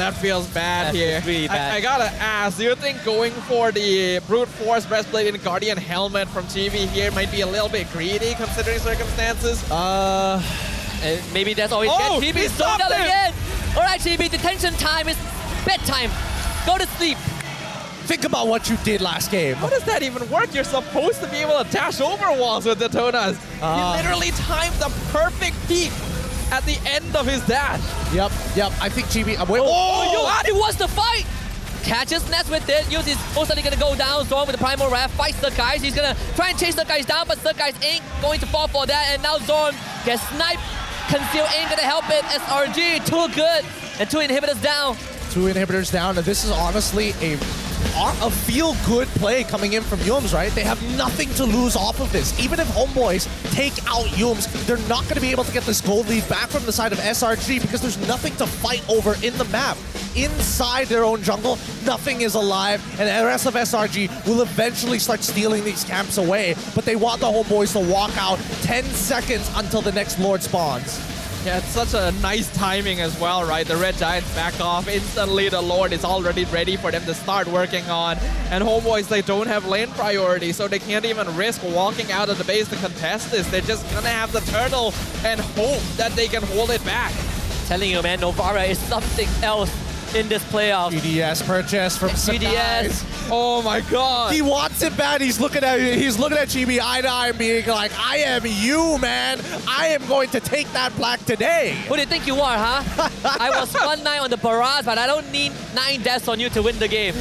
that feels bad here. Really bad. I gotta ask, do you think going for the brute force breastplate and guardian helmet from TV here might be a little bit greedy considering circumstances? And maybe that's all he Oh, gets. he TB stopped stopped him. again. All right, TB, detention time is bedtime. Go to sleep. Think about what you did last game. How does that even work? You're supposed to be able to dash over walls with Daytonas. He literally timed the perfect peak at the end of his dash. Yep. I think GB. He wants to fight. Catches Nets with it. Yuzi's most likely going to go down. Zorn with the Primal Wrath fights the guys. He's going to try and chase the guys down, but the guys ain't going to fall for that. And now Zorn gets sniped. Conceal ain't going to help it. SRG, too good. And 2 inhibitors down. 2 inhibitors down, and this is honestly a feel-good play coming in from Yums, right? They have nothing to lose off of this. Even if Homeboys take out Yums, they're not going to be able to get this gold lead back from the side of SRG because there's nothing to fight over in the map. Inside their own jungle, nothing is alive, and the rest of SRG will eventually start stealing these camps away, but they want the Homeboys to walk out 10 seconds until the next Lord spawns. Yeah, it's such a nice timing as well, right? The Red Giants back off. Instantly, the Lord is already ready for them to start working on. And Homeboys, they don't have lane priority, so they can't even risk walking out of the base to contest this. They're just gonna have the turtle and hope that they can hold it back. Telling you, man, Novara is something else in this playoff. GDS purchase from GDS. Oh my god. He wants it bad. He's looking at GB eye to eye being like, I am you, man. I am going to take that black today. Who do you think you are, huh? I was 1-9 on the barrage, but I don't need 9 deaths on you to win the game.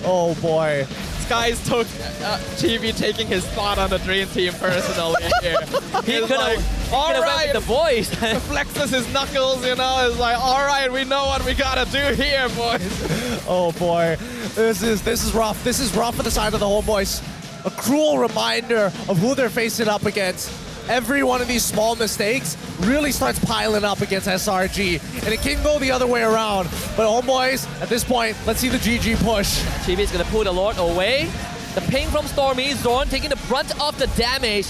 Oh boy. Guys took GB taking his spot on the Dream Team personally here. He could have all went right, with the boys. flexes his knuckles, you know, it's like, all right, we know what we gotta do here, boys. Oh boy, this is rough. This is rough for the side of the Homeboys. A cruel reminder of who they're facing up against. Every one of these small mistakes really starts piling up against SRG, and it can go the other way around. But Homeboys, at this point, let's see the GG push. Chibi's gonna pull the Lord away. The ping from Stormy, Zorn taking the brunt of the damage.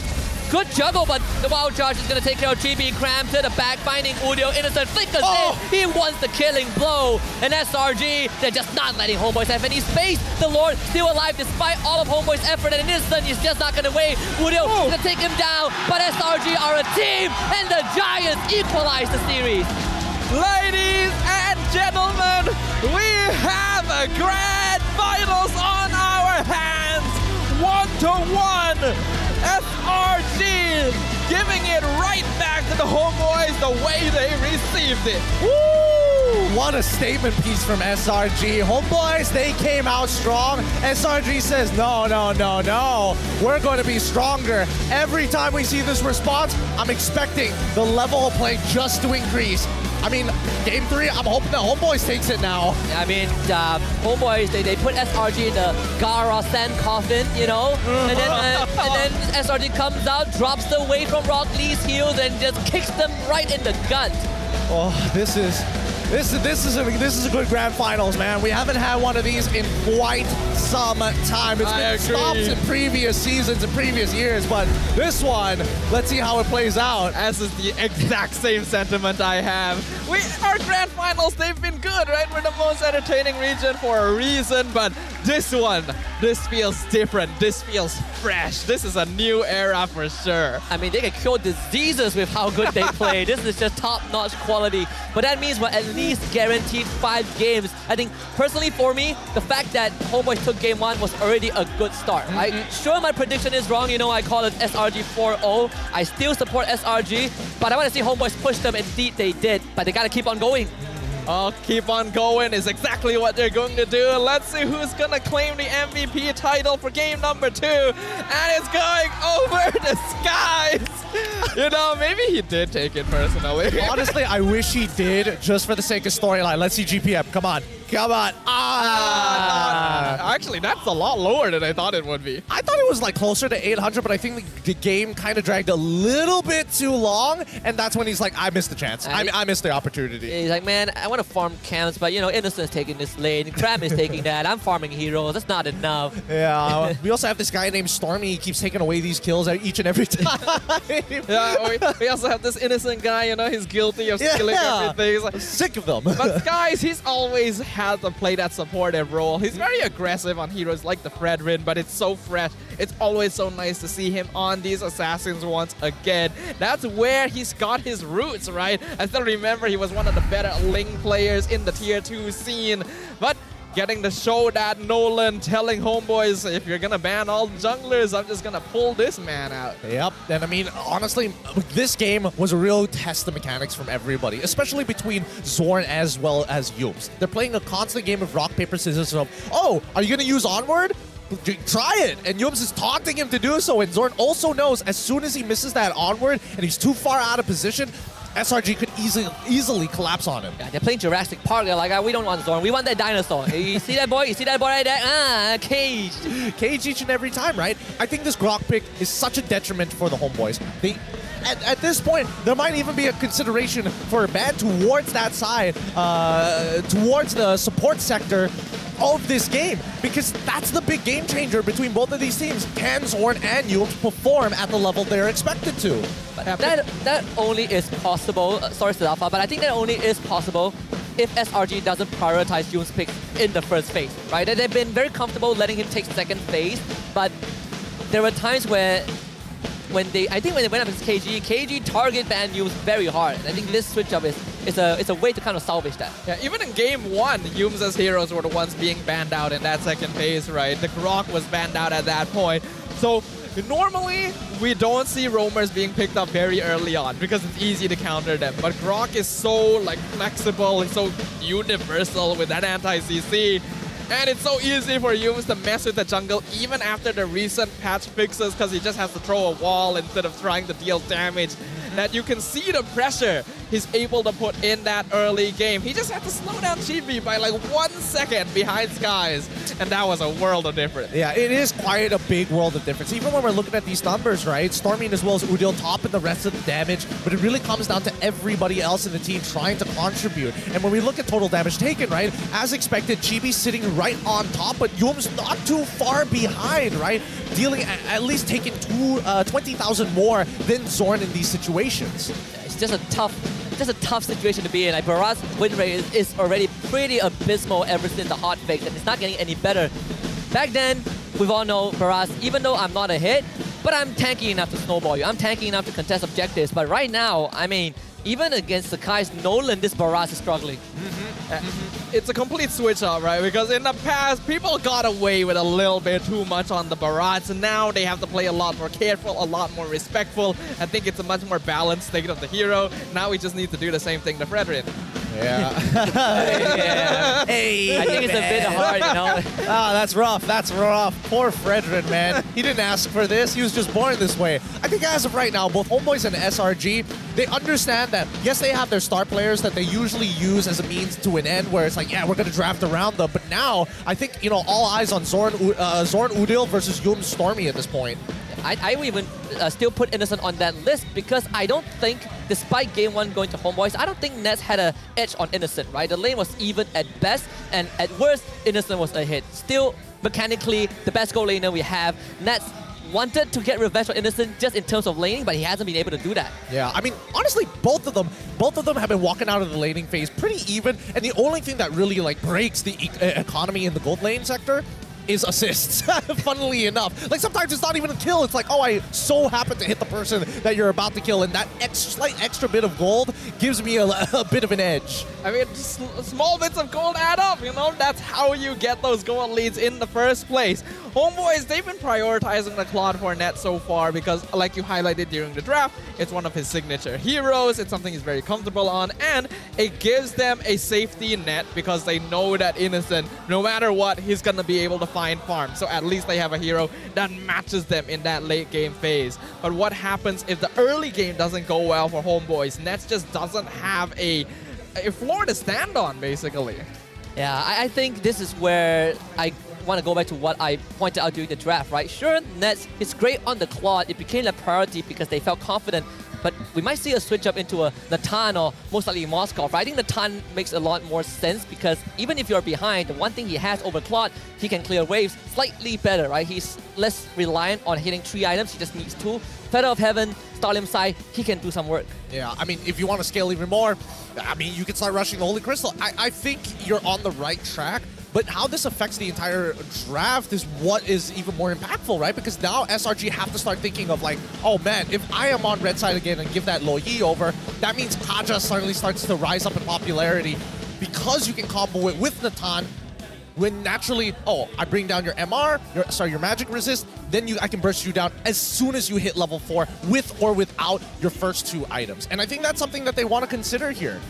Good juggle, but the Wild Charge is going to take care of Chibi. Cram to the back, finding Udio. Innocent flickers in. He wants the killing blow. And SRG, they're just not letting Homeboys have any space. The Lord still alive despite all of Homeboys' effort. And Innocent is just not going to wait. Udio going to take him down. But SRG are a team. And the Giants equalize the series. Ladies and gentlemen, we have a grand finals on our hands. 1-1. SRG giving it right back to the Homeboys the way they received it. Woo! What a statement piece from SRG. Homeboys, they came out strong. SRG says, no. We're going to be stronger. Every time we see this response, I'm expecting the level of play just to increase. I mean, game 3, I'm hoping that Homeboys takes it now. I mean, Homeboys, they put SRG in the Gara sand coffin, you know? And then SRG comes out, drops the weight from Rock Lee's heels and just kicks them right in the gut. Oh, this is a good grand finals, man. We haven't had one of these in quite some time. It's been stops in previous seasons and previous years, but this one, let's see how it plays out. As is the exact same sentiment I have. Our grand finals, they've been good, right? We're the most entertaining region for a reason, but this one, this feels different. This feels fresh. This is a new era for sure. I mean, they can cure diseases with how good they play. This is just top-notch quality. But that means we're at least guaranteed 5 games. I think, personally for me, the fact that Homeboys took game 1 was already a good start. Sure, my prediction is wrong. You know, I call it SRG 4-0. I still support SRG, but I want to see Homeboys push them. Indeed, they did. But they got to keep on going. Oh, keep on going is exactly what they're going to do. Let's see who's going to claim the MVP title for game number 2. And it's going over the skies. You know, maybe he did take it personally. Honestly, I wish he did, just for the sake of storyline. Let's see GPM. Come on. Actually, that's a lot lower than I thought it would be. I thought it was like closer to 800, but I think the game kind of dragged a little bit too long, and that's when he's like, I missed the chance. I missed the opportunity. He's like, man, I want to farm camps, but you know, Innocent's taking this lane, Crab is taking that, I'm farming heroes, that's not enough. Yeah, we also have this guy named Stormy, he keeps taking away these kills each and every time. Yeah, we also have this Innocent guy, you know, he's guilty of stealing everything. He's like, I'm sick of them. But guys, he's always had to play that supportive role. He's very aggressive on heroes like the Fredrin, but it's so fresh. It's always so nice to see him on these assassins once again. That's where he's got his roots, right? I still remember he was one of the better Ling players in the tier 2 scene. But getting to show that Nolan telling homeboys, if you're gonna ban all junglers, I'm just gonna pull this man out. Yep, and I mean, honestly, this game was a real test of mechanics from everybody, especially between Zorn as well as Yooms. They're playing a constant game of rock, paper, scissors of, oh, are you gonna use Onward? Try it! And Yooms is taunting him to do so, and Zorn also knows as soon as he misses that Onward and he's too far out of position, SRG could easily collapse on him. Yeah, they're playing Jurassic Park. They're like, we don't want Zorn. We want that dinosaur. You see that boy? You see that boy right there? Cage. Cage each and every time, right? I think this Grok pick is such a detriment for the homeboys. At this point, there might even be a consideration for a ban towards that side, towards the support sector of this game, because that's the big game changer between both of these teams. Can Zorn and Yooms perform at the level they're expected to? That only is possible, sorry Siddhartha, but I think that only is possible if SRG doesn't prioritize Yooms' pick in the first phase, right? They've been very comfortable letting him take second phase, but there were times where when they went up against KG target banned Yooms very hard. I think this switch up is a way to kind of salvage that. Yeah, even in game 1, Yooms' heroes were the ones being banned out in that second phase, right? The Grok was banned out at that point. So normally, we don't see roamers being picked up very early on because it's easy to counter them. But Grok is so like flexible and so universal with that anti-CC. And it's so easy for Yooms to mess with the jungle even after the recent patch fixes because he just has to throw a wall instead of trying to deal damage. That you can see the pressure he's able to put in that early game. He just had to slow down Chibi by like 1 second behind Skies, and that was a world of difference. Yeah, it is quite a big world of difference. Even when we're looking at these numbers, right? Stormy as well as Udil topping the rest of the damage, but it really comes down to everybody else in the team trying to contribute. And when we look at total damage taken, right? As expected, Chibi sitting right on top, but Yooms not too far behind, right? Dealing at least taking 20,000 more than Zorn in these situations. It's just a tough situation to be in. Like Barat's win rate is already pretty abysmal ever since the hot fix, and it's not getting any better. Back then, we've all know Barat, even though I'm not a hit, but I'm tanky enough to snowball you. I'm tanky enough to contest objectives. But right now, I mean, even against Sakai's Nolan, this Barat is struggling. It's a complete switch up, right? Because in the past, people got away with a little bit too much on the Barats, and now they have to play a lot more careful, a lot more respectful. I think it's a much more balanced state of the hero. Now we just need to do the same thing to Fredrin. Yeah. Yeah. Hey, I think it's a bit hard, you know. Ah, that's rough. That's rough. Poor Fredrin, man. He didn't ask for this. He was just born this way. I think as of right now, both Homeboys and SRG, they understand that, yes, they have their star players that they usually use as a means to an end where it's like, yeah, we're going to draft around them. But now, I think, you know, all eyes on Zorn Udil versus Yooms Stormy at this point. I would even still put Innocent on that list because I don't think, despite game 1 going to Homeboys, I don't think Nets had an edge on Innocent, right? The lane was even at best, and at worst, Innocent was ahead. Still, mechanically, the best goal laner we have. Nets wanted to get revenge on Innocent just in terms of laning, but he hasn't been able to do that. Yeah, I mean, honestly, both of them have been walking out of the laning phase pretty even, and the only thing that really like breaks the economy in the gold lane sector is assists, funnily enough. Like, sometimes it's not even a kill. It's like, oh, I so happen to hit the person that you're about to kill, and that slight extra bit of gold gives me a bit of an edge. I mean, small bits of gold add up, you know? That's how you get those gold leads in the first place. Homeboys, they've been prioritizing the Claude Fournette so far because, like you highlighted during the draft, it's one of his signature heroes. It's something he's very comfortable on, and it gives them a safety net because they know that Innocent, no matter what, he's gonna be able to find farm. So at least they have a hero that matches them in that late game phase. But what happens if the early game doesn't go well for Homeboys? Nets just doesn't have a floor to stand on, basically. Yeah, I think this is where I want to go back to what I pointed out during the draft, right? Sure, Nets is great on the quad. It became a priority because they felt confident. But we might see a switch up into a Natan or most likely Moskov. Right? I think Natan makes a lot more sense because even if you're behind, the one thing he has over Claude, he can clear waves slightly better, right? He's less reliant on hitting 3 items. He just needs 2. Feather of Heaven, Stalim Sai, he can do some work. Yeah, I mean, if you want to scale even more, I mean, you can start rushing the Holy Crystal. I think you're on the right track. But how this affects the entire draft is what is even more impactful, right? Because now SRG have to start thinking of like, oh man, if I am on red side again and give that Lo Yi over, that means Kaja suddenly starts to rise up in popularity because you can combo it with Natan. When naturally, oh, I bring down your MR, your magic resist, then I can burst you down as soon as you hit level 4 with or without your first 2 items. And I think that's something that they want to consider here.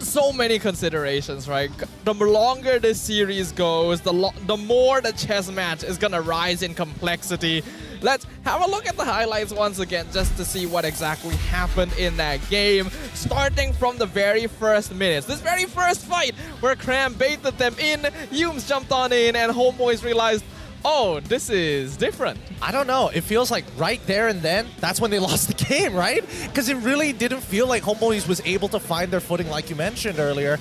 So many considerations, right? The longer this series goes, the more the chess match is gonna rise in complexity. Let's have a look at the highlights once again just to see what exactly happened in that game. Starting from the very first minutes. This very first fight where Cram baited them in, Humes jumped on in, and Homeboys realized, oh, this is different. I don't know. It feels like right there and then, that's when they lost the game, right? Because it really didn't feel like Homeboys was able to find their footing, like you mentioned earlier,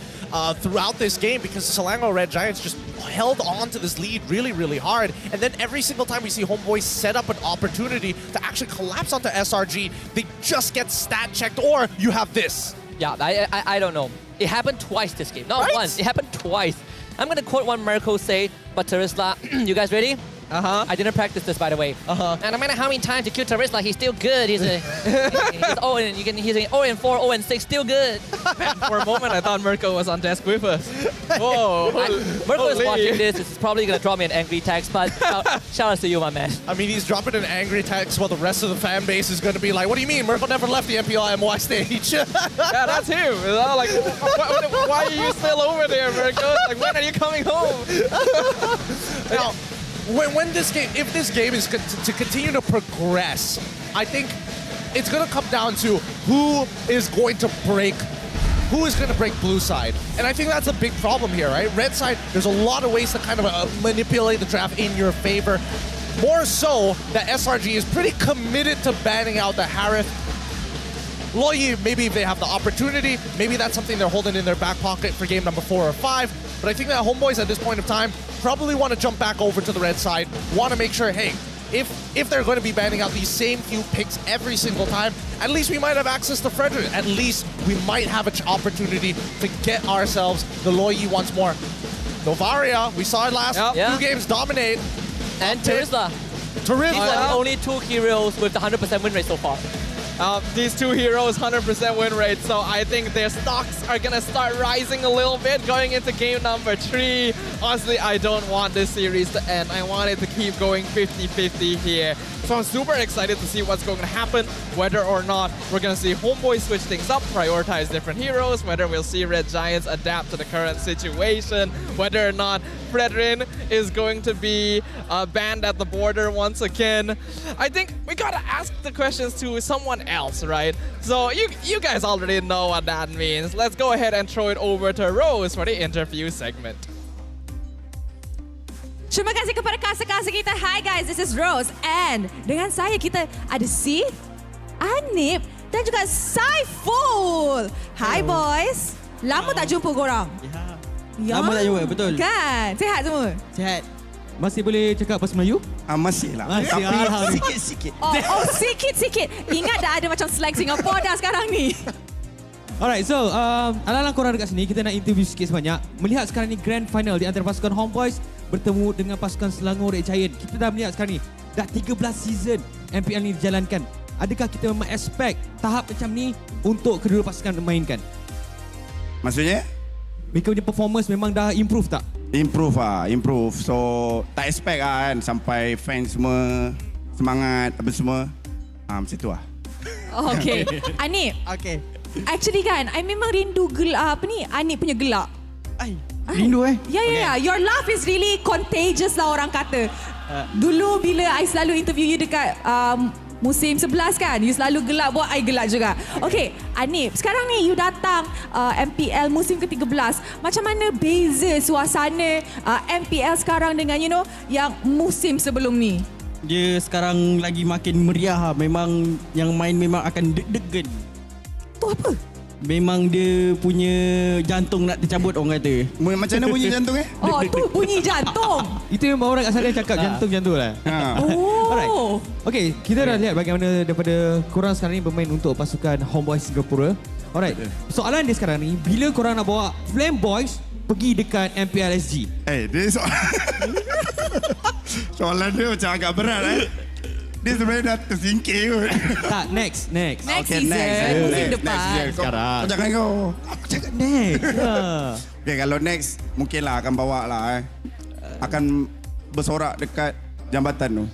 throughout this game, because Selangor Red Giants just held on to this lead really, really hard. And then every single time we see Homeboys set up an opportunity to actually collapse onto SRG, they just get stat checked, or you have this. Yeah, I don't know. It happened twice this game. Not once. It happened twice. I'm going to quote what Mirko said, but Terisla, you guys ready? I didn't practice this, by the way. And no matter how many times you kill Terisla, he's still good. He's an 0-4, 0-6, still good. For a moment, I thought Mirko was on desk with us. Whoa. Mirko is watching this. This is probably going to drop me an angry text, but shout out to you, my man. I mean, he's dropping an angry text while the rest of the fan base is going to be like, what do you mean? Mirko never left the MPL MY stage. Yeah, that's him. Like, why are you still over there, Mirko? Like, when are you coming home? Now, when this game, if this game is to continue to progress, I think it's going to come down to who is going to break blue side. And I think that's a big problem here, right? Red side, there's a lot of ways to kind of manipulate the draft in your favor. More so that SRG is pretty committed to banning out the Harith. Lo Yi, maybe if they have the opportunity, maybe that's something they're holding in their back pocket for game number 4 or 5. But I think that Homeboys at this point of time probably want to jump back over to the red side, want to make sure, hey, if they're going to be banning out these same few picks every single time, at least we might have access to Frederick. At least we might have an opportunity to get ourselves the Lo Yi once more. Novaria, we saw it last 2 games dominate. And Terisla. These are the only 2 heroes with the 100% win rate so far. These 2 heroes, 100% win rate, so I think their stocks are gonna start rising a little bit going into game number 3. Honestly, I don't want this series to end. I want it to keep going 50-50 here. So I'm super excited to see what's going to happen, whether or not we're going to see Homeboys switch things up, prioritize different heroes, whether we'll see Red Giants adapt to the current situation, whether or not Fredrin is going to be banned at the border once again. I think we gotta ask the questions to someone else, right? So you guys already know what that means. Let's go ahead and throw it over to Rose for the interview segment. Terima kasih kepada kasa-kasa kita. Hi guys, this is Rose. And dengan saya kita ada si Anip dan juga Saiful. Hi boys. Lama tak jumpa korang. Ya. Lama tak jumpa, betul. Kan? Sihat semua? Sihat. Masih boleh cakap bahasa Melayu? Masih lah. Tapi sikit-sikit. Oh, sikit-sikit. Ingat dah ada macam slang Singapore dah sekarang ni. Alright, so alang-alang korang dekat sini, kita nak interview sikit sebanyak. Melihat sekarang ni grand final di antara pasukan Homeboys bertemu dengan pasukan Selangor Red Giant. Kita dah melihat sekarang ni, dah 13 season MPL ni dijalankan. Adakah kita memang expect tahap macam ni untuk kedua pasukan memainkan? Maksudnya? Mereka punya performance memang dah improve tak? Improve. So, tak expect kan sampai fans semua semangat apa semua. Macam tu lah. Okay. Anip. Okay. Actually kan, I memang rindu Anip punya gelak. Rindu Ya. Your laugh is really contagious lah orang kata. Dulu bila I selalu interview you dekat musim 11 kan? You selalu gelak buat I gelak juga. Okay, Anip, sekarang ni you datang MPL musim ke-13. Macam mana beza suasana MPL sekarang dengan yang musim sebelum ni? Dia sekarang lagi makin meriah. Memang yang main memang akan deg-degan. Tu apa? Memang dia punya jantung nak tercabut orang kata. Macam mana bunyi jantung Oh, tu bunyi jantung. Itu memang orang kat sana cakap jantung lah. Oh. Alright. Okay, kita dah lihat bagaimana daripada korang sekarang ni bermain untuk pasukan Homeboys Singapura. Alright. Soalan dia sekarang ni, bila korang nak bawa Flame Boys pergi dekat MPL SG? Dia soalan dia macam agak berat Dia sebenarnya dah tersingkir kot. Tak, next. Next season, musim depan. Kau jangan kau. Aku cakap next. Okay, kalau next mungkinlah akan bawa lah akan bersorak dekat jambatan tu.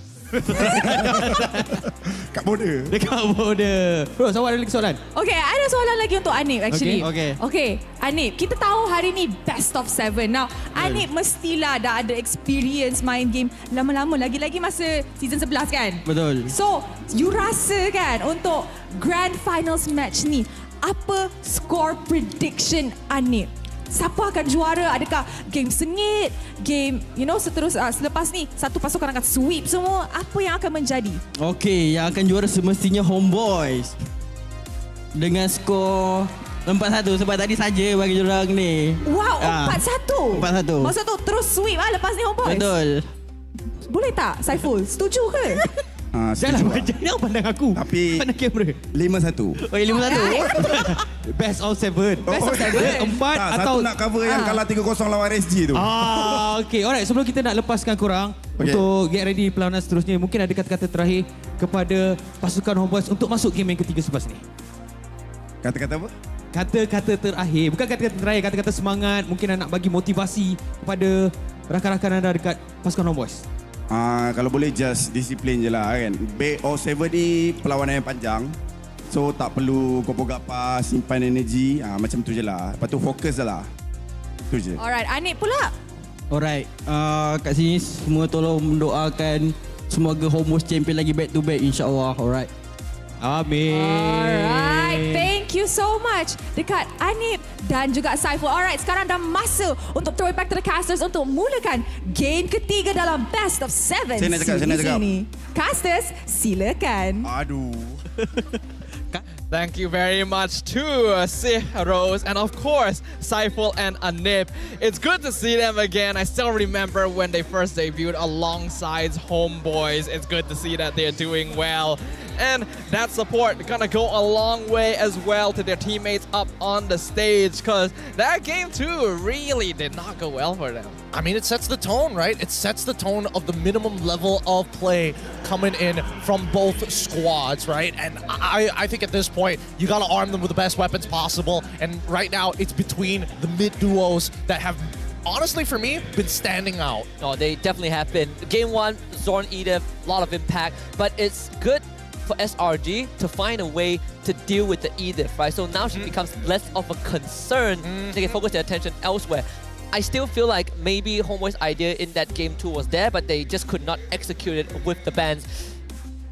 Kat border. Dekat border. Bro, Sawat ada lagi soalan? Okay, ada soalan lagi untuk Anip actually. Okay. Anip, kita tahu hari ni best of 7. Now, Anip mestilah dah ada experience main game lama-lama. Lagi-lagi masa season 11 kan? Betul. So, you rasa kan untuk grand finals match ni, apa score prediction Anip? Siapa akan juara? Adakah game sengit? Game, selepas ni satu pasukan akan sweep semua? Apa yang akan menjadi? Okey, yang akan juara semestinya Homeboys. Dengan skor 4-1 sebab tadi saja bagi diorang ni. Wow, 4-1. 4-1. Maksud tu terus sweep lepas ni Homeboys? Betul. Boleh tak Saiful? Setuju ke? Janganlah jangan pandang aku. Tapi pandang kamera. 5-1. Oh, 5-1. Best of 7. Best of 7. 4 atau satu nak cover yang kalah 3-0 lawan RSG tu. Okay, alright. Sebelum kita nak lepaskan korang untuk get ready perlawanan seterusnya, mungkin ada kata-kata terakhir kepada pasukan Homeboys untuk masuk game yang ketiga selepas ni. Kata-kata apa? Kata-kata terakhir. Bukan kata-kata terakhir, kata-kata semangat. Mungkin nak bagi motivasi kepada rakan-rakan anda dekat pasukan Homeboys. Kalau boleh just disiplin je lah kan. B07 ni perlawanan yang panjang. So tak perlu gopo-gapa, simpan energi. Macam tu je lah. Lepas tu fokus je lah. Tu je. Alright, Anip pula. Alright, kat sini semua tolong mendoakan semoga Homeboys champion lagi back to back insyaAllah. Alright. Amin. Alright, thank you so much dekat Anip dan juga Saiful. Alright, sekarang dah masa untuk throw it back to the casters untuk mulakan game ketiga dalam Best of 7 Saya nak cakap. ini. Casters, silakan. Aduh. Thank you very much to Sih, Rose, and of course, Saiful and Anip. It's good to see them again. I still remember when they first debuted alongside Homeboys. It's good to see that they're doing well. And that support gonna go a long way as well to their teammates up on the stage, because that game too really did not go well for them. I mean, it sets the tone, right? It sets the tone of the minimum level of play coming in from both squads, right? And I think at this point, you got to arm them with the best weapons possible. And right now, it's between the mid duos that have, honestly for me, been standing out. No, they definitely have been. Game 1, Zorn Edith, a lot of impact, but it's good for SRG to find a way to deal with the Edith, right? So now she becomes less of a concern. They can focus their attention elsewhere. I still feel like maybe Homeboy's idea in that game 2 was there, but they just could not execute it with the bans.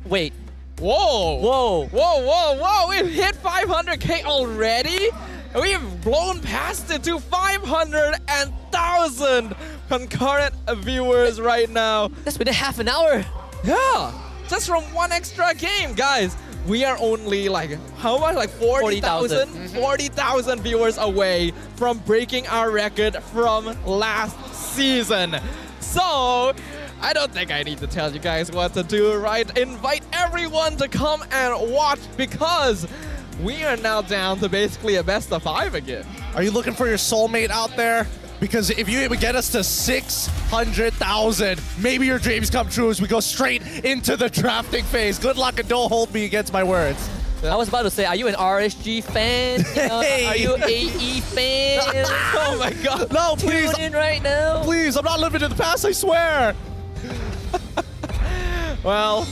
Wait. Whoa! Whoa! Whoa, whoa, whoa! We've hit 500k already? We've blown past it to 500,000 concurrent viewers right now. That's within half an hour. Yeah! Just from one extra game, guys. We are only like, how much? Like 40,000? 40,000 viewers away from breaking our record from last season. So, I don't think I need to tell you guys what to do, right? Invite everyone to come and watch, because we are now down to basically a best of 5 again. Are you looking for your soulmate out there? Because if you even get us to 600,000, maybe your dreams come true as we go straight into the drafting phase. Good luck and don't hold me against my words. I was about to say, are you an RSG fan? Are you AE fan? Oh my God. No, please. Tune in right now. Please, I'm not living in the past, I swear. Well,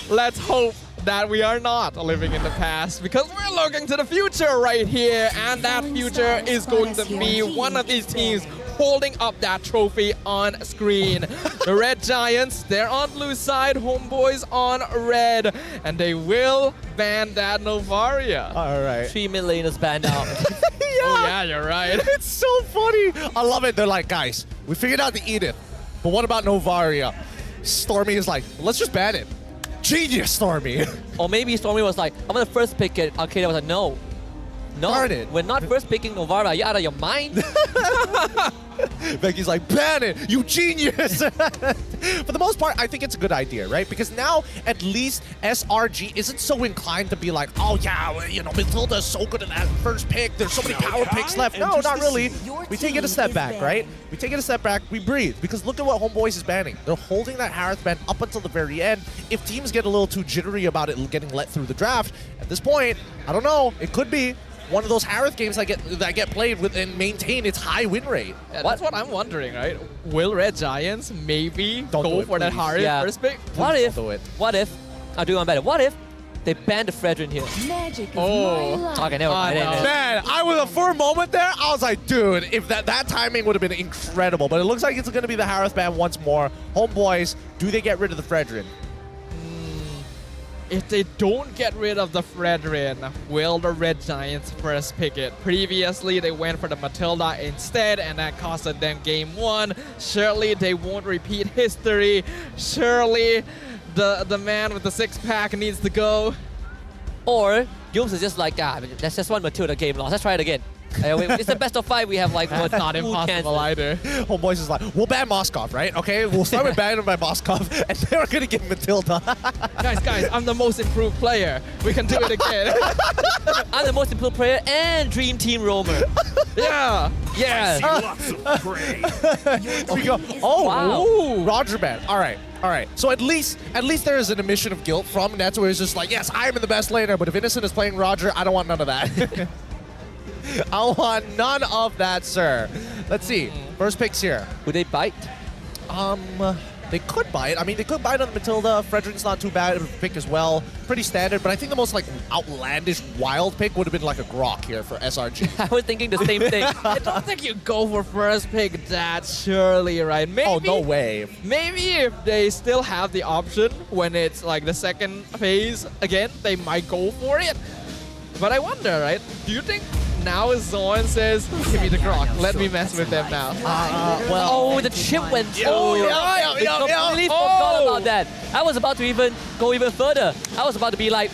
let's hope that we are not living in the past, because we're looking to the future right here, and that future is going to be one of these teams holding up that trophy on screen. The Red Giants, they're on blue side, Homeboys on red, and they will ban that Novaria. All right. 3 mid laners banned out. Oh yeah, you're right. It's so funny. I love it. They're like, guys, we figured out the Edith, but what about Novaria? Stormy is like, let's just ban it. Genius, Stormy. Or maybe Stormy was like, I'm gonna first pick it. Arcadia was like, no. No, Darn it. we're not first picking Novaria. Are you out of your mind? Becky's like, ban it, you genius. For the most part, I think it's a good idea, right? Because now at least SRG isn't so inclined to be like, oh yeah, well, you know, Matilda's so good at that first pick. There's so many power picks left. No, not really. We take it a step back, right? We take it a step back, we breathe. Because look at what Homeboys is banning. They're holding that Harith ban up until the very end. If teams get a little too jittery about it getting let through the draft, at this point, I don't know, it could be one of those Harith games that get played with and maintain its high win rate. Yeah, that's what I'm wondering, right? Will Red Giants maybe Don't do go it, for that please. Harith first pick? What if? do it. What if? I'll do one better. What if they banned the Fredrin here? Magic of Oh. my life. Okay, never mind. Man, for a moment there, I was like, dude, if that timing would have been incredible. But it looks like it's going to be the Harith ban once more. Homeboys, do they get rid of the Fredrin? If they don't get rid of the Fredrin, will the Red Giants first pick it? Previously, they went for the Matilda instead, and that costed them game 1. Surely they won't repeat history. Surely the man with the six-pack needs to go. Or Gilms is just like, that's just one Matilda game loss. Let's try it again. It's the best of 5. We have like That's not impossible either. Homeboys is like, we'll ban Moskov, right? Okay, we'll start with banning by Moskov, and then we're gonna give Matilda. Guys, I'm the most improved player. We can do it again. I'm the most improved player and Dream Team roamer. Yeah. Yeah. We go, oh, Wow. ooh, Roger ban. All right. So at least there is an admission of guilt from Nets where it's just like, yes, I am the best laner, but if Innocent is playing Roger, I don't want none of that. I want none of that, sir. Let's see. First picks here. Would they bite? They could bite. I mean, they could bite on the Matilda. Fredrin's not too bad of a pick as well. Pretty standard, but I think the most like outlandish wild pick would have been like a Grok here for SRG. I was thinking the same thing. I don't think you go for first pick that surely, right? Maybe, Oh, no way. Maybe if they still have the option when it's like the second phase again, they might go for it. But I wonder, right? Do you think now Zorn says, give me the Grok, let me mess with them now? Oh, the chip went. Yeah, Completely forgot about that. I was about to go even further. I was about to be like,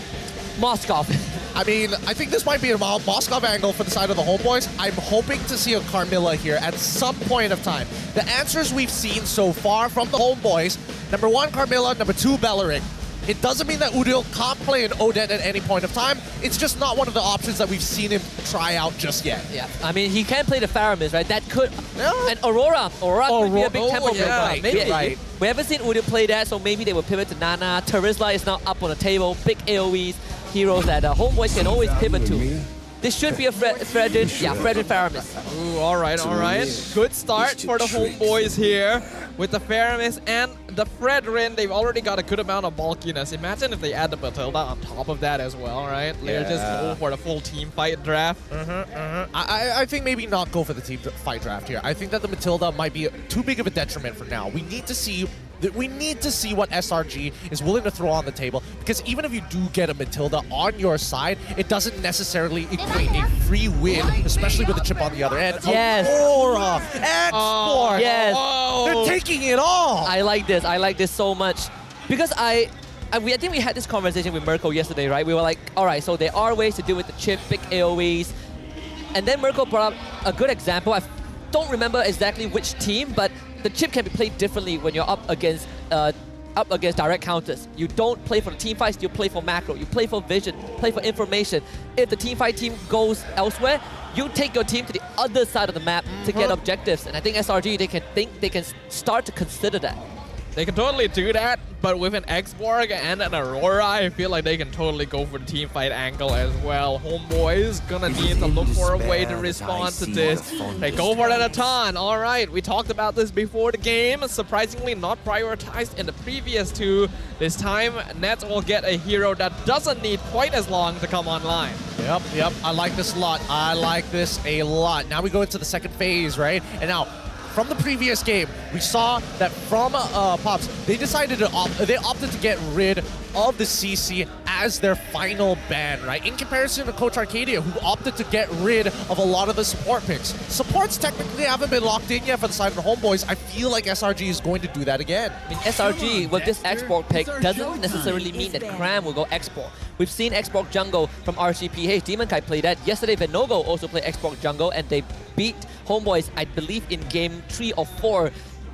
Moskov. I mean, I think this might be a Moskov angle for the side of the Homeboys. I'm hoping to see a Carmilla here at some point of time. The answers we've seen so far from the Homeboys, number 1, Carmilla, number 2, Belleric. It doesn't mean that Udil can't play an Odette at any point of time. It's just not one of the options that we've seen him try out just yet. Yeah, I mean, he can play the Faramis, right? That could... And Aurora could be a big tempo breaker. right, Maybe. right. We haven't seen Udil play that, so maybe they will pivot to Nana. Terizla is now up on the table. Big AoEs, heroes that Homeboys can always pivot to. This should be a Fredrin. Yeah, Fredrin Faramis. Ooh, all right. Good start for the Homeboys here with the Faramis and the Fredrin. They've already got a good amount of bulkiness. Imagine if they add the Matilda on top of that as well, right? They're just go for the full team fight draft. I think maybe not go for the team fight draft here. I think that the Matilda might be too big of a detriment for now. We need to see what SRG is willing to throw on the table, because even if you do get a Matilda on your side, it doesn't necessarily equate a free win, especially with the chip on the other end. Yes. Aurora, Export. Yes. They're taking it all. I like this so much. Because I think we had this conversation with Mirko yesterday, right? We were like, all right, so there are ways to deal with the chip, big AoEs. And then Mirko brought up a good example. I don't remember exactly which team, but the chip can be played differently when you're up against direct counters. You don't play for the team fights, you play for macro, you play for vision, play for information. If the team fight team goes elsewhere, you take your team to the other side of the map to get objectives. And I think SRG, they can start to consider that. They can totally do that, but with an Xborg and an Aurora, I feel like they can totally go for the team fight angle as well. Homeboys gonna need to look for a way to respond to this. They go for it a ton. All right, we talked about this before the game. Surprisingly not prioritized in the previous 2. This time, Nets will get a hero that doesn't need quite as long to come online. Yep. I like this a lot. Now we go into the second phase, right? And now, from the previous game, we saw that from Pops, they decided to they opted to get rid of the CC as their final ban, right? In comparison to Coach Arcadia, who opted to get rid of a lot of the support picks. Supports technically haven't been locked in yet for the side of the Homeboys. I feel like SRG is going to do that again. I mean, SRG with this export pick doesn't necessarily mean that Cram will go export. We've seen export jungle from RCPH. Demon Kai played that. Yesterday, Venogo also played export jungle, and they beat Homeboys, I believe, in game 3 or 4.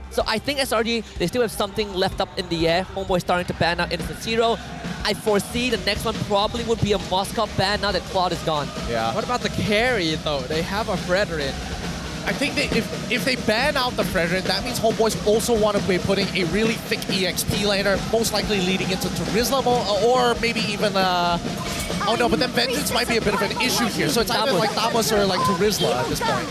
So I think SRG, they still have something left up in the air. Homeboy starting to ban out Innocent Zero. I foresee the next one probably would be a Moscow ban now that Claude is gone. Yeah. What about the carry though? They have a Fredrin. I think that if they ban out the Fredrin, that means Homeboys also want to be putting a really thick EXP laner, most likely leading into Turisla or maybe even oh no, but then Vengeance might be a bit of an issue here. So it's either like Tamos or like Turisla at this point.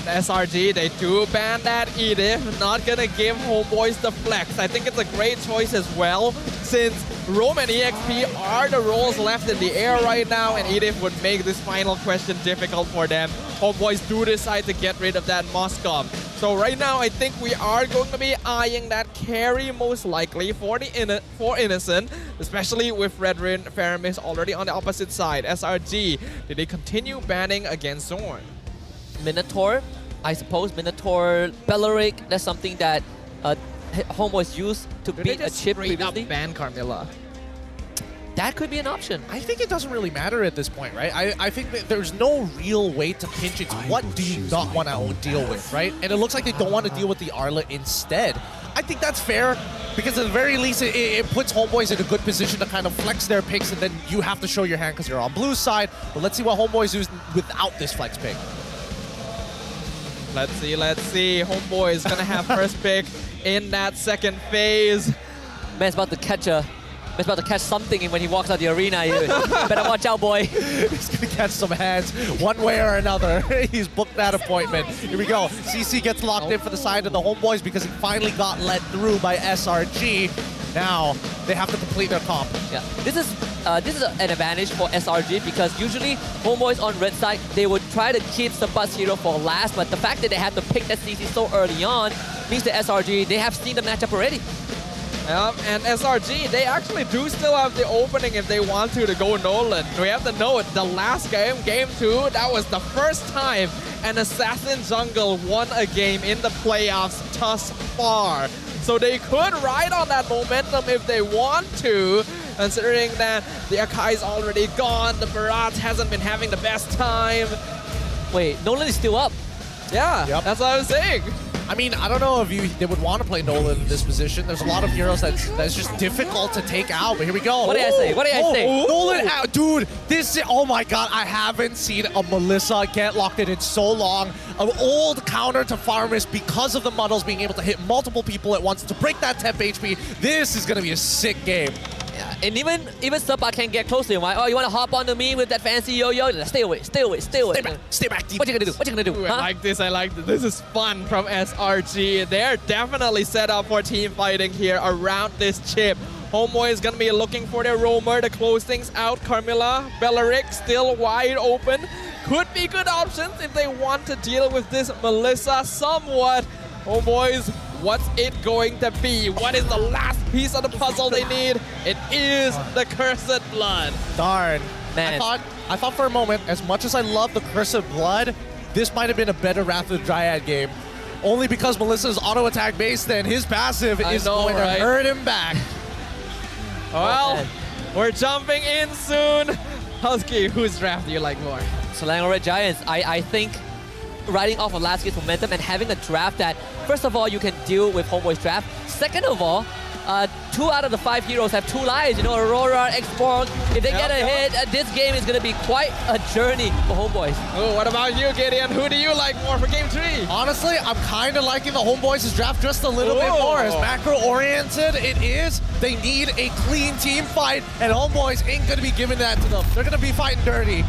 SRG, they do ban that Edith, not gonna give Homeboys the flex. I think it's a great choice as well, since Rome and EXP are the roles left in the air right now, and Edith would make this final question difficult for them. Homeboys do decide to get rid of that Moscow. So right now, I think we are going to be eyeing that carry most likely for Innocent, especially with Redrin Faramis already on the opposite side. SRG, did they continue banning against Zorn? Minotaur, I suppose Minotaur, Bellaric, that's something that Homeboys used to beat a chip previously. Ban Carmilla. That could be an option. I think it doesn't really matter at this point, right? I think that there's no real way to pinch it. What do you not want to deal with, right? And it looks like they don't want to deal with the Arla instead. I think that's fair, because at the very least, it puts Homeboys in a good position to kind of flex their picks, and then you have to show your hand because you're on blue side. But let's see what Homeboys do without this flex pick. Let's see. Homeboys gonna have first pick in that second phase. Man's about to catch something when he walks out the arena. You better watch out, boy. He's gonna catch some hands one way or another. He's booked that appointment. Here we go. CC gets locked in for the side of the Homeboys because he finally got let through by SRG. Now they have to complete their comp. Yeah, this is an advantage for SRG because usually Homeboys on red side, they would try to keep the bus hero for last, but the fact that they have to pick that CC so early on means that SRG, they have seen the matchup already. And SRG, they actually do still have the opening if they want to go Nolan. We have to note, the last game, game 2, that was the first time an Assassin Jungle won a game in the playoffs thus far. So they could ride on that momentum if they want to, considering that the Akai is already gone, the Barat hasn't been having the best time. Wait, Nolan is still up. Yeah, that's what I was saying. I mean, I don't know if they would want to play Nolan in this position. There's a lot of heroes that's just difficult to take out, but here we go. What did I say? What did I say? Nolan out, dude. This is, oh my god, I haven't seen a Melissa get locked in so long. An old counter to Farmers because of the Muddles being able to hit multiple people at once to break that temp HP. This is going to be a sick game. Yeah, and even Sapa can't get close to him. Right? Oh, you want to hop onto me with that fancy yo-yo? Stay away. Stay back, deep. What you gonna do? Ooh, I like this. This is fun from SRG. They're definitely set up for team fighting here around this chip. Homeboy is gonna be looking for their roamer to close things out. Carmilla, Bellaric still wide open. Could be good options if they want to deal with this Melissa somewhat. Homeboys, what's it going to be? What is the last piece of the puzzle they need? It is the Cursed Blood. Darn. Man. I thought for a moment, as much as I love the Cursed Blood, this might have been a better Wrath of the Dryad game. Only because Melissa's auto attack base, then his passive is going to hurt him back. Well, we're jumping in soon. Husky, whose draft do you like more? Selangor Red Giants, I think riding off of last game's momentum and having a draft that, first of all, you can deal with Homeboy's draft. Second of all, 2 out of the 5 heroes have 2 lives. You know, Aurora, Export. If they get a hit, this game is going to be quite a journey for Homeboys. Oh, what about you, Gideon? Who do you like more for game 3? Honestly, I'm kind of liking the Homeboys' draft just a little bit more. As macro-oriented it is, they need a clean team fight, and Homeboys ain't going to be giving that to them. They're going to be fighting dirty.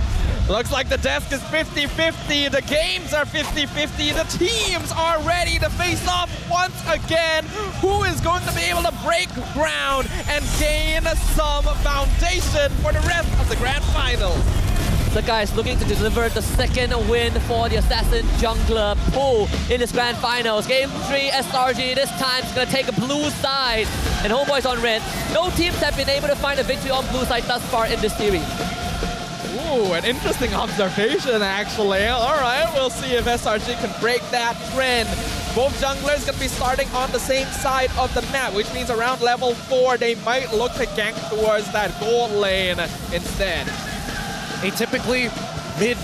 Looks like the desk is 50-50. The games are 50-50. The teams are ready to face off once again. Who is going to be able to break ground and gain some foundation for the rest of the grand finals? Sakai is looking to deliver the second win for the Assassin Jungler pool in this grand finals. Game 3, SRG this time is going to take a blue side and Homeboys on red. No teams have been able to find a victory on blue side thus far in this series. Ooh, an interesting observation actually. All right, we'll see if SRG can break that trend. Both junglers going to be starting on the same side of the map, which means around level 4, they might look to gank towards that gold lane instead. They typically mid,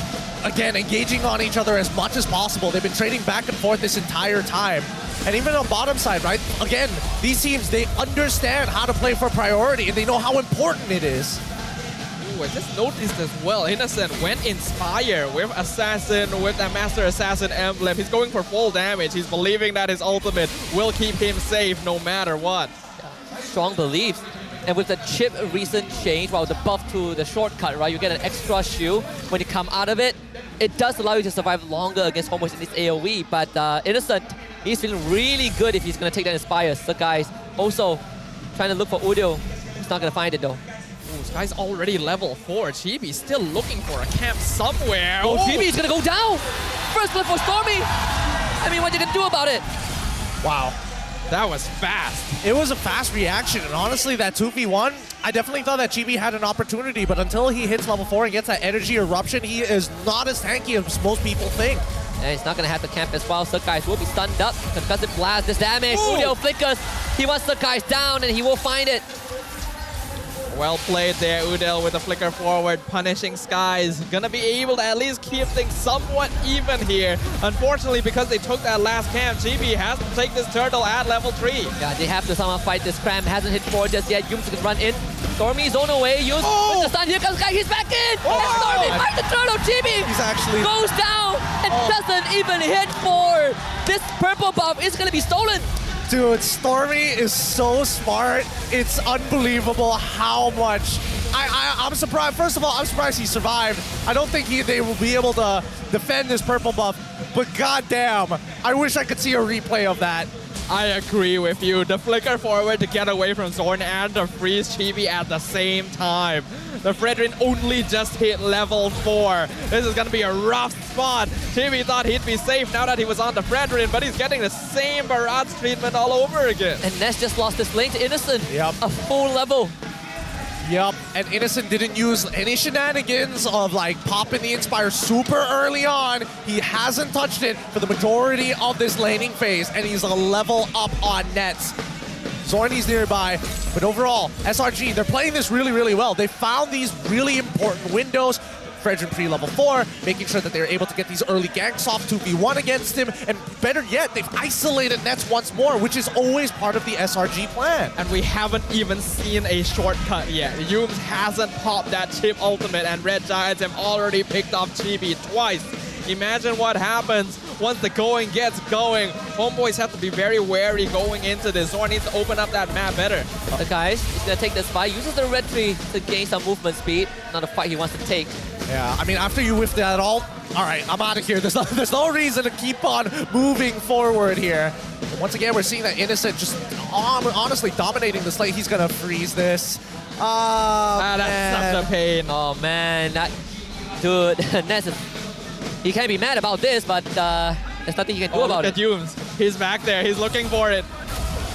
again, engaging on each other as much as possible. They've been trading back and forth this entire time. And even on bottom side, right? Again, these teams, they understand how to play for priority and they know how important it is. Ooh, I just noticed as well, Innocent went Inspire with Assassin, with that Master Assassin emblem. He's going for full damage. He's believing that his ultimate will keep him safe no matter what. Strong beliefs. And with the chip recent change, well, the buff to the shortcut, right? You get an extra shield when you come out of it. It does allow you to survive longer against Homeboys in this AoE, but Innocent, he's feeling really good if he's going to take that Inspire. Sakai's also trying to look for Udio. He's not going to find it though. Ooh, this guy's already level 4. Chibi's still looking for a camp somewhere. Oh, Chibi's going to go down! First blood for Stormy! I mean, what you can do about it? Wow. That was fast. It was a fast reaction, and honestly, that 2v1, I definitely thought that Chibi had an opportunity, but until he hits level 4 and gets that energy eruption, he is not as tanky as most people think. And he's not going to have to camp as well. Sakai's will be stunned up. Concussive blast, this damage. Udio flickers. He wants Sakai's down, and he will find it. Well played there, Udel with a flicker forward, punishing Skies. Gonna be able to at least keep things somewhat even here. Unfortunately, because they took that last camp, Chibi has to take this turtle at level 3. Yeah, they have to somehow fight this cram. Hasn't hit 4 just yet. Yums can run in. Stormy's on the way. Yums with the stun. Here comes Sky. He's back in. And Stormy fights the turtle. Chibi He's actually goes down and doesn't even hit 4. This purple buff is gonna be stolen. Dude, Stormy is so smart. It's unbelievable how much. I'm surprised. First of all, I'm surprised he survived. I don't think they will be able to defend this purple buff. But goddamn, I wish I could see a replay of that. I agree with you. The flicker forward to get away from Zorn and the freeze Chibi at the same time. The Fredrin only just hit level 4. This is going to be a rough spot. Chibi thought he'd be safe now that he was on the Fredrin, but he's getting the same barrage treatment all over again. And Ness just lost this lane to Innocent. Yep. A full level. Yep, and Innocent didn't use any shenanigans of like popping the Inspire super early on. He hasn't touched it for the majority of this laning phase, and he's a level up on nets. Zorny's nearby, but overall, SRG, they're playing this really, really well. They found these really important windows. Fredrin pre-level 4, making sure that they're able to get these early ganks off 2v1 against him, and better yet, they've isolated Nets once more, which is always part of the SRG plan. And we haven't even seen a shortcut yet. Yums hasn't popped that chip ultimate, and Red Giants have already picked off Chibi twice. Imagine what happens once the going gets going. Homeboys have to be very wary going into this. Zorn needs to open up that map better. The guys, he's gonna take this fight, uses the red tree to gain some movement speed. Not a fight he wants to take. Yeah, I mean, after you whiff that all right, I'm out of here. There's no reason to keep on moving forward here. And once again, we're seeing that Innocent just honestly dominating the slate. He's gonna freeze this. That's such a pain. Oh man, dude, Ness he can't be mad about this, but there's nothing he can do about it. Look at Yums. He's back there. He's looking for it.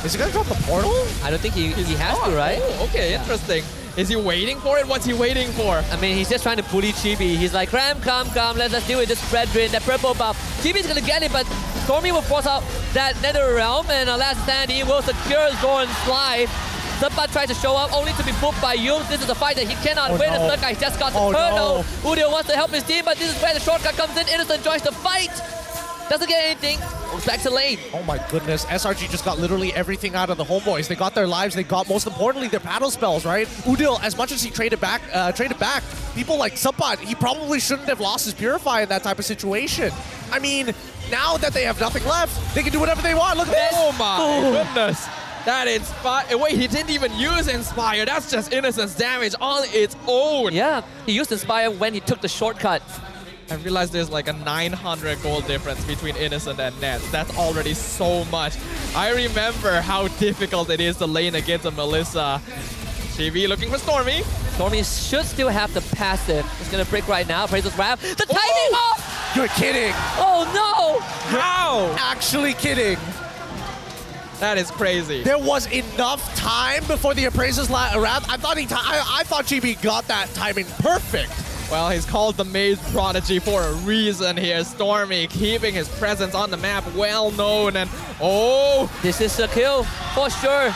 Is he gonna drop the portal? I don't think he has to, right? Oh, okay, interesting. Is he waiting for it? What's he waiting for? I mean, he's just trying to bully Chibi. He's like, Ram, come, let's deal with this Fredrin, that purple buff. Chibi's gonna get it, but Stormy will force out that Nether Realm, and last stand, he will secure Zorn's life. Zumba tries to show up, only to be booked by Yums. This is a fight that he cannot win. The third guy just got the turtle. Udio wants to help his team, but this is where the shortcut comes in. Innocent joins the fight. Doesn't get anything. Goes back to lane. Oh my goodness. SRG just got literally everything out of the Homeboys. They got their lives. They got, most importantly, their battle spells, right? Udil, as much as he traded back, people like Subbat, he probably shouldn't have lost his Purify in that type of situation. I mean, now that they have nothing left, they can do whatever they want. Look at this. Oh my goodness. That Inspire. Wait, he didn't even use Inspire. That's just Innocent's damage on its own. Yeah, he used Inspire when he took the shortcut. I realized there's like a 900 gold difference between Innocent and Nets. That's already so much. I remember how difficult it is to lane against a Melissa. TV looking for Stormy. Stormy should still have the passive. It's gonna break right now. Praises grab. The timing off! You're kidding. Oh no! How? Actually kidding. That is crazy. There was enough time before the appraisers wrap. I thought GB got that timing perfect. Well, he's called the Maze Prodigy for a reason here. Stormy keeping his presence on the map well known, and oh! This is a kill for sure.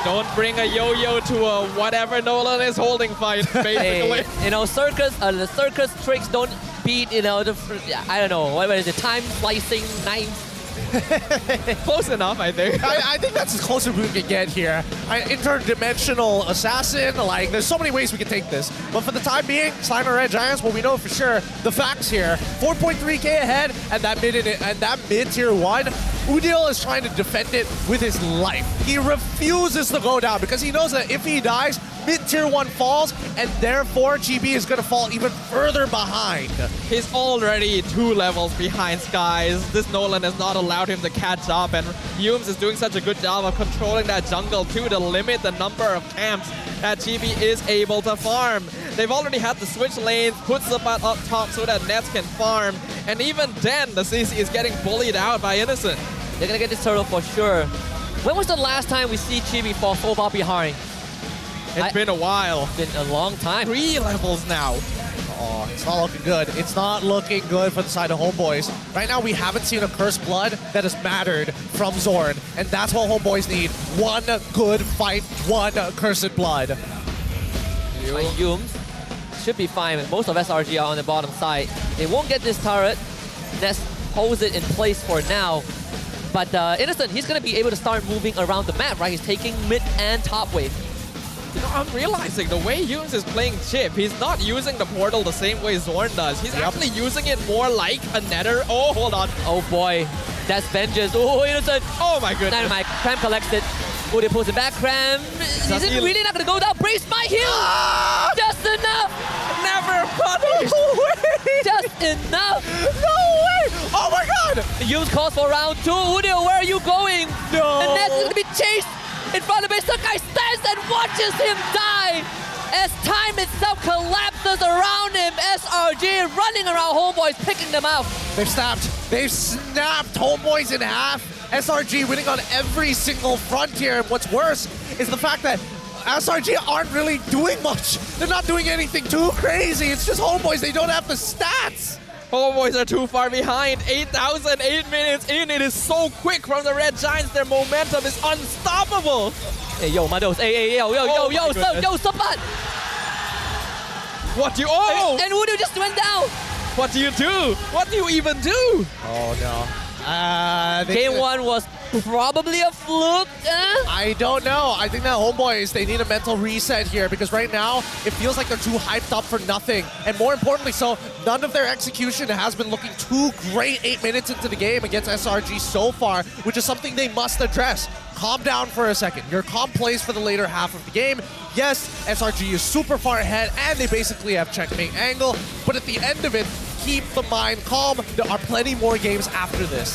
Don't bring a yo-yo to a whatever Nolan is holding fight, basically. Hey, you know, the circus tricks don't beat, you know, I don't know, what is it, time slicing knives? Close enough, I think. I think that's as close as we can get here. Interdimensional assassin, like, there's so many ways we can take this. But for the time being, Slimer Red Giants, well, we know for sure the facts here. 4.3k ahead, and that mid tier 1, Udil is trying to defend it with his life. He refuses to go down because he knows that if he dies, mid tier 1 falls, and therefore GB is going to fall even further behind. He's already 2 levels behind Skies. This Nolan has not allowed him to catch up, and Humes is doing such a good job of controlling that jungle too to limit the number of camps that GB is able to farm. They've already had to switch lanes, put Sabat up top so that Nets can farm, and even then the CC is getting bullied out by Innocent. They're gonna get this turtle for sure. When was the last time we see GB fall so far behind? It's been a while. Been a long time. 3 levels now. Oh, it's not looking good. It's not looking good for the side of Homeboys. Right now, we haven't seen a Cursed Blood that has mattered from Zorn, and that's what Homeboys need. One good fight, one Cursed Blood. Humes should be fine. Most of SRG are on the bottom side. They won't get this turret. Nest holds it in place for now. But Innocent, he's going to be able to start moving around the map, right? He's taking mid and top wave. You know, I'm realizing the way Humes is playing Chip, he's not using the portal the same way Zorn does. He's actually using it more like a nether. Oh, hold on. Oh boy, that's vengeance. Oh, Innocent. Oh my goodness. Dynamite. Cram collects it. Oh, they pulls it back. Cram. Is it really not going to go down? Brace my heel. Just enough. Never punished. No way. Just enough. No way. Oh my god. Humes calls for round 2. Udil, where are you going? No. And Nets is going to be chased in front of him. Sakai stands and watches him die as time itself collapses around him. SRG running around Homeboys, picking them out. They've snapped Homeboys in half. SRG winning on every single frontier. And what's worse is the fact that SRG aren't really doing much. They're not doing anything too crazy. It's just Homeboys. They don't have the stats. Homeboys are too far behind. 8,000, 8 minutes in. It is so quick from the Red Giants. Their momentum is unstoppable. Hey, yo, Mados. Hey, yo, Sabat. What do you... Oh! And Udo just went down. What do you do? What do you even do? Oh, no. Game 1 was probably a fluke. I don't know. I think that Homeboys, they need a mental reset here because right now, it feels like they're too hyped up for nothing. And more importantly so, none of their execution has been looking too great 8 minutes into the game against SRG so far, which is something they must address. Calm down for a second. Your calm plays for the later half of the game. Yes, SRG is super far ahead and they basically have checkmate angle, but at the end of it, keep the mind calm. There are plenty more games after this.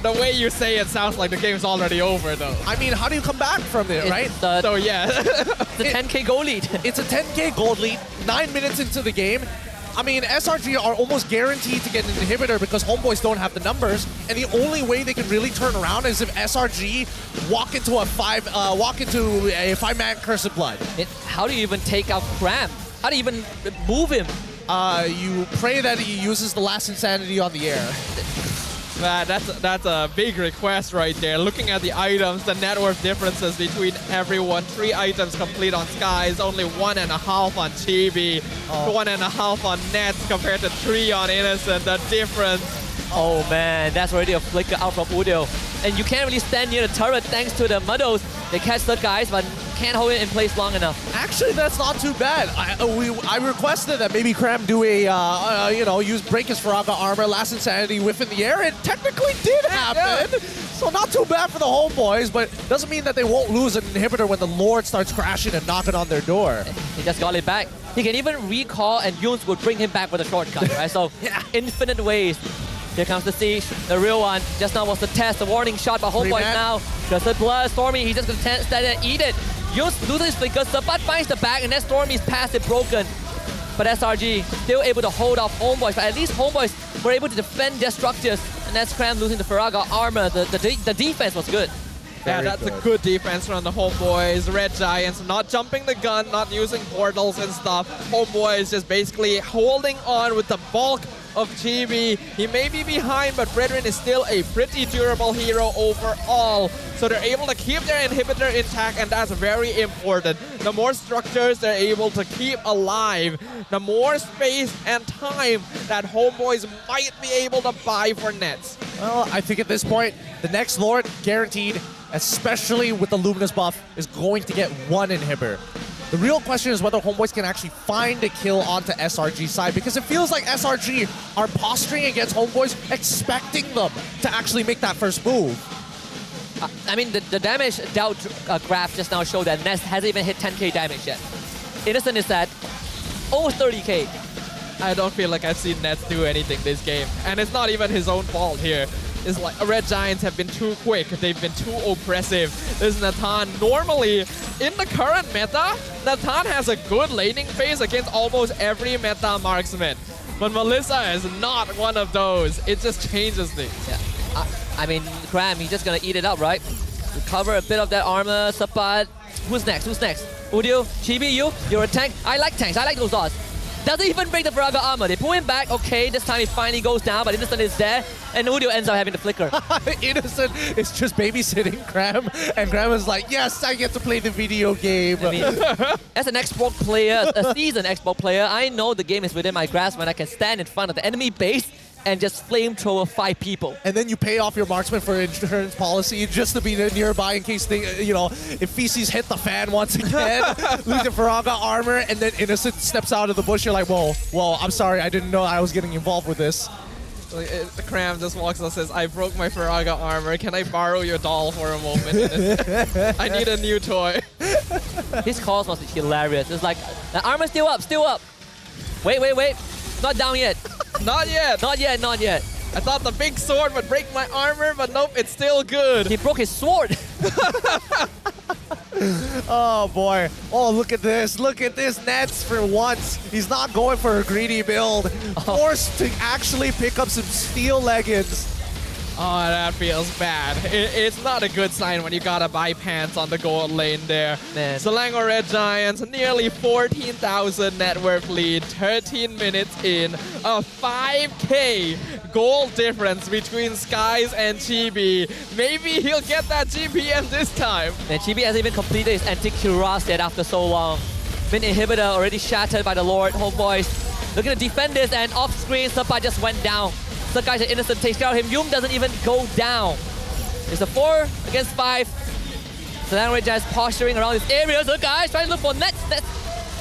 The way you say it sounds like the game's already over, though. I mean, how do you come back from it, right? So, yeah. It's a 10k gold lead. It's a 10k gold lead, 9 minutes into the game. I mean, SRG are almost guaranteed to get an inhibitor because Homeboys don't have the numbers, and the only way they can really turn around is if SRG walk into a five-man Cursed Blood. How do you even take out Cram? How do you even move him? You pray that he uses the last insanity on the air. That's a big request right there. Looking at the items, the net worth differences between everyone. 3 items complete on Skies, only 1.5 on Chibi, 1.5 on Nets compared to 3 on Innocent. The difference. Oh man, that's already a flicker out from Udil. And you can't really stand near the turret thanks to the Muddles. They catch the guys, but can't hold it in place long enough. Actually, that's not too bad. I requested that maybe Cram do a, use Break his Faraga armor, Last Insanity whiff in the air. It technically did happen. Yeah. So not too bad for the Homeboys, but doesn't mean that they won't lose an inhibitor when the Lord starts crashing and knocking on their door. He just got it back. He can even recall and Yuns would bring him back with a shortcut, right? So infinite ways. Here comes the siege, the real one. Just now was the test, the warning shot, but Homeboy now. Just a plus, Stormy, he's just gonna stand there and eat it. Losing his flicker, Sabat finds the back, and then Stormy's passive broken. But SRG still able to hold off Homeboys, but at least Homeboys were able to defend their structures. And that's Cram losing the Faraga armor. The defense was good. Yeah, that's a good defense from the Homeboys. Red Giants not jumping the gun, not using portals and stuff. Homeboys just basically holding on with the bulk of GB. He may be behind, but Brethren is still a pretty durable hero overall. So they're able to keep their inhibitor intact, and that's very important. The more structures they're able to keep alive, the more space and time that Homeboys might be able to buy for nets. Well, I think at this point, the next Lord guaranteed, especially with the Luminous buff, is going to get one inhibitor. The real question is whether Homeboys can actually find a kill onto SRG's side, because it feels like SRG are posturing against Homeboys, expecting them to actually make that first move. I mean, the damage dealt graph just now showed that Nest hasn't even hit 10k damage yet. Innocent is at almost 30k. I don't feel like I've seen Nets do anything this game. And it's not even his own fault here. It's like Red Giants have been too quick. They've been too oppressive. This Nathan, normally in the current meta, Nathan has a good laning phase against almost every meta marksman. But Melissa is not one of those. It just changes things. Yeah. I mean, Cram, he's just gonna eat it up, right? Recover a bit of that armor, Sapat. Who's next? Who's next? Udio, Chibi, you're a tank. I like tanks. I like those odds. Doesn't even break the Faraga armor. They pull him back. Okay, this time he finally goes down, but Innocent is there, and Udio ends up having the flicker. Innocent is just babysitting Cram, and Cram is like, yes, I get to play the video game. I mean, as an Xbox player, a seasoned Xbox player, I know the game is within my grasp when I can stand in front of the enemy base and just flamethrower 5 people. And then you pay off your marksman for insurance policy just to be nearby in case they, you know, if feces hit the fan once again, lose the Faraga armor, and then Innocent steps out of the bush. You're like, whoa, I'm sorry, I didn't know I was getting involved with this. The Cram just walks and says, I broke my Faraga armor. Can I borrow your doll for a moment? I need a new toy. His calls must be hilarious. It's like, the armor's still up, still up. Wait. Not down yet. Not yet. Not yet. I thought the big sword would break my armor, but nope, it's still good. He broke his sword. Oh boy. Oh, look at this. Look at this. Nets for once. He's not going for a greedy build. Forced to actually pick up some steel leggings. Oh, that feels bad. It's not a good sign when you gotta buy pants on the gold lane there. Man. Selangor Red Giants, nearly 14,000 net worth lead, 13 minutes in. A 5k goal difference between Skies and Chibi. Maybe he'll get that GPM this time. And Chibi hasn't even completed his anti-Cuirass yet after so long. Min inhibitor already shattered by the Lord. Homeboys looking to defend this, and off-screen, Sapa just went down. So guys, are Innocent takes care of him. Yum doesn't even go down. It's a 4 against 5. So now we're just posturing around this area. So guys, trying to look for nets.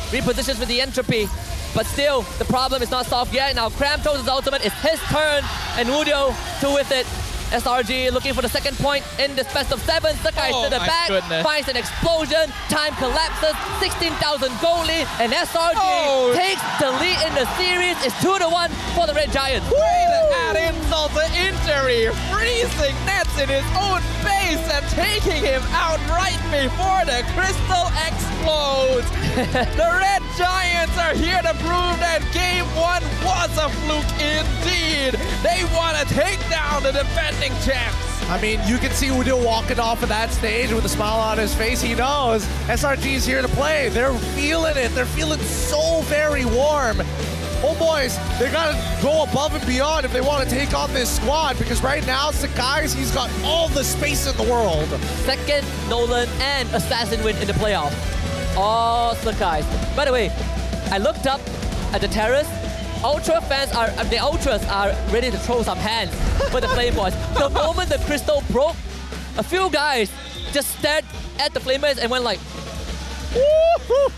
Repositions with the entropy. But still, the problem is not solved yet. Now Cram throws his ultimate. It's his turn. And Udio to with it. SRG looking for the second point in this best of 7. Sakai to the back, finds an explosion, time collapses, 16,000 goal lead, and SRG takes the lead in the series. It's 2-1 for the Red Giants. Way to add insult to injury, freezing Nets in his own base and taking him out right before the crystal explodes. The Red Giants are here to prove that Game 1 was a fluke indeed. They want to take down the defending champs. I mean, you can see Udio walking off of that stage with a smile on his face. He knows SRG is here to play. They're feeling it. They're feeling so very warm. Oh boys, they gotta go above and beyond if they want to take on this squad, because right now, Sakai's, he's got all the space in the world. Second Nolan and Assassin win in the playoff. All Sakai's. By the way, I looked up at the terrace. Ultra fans are, the Ultras are ready to throw some hands for the Flame Boys. The moment the crystal broke, a few guys just stared at the Flamers and went like,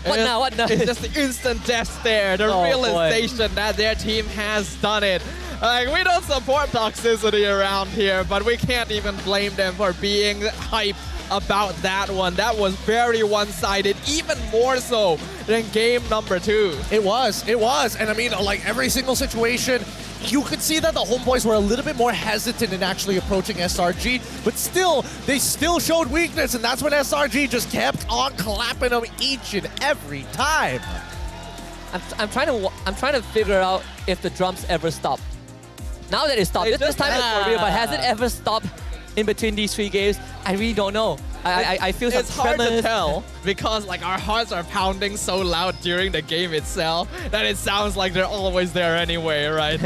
what now? It's just the instant death stare, the realization that their team has done it. Like, we don't support toxicity around here, but we can't even blame them for being hyped about that one. That was very one-sided, even more so than game number 2. It was. And I mean, like every single situation, you could see that the homeboys were a little bit more hesitant in actually approaching SRG, but still, they still showed weakness, and that's when SRG just kept on clapping them each and every time. I'm trying to figure out if the drums ever stop. Now that it stopped, this time it's for real, but has it ever stopped in between these 3 games? I really don't know. I feel some it's hard tremors. to tell because like our hearts are pounding so loud during the game itself that it sounds like they're always there anyway, right?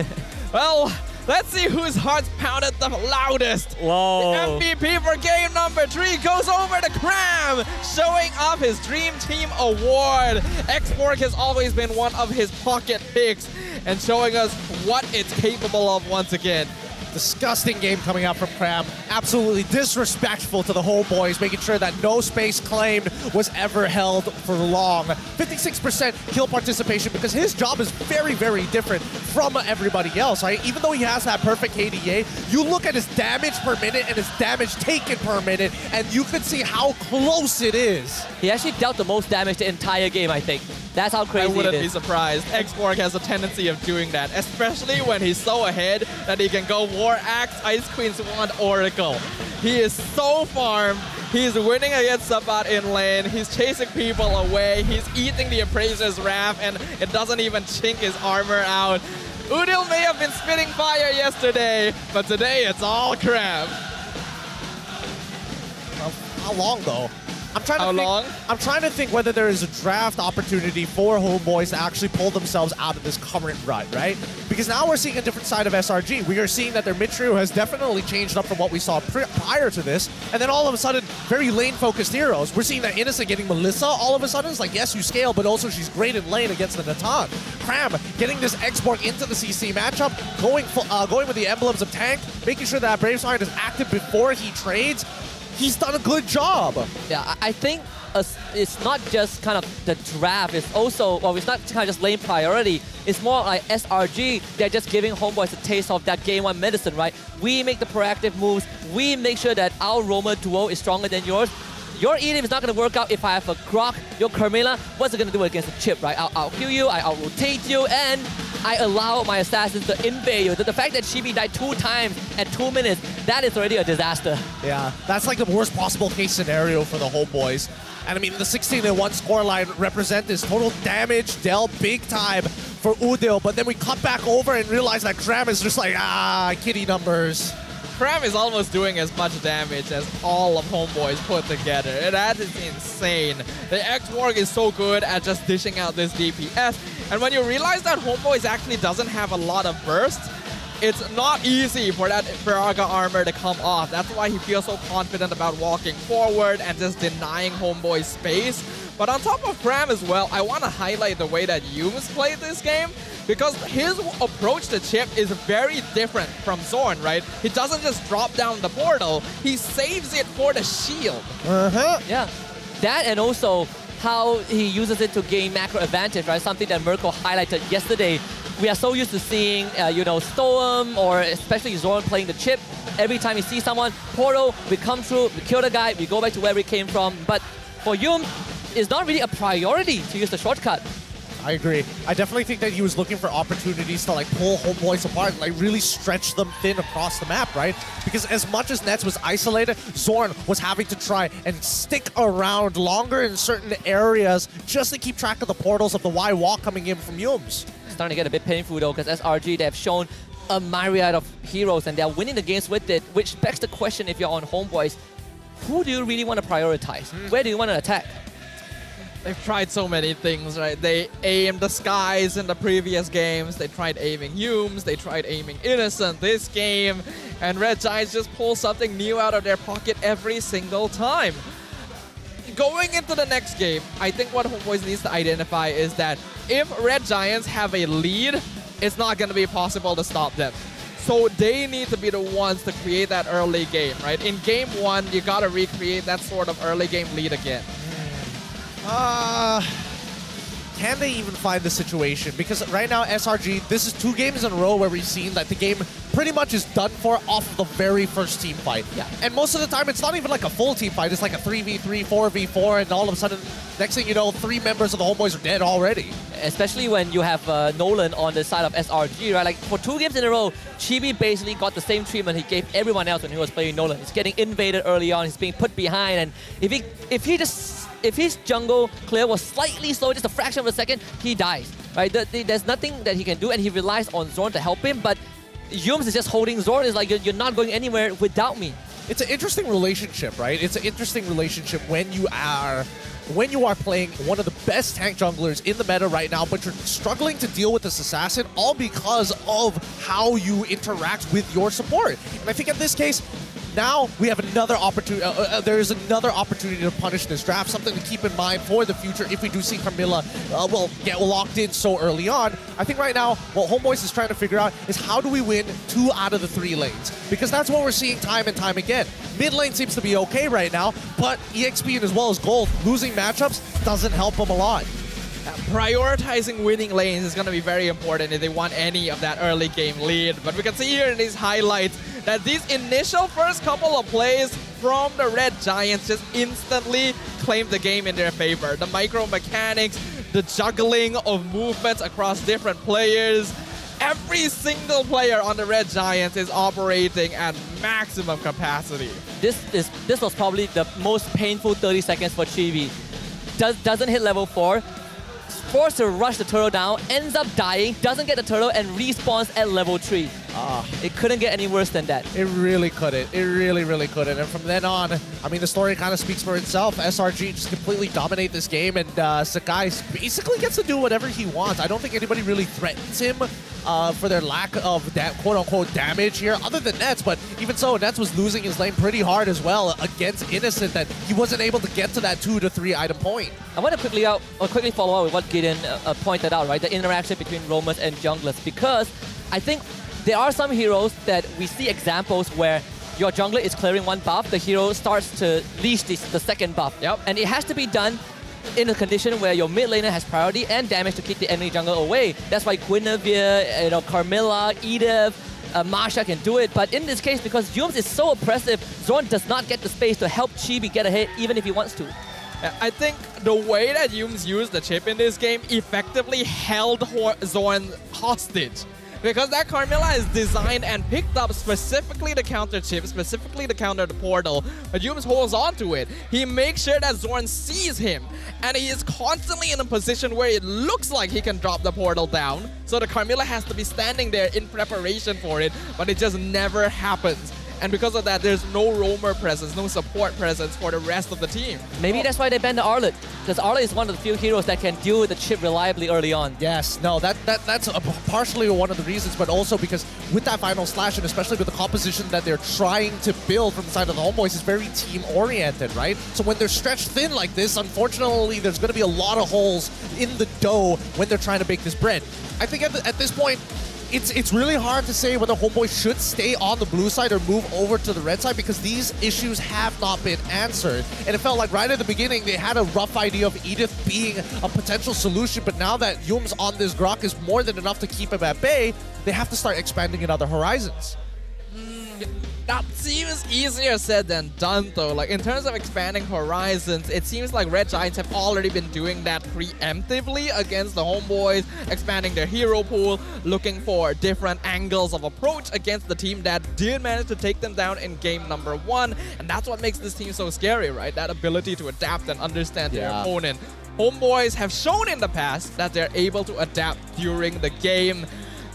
Well, let's see whose hearts pounded the loudest. Whoa. The MVP for game number 3 goes over to Cram, showing off his Dream Team Award. Xborg has always been one of his pocket picks and showing us what it's capable of once again. Disgusting game coming out from Cram. Absolutely disrespectful to the homeboys, making sure that no space claimed was ever held for long. 56% kill participation because his job is very, very different from everybody else, right? Even though he has that perfect KDA, you look at his damage per minute and his damage taken per minute, and you can see how close it is. He actually dealt the most damage the entire game, I think. That's how crazy I wouldn't it be is. surprised. Xborg has a tendency of doing that, especially when he's so ahead that he can go War Axe, Ice Queen's Wand, Oracle. He is so farmed. He's winning against Sabat in lane. He's chasing people away. He's eating the Appraiser's Wrath, and it doesn't even chink his armor out. Udil may have been spitting fire yesterday, but today it's all Cram. How long though? I'm trying to think whether there is a draft opportunity for homeboys to actually pull themselves out of this current rut, right? Because now we're seeing a different side of SRG. We are seeing that their mid trio has definitely changed up from what we saw prior to this, and then all of a sudden, very lane-focused heroes. We're seeing that Innocent getting Melissa all of a sudden. It's like, yes, you scale, but also she's great in lane against the Natan. Cram getting this Xborg into the CC matchup, going with the emblems of tank, making sure that Brave Side is active before he trades. He's done a good job. Yeah, I think it's not just kind of the draft. It's also, well, it's not kind of just lane priority. It's more like SRG. They're just giving homeboys a taste of that game 1 medicine, right? We make the proactive moves. We make sure that our roamer duo is stronger than yours. Your Eden is not going to work out if I have a Grok, your Carmela. What's it going to do against a chip, right? I'll kill you, I'll rotate you, and I allow my assassins to invade you. The fact that Chibi died 2 times at 2 minutes, that is already a disaster. Yeah, that's like the worst possible case scenario for the homeboys. And I mean, the 16-1 scoreline represent this total damage dealt big time for Udil, but then we cut back over and realize that Cram is just like, kitty numbers. Cram is almost doing as much damage as all of homeboys put together. That is insane. The Xborg is so good at just dishing out this DPS. And when you realize that homeboys actually doesn't have a lot of burst, it's not easy for that Firaga armor to come off. That's why he feels so confident about walking forward and just denying homeboys space. But on top of Cram as well, I want to highlight the way that Yumes played this game, because his approach to chip is very different from Zorn, right? He doesn't just drop down the portal, he saves it for the shield. Yeah, that and also how he uses it to gain macro advantage, right? Something that Mirko highlighted yesterday. We are so used to seeing, Storm or especially Zorn playing the chip. Every time we see someone, portal, we come through, we kill the guy, we go back to where we came from. But for Yum, it's not really a priority to use the shortcut. I agree. I definitely think that he was looking for opportunities to like pull homeboys apart, like really stretch them thin across the map, right? Because as much as Nets was isolated, Zorn was having to try and stick around longer in certain areas just to keep track of the portals of the Y wall coming in from Yums. It's starting to get a bit painful though, because SRG, they have shown a myriad of heroes and they're winning the games with it, which begs the question, if you're on homeboys, who do you really want to prioritize? Where do you want to attack? They've tried so many things, right? They aimed the skies in the previous games. They tried aiming Humes. They tried aiming Innocent this game. And Red Giants just pull something new out of their pocket every single time. Going into the next game, I think what homeboys needs to identify is that if Red Giants have a lead, it's not going to be possible to stop them. So they need to be the ones to create that early game, right? In game 1, you got to recreate that sort of early game lead again. can they even find the situation? Because right now, SRG, this is 2 games in a row where we've seen that the game pretty much is done for off the very first team fight. Yeah. And most of the time, it's not even like a full team fight. It's like a 3v3, 4v4, and all of a sudden, next thing you know, 3 members of the Homeboys are dead already. Especially when you have Nolan on the side of SRG, right? Like for 2 games in a row, Chibi basically got the same treatment he gave everyone else when he was playing Nolan. He's getting invaded early on, he's being put behind, and if his jungle clear was slightly slow, just a fraction of a second, he dies, right? There's nothing that he can do, and he relies on Zorn to help him, but Yums is just holding Zorn. Is like, you're not going anywhere without me. It's an interesting relationship, right? It's an interesting relationship when you are playing one of the best tank junglers in the meta right now, but you're struggling to deal with this assassin, all because of how you interact with your support. And I think in this case, now we have another opportunity. There is another opportunity to punish this draft. Something to keep in mind for the future if we do see Carmilla get locked in so early on. I think right now what Homeboys is trying to figure out is how do we win 2 out of the 3 lanes, because that's what we're seeing time and time again. Mid lane seems to be okay right now, but EXP and as well as Gold losing matchups doesn't help them a lot. Prioritizing winning lanes is going to be very important if they want any of that early game lead. But we can see here in these highlights that these initial first couple of plays from the Red Giants just instantly claimed the game in their favor. The micro mechanics, the juggling of movements across different players. Every single player on the Red Giants is operating at maximum capacity. This was probably the most painful 30 seconds for Chibi. Doesn't hit level 4. Forced to rush the turtle down, ends up dying, doesn't get the turtle, and respawns at level 3. It couldn't get any worse than that. It really couldn't. It really, really couldn't. And from then on, I mean, the story kind of speaks for itself. SRG just completely dominate this game, and Sakai basically gets to do whatever he wants. I don't think anybody really threatens him for their lack of quote-unquote damage here, other than Nets. But even so, Nets was losing his lane pretty hard as well against Innocent, that he wasn't able to get to that 2 to 3 item point. I want to quickly follow up with what Gideon pointed out, right? The interaction between roamers and junglers, because I think there are some heroes that we see examples where your jungler is clearing one buff, the hero starts to leash the second buff. Yep. And it has to be done in a condition where your mid laner has priority and damage to keep the enemy jungle away. That's why Guinevere, Carmilla, Edith, Marsha can do it. But in this case, because Yums is so oppressive, Zorn does not get the space to help Chibi get ahead even if he wants to. I think the way that Yums used the chip in this game effectively held Zorn hostage. Because that Carmilla is designed and picked up specifically to counter chip, specifically to counter the portal. But Yums holds on to it. He makes sure that Zorn sees him. And he is constantly in a position where it looks like he can drop the portal down. So the Carmilla has to be standing there in preparation for it. But it just never happens. And because of that, there's no roamer presence, no support presence for the rest of the team. Maybe that's why they banned the Arlet, because Arlet is one of the few heroes that can deal with the chip reliably early on. Yes, no, that's partially one of the reasons, but also because with that final slash, and especially with the composition that they're trying to build from the side of the Homeboys, is very team-oriented, right? So when they're stretched thin like this, unfortunately, there's going to be a lot of holes in the dough when they're trying to bake this bread. I think at this point, it's really hard to say whether Homeboy should stay on the blue side or move over to the red side, because these issues have not been answered. And it felt like right at the beginning they had a rough idea of Edith being a potential solution, but now that Yums on this Grok is more than enough to keep him at bay, they have to start expanding in other horizons. That seems easier said than done though. Like in terms of expanding horizons, it seems like Red Giants have already been doing that preemptively against the Homeboys, expanding their hero pool, looking for different angles of approach against the team that did manage to take them down in game number 1. And that's what makes this team so scary, right? That ability to adapt and understand their opponent. Homeboys have shown in the past that they're able to adapt during the game,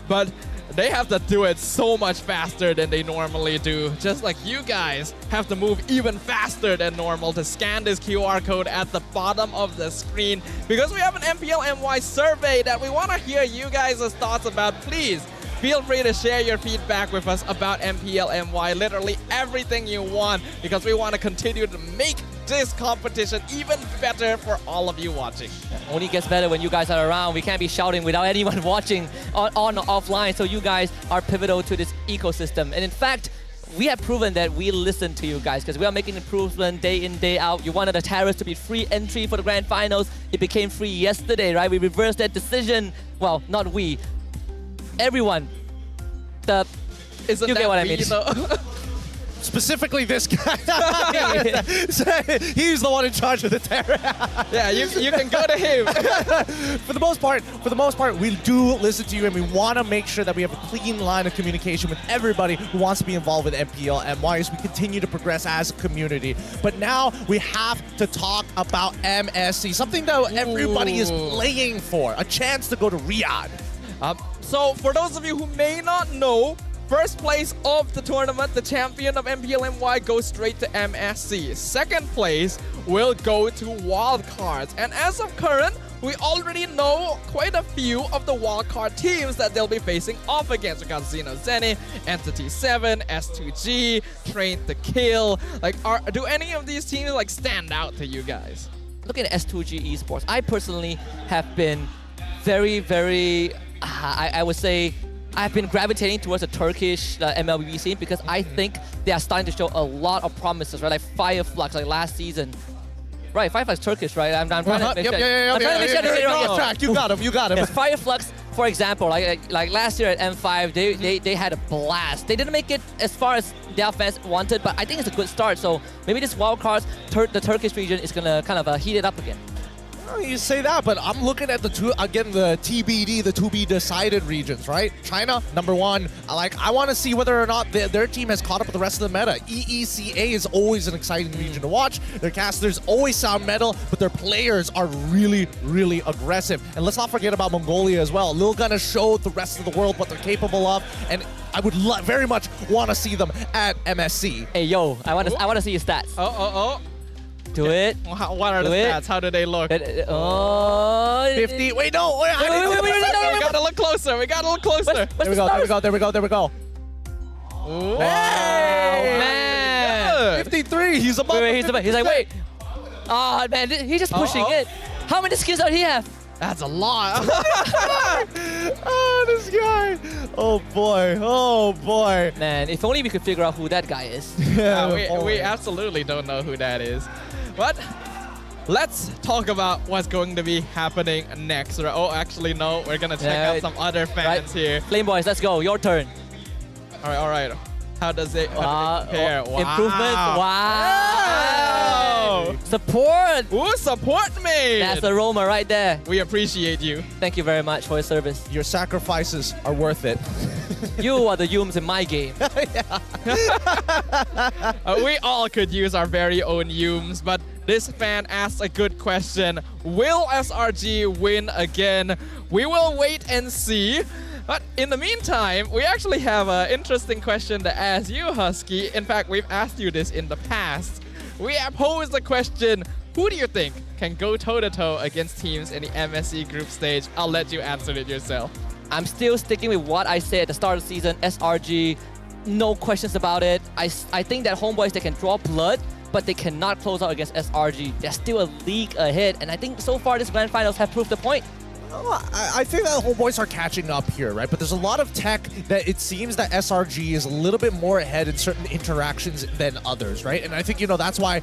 but they have to do it so much faster than they normally do. Just like you guys have to move even faster than normal to scan this QR code at the bottom of the screen. Because we have an MPL MY survey that we want to hear you guys' thoughts about. Please feel free to share your feedback with us about MPL MY. Literally everything you want, because we want to continue to make this competition even better for all of you watching. Only gets better when you guys are around. We can't be shouting without anyone watching on or offline, so you guys are pivotal to this ecosystem. And in fact, we have proven that we listen to you guys because we are making improvement day in, day out. You wanted the terrace to be free entry for the grand finals. It became free yesterday, right? We reversed that decision. Well, not we. Everyone. Isn't you that get what I we, mean? though? Specifically this guy. He's the one in charge of the terror. Yeah, you can go to him. For the most part, we do listen to you, and we want to make sure that we have a clean line of communication with everybody who wants to be involved with MPL MY as we continue to progress as a community. But now we have to talk about MSC, something that everybody is playing for, a chance to go to Riyadh. So for those of you who may not know, first place of the tournament, the champion of MPL MY, goes straight to MSC. Second place will go to wildcards. And as of current, we already know quite a few of the wildcard teams that they'll be facing off against. We got Xeno Zenith, Entity 7, S2G, Train to Kill. Like, do any of these teams like stand out to you guys? Looking at S2G Esports, I personally have been very, very, I would say, I've been gravitating towards the Turkish MLBB scene because I think they are starting to show a lot of promises, right? Like Fireflux, like last season. Right, Fireflux Turkish, right? I'm trying to make sure. I'm trying to make sure I don't get it wrong. You got him. Yes, Fireflux, for example, like last year at M5, they had a blast. They didn't make it as far as their fans wanted, but I think it's a good start. So maybe this wildcards, the Turkish region is gonna kind of heat it up again. You say that, but I'm looking at the TBD, the to be decided regions, right? China, number one. I want to see whether or not their team has caught up with the rest of the meta. EECA is always an exciting region to watch. Their casters always sound metal, but their players are really, really aggressive. And let's not forget about Mongolia as well. Lil gonna show the rest of the world what they're capable of, and I would very much want to see them at MSC. Hey, yo, I want to see your stats. Do it. What are the stats? How do they look? 50. Wait, no. Wait, we gotta look closer. There we go. Wow, man. 53. He's above. He's like, wait. Oh, man, he's just pushing it. How many skills does he have? That's a lot. Oh, this guy. Oh boy. Man, if only we could figure out who that guy is. We absolutely don't know who that is. But let's talk about what's going to be happening next. Oh, actually, no. We're going to check out some other fans here. Flame Boys, let's go. Your turn. All right. How does it compare? Wow. Improvements. Wow. Support. Ooh, support me. That's the Roma right there. We appreciate you. Thank you very much for your service. Your sacrifices are worth it. You are the Yums in my game. We all could use our very own Yums, but this fan asked a good question. Will SRG win again? We will wait and see. But in the meantime, we actually have an interesting question to ask you, Husky. In fact, we've asked you this in the past. We have posed the question, who do you think can go toe-to-toe against teams in the MSC group stage? I'll let you answer it yourself. I'm still sticking with what I said at the start of the season. SRG, no questions about it. I think that Homeboys, they can draw blood, but they cannot close out against SRG. They're still a league ahead, and I think so far this grand finals have proved the point. I think that Homeboys are catching up here, right? But there's a lot of tech that it seems that SRG is a little bit more ahead in certain interactions than others, right? And I think, that's why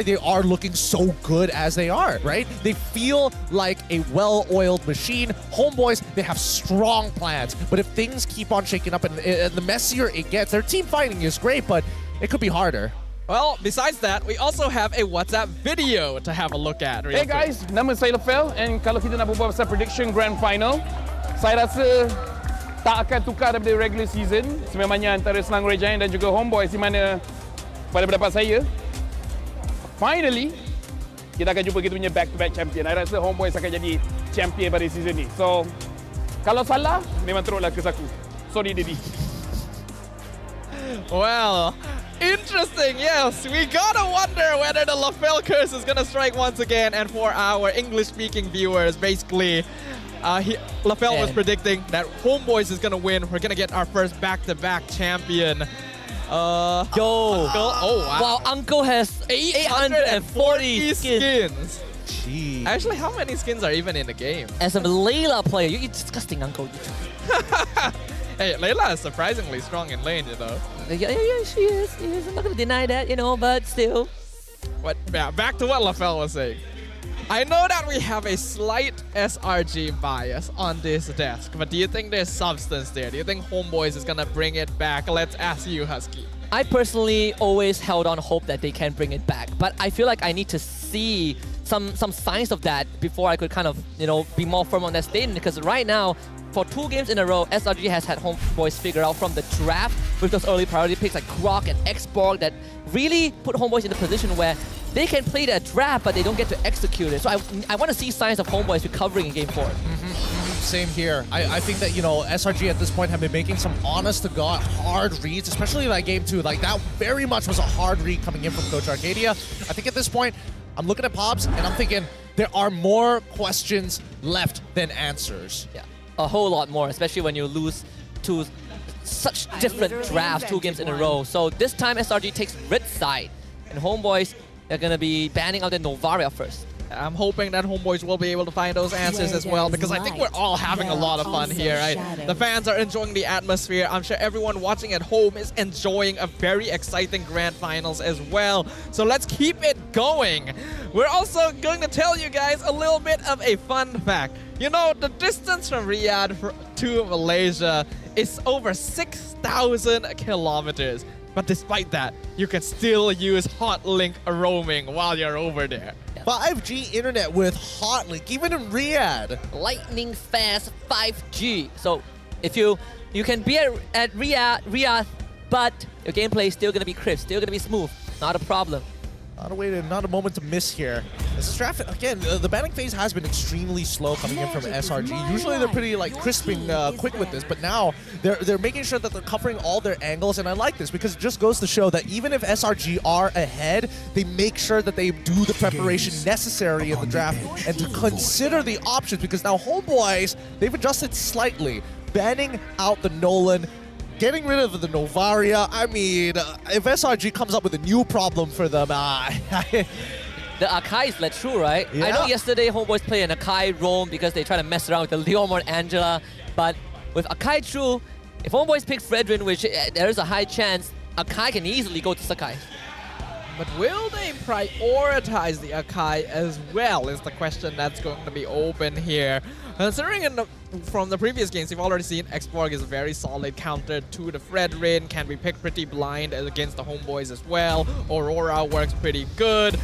they are looking so good as they are, right? They feel like a well-oiled machine. Homeboys, they have strong plans. But if things keep on shaking up and the messier it gets, their team fighting is great, but it could be harder. Well, besides that, we also have a WhatsApp video to have a look at. Hey guys, nama saya Lafel, and kalau kita nak berbual pasal prediction grand final, saya rasa tak akan tukar daripada regular season sememangnya antara Selangor Giant dan juga Homeboys, di mana pada pendapat saya, finally kita akan jumpa kita punya back-to-back champion. Saya rasa Homeboys akan jadi champion pada season ni. So, kalau salah, memang teruklah kes aku. Sorry, Didi. Well, interesting, yes. We gotta wonder whether the Lafel curse is gonna strike once again. And for our English-speaking viewers, basically, Lafel was predicting that Homeboys is gonna win. We're gonna get our first back-to-back champion. Uncle. Oh, wow. Wow, Uncle has 840 skins. Jeez. Actually, how many skins are even in the game? As a Layla player, you're disgusting, Uncle. Hey, Layla is surprisingly strong in lane, you know. Yeah, she is. I'm not gonna deny that, but still. But yeah, back to what LaFell was saying. I know that we have a slight SRG bias on this desk, but do you think there's substance there? Do you think Homeboys is gonna bring it back? Let's ask you, Husky. I personally always held on hope that they can bring it back, but I feel like I need to see some signs of that before I could kind of, be more firm on that statement, because right now, for 2 games in a row, SRG has had Homeboys figure out from the draft with those early priority picks like Croc and Xborg that really put Homeboys in a position where they can play their draft, but they don't get to execute it. So I want to see signs of Homeboys recovering in Game 4. Same here. I think that, SRG at this point have been making some honest-to-God hard reads, especially like Game 2. Like, that very much was a hard read coming in from Coach Arcadia. I think at this point, I'm looking at Pobs, and I'm thinking there are more questions left than answers. Yeah, a whole lot more, especially when you lose to such different drafts 2 games in a row. So this time, SRG takes red side, and Homeboys, they're going to be banning out the Novaria first. I'm hoping that Homeboys will be able to find those answers as well, because I think we're all having a lot of fun here, right? The fans are enjoying the atmosphere. I'm sure everyone watching at home is enjoying a very exciting grand finals as well. So let's keep it going. We're also going to tell you guys a little bit of a fun fact. The distance from Riyadh to Malaysia is over 6,000 kilometers. But despite that, you can still use Hotlink roaming while you're over there. 5G internet with Hotlink, even in Riyadh. Lightning fast 5G. So if you can be at Riyadh, but your gameplay is still going to be crisp, still going to be smooth. Not a problem. Not a moment to miss here. This is traffic again. The banning phase has been extremely slow coming in from SRG. Usually they're pretty crisping quick with this, but now they're making sure that they're covering all their angles, and I like this because it just goes to show that even if SRG are ahead, they make sure that they do the preparation necessary in the draft and to consider the options, because now Homeboys, they've adjusted slightly, banning out the Nolan, getting rid of the Novaria. I mean, if SRG comes up with a new problem for them, the Akai is let through, right? Yeah. I know yesterday Homeboys played an Akai roam because they try to mess around with the Leomord Angela, but with Akai true, if Homeboys pick Fredrin, which there is a high chance, Akai can easily go to Sakai. But will they prioritize the Akai as well is the question that's going to be open here. Considering from the previous games, you've already seen Xborg is a very solid counter to the Fredrin, can be picked pretty blind against the Homeboys as well. Aurora works pretty good.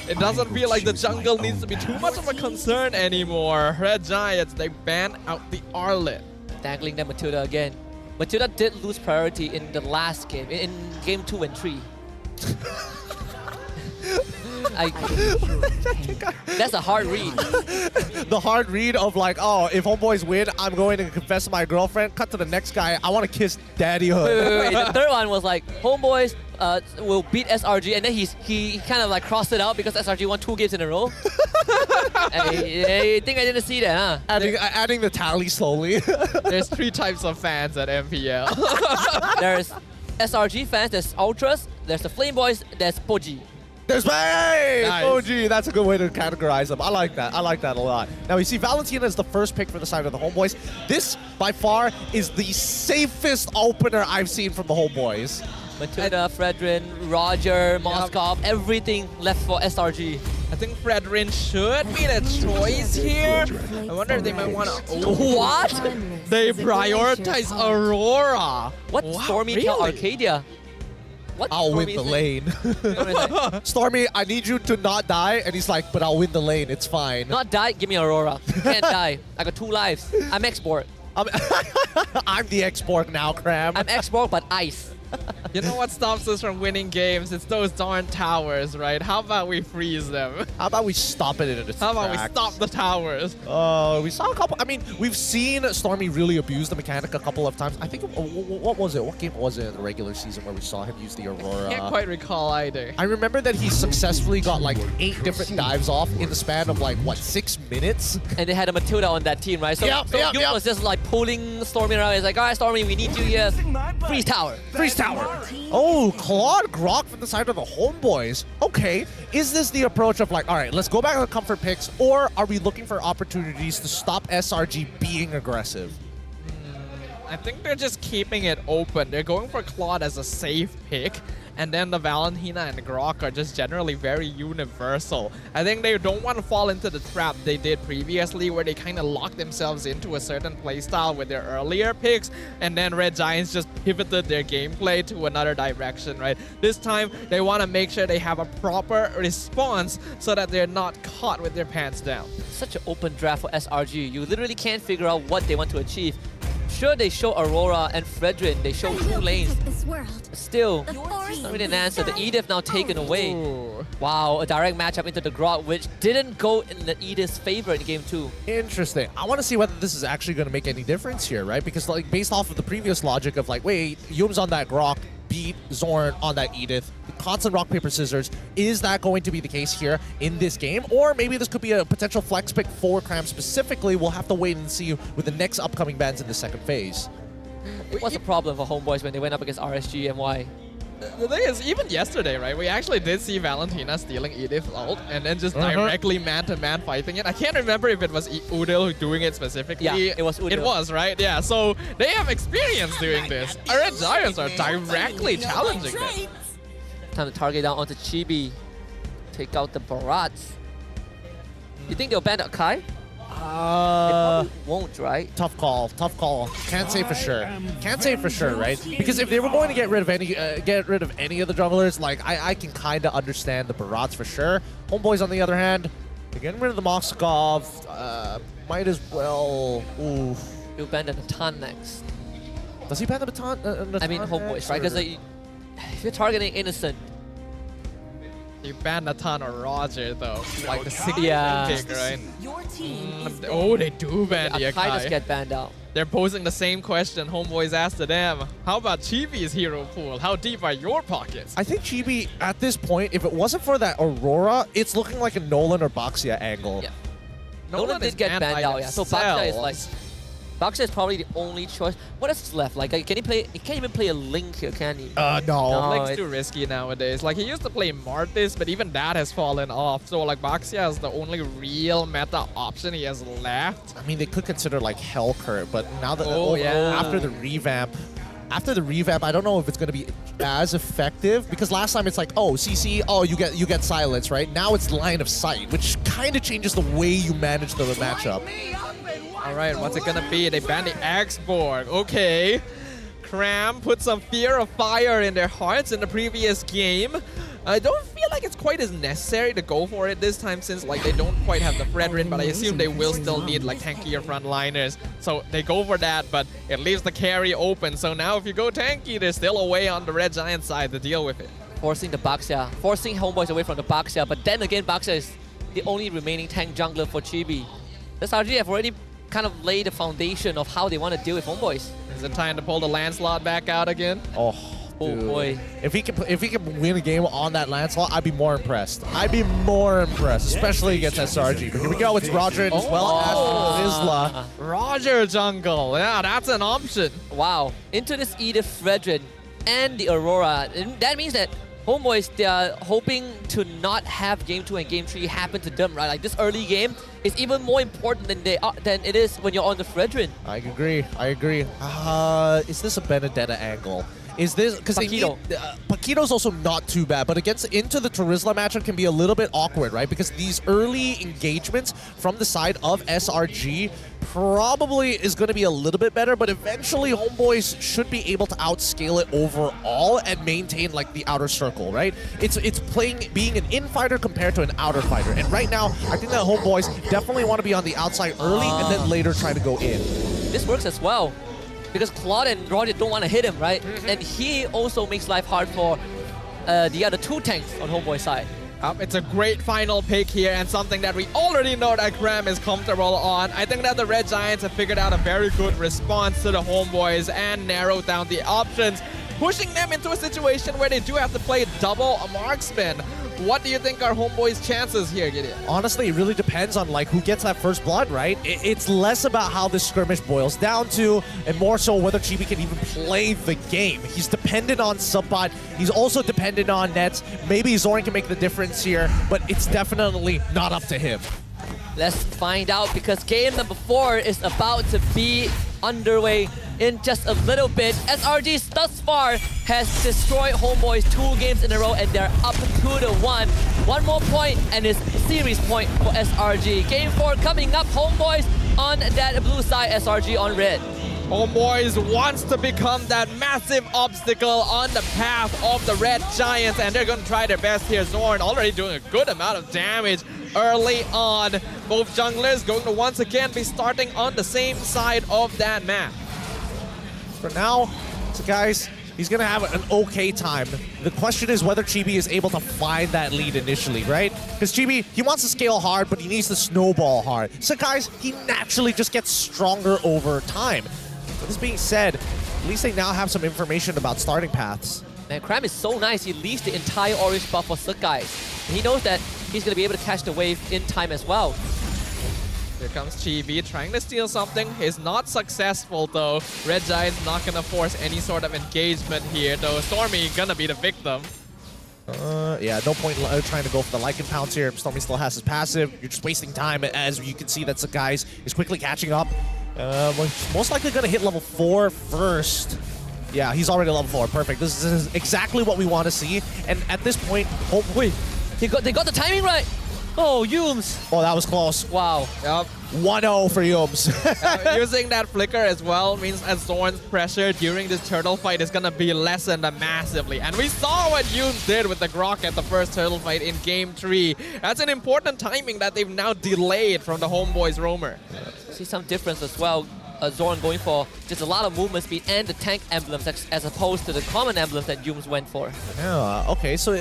It doesn't feel like the jungle needs to be too much of a concern anymore. Red Giants, they ban out the Arlet. Dangling the Matilda again. Matilda did lose priority in the last game, in game 2 and 3. That's a hard read. The hard read of like, oh, if Homeboys win, I'm going to confess to my girlfriend. Cut to the next guy, I want to kiss daddyhood. Wait. The third one was like, Homeboys will beat SRG, and then he kind of like crossed it out because SRG won 2 games in a row. I think I didn't see that, huh? Adding the tally slowly. There's 3 types of fans at MPL. There's SRG fans, there's Ultras, there's the Flame Boys, there's Poji. There's Bay! Nice. Oh, gee, that's a good way to categorize them. I like that. I like that a lot. Now, we see Valentina is the first pick for the side of the Homeboys. This, by far, is the safest opener I've seen from the Homeboys. Matilda, Fredrin, Roger, Moskov, everything left for SRG. I think Fredrin should be the choice here. I wonder if they might want to... What? They prioritize Aurora. What? Wow, Stormy really? tell Arcadia? What? I'll win the lane. Stormy, I need you to not die. And he's like, but I'll win the lane. It's fine. Not die, give me Aurora. Can't die. I got 2 lives. I'm Xborg. I'm the Xborg now, Cram. I'm Xborg, but ice. You know what stops us from winning games? It's those darn towers, right? How about we freeze them? How about we stop it in its How about we tracks? stop the towers? We saw a couple. I mean, we've seen Stormy really abuse the mechanic a couple of times. I think, what was it? What game was it in the regular season where we saw him use the Aurora? I can't quite recall either. I remember that he successfully got like 8 different dives off in the span of like, what, 6 minutes? And they had a Matilda on that team, right? So, Yun was just like pulling Stormy around. He's like, all right, Stormy, we need you here. Freeze tower. Freeze tower. Oh, Claude Grok from the side of the Homeboys. Okay, is this the approach of like, all right, let's go back to the comfort picks, or are we looking for opportunities to stop SRG being aggressive? I think they're just keeping it open. They're going for Claude as a safe pick. And then the Valentina and Grok are just generally very universal. I think they don't want to fall into the trap they did previously where they kind of locked themselves into a certain playstyle with their earlier picks and then Red Giants just pivoted their gameplay to another direction, right? This time, they want to make sure they have a proper response so that they're not caught with their pants down. Such an open draft for SRG. You literally can't figure out what they want to achieve. Sure, they show Aurora and Fredrin. They show 2 lanes. Still, not really an answer. The Edith now taken away. Wow, a direct matchup into the Grot, which didn't go in the Edith's favor in game 2. Interesting. I want to see whether this is actually going to make any difference here, right? Because like based off of the previous logic of like, wait, Yum's on that Grok, beat Zorn on that Edith. Constant rock, paper, scissors. Is that going to be the case here in this game? Or maybe this could be a potential flex pick for Cram specifically. We'll have to wait and see with the next upcoming bans in the second phase. What's the problem for Homeboys when they went up against RSG MY? The thing is, even yesterday, right, we actually did see Valentina stealing Edith ult and then just directly man-to-man fighting it. I can't remember if it was Udil doing it specifically. Yeah, it was Udil. It was, right? Yeah, so they have experience doing this. Our Red Giants are directly challenging them. Time to target down onto Chibi. Take out the Barats. You think they'll ban Akai? They probably won't, right? Tough call. Tough call. Can't say for sure. Can't say for sure, right? Because if they were going to get rid of any of the junglers, like I can kind of understand the Barats for sure. Homeboys, on the other hand, they're getting rid of the Moskov. Might as well. Oof. He'll ban the Natan next. Does he ban the baton? I mean, Homeboys, right? Because if you're targeting Innocent, you ban Natan or Roger though, like the 6th pick, right? Oh, they do ban the Akai just Akai. get banned out. They're posing the same question Homeboys asked to them. How about Chibi's hero pool? How deep are your pockets? I think Chibi, at this point, if it wasn't for that Aurora, it's looking like a Nolan or Baxia angle. Yeah. Nolan did get banned out, yeah. So Baxia is like... Baxia is probably the only choice. What else is left? Like, can he play? He can't even play a Link here, can he? No. Link's too risky nowadays. Like, he used to play Martis, but even that has fallen off. So, like, Baxia is the only real meta option he has left. I mean, they could consider, like, Hellcurt, but now that yeah. after the revamp, I don't know if it's going to be as effective because last time it's like, oh, CC, oh, you get silence, right? Now it's line of sight, which kind of changes the way you manage the matchup. All right, what's it gonna be? They banned the Axborg. Okay. Cram put some fear of fire in their hearts in the previous game. I don't feel like it's quite as necessary to go for it this time since like they don't quite have the Fredrin, but I assume they will still need like tankier frontliners. So they go for that, but it leaves the carry open. So now if you go tanky, they're still away on the Red Giant side to deal with it. Forcing the Baxia, forcing Homeboys away from the Baxia, but then again Baxia is the only remaining tank jungler for Chibi. The SRG have already kind of laid the foundation of how they want to deal with Homeboys. Is it time to pull the Lancelot back out again? Oh dude. Boy. If he can win a game on that Lancelot, I'd be more impressed. Especially against SRG. But here we go, it's Roger as well as Vizsla. Roger jungle, yeah, that's an option. Wow, into this Edith Fredrin and the Aurora. And that means that Homeboys, they are hoping to not have Game 2 and Game 3 happen to them, right? Like this early game is even more important than it is when you're on the Fredrin. I agree. Is this a Benedetta angle? Is this because Paquito's also not too bad, but into the Terizla matchup can be a little bit awkward, right? Because these early engagements from the side of SRG probably is going to be a little bit better, but eventually Homeboys should be able to outscale it overall and maintain like the outer circle, right? It's being an in-fighter compared to an outer fighter, and right now I think that Homeboys definitely want to be on the outside early and then later try to go in. This works as well, because Claude and Roger don't want to hit him, right? And he also makes life hard for the other 2 tanks on Homeboy's side. It's a great final pick here and something that we already know that Graham is comfortable on. I think that the Red Giants have figured out a very good response to the Homeboys and narrowed down the options, pushing them into a situation where they do have to play double marksman. What do you think are Homeboys' chances here, Gideon? Honestly, it really depends on like who gets that first blood, right? It's less about how this skirmish boils down to, and more so whether Chibi can even play the game. He's dependent on Subbot. He's also dependent on nets. Maybe Zoran can make the difference here, but it's definitely not up to him. Let's find out, because game number 4 is about to be underway. in just a little bit. SRG thus far has destroyed Homeboys 2 games in a row and they're up 2-1. One more point and it's series point for SRG. Game 4 coming up, Homeboys on that blue side, SRG on red. Homeboys wants to become that massive obstacle on the path of the Red Giants, and they're going to try their best here. Zorn already doing a good amount of damage early on. Both junglers going to once again be starting on the same side of that map. For now, so guys, he's going to have an okay time. The question is whether Chibi is able to find that lead initially, right? Because Chibi, he wants to scale hard, but he needs to snowball hard. So guys, he naturally just gets stronger over time. This being said, at least they now have some information about starting paths. Man, Cram is so nice. He leaves the entire orange buff for Sakai. And he knows that he's going to be able to catch the wave in time as well. Here comes Chibi trying to steal something. He's not successful though. Red Giant's not going to force any sort of engagement here though. Stormy gonna be the victim. Yeah, no point trying to go for the Lycan Pounce here. Stormy still has his passive. You're just wasting time as you can see that Sakai is quickly catching up. Most likely going to hit level 4 first. Yeah, he's already level 4. Perfect. This is exactly what we want to see. And at this point, oh wait, they got the timing right. Oh, Yums. Oh, that was close. Wow. Yep. 1-0 for Yums. Using that flicker as well means that Zorn's pressure during this turtle fight is going to be lessened massively. And we saw what Yums did with the Grok at the first turtle fight in Game 3. That's an important timing that they've now delayed from the Homeboys roamer. See some difference as well. Zorn going for just a lot of movement speed and the tank emblems as opposed to the common emblems that Yums went for. Yeah, okay, so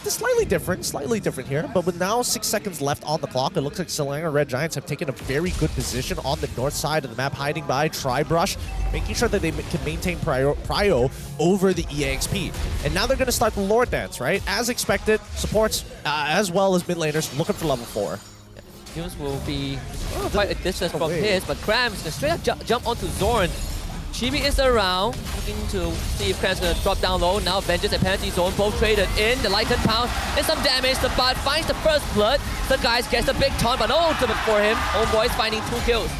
slightly different here. But with now 6 seconds left on the clock, it looks like Selangor Red Giants have taken a very good position on the north side of the map, hiding by Tribrush, making sure that they can maintain prio over the EXP. And now they're going to start the Lord Dance, right? As expected, supports as well as mid laners looking for level 4. Yums will be quite a distance from his, but Cram is going to straight up jump onto Zorn. Chibi is around, looking to see if Cram's going to drop down low. Now Vengeance and Penalty Zone both traded in. The Lycan Pound and some damage. The Bud finds the first blood. The guys gets the big taunt, but no ultimate for him. Homeboys finding 2 kills.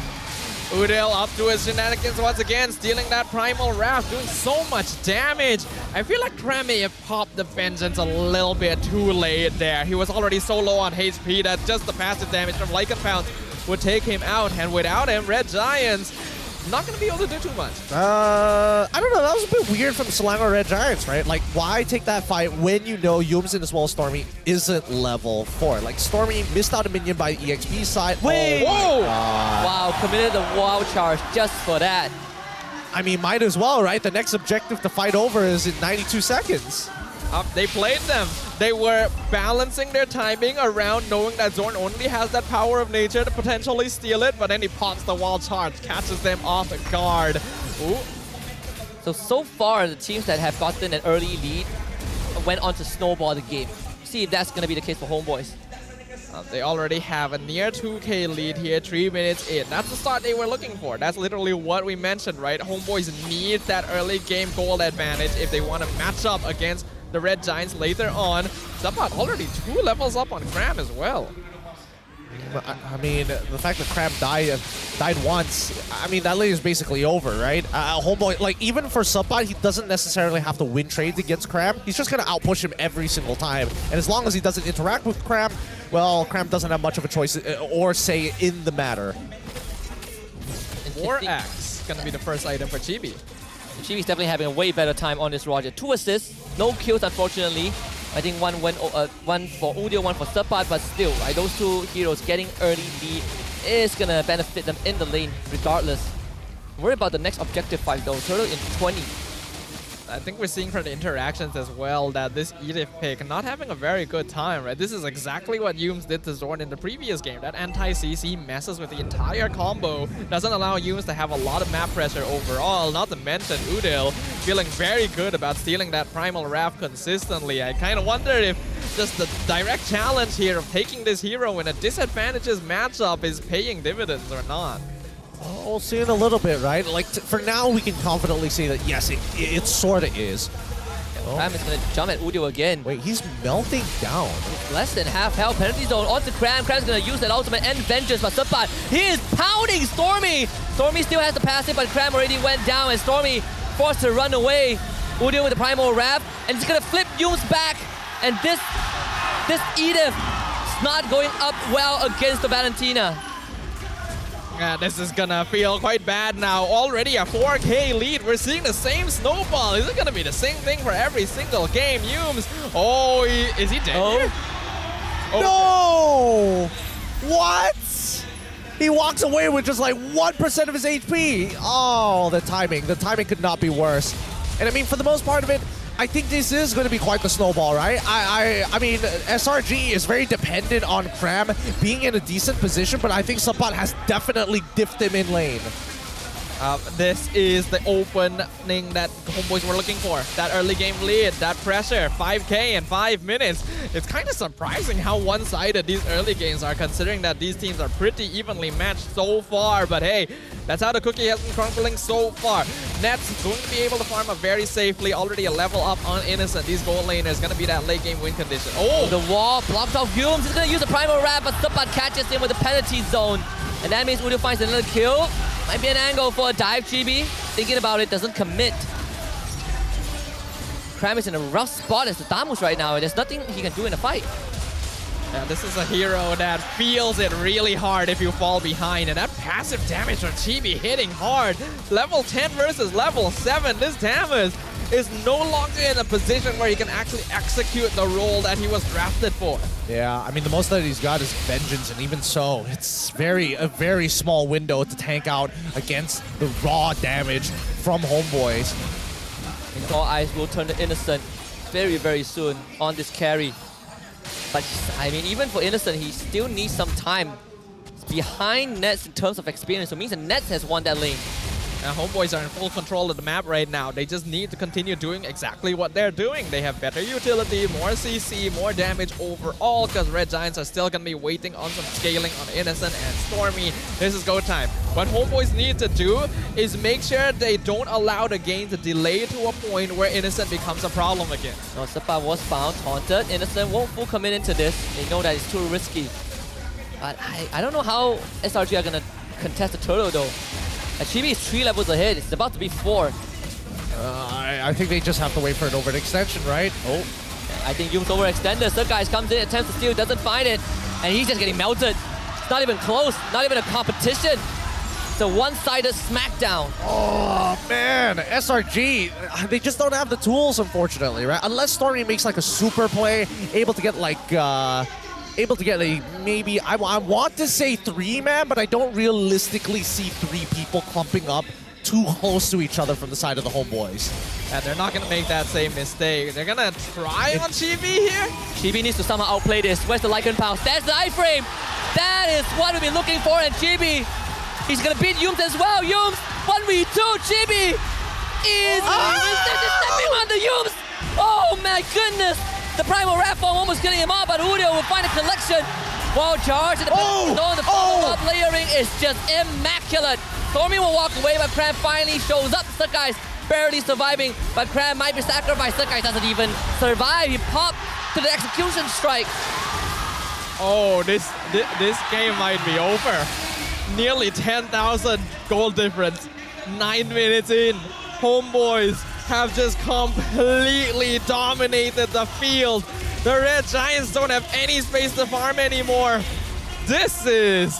Udel up to his shenanigans once again, stealing that Primal Wrath, doing so much damage. I feel like Cram may have popped the Vengeance a little bit too late there. He was already so low on HP that just the passive damage from Lycan Pounce would take him out. And without him, Red Giants not going to be able to do too much. I don't know. That was a bit weird from the Selangor Red Giants, right? Like, why take that fight when you know Yumsin as well as Stormy isn't level 4? Like, Stormy missed out a minion by EXP side. Wait! Oh, whoa! Wow, committed the wild charge just for that. I mean, might as well, right? The next objective to fight over is in 92 seconds. They played them. They were balancing their timing around knowing that Zorn only has that power of nature to potentially steal it, but then he pops the wild charge, catches them off guard. Ooh. So far, the teams that have gotten an early lead went on to snowball the game. See if that's going to be the case for Homeboys. They already have a near 2K lead here, 3 minutes in. That's the start they were looking for. That's literally what we mentioned, right? Homeboys need that early game goal advantage if they want to match up against the Red Giants later on. Zapat already 2 levels up on Cram as well. I mean, the fact that Cram died once, I mean, that lane is basically over, right? Homeboy, like, even for Zapat, he doesn't necessarily have to win trades against Cram. He's just going to outpush him every single time. And as long as he doesn't interact with Cram, well, Cram doesn't have much of a choice or say in the matter. War Axe going to be the first item for Chibi. Chibi's definitely having a way better time on this Roger. 2 assists, no kills unfortunately. I think one for Udio, one for Zapat, but still, right, those 2 heroes getting early lead is gonna benefit them in the lane regardless. Worry about the next objective fight though, Turtle in 20. I think we're seeing from the interactions as well that this Edith pick not having a very good time, right? This is exactly what Yums did to Zorn in the previous game. That anti-CC messes with the entire combo, doesn't allow Yums to have a lot of map pressure overall, not to mention Udil feeling very good about stealing that Primal Wrath consistently. I kind of wonder if just the direct challenge here of taking this hero in a disadvantageous matchup is paying dividends or not. We'll see in a little bit, right? Like, for now, we can confidently say that, yes, it sort of is. Cram is going to jump at Udio again. Wait, he's melting down. Less than half health. Penalty zone onto Cram. Cram's going to use that ultimate and vengeance. But Sepat, he is pounding Stormy. Stormy still has the passive, but Cram already went down, and Stormy forced to run away. Udio with the Primal Wrap, and he's going to flip Yume's back. And this Edith is not going up well against the Valentina. Yeah, this is gonna feel quite bad now. Already a 4K lead. We're seeing the same snowball. Is it gonna be the same thing for every single game? Yumes. Oh, is he dead? No! What? He walks away with just like 1% of his HP. Oh, the timing. The timing could not be worse. And I mean, for the most part of it, I think this is going to be quite the snowball, right? I mean, SRG is very dependent on Cram being in a decent position, but I think Sepat has definitely diffed him in lane. This is the opening that Homeboys were looking for. That early game lead, that pressure, 5K in 5 minutes. It's kind of surprising how one-sided these early games are, considering that these teams are pretty evenly matched so far. But hey, that's how the cookie has been crumbling so far. Nets going to be able to farm up very safely. Already a level up on Innocent. These gold laners going to be that late game win condition. Oh, the wall blocked off Humes. He's going to use a Primal Wrap, but Sepat catches him with the penalty zone. And that means Udio finds another kill. Might be an angle for a dive, Chibi. Thinking about it, doesn't commit. Cram is in a rough spot as the Damus right now. There's nothing he can do in a fight. Yeah, this is a hero that feels it really hard if you fall behind. And that passive damage from Chibi hitting hard. Level 10 versus level 7. This Damus is no longer in a position where he can actually execute the role that he was drafted for. Yeah, I mean, the most that he's got is Vengeance, and even so, it's a very small window to tank out against the raw damage from Homeboys. And all eyes will turn to Innocent very, very soon on this carry. But, I mean, even for Innocent, he still needs some time. He's behind Nets in terms of experience, so it means that Nets has won that lane. Homeboys are in full control of the map right now. They just need to continue doing exactly what they're doing. They have better utility, more CC, more damage overall, because Red Giants are still going to be waiting on some scaling on Innocent and Stormy. This is go time. What Homeboys need to do is make sure they don't allow the game to delay to a point where Innocent becomes a problem again. No, Sepat was found, taunted. Innocent won't full commit into this. They know that it's too risky. But I don't know how SRG are going to contest the turtle though. Chibi is 3 levels ahead. It's about to be 4. I think they just have to wait for an overextension, right? Oh. I think Yume's overextended. Surguys comes in, attempts to steal, doesn't find it. And he's just getting melted. It's not even close. Not even a competition. It's a one-sided smackdown. Oh, man. SRG, they just don't have the tools, unfortunately, right? Unless Stormy makes like a super play, able to get like... able to get a maybe, I want to say 3-man, but I don't realistically see 3 people clumping up too close to each other from the side of the Homeboys. And they're not going to make that same mistake. They're going to try on Chibi here. Chibi needs to somehow outplay this. Where's the Lycan Pounce? That's the iframe. That is what we've been looking for, and Chibi, he's going to beat Yumes as well. Yumes, 1v2, Chibi is stepping on the Yumes. Oh my goodness. The Primal Wrap form almost getting him off, but Udio will find a collection. Wall charge and the follow-up layering is just immaculate. Stormy will walk away, but Cram finally shows up. Surguys barely surviving, but Cram might be sacrificed. Surguys doesn't even survive. He popped to the execution strike. Oh, this game might be over. Nearly 10,000 goal difference. 9 minutes in. Homeboys have just completely dominated the field. The Red Giants don't have any space to farm anymore. This is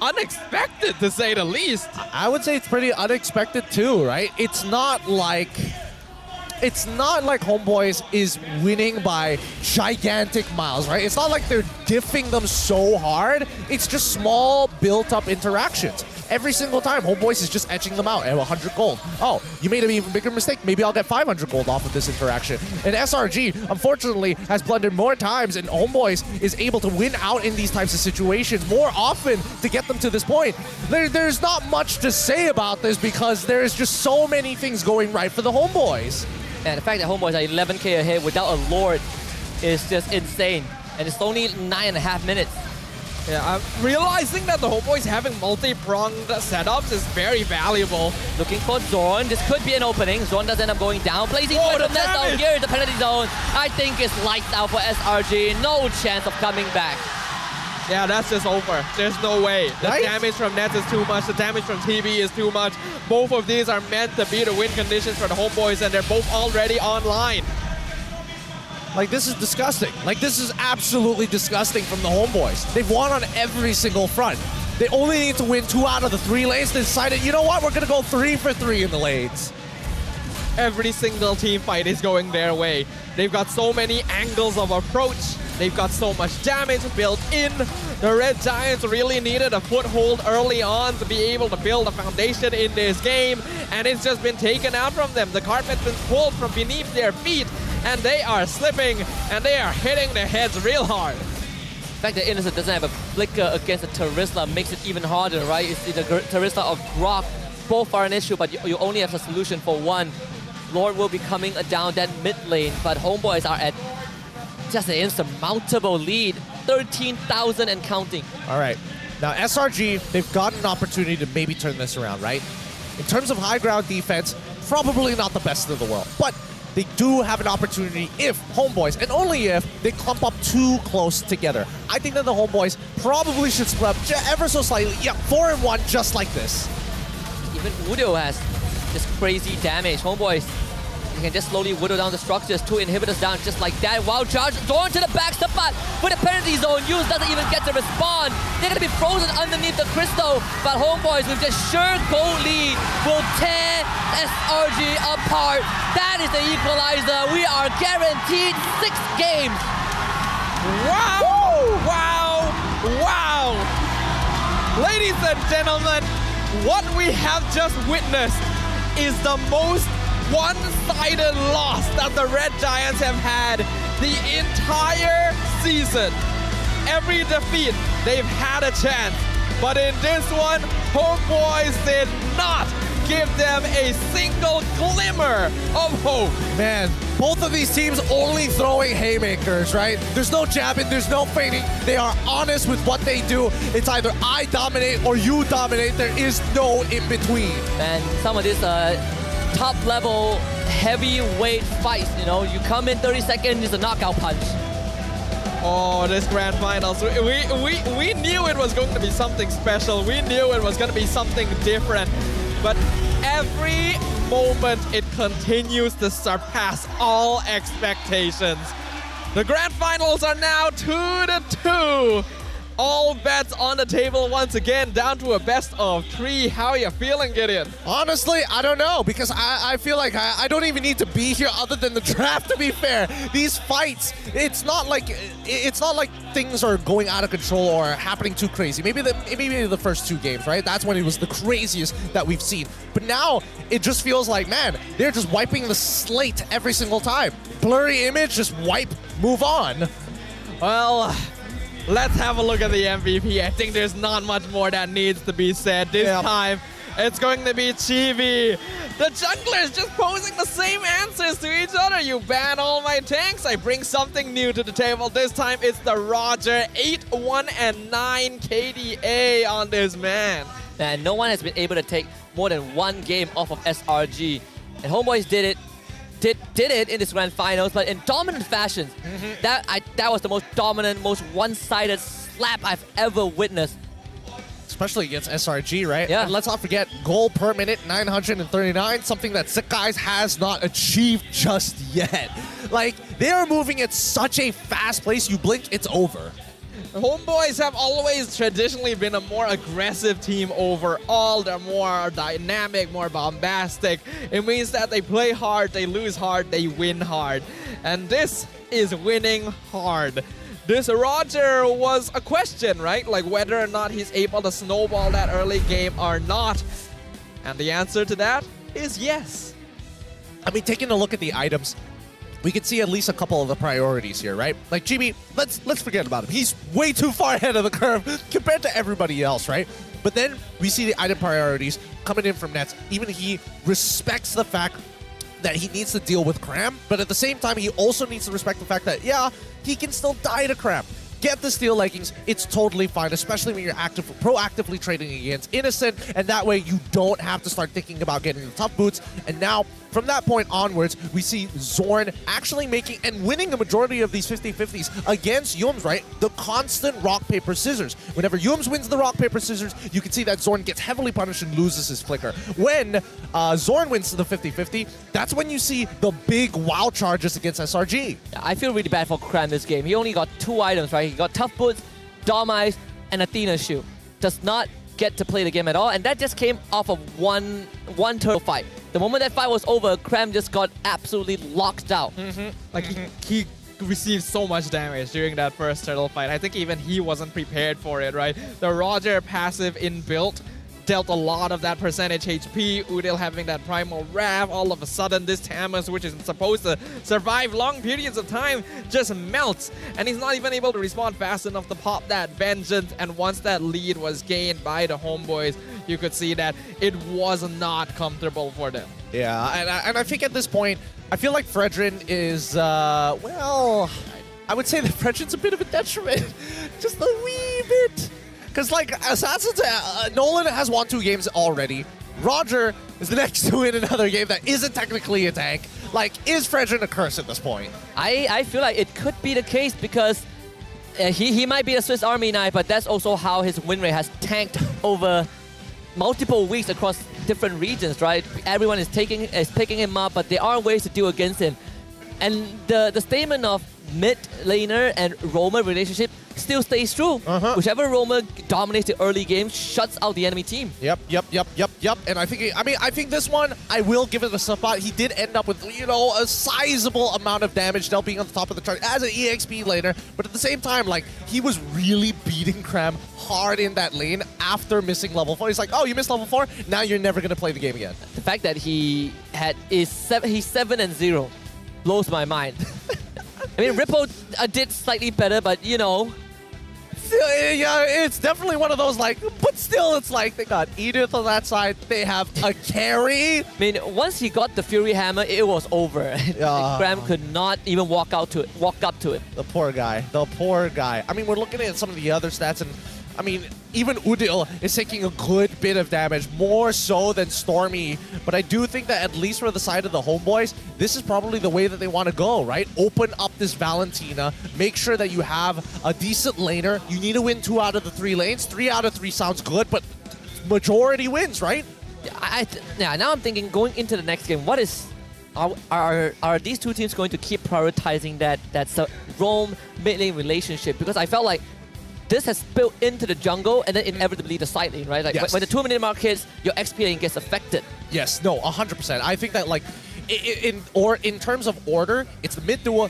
unexpected, to say the least. I would say it's pretty unexpected too, right? It's not like Homeboys is winning by gigantic miles, right? It's not like they're diffing them so hard. It's just small built-up interactions. Every single time, Homeboys is just etching them out at 100 gold. Oh, you made an even bigger mistake. Maybe I'll get 500 gold off of this interaction. And SRG, unfortunately, has blundered more times, and Homeboys is able to win out in these types of situations more often to get them to this point. There's not much to say about this because there's just so many things going right for the Homeboys. And the fact that Homeboys are 11k ahead without a Lord is just insane. And it's only 9.5 minutes. Yeah, I'm realizing that the Homeboys having multi-pronged setups is very valuable. Looking for Zorn. This could be an opening. Zorn does end up going down. Blazing Oh, Flame the from that zone. damage! Here is the penalty zone. I think it's lights out for SRG. No chance of coming back. Yeah, that's just over. There's no way. The Right? damage from Nets is too much. The damage from TB is too much. Both of these are meant to be the win conditions for the Homeboys, and they're both already online. Like, this is disgusting. Like, this is absolutely disgusting from the Homeboys. They've won on every single front. They only need to win 2 out of the 3 lanes. They decided, you know what, we're going to go 3 for 3 in the lanes. Every single team fight is going their way. They've got so many angles of approach. They've got so much damage built in. The Red Giants really needed a foothold early on to be able to build a foundation in this game, and it's just been taken out from them. The carpet's been pulled from beneath their feet, and they are slipping, and they are hitting their heads real hard. The fact that Innocent doesn't have a flicker against a Terizla makes it even harder, right? It's the Terizla of Grok. Both are an issue, but you only have a solution for one. Lord will be coming down that mid lane, but Homeboys are at just an insurmountable lead. 13,000 and counting. All right. Now, SRG, they've got an opportunity to maybe turn this around, right? In terms of high ground defense, probably not the best in the world, but they do have an opportunity if Homeboys, and only if, they clump up too close together. I think that the Homeboys probably should split up ever so slightly. Yeah, 4-1 just like this. Even Udo has this crazy damage. Homeboys, you can just slowly whittle down the structures. 2 inhibitors down just like that. Wild charge, Zorn to the back, Sapat with a penalty zone. Yuz doesn't even get to respond. They're going to be frozen underneath the crystal. But Homeboys with this sure goal lead will tear SRG apart. That is the equalizer. We are guaranteed 6 games. Wow! Wow! Wow! Ladies and gentlemen, what we have just witnessed is the most one-sided loss that the Red Giants have had the entire season. Every defeat, they've had a chance. But in this one, Homeboys did not give them a single glimmer of hope. Man, both of these teams only throwing haymakers, right? There's no jabbing, there's no feinting. They are honest with what they do. It's either I dominate or you dominate. There is no in between. And some of these top-level heavyweight fights, you know, you come in 30 seconds, it's a knockout punch. Oh, this grand finals. We knew it was going to be something special. We knew it was going to be something different. But every moment it continues to surpass all expectations. The grand finals are now 2-2. All bets on the table once again, down to a best of 3. How are you feeling, Gideon? Honestly, I don't know, because I feel like I don't even need to be here other than the draft, to be fair. These fights, it's not like things are going out of control or happening too crazy. Maybe the first 2 games, right? That's when it was the craziest that we've seen. But now, it just feels like, man, they're just wiping the slate every single time. Blurry image, just wipe, move on. Well, let's have a look at the MVP. I think there's not much more that needs to be said. This time, it's going to be Chibi. The junglers just posing the same answers to each other. You ban all my tanks, I bring something new to the table. This time, it's the Roger. 8-1 and 9 KDA on this man. And no one has been able to take more than 1 game off of SRG. And Homeboys did it in this grand finals, but in dominant fashion. That was the most dominant, most one-sided slap I've ever witnessed. Especially against SRG, right? Yeah. And let's not forget, goal per minute, 939, something that Sick Guys has not achieved just yet. Like, they are moving at such a fast pace, you blink, it's over. Homeboys have always traditionally been a more aggressive team overall. They're more dynamic, more bombastic. It means that they play hard, they lose hard, they win hard. And this is winning hard. This Roger was a question, right? Like whether or not he's able to snowball that early game or not. And the answer to that is yes. I mean, taking a look at the items, we can see at least a couple of the priorities here, right? Like GB, let's forget about him. He's way too far ahead of the curve compared to everybody else, right? But then we see the item priorities coming in from Nets. Even he respects the fact that he needs to deal with Cram, but at the same time, he also needs to respect the fact that, yeah, he can still die to Cram. get the steal leggings, it's totally fine, especially when you're proactively trading against Innocent, and that way you don't have to start thinking about getting the tough boots. And now, from that point onwards, we see Zorn actually making and winning the majority of these 50-50s against Yums, right? The constant rock, paper, scissors. Whenever Yums wins the rock, paper, scissors, you can see that Zorn gets heavily punished and loses his flicker. When Zorn wins the 50-50, that's when you see the big wow charges against SRG. I feel really bad for Kram this game. He only got 2 items, right? He got Tough Boots, Dom Eyes, and Athena Shoe. Does not get to play the game at all, and that just came off of one turtle fight. The moment that fight was over, Kram just got absolutely locked out. Like he received so much damage during that first turtle fight. I think even he wasn't prepared for it, right? The Roger passive inbuilt dealt a lot of that percentage HP. Udil having that primal wrath. All of a sudden, this Tamus, which is supposed to survive long periods of time, just melts. And he's not even able to respond fast enough to pop that vengeance. And once that lead was gained by the homeboys, you could see that it was not comfortable for them. Yeah, and I think at this point, I feel like Fredrin is, well, I would say that Fredrin's a bit of a detriment. Just a wee bit. Because, like, Assassins, Nolan has won 2 games already. Roger is the next to win another game that isn't technically a tank. Like, is Fredrin a curse at this point? I feel like it could be the case because he might be a Swiss Army knife, but that's also how his win rate has tanked over multiple weeks across different regions, right? Everyone is picking him up, but there are ways to deal against him. And the statement of mid laner and roamer relationship still stays true. Whichever roamer dominates the early game shuts out the enemy team. Yep. And I think this one, I will give it a spot. He did end up with, you know, a sizable amount of damage, still being on the top of the chart as an EXP laner. But at the same time, like, he was really beating Kram hard in that lane after missing level 4. He's like, oh, you missed level 4? Now you're never going to play the game again. The fact that he's 7-0 blows my mind. I mean, Ripple did slightly better, but you know. Yeah, it's definitely one of those, like, but still, it's like they got Edith on that side. They have a carry. I mean, once he got the Fury Hammer, it was over. Kram could not even walk up to it. The poor guy. I mean, we're looking at some of the other stats, and I mean, even Udil is taking a good bit of damage, more so than Stormy. But I do think that at least for the side of the homeboys, this is probably the way that they want to go, right? Open up this Valentina, make sure that you have a decent laner. You need to win 2 out of the 3 lanes. 3 out of 3 sounds good, but majority wins, right? Yeah, now I'm thinking going into the next game, what is... Are these 2 teams going to keep prioritizing that roam mid-lane relationship? Because I felt like this has built into the jungle and then inevitably the side lane, right? Like when the 2-minute mark hits, your XP lane gets affected. Yes, no, 100%. I think that, like, in terms of order, it's the mid duo,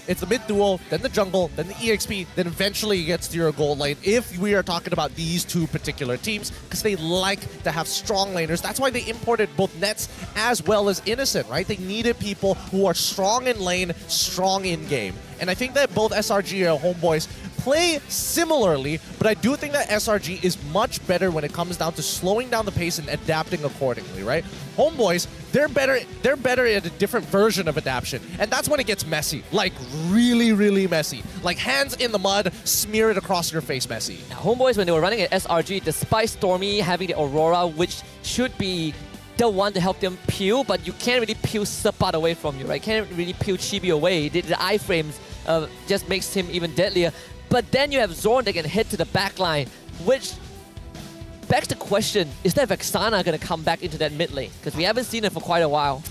then the jungle, then the EXP, then eventually it gets to your gold lane. If we are talking about these 2 particular teams, because they like to have strong laners. That's why they imported both Nets as well as Innocent, right? They needed people who are strong in lane, strong in game. And I think that both SRG and Homeboys play similarly, but I do think that SRG is much better when it comes down to slowing down the pace and adapting accordingly, right? Homeboys, they're better at a different version of adaptation, and that's when it gets messy, like really, really messy. Like hands in the mud, smear it across your face messy. Now, Homeboys, when they were running at SRG, despite Stormy having the Aurora, which should be the one to help them peel, but you can't really peel Sapat away from you, right? Can't really peel Chibi away. The iframes just makes him even deadlier. But then you have Zorn that can hit to the back line, which begs the question, is that Vexana going to come back into that mid lane? Because we haven't seen it for quite a while.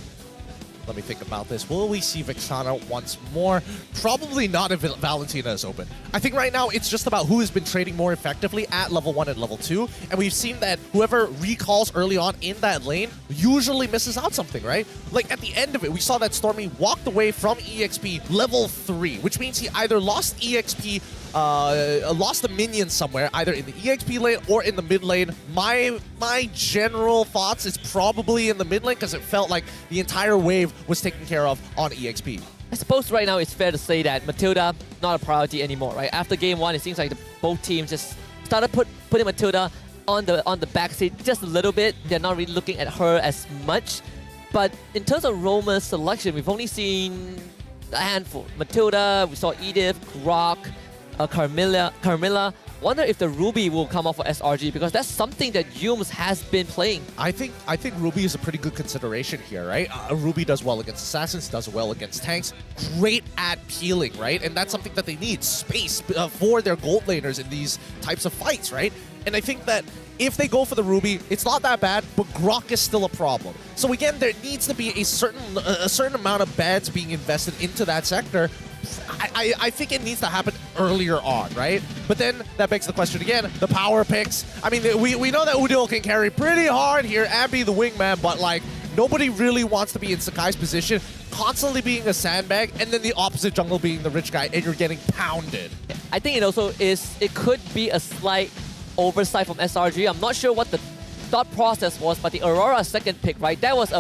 Let me think about this. Will we see Vexana once more? Probably not if Valentina is open. I think right now it's just about who has been trading more effectively at level 1 and level 2. And we've seen that whoever recalls early on in that lane usually misses out something, right? Like at the end of it, we saw that Stormy walked away from EXP level 3, which means he either lost EXP, lost the minions somewhere, either in the EXP lane or in the mid lane. My general thoughts is probably in the mid lane because it felt like the entire wave was taken care of on EXP. I suppose right now it's fair to say that Matilda not a priority anymore, right? After game 1, it seems like both teams just started putting Matilda on the backseat just a little bit. They're not really looking at her as much. But in terms of roamer selection, we've only seen a handful. Matilda, we saw Edith, Grok, Carmilla. Wonder if the Ruby will come off for SRG, because that's something that Yums has been playing. I think Ruby is a pretty good consideration here, right? Ruby does well against assassins, does well against tanks, great at peeling, right? And that's something that they need, space for their gold laners in these types of fights, right? And I think that if they go for the Ruby, it's not that bad, but Grok is still a problem. So again, there needs to be a certain amount of beds being invested into that sector. I think it needs to happen earlier on, right? But then that begs the question again, the power picks. I mean, we know that Udil can carry pretty hard here and be the wingman, but like, nobody really wants to be in Sakai's position, constantly being a sandbag, and then the opposite jungle being the rich guy, and you're getting pounded. I think it could be a slight oversight from SRG. I'm not sure what the thought process was, but the Aurora second pick, right? That was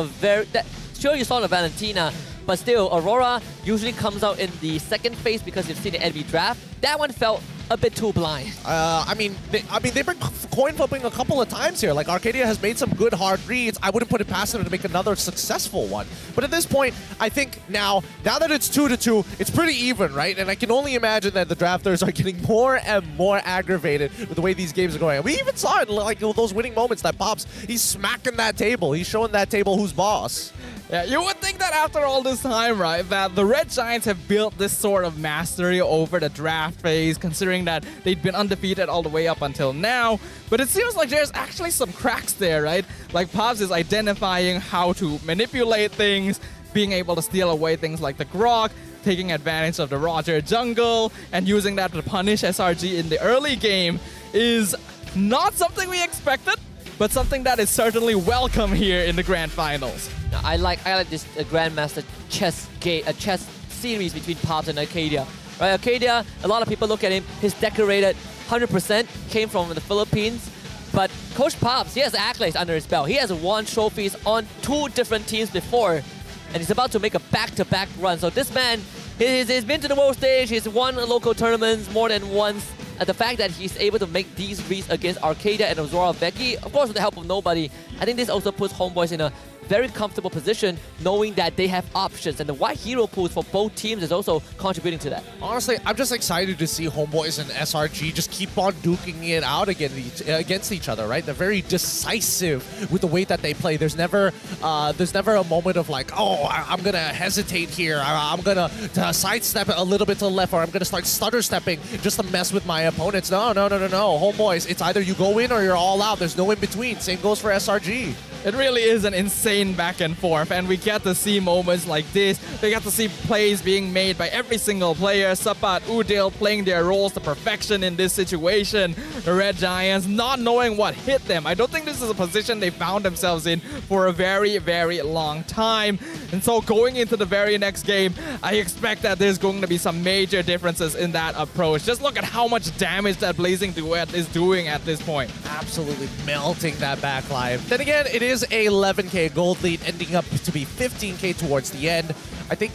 sure you saw the Valentina, but still, Aurora usually comes out in the second phase because you've seen the enemy draft. That one felt a bit too blind. I mean, they've been coin flipping a couple of times here. Like, Arcadia has made some good hard reads. I wouldn't put it past them to make another successful one. But at this point, I think now that it's 2-2, it's pretty even, right? And I can only imagine that the drafters are getting more and more aggravated with the way these games are going. We even saw it, like, those winning moments that Pops, he's smacking that table. He's showing that table who's boss. Yeah, you would think that after all this time, right, that the Red Giants have built this sort of mastery over the draft phase, considering that they'd been undefeated all the way up until now. But it seems like there's actually some cracks there, right? Like, Pops is identifying how to manipulate things, being able to steal away things like the Grok, taking advantage of the Roger jungle, and using that to punish SRG in the early game is not something we expected, but something that is certainly welcome here in the grand finals. I like this Grandmaster chess series between Pops and Arcadia. Right, Arcadia, a lot of people look at him, he's decorated 100%, came from the Philippines, but Coach Pops, he has accolades under his belt. He has won trophies on 2 different teams before, and he's about to make a back-to-back run. So this man, he's been to the world stage, he's won local tournaments more than once. And the fact that he's able to make these reads against Arcadia and Azora Becky, of course with the help of nobody, I think this also puts Homeboys in a very comfortable position, knowing that they have options, and the wide hero pools for both teams is also contributing to that. Honestly, I'm just excited to see Homeboys and SRG just keep on duking it out against each other, right? They're very decisive with the way that they play. There's never a moment of like, oh, I'm gonna hesitate here. I'm gonna sidestep a little bit to the left, or I'm gonna start stutter stepping just to mess with my opponents. No. Homeboys, it's either you go in or you're all out. There's no in between. Same goes for SRG. It really is an insane back and forth, and we get to see moments like this. We get to see plays being made by every single player. Sapat, Udil playing their roles to perfection in this situation. The Red Giants not knowing what hit them. I don't think this is a position they found themselves in for a very, very long time. And so going into the very next game, I expect that there's going to be some major differences in that approach. Just look at how much damage that Blazing Duet is doing at this point. Absolutely melting that backline. Then again, it is a 11k gold lead, ending up to be 15k towards the end. I think,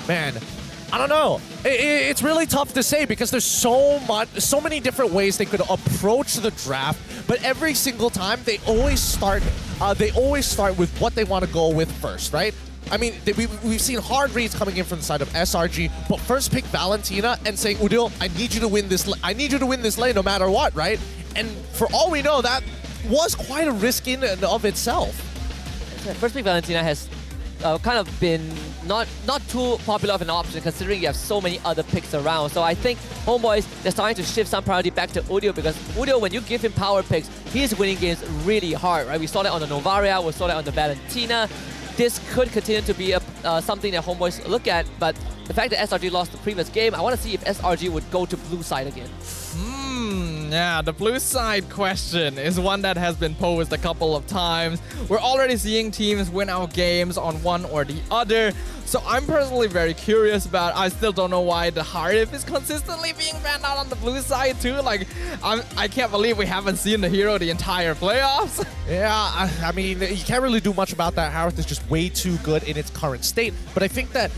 man, I don't know. It's really tough to say because there's so many different ways they could approach the draft, but every single time they always start with what they want to go with first, right? I mean, we've seen hard reads coming in from the side of SRG, but first pick Valentina and saying, Udil, I need you to win this. I need you to win this lane no matter what, right? And for all we know, that was quite a risk in and of itself. First pick Valentina has kind of been not too popular of an option considering you have so many other picks around. So I think Homeboys, they're starting to shift some priority back to Udil, because Udil, when you give him power picks, he's winning games really hard, right? We saw that on the Novaria, we saw that on the Valentina. This could continue to be something that Homeboys look at, but the fact that SRG lost the previous game, I want to see if SRG would go to blue side again. Yeah, the blue side question is one that has been posed a couple of times. We're already seeing teams win out games on one or the other. So I'm personally very curious about, I still don't know why the Harif is consistently being banned out on the blue side too. Like, I can't believe we haven't seen the hero the entire playoffs. Yeah, I mean, you can't really do much about that. Harith is just way too good in its current state. But I think that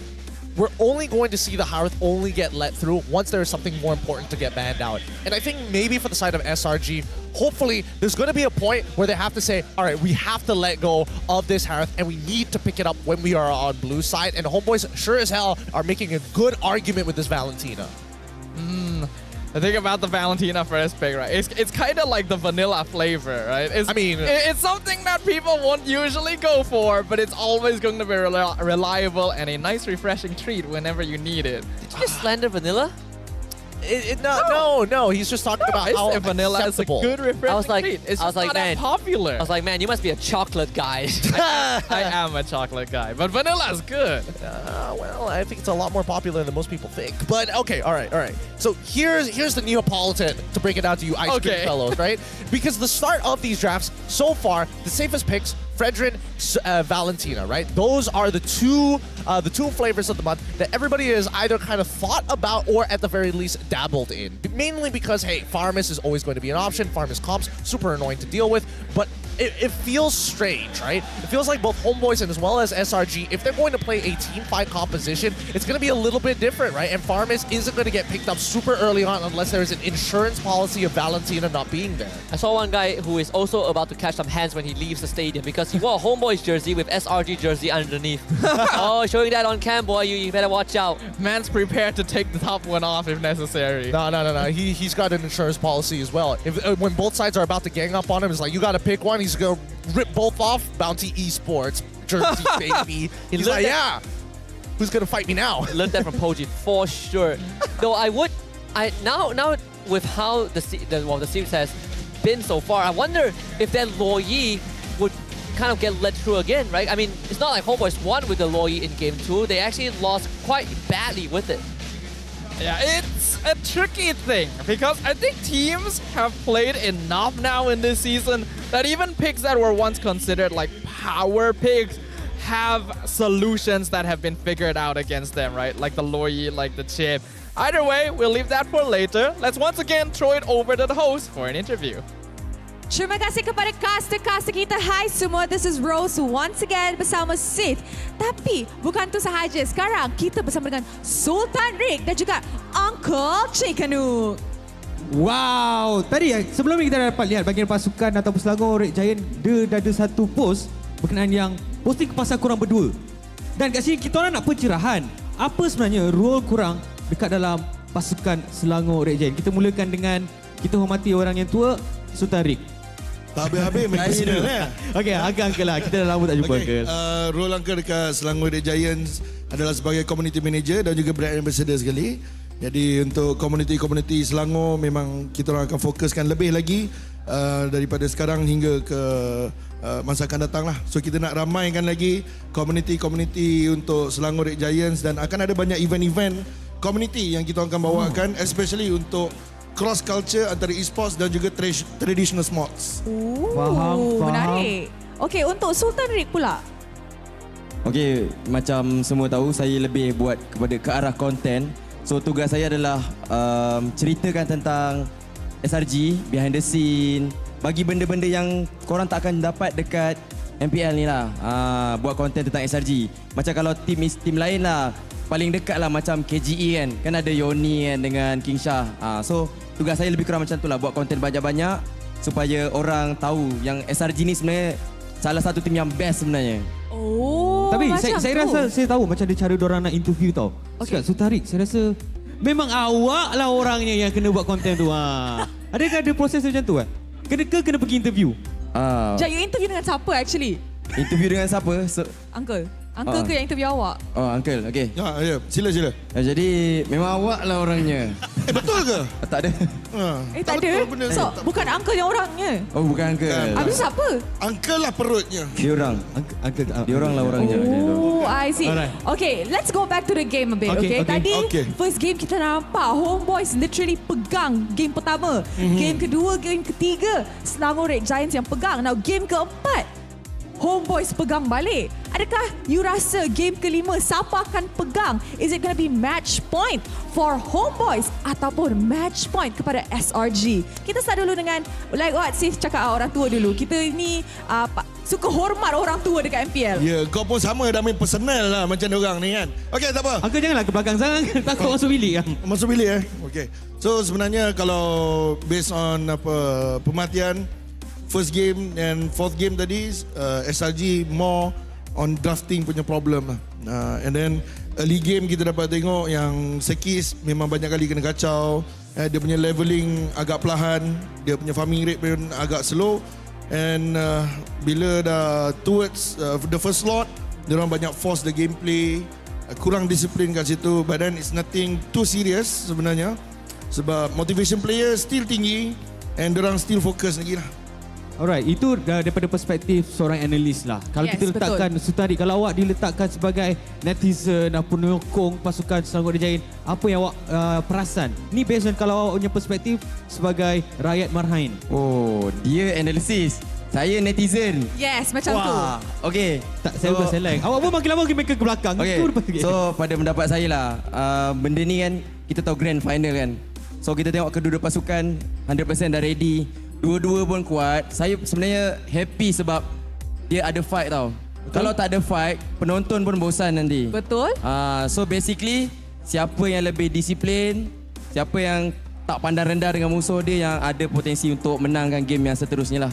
we're only going to see the Harith only get let through once there is something more important to get banned out. And I think maybe for the side of SRG, hopefully there's going to be a point where they have to say, all right, we have to let go of this Harith and we need to pick it up when we are on blue side. And Homeboys sure as hell are making a good argument with this Valentina. The thing about the Valentina first pick, right? It's kind of like the vanilla flavor, right? It's something that people won't usually go for, but it's always going to be reliable and a nice, refreshing treat whenever you need it. Did you just slander vanilla? No. He's just talking about how vanilla acceptable. is a good, refreshing treat. It's just not that popular. I was like, man, you must be a chocolate guy. I am a chocolate guy, but vanilla is good. Well, I think it's a lot more popular than most people think. But okay, all right. So here's the Neapolitan to break it down to you ice cream fellows, right? Because the start of these drafts so far, the safest picks, Fredrin, Valentina, right? Those are the two flavors of the month that everybody has either kind of thought about or at the very least dabbled in. Mainly because, hey, Farmus is always going to be an option. Farmus comps, super annoying to deal with, but it feels strange, right? It feels like both Homeboys and as well as SRG, if they're going to play a team fight composition, it's going to be a little bit different, right? And Farmus isn't going to get picked up super early on unless there is an insurance policy of Valentina not being there. I saw one guy who is also about to catch some hands when he leaves the stadium because he wore a Homeboys jersey with SRG jersey underneath. Oh, showing that on cam, boy, you better watch out. Man's prepared to take the top one off if necessary. No. He's got an insurance policy as well. When both sides are about to gang up on him, it's like, you got to pick one. He's going to rip both off. Bounty Esports jersey, baby. He's like, yeah. Who's going to fight me now? Learned that from Poji for sure. Though now with how the series has been so far, I wonder if that Loyi would kind of get let through again, right? I mean, it's not like Homeboys won with the Loyi in Game 2. They actually lost quite badly with it. Yeah, it's a tricky thing because I think teams have played enough now in this season that even picks that were once considered like power picks have solutions that have been figured out against them, right? Like the Loyi, like the Chip. Either way, we'll leave that for later. Let's once again throw it over to the host for an interview. Terima kasih kepada caster-caster kita. Hai semua, this is Rose once again bersama Sith. Tapi bukan tu sahaja. Sekarang kita bersama dengan Sultan Rick dan juga Uncle Chikanu. Wow, tadi sebelum ni kita dapat lihat bahagian pasukan ataupun Selangor Red Giant, dia dah ada satu post berkenaan yang posting pasal korang berdua. Dan kat sini kita orang nak pencerahan. Apa sebenarnya role korang dekat dalam pasukan Selangor Red Giant? Kita mulakan dengan kita hormati orang yang tua, Sultan Rick. Tak habis-habis main personal ya. Okey, Uncle lah. Kita dah lama tak jumpa Uncle. Role Uncle dekat Selangor Red Giants adalah sebagai community manager dan juga brand ambassador sekali. Jadi untuk community Selangor memang kita orang akan fokuskan lebih lagi daripada sekarang hingga ke masa akan datang lah. So kita nak ramaikan lagi community untuk Selangor Red Giants dan akan ada banyak event-event community yang kita akan bawakan especially untuk cross culture antara esports dan juga traditional sports. Faham. Menarik. Okey, untuk Sultan Rick pula. Okey, macam semua tahu saya lebih buat kepada ke arah konten. So tugas saya adalah ceritakan tentang SRG, behind the scene, bagi benda-benda yang korang tak akan dapat dekat MPL ni lah. Buat konten tentang SRG. Macam kalau tim lain lah, paling dekat lah macam KGE kan ada Yoni kan dengan King Shah. So tugas saya lebih kurang macam tu lah, buat konten banyak-banyak supaya orang tahu yang SRG ni sebenarnya salah satu tim yang best sebenarnya. Oh, tapi macam saya tu. rasa saya tahu macam ada cara diorang nak interview tau. Okay. Sultan Rick, saya rasa memang awak lah orangnya yang kena buat konten tu. Adakah ada proses macam tu kan? Kena pergi interview? Jap, you interview dengan siapa actually? Interview dengan siapa? Uncle ke yang interview awak? Oh, Uncle, okey. Ya, sila. Jadi memang awak lah orangnya. Betul ke? Tak ada. Tak ada? So, bukan Uncle yang orangnya? Oh, bukan Uncle. Habis siapa? Uncle lah perutnya. Diorang. Uncle. Diorang lah orangnya. Oh, I see. Alright. Okay, let's go back to the game a bit. Okay. Tadi first game kita nampak Homeboys literally pegang game pertama. Game kedua, game ketiga Selangor Red Giants yang pegang. Now game keempat Homeboys pegang balik. Adakah you rasa game kelima siapa akan pegang? Is it going to be match point for Homeboys ataupun match point kepada SRG? Kita start dulu dengan like what Sis cakap orang tua dulu. Kita ni suka hormat orang tua dekat MPL. Ya, kau pun sama dah main personal lah macam diorang ni kan. Okey, tak apa. Uncle janganlah ke belakang sangat. Takut masuk bilik. Masuk bilik Okey. So sebenarnya kalau based on pemerhatian first game and fourth game tadi SRG more on drafting punya problem lah. And then early game kita dapat tengok yang Sekis memang banyak kali kena kacau. Dia punya leveling agak perlahan, dia punya farming rate pun agak slow. And bila dah towards the first slot, diorang banyak force the gameplay, kurang disiplin kat situ. But then it's nothing too serious sebenarnya, sebab motivation player still tinggi and diorang still fokus lagi lah. Alright, itu daripada perspektif seorang analis lah. Kalau Yes, kita letakkan, Sutari, kalau awak diletakkan sebagai netizen dan penyokong pasukan Selangor Giant, apa yang awak perasan? Ni based on kalau awak punya perspektif sebagai rakyat Marhain. Oh, dia analisis. Saya netizen. Yes, macam tu. Okey. Tak, saya bukan select. Awak pun makin lama makin ke belakang. Okay. So, pada pendapat saya lah, benda ni kan, kita tahu grand final kan. So, kita tengok kedua-dua pasukan 100% dah ready. Dua-dua pun kuat. Saya sebenarnya happy sebab dia ada fight tau. Betul? Kalau tak ada fight, penonton pun bosan nanti. Betul. So basically, siapa yang lebih disiplin, siapa yang tak pandang rendah dengan musuh dia, yang ada potensi untuk menangkan game yang seterusnya lah.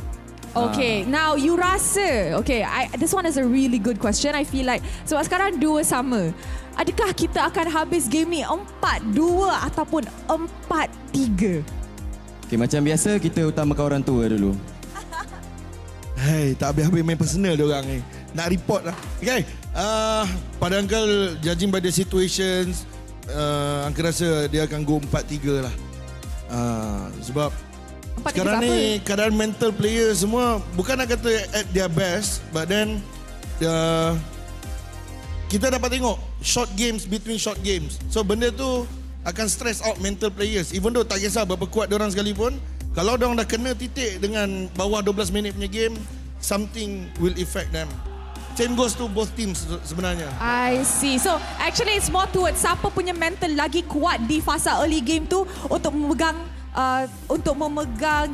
Okay, now you rasa, okay, this one is a really good question. I feel like, sebab sekarang 2 sama. Adakah kita akan habis game ni 4-2 ataupun 4-3? Okay, macam biasa, kita utamakan orang tua dulu. Hey, tak habis-habis main personal diorang ni. Nak report lah. Okay, pada Uncle, judging by the situations, Uncle rasa dia akan go 4-3 lah. Sebab sekarang ni keadaan mental player semua bukan nak kata at their best, but then kita dapat tengok short games between short games. So benda tu akan stress out mental players. Even though tak kisah berapa kuat diorang sekalipun, kalau diorang dah kena titik dengan bawah 12 minit punya game, something will affect them. Same goes to both teams sebenarnya. I see. So actually it's more towards siapa punya mental lagi kuat di fasa early game tu untuk memegang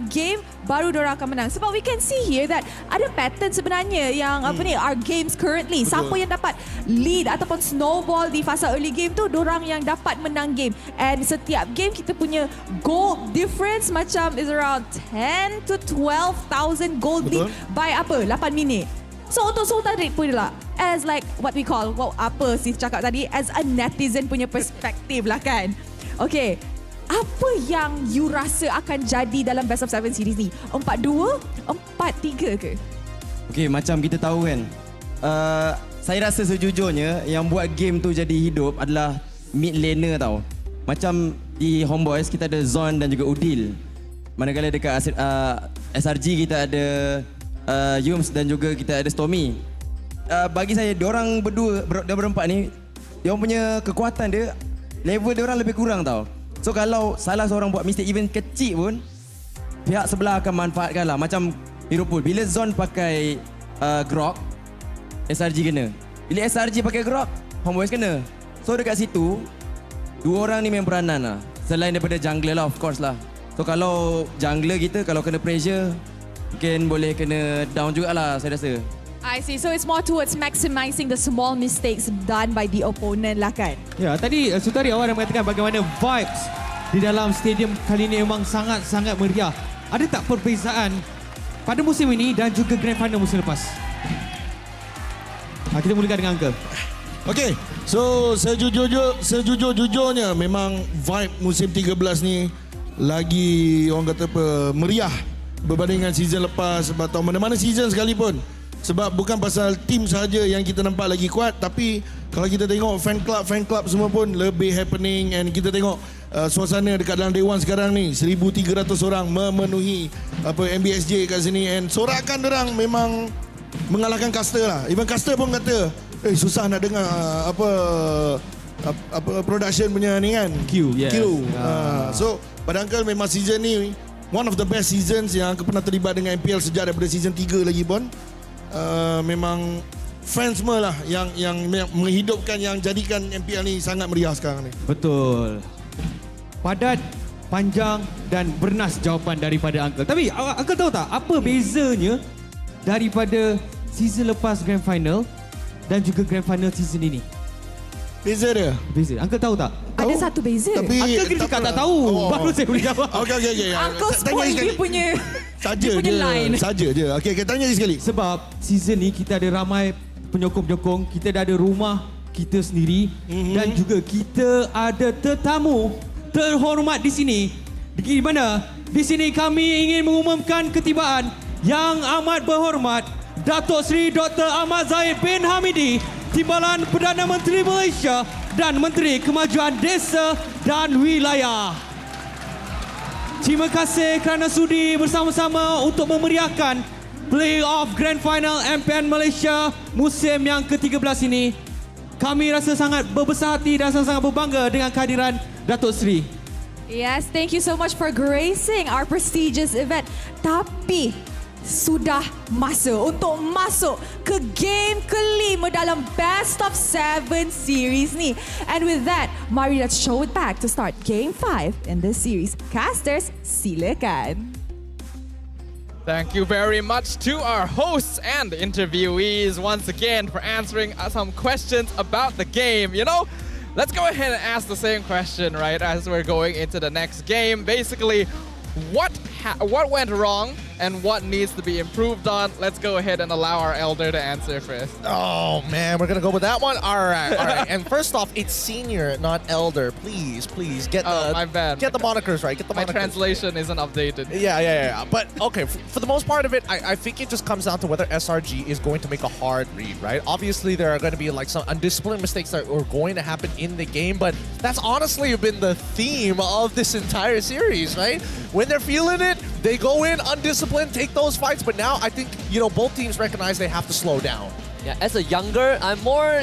game, baru diorang akan menang. Sebab we can see here that ada pattern sebenarnya yang our games currently. Betul. Siapa yang dapat lead ataupun snowball di fasa early game tu, diorang yang dapat menang game. And setiap game kita punya goal difference macam is around 10 to 12,000 gold lead by 8 minit. So untuk Sultan Red pun lah, as like what we call, apa sih cakap tadi, as a netizen punya perspektif lah kan. Okay, apa yang you rasa akan jadi dalam Best of 7 series ni? 4-2? 4-3 ke? Okay, macam kita tahu kan, saya rasa sejujurnya yang buat game tu jadi hidup adalah mid laner tau. Macam di Homeboys kita ada Zon dan juga Udil. Manakala dekat SRG kita ada Yums dan juga kita ada Stormy. Bagi saya, diorang berempat ni, diorang punya kekuatan dia, level diorang lebih kurang tau. So kalau salah seorang buat mistake even kecil pun, pihak sebelah akan manfaatkan lah. Macam Hero Pool, bila Zon pakai Grok, SRG kena. Bila SRG pakai Grok, Homeboys kena. So dekat situ, 2 orang ni main peranan lah. Selain daripada jungler lah, of course lah. So kalau jungler kita, kalau kena pressure, mungkin boleh kena down jugalah saya rasa. I see. So it's more towards maximizing the small mistakes done by the opponent lah kan? Ya, tadi Sutari awak dah mengatakan bagaimana vibes di dalam stadium kali ini memang sangat-sangat meriah. Ada tak perbezaan pada musim ini dan juga grand final musim lepas? Kita mulakan dengan Uncle. Okay, so sejujur-jujurnya memang vibe musim 13 ni lagi orang kata apa, meriah berbanding dengan season lepas, atau mana-mana season sekalipun. Sebab bukan pasal tim sahaja yang kita nampak lagi kuat, tapi kalau kita tengok fan club semua pun lebih happening. And kita tengok suasana dekat dalam Dewan sekarang ni 1,300 orang memenuhi MBSJ kat sini, and sorakan orang memang mengalahkan Caster lah. Even Caster pun kata susah nak dengar apa production punya ni kan, Q. So pada Uncle memang season ni one of the best seasons yang aku pernah terlibat dengan MPL sejak daripada season 3 lagi pun. Memang fans semua lah yang menghidupkan, yang jadikan MPL ni sangat meriah sekarang ni. Betul. Padat, panjang dan bernas jawapan daripada Uncle. Tapi Uncle tahu tak apa bezanya daripada season lepas grand final dan juga grand final season ini? Beza dia? Beza. Uncle tahu tak? Ada satu beza. Tapi Uncle kena cakap tak tahu. Baru saya boleh jawab. Okay. Uncle spoil dia punya line. Saja je. Okay, tanya lagi sekali. Sebab season ni kita ada ramai penyokong-penyokong. Kita dah ada rumah kita sendiri dan juga kita ada tetamu terhormat di sini. Di mana di sini kami ingin mengumumkan ketibaan yang amat berhormat Datuk Seri Dr. Ahmad Zahid bin Hamidi, Timbalan Perdana Menteri Malaysia dan Menteri Kemajuan Desa dan Wilayah. Terima kasih kerana sudi bersama-sama untuk memeriahkan Playoff Grand Final MPL Malaysia musim yang ke-13 ini. Kami rasa sangat berbesar hati dan sangat berbangga dengan kehadiran Datuk Seri. Yes, thank you so much for gracing our prestigious event. Tapi sudah masa untuk masuk ke game kelima dalam Best of 7 series ni. And with that, mari let's show it back to start game 5 in this series. Casters, silakan. Thank you very much to our hosts and interviewees once again for answering some questions about the game. You know, let's go ahead and ask the same question, right, as we're going into the next game. Basically, what went wrong and what needs to be improved on? Let's go ahead and allow our elder to answer first. Oh man, we're gonna go with that one. All right. And first off, it's senior, not elder. Please get the my bad. Get the monikers right. Get the My monikers. translation isn't updated. Yeah. But okay, for the most part of it, I think it just comes down to whether SRG is going to make a hard read, right? Obviously, there are going to be like some undisciplined mistakes that are going to happen in the game, but that's honestly been the theme of this entire series, right? When they're feeling it, they go in undisciplined, take those fights, but now I think, you know, both teams recognize they have to slow down. Yeah, as a younger, I'm more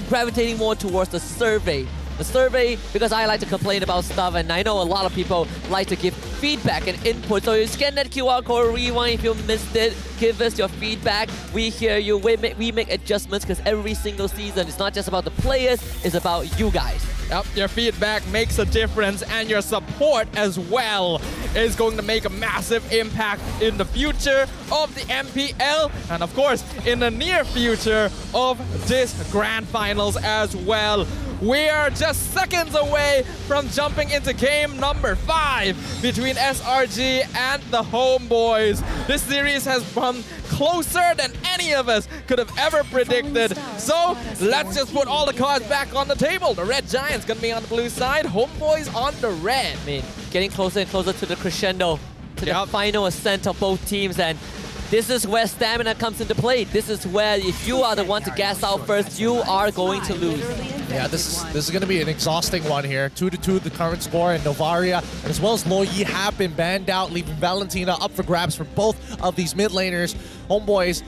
gravitating more towards the survey. The survey, because I like to complain about stuff, and I know a lot of people like to give feedback and input. So you scan that QR code, rewind if you missed it, give us your feedback. We hear you, we make adjustments, because every single season, it's not just about the players, it's about you guys. Yep, your feedback makes a difference, and your support as well is going to make a massive impact in the future of the MPL, and of course, in the near future of this Grand Finals as well. We are just seconds away from jumping into game number 5 between SRG and the Homeboys. This series has come closer than any of us could have ever predicted. So let's just put all the cards back on the table. The Red Giants gonna be on the blue side, Homeboys on the red. I mean, getting closer and closer to the crescendo, to the final ascent of both teams, and this is where stamina comes into play. This is where if you are the one to gas out first, you are going to lose. Yeah, this is going to be an exhausting one here. 2-2 the current score, and Novaria as well as Lo Yi have been banned out, leaving Valentina up for grabs for both of these mid laners. Homeboys,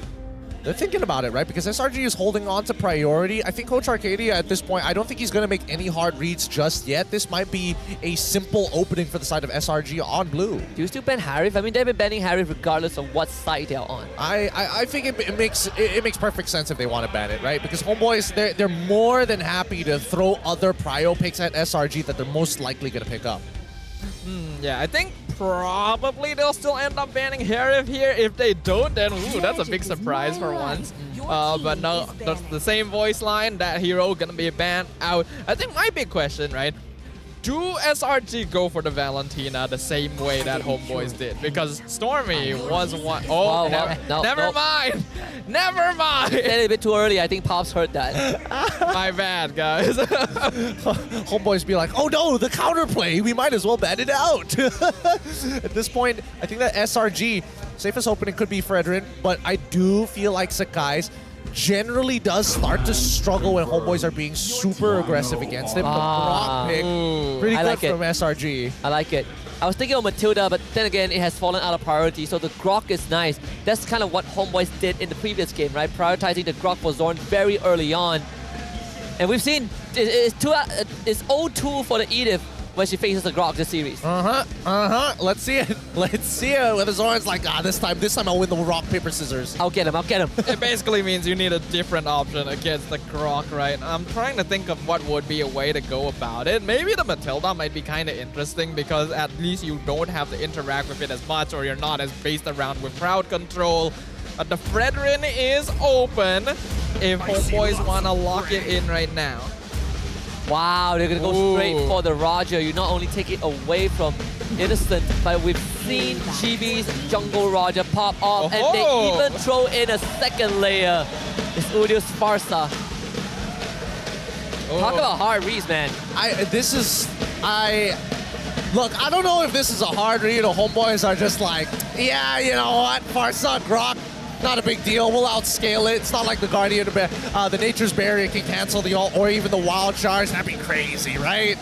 they're thinking about it, right? Because SRG is holding on to priority. I think Coach Arcadia at this point, I don't think he's going to make any hard reads just yet. This might be a simple opening for the side of SRG on blue. Do you still ban Harif? I mean, they've been banning Harif regardless of what side they're on. I think it makes perfect sense if they want to ban it, right? Because Homeboys, they're more than happy to throw other prio picks at SRG that they're most likely going to pick up. Yeah, I think probably they'll still end up banning Harif here. If they don't, then ooh, that's a big surprise for once. But no, that's the same voice line. That hero gonna be banned out. I think my big question, right? Do SRG go for the Valentina the same way that Homeboys did? Because Stormy was one. Oh, never mind. Never mind. A little bit too early. I think Pops heard that. My bad, guys. Homeboys be like, oh no, the counterplay. We might as well ban it out. At this point, I think that SRG, safest opening could be Fredrin, but I do feel like Sakai's generally does start to struggle when Homeboys are being super aggressive against him. The Brock pick, pretty good from SRG. I like it. I was thinking of Matilda, but then again, it has fallen out of priority, so the Grok is nice. That's kind of what Homeboys did in the previous game, right? Prioritizing the Grok for Zorn very early on. And we've seen it's 0-2 for the Edith when she faces the Grok this series. Let's see it. Let's see it. Whether Zorn's like, this time I'll win the rock, paper, scissors. I'll get him. It basically means you need a different option against the Grok, right? I'm trying to think of what would be a way to go about it. Maybe the Matilda might be kind of interesting because at least you don't have to interact with it as much, or you're not as based around with crowd control. But the Fredrin is open if Homeboys want to lock it in right now. Wow, they're going to go straight for the Roger. You not only take it away from Innocent, but we've seen Chibi's Jungle Roger pop off, and they even throw in a second layer. It's Udius Farsa. Talk about hard reads, man. Look, I don't know if this is a hard read or homeboys are just like, yeah, you know what, Farsa, Grok, not a big deal. We'll outscale it. It's not like the Guardian, the Nature's Barrier can cancel the ult, or even the Wild Charge. That'd be crazy, right?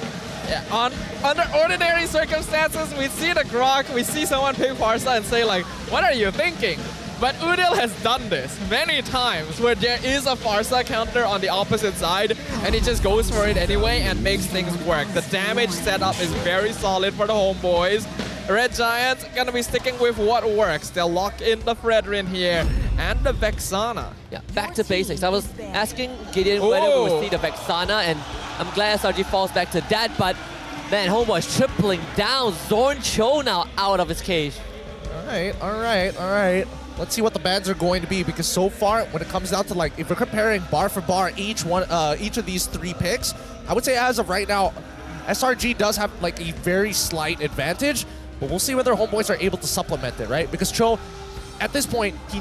Yeah, under ordinary circumstances, we see the Grok, we see someone pick Farsa and say like, what are you thinking? But Udil has done this many times where there is a Farsa counter on the opposite side and he just goes for it anyway and makes things work. The damage setup is very solid for the homeboys. Red Giants gonna be sticking with what works. They'll lock in the Fredrin here and the Vexana. Yeah, back to basics. I was asking Gideon whether we would see the Vexana, and I'm glad SRG falls back to that, but man, homeboys tripling down. Zorn Cho now out of his cage. All right. Let's see what the bans are going to be, because so far, when it comes down to like, if we're comparing bar for bar each of these 3 picks, I would say as of right now, SRG does have like a very slight advantage, but we'll see whether homeboys are able to supplement it, right? Because Cho, at this point, he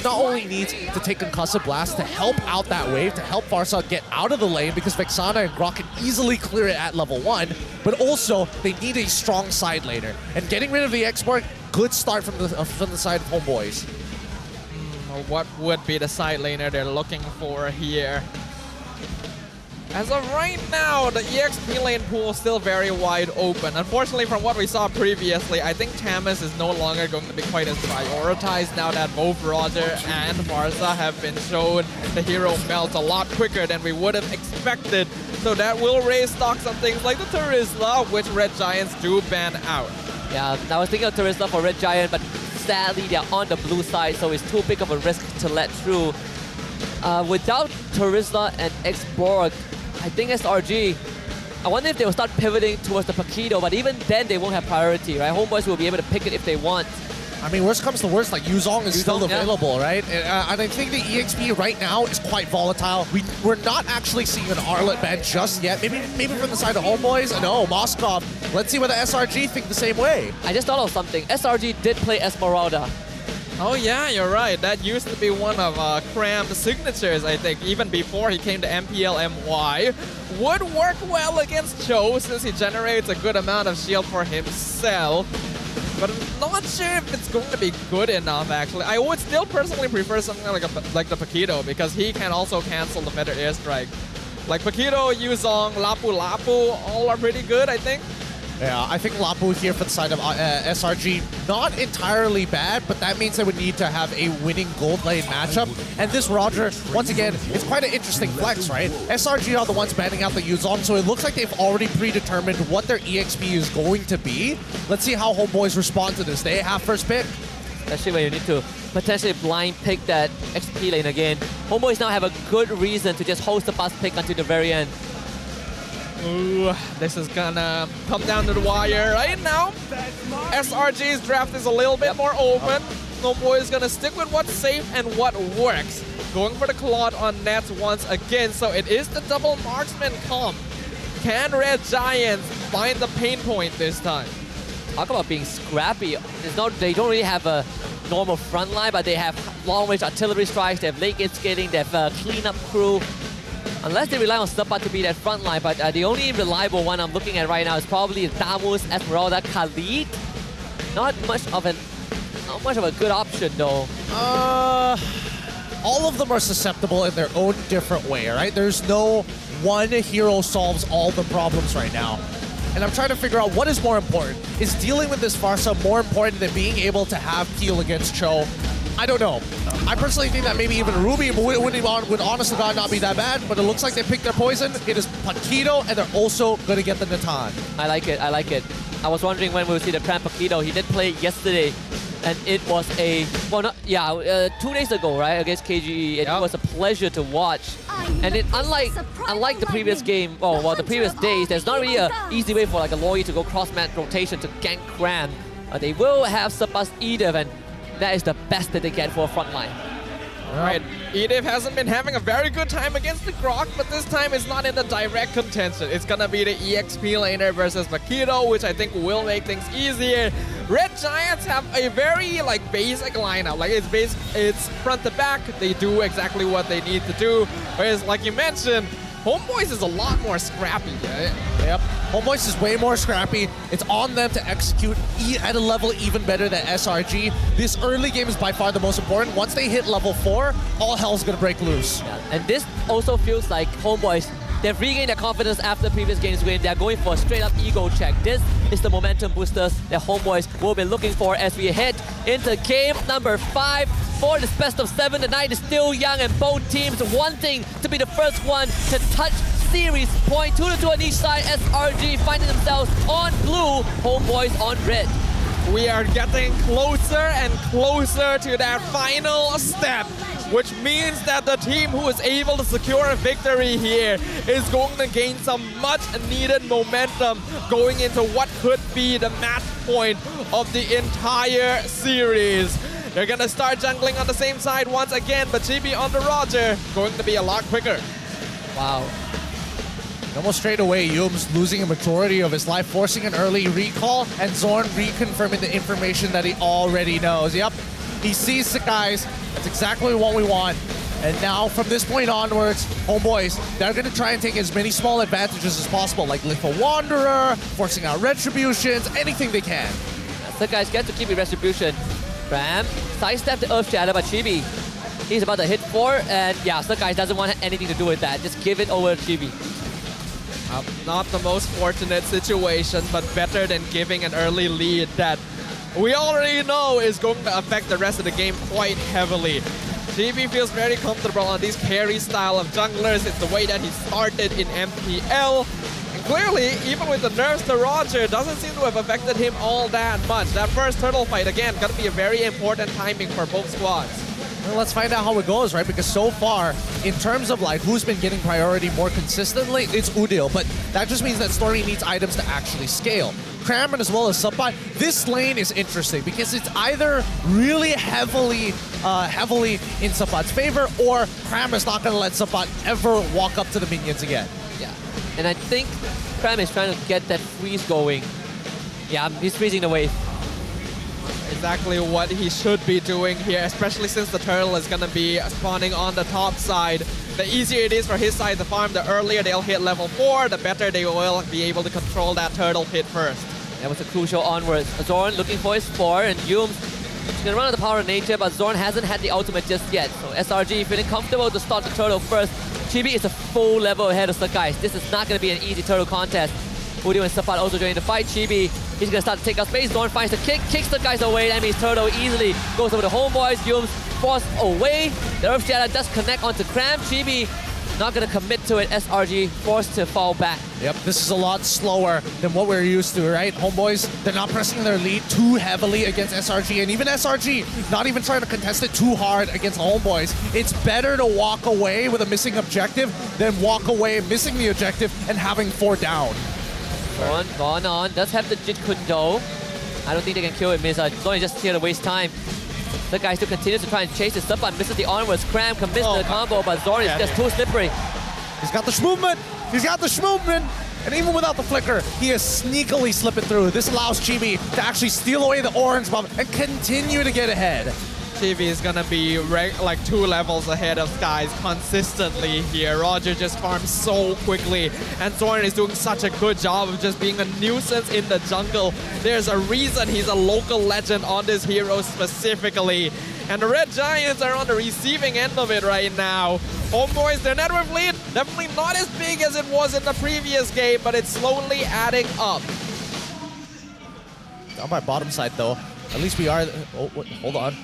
not only needs to take Concussive Blast to help out that wave, to help Farsa get out of the lane, because Vexana and Grok can easily clear it at level 1, but also they need a strong side laner. And getting rid of the export, good start from the side of homeboys. What would be the side laner they're looking for here? As of right now, the EXP lane pool is still very wide open. Unfortunately, from what we saw previously, I think Tamis is no longer going to be quite as prioritized now that both Roger and Farsa have been shown the hero melt a lot quicker than we would have expected. So that will raise stocks on things like the Terizla, which Red Giants do ban out. Yeah, I was thinking of Terizla for Red Giant, but sadly they're on the blue side, so it's too big of a risk to let through. Without Terizla and X-Borg, I think SRG, I wonder if they will start pivoting towards the Paquito, but even then they won't have priority, right? Homeboys will be able to pick it if they want. I mean, worst comes to worst, like Yuzong is still available, right? And I think the EXP right now is quite volatile. We're not actually seeing an Arlet ban just yet. Maybe from the side of homeboys. No, Moskov. Let's see whether SRG think the same way. I just thought of something. SRG did play Esmeralda. Oh yeah, you're right. That used to be one of Cram's signatures, I think, even before he came to MPL MY. Would work well against Cho since he generates a good amount of shield for himself. But I'm not sure if it's going to be good enough, actually. I would still personally prefer something like the Paquito, because he can also cancel the Feather Airstrike. Like Paquito, Yuzong, Lapu Lapu, all are pretty good, I think. Yeah, I think Lapu here for the side of SRG, not entirely bad, but that means they would need to have a winning gold lane matchup. And this Roger, once again, it's quite an interesting flex, right? SRG are the ones banning out the Yuzong, so it looks like they've already predetermined what their EXP is going to be. Let's see how homeboys respond to this. They have first pick. Especially when you need to potentially blind pick that XP lane again. Homeboys now have a good reason to just host the bus pick until the very end. Ooh, this is gonna come down to the wire right now. SRG's draft is a little bit more open. Homeboy is gonna stick with what's safe and what works. Going for the Claude on nets once again, so it is the double marksman comp. Can Red Giants find the pain point this time? Talk about being scrappy. They don't really have a normal front line, but they have long-range artillery strikes, they have late-game scaling, they have a cleanup crew. Unless they rely on Stepa to be that front line, but the only reliable one I'm looking at right now is probably Damus, Esmeralda, Khalid. Not much of a good option though. All of them are susceptible in their own different way, right? There's no one hero solves all the problems right now. And I'm trying to figure out what is more important. Is dealing with this Farsa more important than being able to have peel against Cho? I don't know. I personally think that maybe even Ruby would honestly not be that bad, but it looks like they picked their poison. It is Paquito, and they're also going to get the Natan. I like it. I was wondering when we would see the Cram Paquito. He did play yesterday, and it was 2 days ago, right, against KGE, and it was a pleasure to watch. And it, unlike the previous game, the previous days, there's not really an easy way for like a Lawyer to go cross-mat rotation to gank Cram. They will have Surpass Edith, and that is the best that they get for a front line. Alright, Edith hasn't been having a very good time against the Grok, but this time it's not in the direct contention. It's gonna be the EXP laner versus Paquito, which I think will make things easier. Red Giants have a very basic lineup. It's front to back. They do exactly what they need to do. Whereas, like you mentioned, Homeboys is a lot more scrappy. Yep. Homeboys is way more scrappy. It's on them to execute at a level even better than SRG. This early game is by far the most important. Once they hit level 4, all hell's gonna break loose. Yeah. And this also feels like Homeboys, they've regained their confidence after previous games win. They're going for a straight up ego check. This is the momentum boosters that Homeboys will be looking for as we head into game number 5. For this best of 7, the night is still young and both teams wanting to be the first one to touch series point. 2-2 on each side. SRG finding themselves on blue, Homeboys on red. We are getting closer and closer to that final step, which means that the team who is able to secure a victory here is going to gain some much needed momentum going into what could be the match point of the entire series. They're going to start jungling on the same side once again, but GB on the Roger going to be a lot quicker. Wow. Almost straight away, Yum's losing a majority of his life, forcing an early recall, and Zorn reconfirming the information that he already knows. Yep, he sees the guys. That's exactly what we want. And now, from this point onwards, Homeboys, they're going to try and take as many small advantages as possible, like Lift a Wanderer, forcing out Retributions, anything they can. The guys get to keep it Retribution. Ram sidestep the Earth Shatter, but Chibi, he's about to hit 4, and yeah, the guy doesn't want anything to do with that. Just give it over to Chibi. Not the most fortunate situation, but better than giving an early lead that we already know is going to affect the rest of the game quite heavily. GB feels very comfortable on these carry style of junglers. It's the way that he started in MPL. And clearly, even with the nerfs to Roger, doesn't seem to have affected him all that much. That first turtle fight, again, going to be a very important timing for both squads. Well, let's find out how it goes, right? Because so far, in terms of like who's been getting priority more consistently, it's Udil. But that just means that Story needs items to actually scale. Crammon as well as Subbot. This lane is interesting because it's either really heavily in Subbot's favor, or Cram is not going to let Subbot ever walk up to the minions again. Yeah, and I think Cram is trying to get that freeze going. Yeah, he's freezing the wave. Exactly what he should be doing here, especially since the turtle is going to be spawning on the top side. The easier it is for his side to farm, the earlier they'll hit level 4, the better they will be able to control that turtle pit first. That was a crucial onwards. Zorn looking for his 4, and Yum is going to run out of power of nature, but Zorn hasn't had the ultimate just yet. So SRG feeling comfortable to start the turtle first. Chibi is a full level ahead of Sakai's. This is not going to be an easy turtle contest. Udio and Safat also joining the fight. Chibi, he's going to start to take out space. Zorn finds the kick, kicks the guys away. That means Turtle easily goes over the Homeboys. Yums forced away. The Earth Shatter does connect onto Cram. Chibi not going to commit to it. SRG forced to fall back. Yep, this is a lot slower than what we're used to, right? Homeboys, they're not pressing their lead too heavily against SRG, and even SRG, not even trying to contest it too hard against Homeboys. It's better to walk away with a missing objective than walk away missing the objective and having 4 down. Gone on. Does have the Jit Kundo. I don't think they can kill it, Miss. Zorn is just here to waste time. The guy still continues to try and chase his stuff, but misses the onwards. Cram commits the combo, but Zorn is just too slippery. He's got the movement. He's got the movement. And even without the flicker, he is sneakily slipping through. This allows Chibi to actually steal away the orange bomb and continue to get ahead. Chibi is gonna be like 2 levels ahead of Skies consistently here. Roger just farms so quickly, and Zorn is doing such a good job of just being a nuisance in the jungle. There's a reason he's a local legend on this hero specifically. And the Red Giants are on the receiving end of it right now. Homeboys, their net worth lead, definitely not as big as it was in the previous game, but it's slowly adding up. Down by bottom side though. At least we are, oh, hold on.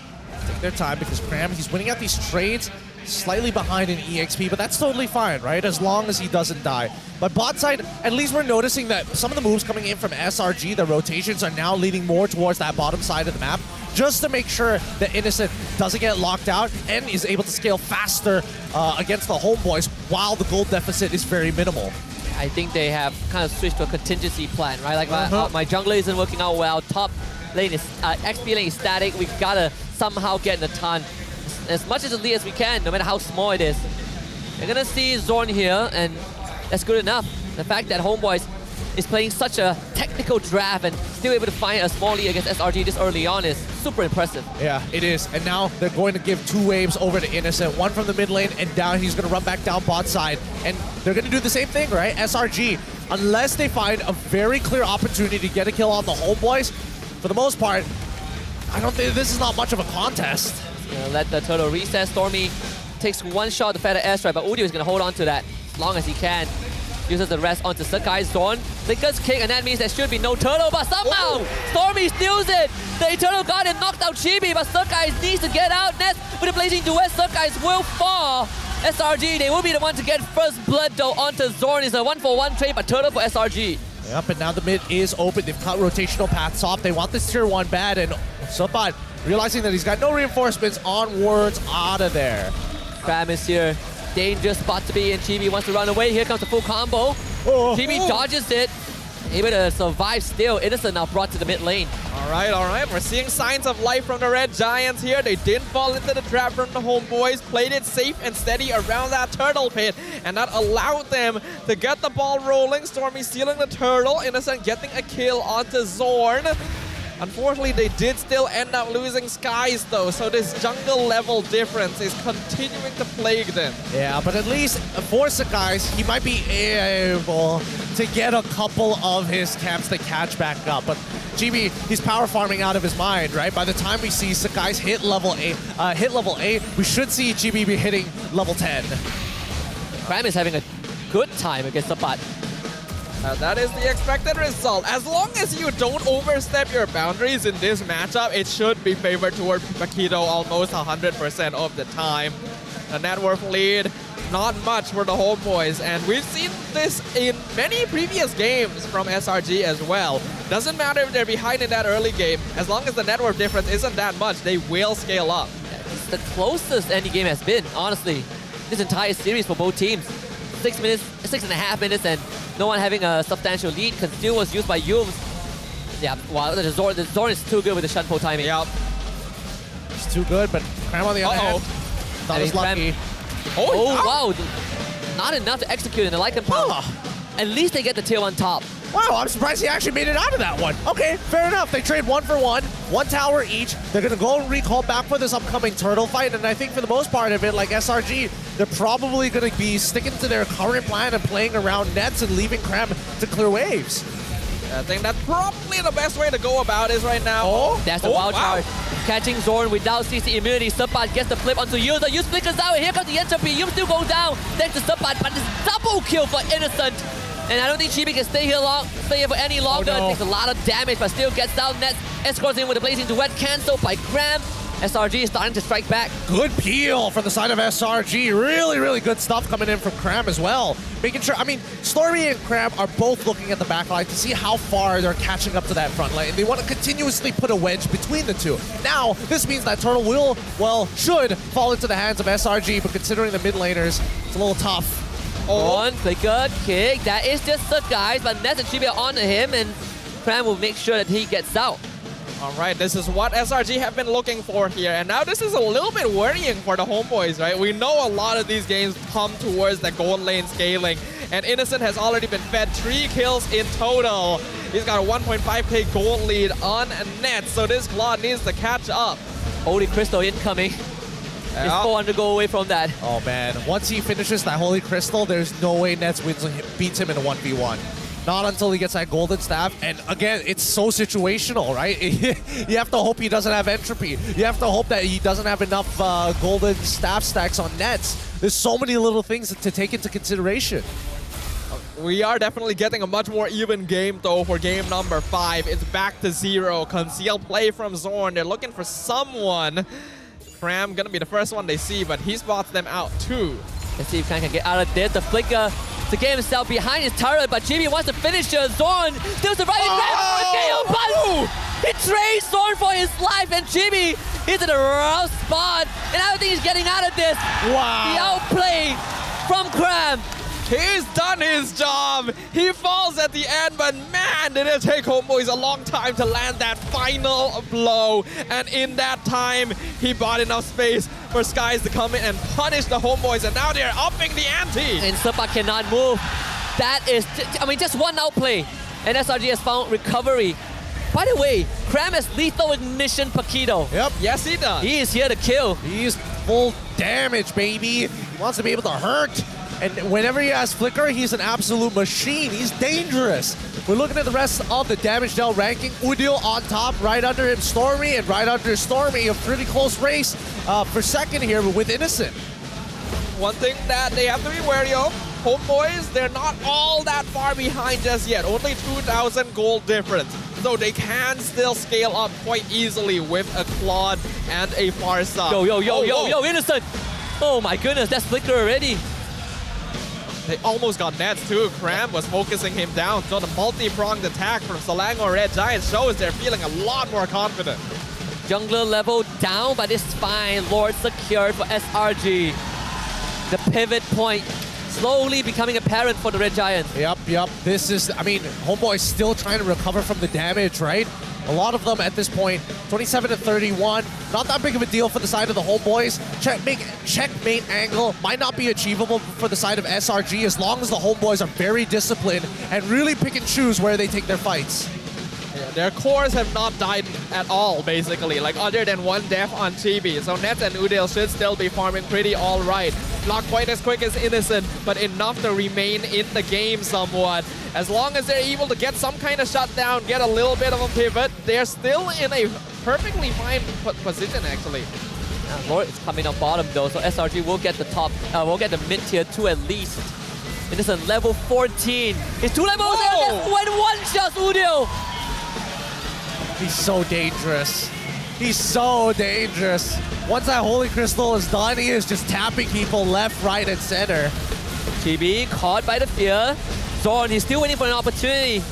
Take their time because Cram, he's winning out these trades, slightly behind in EXP, but that's totally fine, right? As long as he doesn't die. But bot side, at least we're noticing that some of the moves coming in from SRG, the rotations are now leading more towards that bottom side of the map, just to make sure that Innocent doesn't get locked out and is able to scale faster against the Homeboys while the gold deficit is very minimal. I think they have kind of switched to a contingency plan, right? Like my jungler isn't working out well, top lane is, XP lane is static, we gotta somehow get in a ton. As much as a lead as we can, no matter how small it is. You're gonna see Zorn here, and that's good enough. The fact that Homeboys is playing such a technical draft and still able to find a small lead against SRG this early on is super impressive. Yeah, it is. And now they're going to give 2 waves over to Innocent. One from the mid lane and down. He's going to run back down bot side. And they're going to do the same thing, right? SRG, unless they find a very clear opportunity to get a kill on the homeboys, for the most part, I don't think this is not much of a contest. Let the turtle reset. Stormy takes one shot to feather airstrike, but Udio is going to hold on to that as long as he can. Uses the rest onto Sakai's Zorn. Flicker's kick, and that means there should be no turtle, but somehow Stormy steals it. The Eternal Guardian knocked out Chibi, but Sakai needs to get out. Nets with a blazing duet. Sakai will fall. SRG, they will be the one to get first blood though onto Zorn. It's a 1-for-1 trade, but turtle for SRG. Yep, and now the mid is open. They've cut rotational paths off. They want this tier 1 bad, and Sopat realizing that he's got no reinforcements onwards out of there. Cram is here. Dangerous spot to be in. Chibi wants to run away. Here comes the full combo. Chibi dodges it. Able to survive still. Innocent now brought to the mid lane. All right. We're seeing signs of life from the Red Giants here. They didn't fall into the trap from the homeboys. Played it safe and steady around that turtle pit. And that allowed them to get the ball rolling. Stormy stealing the turtle. Innocent getting a kill onto Zorn. Unfortunately, they did still end up losing Skies though, so this jungle level difference is continuing to plague them. Yeah, but at least for Skies, he might be able to get a couple of his camps to catch back up. But GB, he's power farming out of his mind, right? By the time we see Skies hit level 8, we should see GB be hitting level 10. Cram is having a good time against Sapat. That is the expected result. As long as you don't overstep your boundaries in this matchup, it should be favored toward Makito almost 100% of the time. The net worth lead, not much for the homeboys, and we've seen this in many previous games from SRG as well. Doesn't matter if they're behind in that early game, as long as the net worth difference isn't that much, they will scale up. It's the closest any game has been, honestly, this entire series for both teams. 6.5 minutes, and no one having a substantial lead. Conceal was used by Yums. Yeah, wow, the Zorn is too good with the Shunpo timing. Yep. It's too good, but Cram on the other hand, that was lucky. Wow. Not enough to execute in the Lycan Pound. At least they get the tier 1 top. Wow, I'm surprised he actually made it out of that one. Okay, fair enough. They trade 1 for 1, 1 tower each. They're going to go and recall back for this upcoming turtle fight, and I think for the most part of it, like SRG, they're probably going to be sticking to their current plan and playing around nets and leaving Cram to clear waves. I think that's probably the best way to go about it right now. That's a wild charge. Catching Zorn without CC immunity. Sapat gets the flip onto Yums. Yums flickers out, and here comes the entropy. Yums still goes down thanks to Sapat, but it's double kill for Innocent. And I don't think Chibi can stay here for any longer. It takes a lot of damage, but still gets down nets. Escorts in with a blazing duet, cancelled by Cram. SRG is starting to strike back. Good peel from the side of SRG. Really, really good stuff coming in from Cram as well. Making sure, I mean, Stormy and Cram are both looking at the back line to see how far they're catching up to that front line. And they want to continuously put a wedge between the two. Now, this means that Turtle will, well, should fall into the hands of SRG, but considering the mid laners, it's a little tough. One flicker kick. That is just the guys, but Nets and Chibi are onto him, and Cram will make sure that he gets out. All right, this is what SRG have been looking for here, and now this is a little bit worrying for the homeboys, right? We know a lot of these games come towards the gold lane scaling, and Innocent has already been fed 3 kills in total. He's got a 1.5k gold lead on net, so this Claw needs to catch up. Holy Crystal incoming. He's 400 to go away from that. Oh man, once he finishes that Holy Crystal, there's no way Nets beats him in a 1v1. Not until he gets that golden staff. And again, it's so situational, right? You have to hope he doesn't have entropy. You have to hope that he doesn't have enough golden staff stacks on nets. There's so many little things to take into consideration. We are definitely getting a much more even game though for game number 5. It's back to 0. Concealed play from Zorn. They're looking for someone. Cram gonna be the first one they see, but he spots them out too. Let's see if Khan can get out of this. The flicker to get himself behind his turret, but Chibi wants to finish Zorn. Still surviving. He trades Zorn for his life, and Chibi is in a rough spot. And I don't think he's getting out of this. Wow. The outplay from Cram. He's done his job. He falls at the end, but man, did it take homeboys a long time to land that final blow. And in that time, he bought enough space for Skies to come in and punish the homeboys, and now they're upping the ante. And Sapat cannot move. That is, I mean, just one outplay. And SRG has found recovery. By the way, Cram has lethal ignition Paquito. Yep. Yes, he does. He is here to kill. He's full damage, baby. He wants to be able to hurt. And whenever he has Flicker, he's an absolute machine. He's dangerous. We're looking at the rest of the damage dealt ranking. Udil on top, right under him Stormy, and right under Stormy, a pretty close race for second here with Innocent. One thing that they have to be wary of, Homeboys, they're not all that far behind just yet. Only 2,000 gold difference. So they can still scale up quite easily with a Claude and a Farsa. Yo, Innocent! Oh my goodness, that's Flicker already. They almost got nets too. Cram was focusing him down. So the multi-pronged attack from Selangor Red Giant shows they're feeling a lot more confident. Jungler level down, but it's fine. Lord secured for SRG. The pivot point slowly becoming apparent for the Red Giants. Yep. This is, I mean, Homeboy's still trying to recover from the damage, right? A lot of them at this point, 27-31. Not that big of a deal for the side of the Homeboys. Checkmate angle might not be achievable for the side of SRG as long as the Homeboys are very disciplined and really pick and choose where they take their fights. Yeah, their cores have not died at all, basically, like other than one death on Chibi. So Nets and Udil should still be farming pretty all right. Not quite as quick as Innocent, but enough to remain in the game somewhat. As long as they're able to get some kind of shutdown, get a little bit of a pivot, they're still in a perfectly fine position, actually. Lord is coming on bottom though, so SRG will get the top, will get the mid tier 2 at least. Innocent level 14. He's 2 levels there, that's one shot Udil. He's so dangerous. He's so dangerous. Once that Holy Crystal is done, he is just tapping people left, right, and center. Chibi caught by the fear. Zorn, he's still waiting for an opportunity.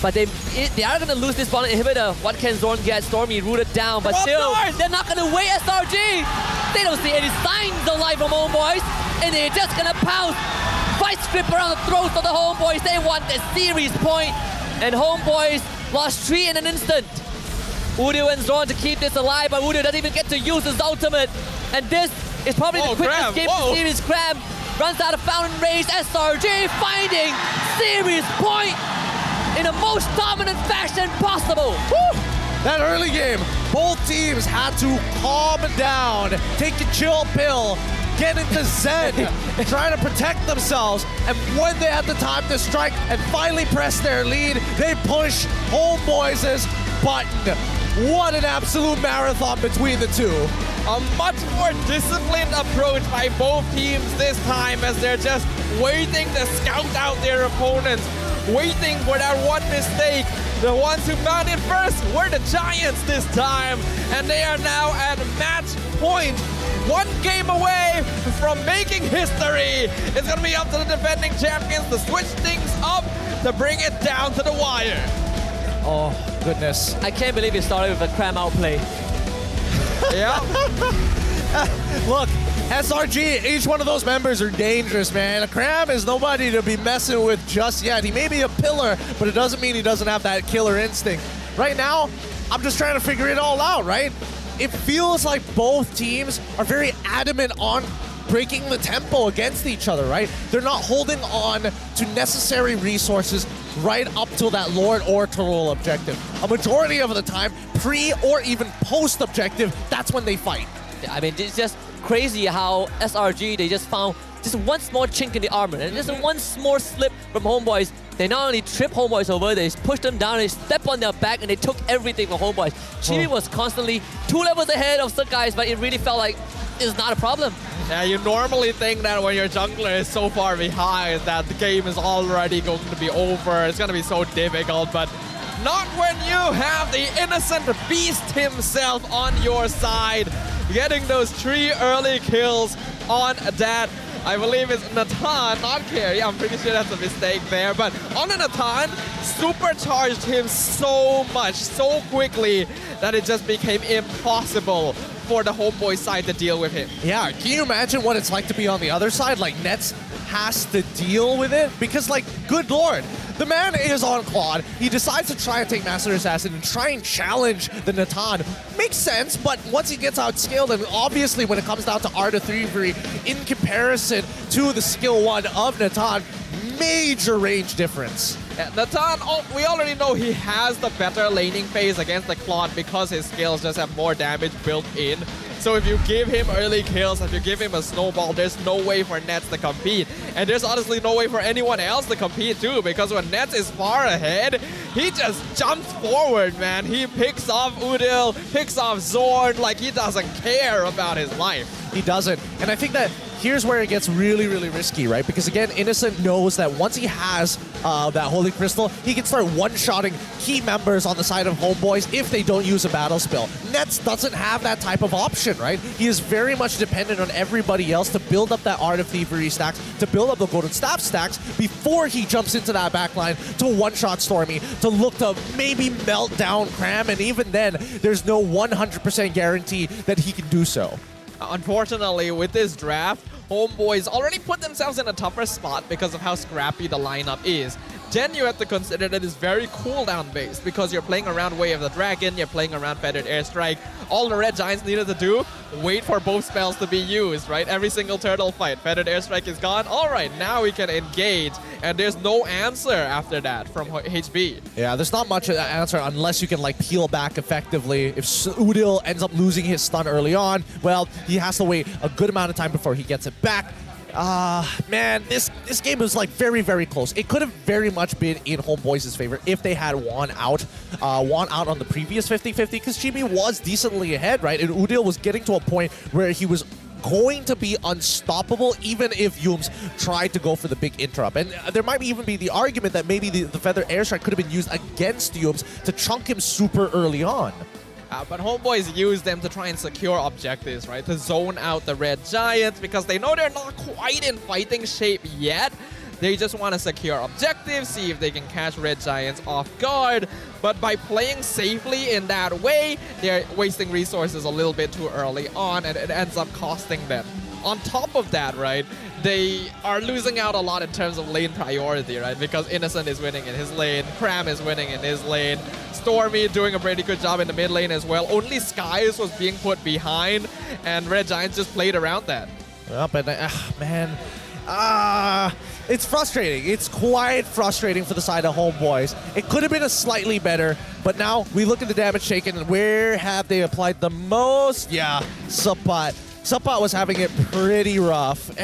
But they are going to lose this bond inhibitor. What can Zorn get? Stormy rooted down, but still, they're not going to wait SRG. They don't see any signs of life from Homeboys, and they're just going to pounce. Fight script around the throats of the Homeboys. They want the series point, and Homeboys lost 3 in an instant. Udil and Zorn to keep this alive, but Udil doesn't even get to use his ultimate. And this is probably the quickest game of the series. Cram runs out of Fountain Rage. SRG finding series point in the most dominant fashion possible. Woo! That early game, both teams had to calm down, take a chill pill, get into zen, trying to protect themselves. And when they had the time to strike and finally press their lead, they push Homeboys' button. What an absolute marathon between the two. A much more disciplined approach by both teams this time as they're just waiting to scout out their opponents, waiting for that one mistake. The ones who found it first were the Giants this time, and they are now at match point. 1 game away from making history. It's going to be up to the defending champions to switch things up to bring it down to the wire. Oh, goodness. I can't believe it started with a Cram outplay. Yeah. Look, SRG, each one of those members are dangerous, man. Cram is nobody to be messing with just yet. He may be a pillar, but it doesn't mean he doesn't have that killer instinct. Right now, I'm just trying to figure it all out, right? It feels like both teams are very adamant on breaking the tempo against each other, right? They're not holding on to necessary resources right up till that Lord or Torol objective. A majority of the time, pre or even post objective, that's when they fight. I mean, it's just crazy how SRG, they just found just one small chink in the armor and just one small slip from Homeboys. They not only trip Homeboys over, they pushed them down, they stepped on their back, and they took everything from Homeboys. Chibi was constantly 2 levels ahead of the guys, but it really felt like it's not a problem. Yeah, you normally think that when your jungler is so far behind that the game is already going to be over. It's going to be so difficult, but not when you have the innocent beast himself on your side. Getting those 3 early kills on that. I believe it's Nathan, not Carey. I'm pretty sure that's a mistake there. But on Nathan, supercharged him so much, so quickly, that it just became impossible for the Homeboy side to deal with him. Yeah, can you imagine what it's like to be on the other side? Like, Nets has to deal with it because, like, good lord, the man is on Claude. He decides to try and take Master Assassin and try and challenge the Natan. Makes sense, but once he gets outscaled, and obviously when it comes down to R to 3 in comparison to the skill 1 of Natan, major range difference. Yeah, Natan, we already know he has the better laning phase against the Claude because his skills just have more damage built in. So if you give him early kills, if you give him a snowball, there's no way for Nets to compete. And there's honestly no way for anyone else to compete too, because when Nets is far ahead, he just jumps forward, man. He picks off Udil, picks off Zorn, like he doesn't care about his life. He doesn't. And I think that here's where it gets really, really risky, right? Because again, Innocent knows that once he has that Holy Crystal, he can start one-shotting key members on the side of Homeboys if they don't use a battle spell. Nets doesn't have that type of option, right? He is very much dependent on everybody else to build up that Art of Thievery stacks, to build up the Golden Staff stacks before he jumps into that backline to one-shot Stormy, to look to maybe melt down Cram, and even then, there's no 100% guarantee that he can do so. Unfortunately, with this draft, Homeboys already put themselves in a tougher spot because of how scrappy the lineup is. Then you have to consider that it's very cooldown based because you're playing around Way of the Dragon, you're playing around Feathered Airstrike. All the Red Giants needed to do, wait for both spells to be used, right? Every single turtle fight, Feathered Airstrike is gone. All right, now we can engage. And there's no answer after that from HB. Yeah, there's not much answer unless you can like peel back effectively. If Udil ends up losing his stun early on, well, he has to wait a good amount of time before he gets it back. Man, this game was like very, very close. It could have very much been in Homeboys' favor if they had won out on the previous 50-50, because Chibi was decently ahead, right? And Udil was getting to a point where he was going to be unstoppable even if Yums tried to go for the big interrupt. And there might even be the argument that maybe the Feather Airstrike could have been used against Yums to chunk him super early on. But Homeboys use them to try and secure objectives, right? To zone out the Red Giants because they know they're not quite in fighting shape yet. They just want to secure objectives, see if they can catch Red Giants off guard. But by playing safely in that way, they're wasting resources a little bit too early on, and it ends up costing them. On top of that, right, they are losing out a lot in terms of lane priority, right? Because Innocent is winning in his lane, Cram is winning in his lane, Stormy doing a pretty good job in the mid lane as well. Only Skies was being put behind, and Red Giants just played around that. Yep, and man, it's frustrating. It's quite frustrating for the side of Homeboys. It could have been a slightly better, but now we look at the damage taken, and where have they applied the most? Yeah, Sapat. Sapat was having it pretty rough.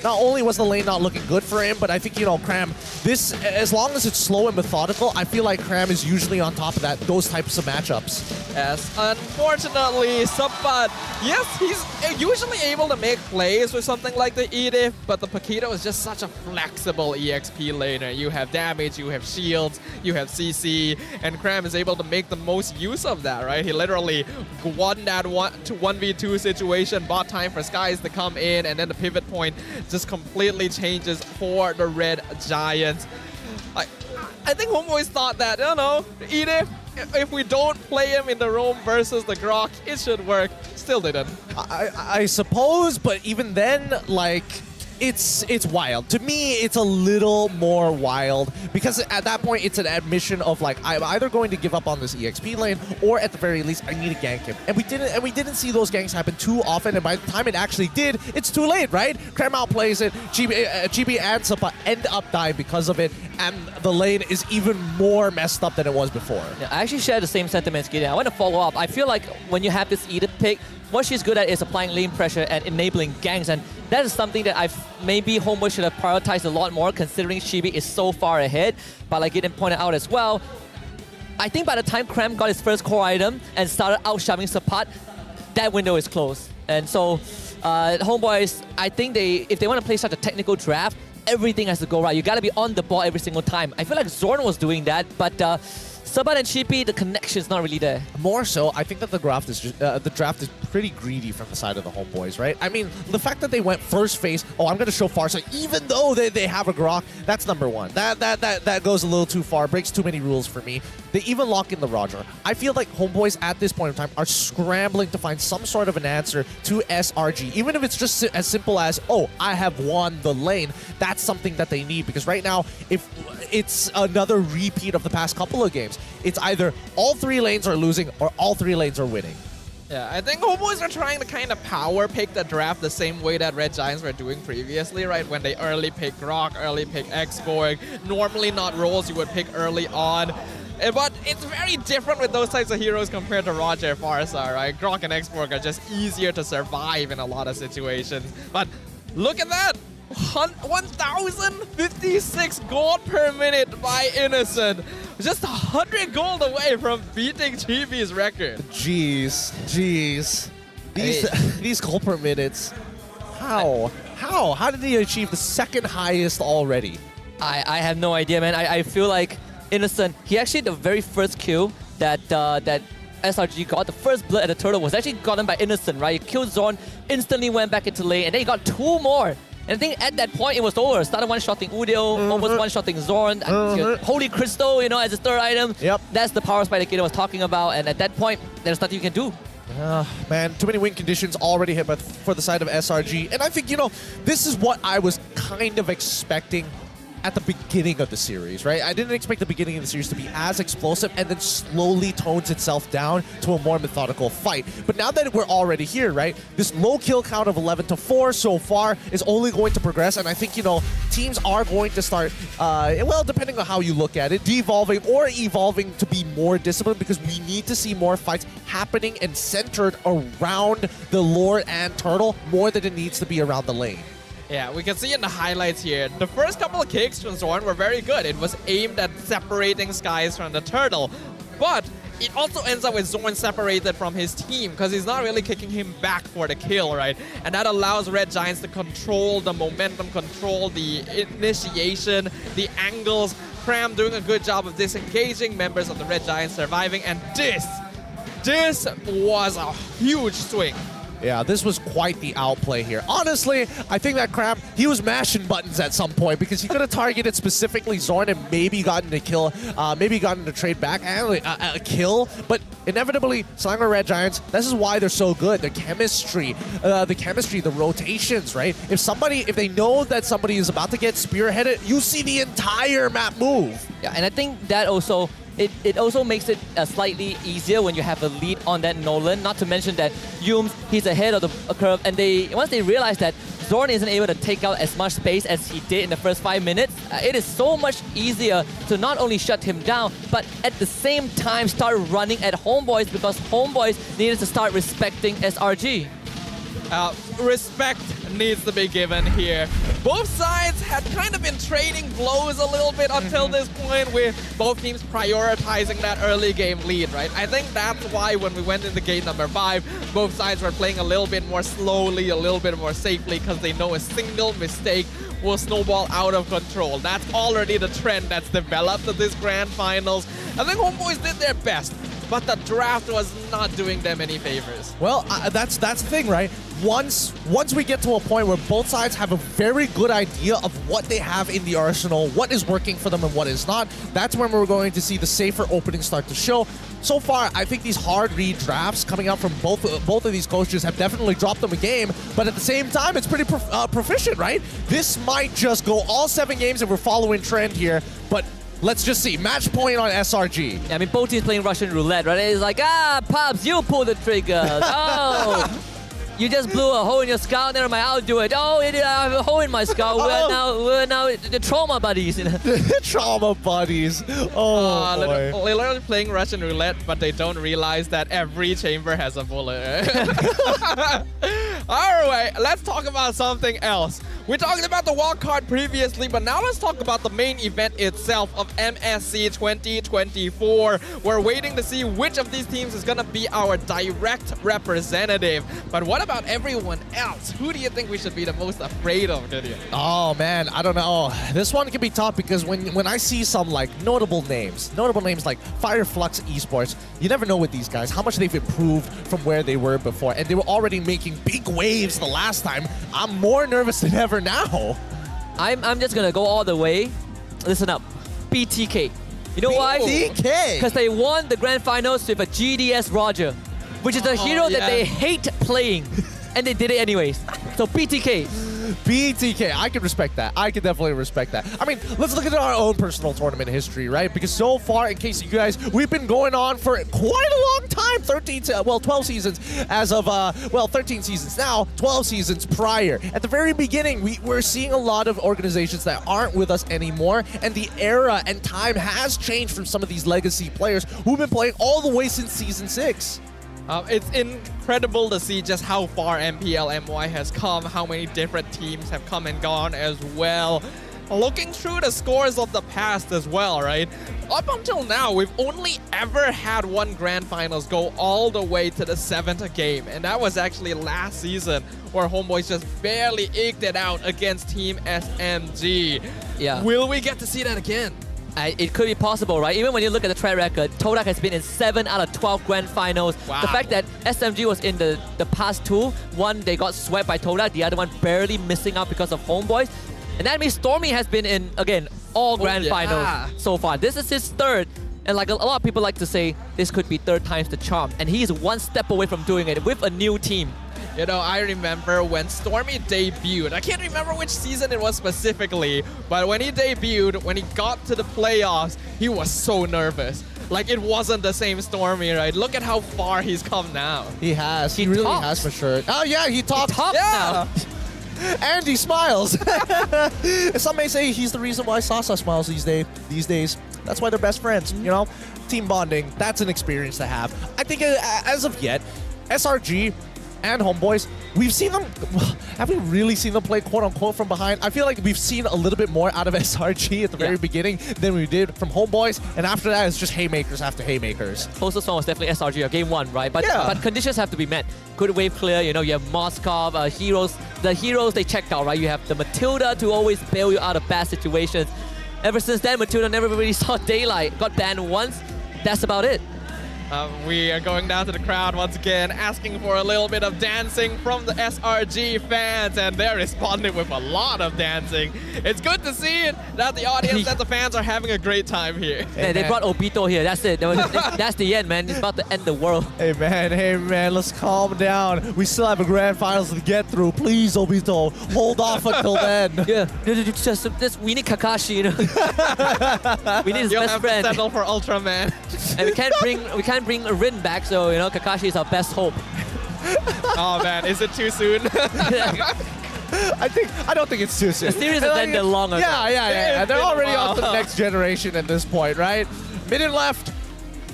Not only was the lane not looking good for him, but I think, you know, Cram, this, as long as it's slow and methodical, I feel like Cram is usually on top of those types of matchups. Yes, unfortunately, Sapat, yes, he's usually able to make plays with something like the Edith, but the Paquito is just such a flexible EXP laner. You have damage, you have shields, you have CC, and Cram is able to make the most use of that, right? He literally won that 1v2 situation, bought time for Skies to come in, and then the pivot point just completely changes for the Red Giants. I think Homeboys thought that, you know, Edith, if we don't play him in the roam versus the Grok, it should work. Still didn't. I suppose, but even then, like, it's wild. To me, it's a little more wild because at that point, it's an admission of like, I'm either going to give up on this EXP lane, or at the very least, I need to gank him. And we didn't see those ganks happen too often. And by the time it actually did, it's too late, right? Cram outplays it. GB and Sapa end up dying because of it, and the lane is even more messed up than it was before. Yeah, I actually share the same sentiments, Gideon. I want to follow up. I feel like when you have this Edith pick, what she's good at is applying lane pressure and enabling ganks, and that is something that maybe Homeboy should have prioritized a lot more, considering Chibi is so far ahead. But like Gideon pointed out as well, I think by the time Cram got his first core item and started out-shoving Sapat, that window is closed. And so Homeboys, I think if they want to play such a technical draft, everything has to go right. You got to be on the ball every single time. I feel like Zorn was doing that, but Sabat and Chippy, the connection's not really there. More so, I think that the draft is pretty greedy from the side of the Homeboys, right? I mean, the fact that they went first phase, I'm going to show Farsight, even though they have a Grok, that's number one. That goes a little too far, breaks too many rules for me. They even lock in the Roger. I feel like Homeboys at this point in time are scrambling to find some sort of an answer to SRG. Even if it's just as simple as, oh, I have won the lane, that's something that they need. Because right now, if it's another repeat of the past couple of games, it's either all three lanes are losing or all three lanes are winning. Yeah, I think Homeboys are trying to kind of power pick the draft the same way that Red Giants were doing previously, right? When they early pick Grok, early pick X-Borg, normally not roles you would pick early on. But it's very different with those types of heroes compared to Roger Farsa, right? Grok and X-Borg are just easier to survive in a lot of situations. But look at that! 1,056 gold per minute by Innocent. Just 100 gold away from beating GB's record. Jeez. These gold per minutes. How? How did he achieve the second highest already? I have no idea, man. I feel like Innocent, he actually, the very first kill that SRG got, the first blood at the turtle was actually gotten by Innocent, right? He killed Zorn, instantly went back into lane, and then he got 2 more. And I think at that point it was over. Started one-shotting Udio, almost one-shotting Zorn, Holy Crystal, you know, as his third item. Yep. That's the power spike that Gator was talking about, and at that point, there's nothing you can do. Man, too many win conditions already hit for the side of SRG. And I think, you know, this is what I was kind of expecting at the beginning of the series, right? I didn't expect the beginning of the series to be as explosive and then slowly tones itself down to a more methodical fight. But now that we're already here, right? This low kill count of 11-4 so far is only going to progress, and I think, you know, teams are going to start, well, depending on how you look at it, devolving or evolving to be more disciplined, because we need to see more fights happening and centered around the Lord and Turtle more than it needs to be around the lane. Yeah, we can see in the highlights here, the first couple of kicks from Zorn were very good. It was aimed at separating Skies from the turtle. But it also ends up with Zorn separated from his team because he's not really kicking him back for the kill, right? And that allows Red Giants to control the momentum, control the initiation, the angles. Cram doing a good job of disengaging members of the Red Giants, surviving. And this was a huge swing. Yeah, this was quite the outplay here. Honestly, I think that Cram, he was mashing buttons at some point because he could have targeted specifically Zorn and maybe gotten a kill, maybe gotten a trade back and a kill. But inevitably, Selangor Red Giants, this is why they're so good. The chemistry, the rotations, right? If they know that somebody is about to get spearheaded, you see the entire map move. Yeah, and I think that also, it also makes it slightly easier when you have a lead on that Nolan. Not to mention that Yums, he's ahead of the curve, and once they realize that Zorn isn't able to take out as much space as he did in the first 5 minutes, it is so much easier to not only shut him down, but at the same time start running at Homeboys, because Homeboys needed to start respecting SRG. Respect needs to be given here. Both sides had kind of been trading blows a little bit until this point, with both teams prioritizing that early game lead, right? I think that's why when we went into game number 5, both sides were playing a little bit more slowly, a little bit more safely, because they know a single mistake will snowball out of control. That's already the trend that's developed at this grand finals. I think Homeboys did their best, but the draft was not doing them any favors. Well, that's the thing, right? Once we get to a point where both sides have a very good idea of what they have in the arsenal, what is working for them and what is not, that's when we're going to see the safer opening start to show. So far, I think these hard read drafts coming out from both of these coaches have definitely dropped them a game, but at the same time, it's pretty proficient, right? This might just go all 7 games if we're following trend here, but let's just see. Match point on SRG. Yeah, I mean, both teams playing Russian roulette, right? It's like, Pops, you pull the trigger. Oh, you just blew a hole in your skull. Never mind, I'll do it. Oh, I have a hole in my skull. We're now the trauma buddies. You know? Trauma buddies. Oh, boy. They're literally playing Russian roulette, but they don't realize that every chamber has a bullet. All right, let's talk about something else. We talked about the wild card previously, but now let's talk about the main event itself of MSC 2024. We're waiting to see which of these teams is going to be our direct representative. But what about everyone else? Who do you think we should be the most afraid of, Gideon? Oh, man, I don't know. This one can be tough because when I see some like notable names like Fireflux Esports, you never know with these guys how much they've improved from where they were before. And they were already making big waves the last time. I'm more nervous than ever now. I'm just gonna go all the way. Listen up, PTK. You know why? PTK. Because they won the grand finals with a GDS Roger, which is a hero that they hate playing, and they did it anyways. So PTK. BTK, I can respect that. I can definitely respect that. I mean, let's look at our own personal tournament history, right? Because so far, in case you guys, we've been going on for quite a long time, 12 seasons as of, 13 seasons now, 12 seasons prior. At the very beginning, we're seeing a lot of organizations that aren't with us anymore, and the era and time has changed from some of these legacy players who've been playing all the way since Season 6. It's incredible to see just how far MPL MY has come, how many different teams have come and gone as well. Looking through the scores of the past as well, right? Up until now, we've only ever had one Grand Finals go all the way to the 7th game, and that was actually last season, where Homeboys just barely eked it out against Team SMG. Yeah. Will we get to see that again? It could be possible, right? Even when you look at the track record, Todak has been in 7 out of 12 Grand Finals. Wow. The fact that SMG was in the past 2, one they got swept by Todak, the other one barely missing out because of Homeboys. And that means Stormy has been in, again, all Grand Finals so far. This is his 3rd. And like a lot of people like to say, this could be 3rd time's the charm. And he's one step away from doing it with a new team. You know, I remember when Stormy debuted, I can't remember which season it was specifically, but when he debuted, when he got to the playoffs, he was so nervous. Like, it wasn't the same Stormy, right? Look at how far he's come now. He has. He really has for sure. Oh, yeah, he talks. Now. And he smiles. Some may say he's the reason why Sasa smiles these days. That's why they're best friends, you know? Team bonding, that's an experience to have. I think as of yet, SRG and Homeboys, we've seen them, have we really seen them play quote-unquote from behind? I feel like we've seen a little bit more out of SRG at the very beginning than we did from Homeboys, and after that, it's just haymakers after haymakers. Closest one was definitely SRG, game 1, right? But conditions have to be met. Good wave clear, you know, you have Moskov, heroes. The heroes, they checked out, right? You have the Matilda to always bail you out of bad situations. Ever since then, Matilda never really saw daylight. Got banned once. That's about it. We are going down to the crowd once again, asking for a little bit of dancing from the SRG fans, and they're responding with a lot of dancing. It's good to see it, that the audience, that the fans are having a great time here. Man, they brought Obito here. That's it. That's the end, man. It's about to end the world. Hey man, let's calm down. We still have a Grand Finals to get through. Please, Obito, hold off until then. Yeah, we need Kakashi, you know. We need his You'll best have friend. to settle for Ultraman. And we can't bring Rin back, so you know Kakashi is our best hope. Oh man, is it too soon? I don't think it's too soon. The series has ended long ago. Yeah. They're already on to the next generation at this point, right? Minute left.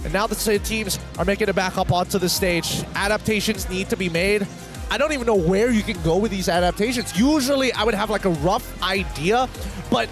And now the teams are making it back up onto the stage. Adaptations need to be made. I don't even know where you can go with these adaptations. Usually I would have like a rough idea, but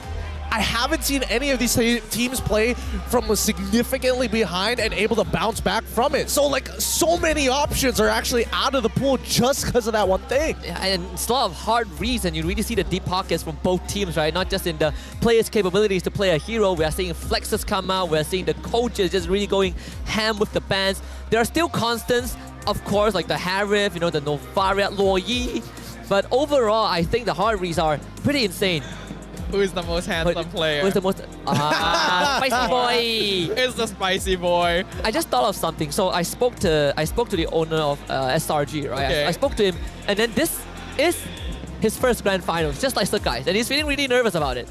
I haven't seen any of these teams play from significantly behind and able to bounce back from it. So like, so many options are actually out of the pool just because of that one thing. And it's a lot of hard reads, and you really see the deep pockets from both teams, right? Not just in the players' capabilities to play a hero. We are seeing flexes come out. We're seeing the coaches just really going ham with the bans. There are still constants, of course, like the Harith, you know, the Novariat, Luo Yi. But overall, I think the hard reads are pretty insane. Who's the most handsome player? Who's the most... spicy boy! It's the spicy boy. I just thought of something. So I spoke to the owner of SRG, right? Okay. I spoke to him, and then this is his first Grand Finals, just like Sakai, and he's feeling really nervous about it.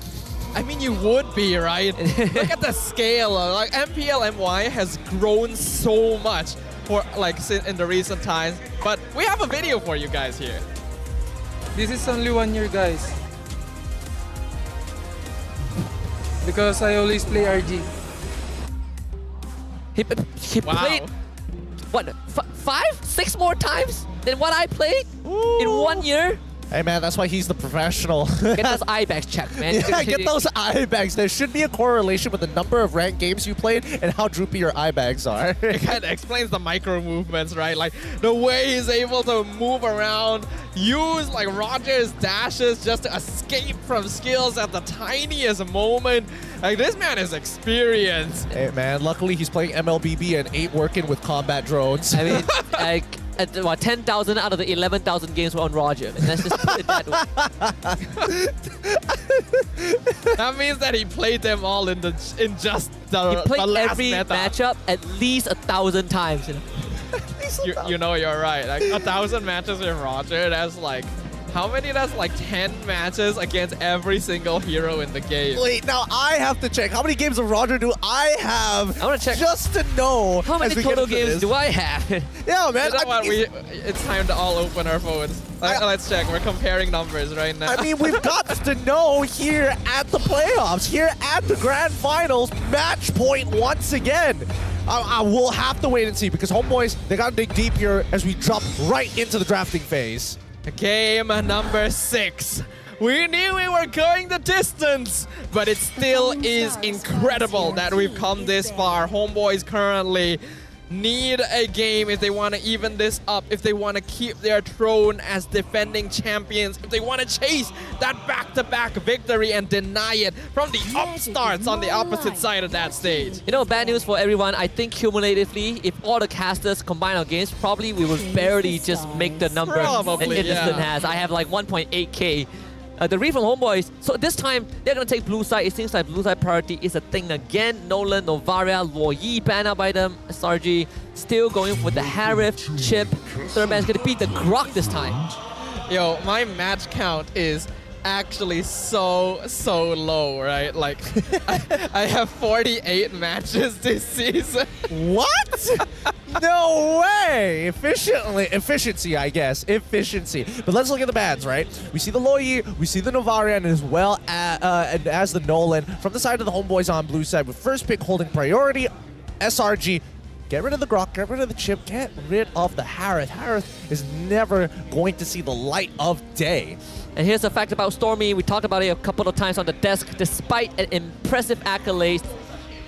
I mean, you would be, right? Look at the scale. Like, MPL MY has grown so much for like in the recent times. But we have a video for you guys here. This is only 1 year, guys. Because I always play RG. He played, what, 5, 6 more times than what I played in 1 year? Hey man, that's why he's the professional. Get those eye bags checked, man. Yeah, get those eye bags. There should be a correlation with the number of ranked games you played and how droopy your eye bags are. It kind of explains the micro movements, right? Like the way he's able to move around, use like Roger's dashes just to escape from skills at the tiniest moment. Like, this man is experienced. Hey man, luckily he's playing MLBB and ain't working with combat drones. I mean, like, 10,000 out of the 11,000 games were on Roger. And let's just put it that way. That means that he played them all in just the He played last every meta. matchup at least 1,000 times. You know? You know, you're right. Like 1,000 matches with Roger, that's like How many? That's like 10 matches against every single hero in the game. Wait, now I have to check. How many games of Roger do I have? I want to check just to know. how many total games do I have. Yeah, man. You know what? It's time to all open our phones. Let's check. We're comparing numbers right now. I mean, we've got to know here at the playoffs, here at the grand finals, match point once again. I will have to wait and see because Homeboys, they got to dig deep here as we jump right into the drafting phase. Game number 6. We knew we were going the distance, but it still is incredible that we've come this far. Homeboys currently need a game if they want to even this up, if they want to keep their throne as defending champions, if they want to chase that back-to-back victory and deny it from the upstarts on the opposite side of that stage. You know, bad news for everyone. I think cumulatively, if all the casters combine our games, probably we will barely just make the number Probably, that Innocent yeah. has. I have like 1.8k. The read from Homeboys, so this time they're going to take blue side. It seems like blue side priority is a thing again. Nolan, Novaria, Luo Yi banned out by them. SRG still going for the Harif, Chip. Third man's going to beat the Grok this time. Yo, my match count is actually so low, right? Like, I have 48 matches this season. What? No way! Efficiency, I guess. Efficiency. But let's look at the bans, right? We see the Loyi, we see the Novarian, as well as the Nolan. From the side of the Homeboys on blue side, with first pick holding priority, SRG. Get rid of the Grok, get rid of the Chip, get rid of the Harith. Harith is never going to see the light of day. And here's the fact about Stormy. We talked about it a couple of times on the desk. Despite an impressive accolade,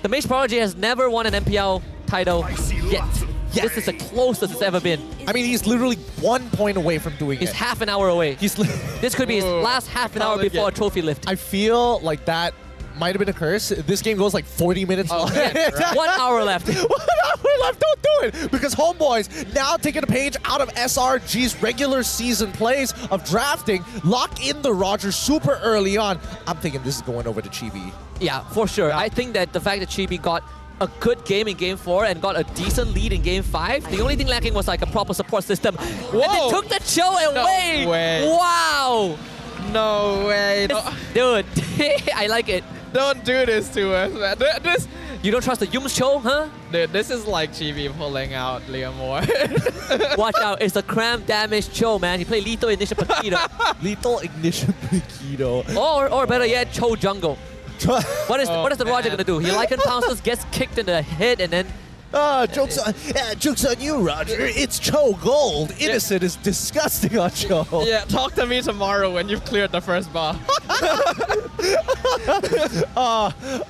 the Mage Prodigy has never won an MPL title yet. Yeah. This is the closest it's ever been. I mean, he's literally 1 point away from doing He's it. half an hour away. He's This could be his last half an hour before a trophy lift. I feel like that might have been a curse. This game goes like 40 minutes long. Yeah, 1 hour left. 1 hour left, don't do it! Because Homeboys now taking a page out of SRG's regular season plays of drafting, lock in the Roger super early on. I'm thinking this is going over to Chibi. Yeah, for sure. I think that the fact that Chibi got a good game in Game 4 and got a decent lead in Game 5, the only thing lacking was like a proper support system. Whoa. And they took the show away! No way. Wow! No way. No. Dude, I like it. Don't do this to us, man. This, you don't trust the Yum's show, huh? Dude, this is like Chibi pulling out Liam Moore. Watch out, it's the cram damage Cho, man. He played Lethal Ignition Paquito. Lethal Ignition Paquito. Or better yet, Cho Jungle. What is the Roger gonna do? He Lycan pounces, gets kicked in the head, and then Joke's on you, Roger. It's Cho Gold. Innocent is disgusting on Cho. Yeah, talk to me tomorrow when you've cleared the first bar.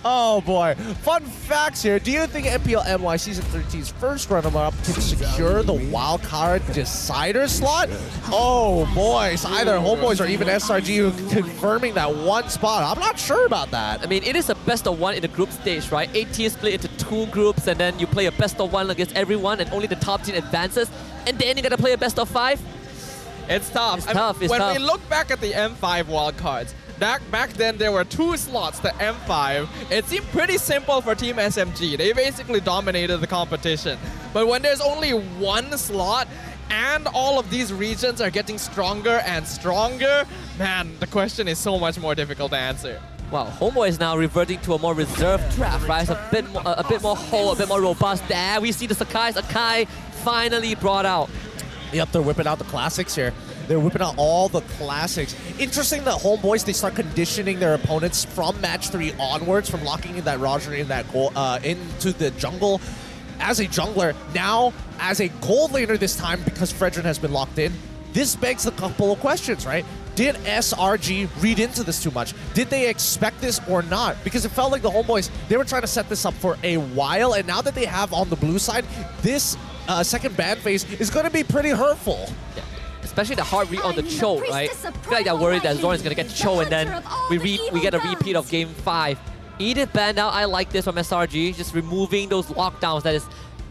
Oh boy. Fun facts here. Do you think MPL MY Season 13's first runner-up can secure the wildcard decider slot? Oh boy. It's either Homeboys or even SRG confirming that one spot. I'm not sure about that. I mean, it is a best of one in the group stage, right? 8 teams split into 2 groups, and then you play a best of 1 against everyone, and only the top team advances. And then you gotta play a best of 5. It's tough. It's tough. When we look back at the M5 wildcards, back then there were 2 slots to M5. It seemed pretty simple for Team SMG. They basically dominated the competition. But when there's only 1 slot, and all of these regions are getting stronger and stronger, man, the question is so much more difficult to answer. Wow, Homeboy is now reverting to a more reserved draft, right? It's a bit more whole, a bit more robust. There we see the Sakai finally brought out. Yep, they're whipping out the classics here. They're whipping out all the classics. Interesting that Homeboys, they start conditioning their opponents from match 3 onwards, from locking in that Roger in that goal, into the jungle as a jungler. Now, as a gold laner this time, because Fredrin has been locked in, this begs a couple of questions, right? Did SRG read into this too much? Did they expect this or not? Because it felt like the Homeboys, they were trying to set this up for a while, and now that they have on the blue side, this second ban phase is going to be pretty hurtful. Yeah. Especially the hard read on the Cho, right? I feel like they're worried that Zoran is going to get the Cho, and then we get a repeat of Game 5. Edith banned out. I like this from SRG, just removing those lockdowns that is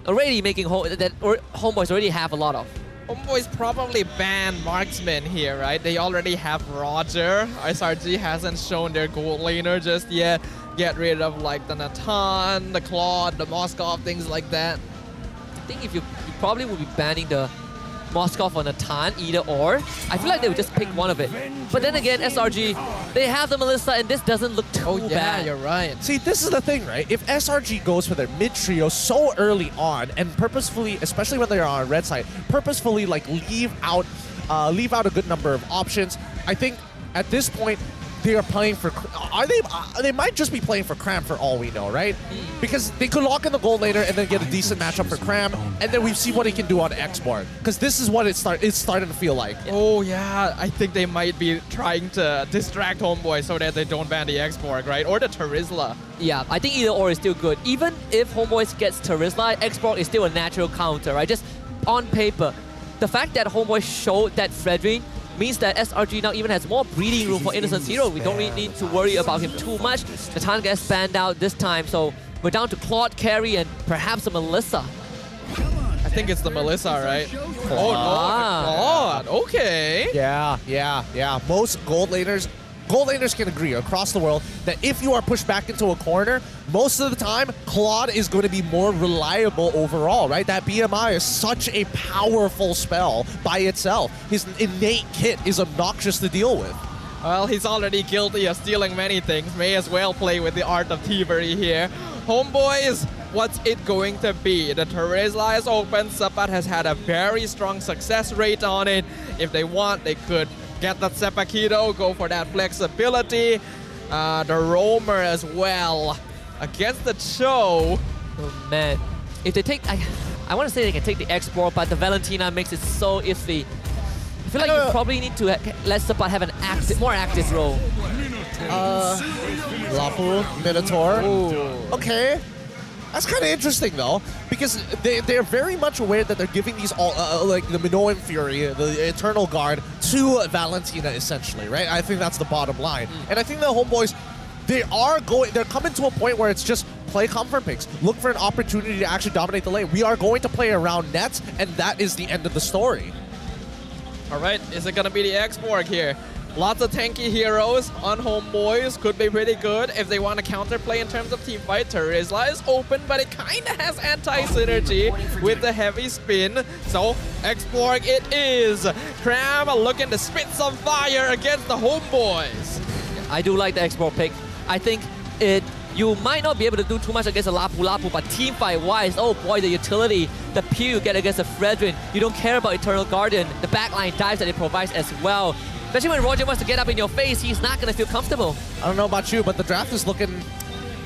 already making Homeboys already have a lot of. Homeboys probably ban Marksman here, right? They already have Roger. SRG hasn't shown their gold laner just yet. Get rid of like the Natan, the Claude, the Moskov, things like that. I think if you probably would be banning the Moskov or Natan, either or. I feel like they would just pick one of it. But then again, SRG, they have the Melissa, and this doesn't look too bad. You're right. See, this is the thing, right? If SRG goes for their mid trio so early on and purposefully, especially when they're on red side, purposefully like leave out a good number of options, I think at this point they are playing for. They might just be playing for Cram for all we know, right? Because they could lock in the gold later and then get a decent matchup for Cram, and then we see what he can do on Export. Because this is what it's starting to feel like. Oh yeah, I think they might be trying to distract Homeboy so that they don't ban the X-Borg, right? Or the Terizla. Yeah, I think either or is still good. Even if Homeboys gets Terizla, Export is still a natural counter, right? Just on paper. The fact that Homeboy showed that Fredrin means that SRG now even has more breathing room for Innocent Zero. We don't really need to worry about him too much. Natan gets spanned out this time, so we're down to Claude, Carry, and perhaps a Melissa. I think it's the Melissa, right? Oh, Claude. Okay. Yeah. Most gold laners can agree across the world that if you are pushed back into a corner, most of the time, Claude is going to be more reliable overall, right? That BMI is such a powerful spell by itself. His innate kit is obnoxious to deal with. Well, he's already guilty of stealing many things. May as well play with the art of thievery here. Homeboys, what's it going to be? The Terizla is open. Sapat has had a very strong success rate on it. If they want, they could get that Sepakito, go for that flexibility. The Roamer as well. Against the Cho. Oh man. If they take, I want to say they can take the Export, but the Valentina makes it so iffy. I feel like you probably need to let Sapat have an more active role. Lapu, Minotaur. Ooh. Okay. That's kind of interesting though, because they're very much aware that they're giving these all like the Minoan Fury, the Eternal Guard, to Valentina essentially, right? I think that's the bottom line, and I think the Homeboys, they're coming to a point where it's just play comfort picks, look for an opportunity to actually dominate the lane. We are going to play around nets, and that is the end of the story. All right, is it gonna be the X-Borg here? Lots of tanky heroes on Homeboys, could be pretty good if they want to counterplay in terms of teamfight. Terizla is open, but it kind of has anti-synergy with the heavy spin. So, X-Borg it is. Cram looking to spit some fire against the Homeboys. I do like the X-Borg pick. I think you might not be able to do too much against a Lapu Lapu, but teamfight-wise, oh boy, the utility, the Pew you get against a Fredrin. You don't care about Eternal Guardian, the backline dives that it provides as well. Especially when Roger wants to get up in your face, he's not going to feel comfortable. I don't know about you, but the draft is looking...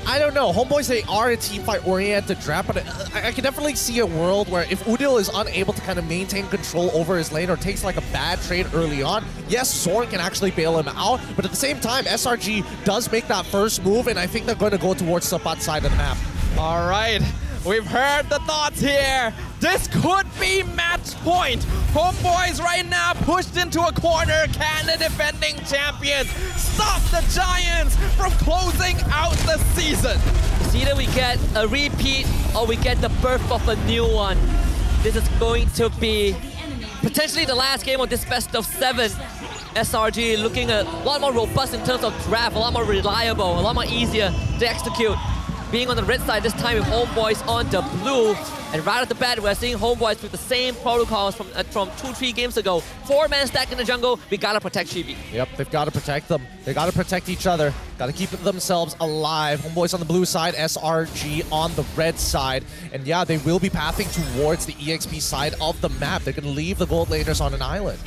I don't know. Homeboys, they are a teamfight-oriented draft, but I can definitely see a world where if Udil is unable to kind of maintain control over his lane or takes like a bad trade early on, yes, Zorn can actually bail him out, but at the same time, SRG does make that first move, and I think they're going to go towards Sapat's side of the map. All right. We've heard the thoughts here. This could be match point. Homeboys right now pushed into a corner. Can the defending champions stop the Giants from closing out the season? It's either we get a repeat or we get the birth of a new one. This is going to be potentially the last game of this best of 7. SRG looking a lot more robust in terms of draft, a lot more reliable, a lot more easier to execute. Being on the red side this time with Homeboys on the blue. And right off the bat, we're seeing Homeboys with the same protocols from 2-3 games ago. 4-man stack in the jungle, we gotta protect Chibi. Yep, they've got to protect them. They got to protect each other. Got to keep themselves alive. Homeboys on the blue side, SRG on the red side. And yeah, they will be pathing towards the EXP side of the map. They're gonna leave the gold laners on an island.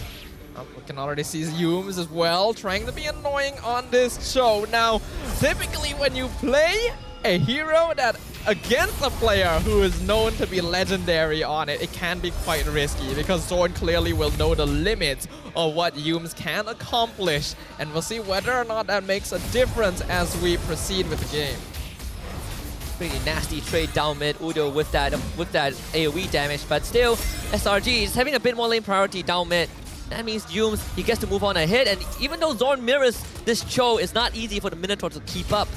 We can already see Yums as well, trying to be annoying on this show. Now, typically when you play a hero that against a player who is known to be legendary on it, it can be quite risky because Zorn clearly will know the limits of what Yums can accomplish, and we'll see whether or not that makes a difference as we proceed with the game. Pretty nasty trade down mid, Udo with that AoE damage, but still SRG is having a bit more lane priority down mid. That means Yums, he gets to move on ahead, and even though Zorn mirrors this Cho, it's not easy for the Minotaur to keep up.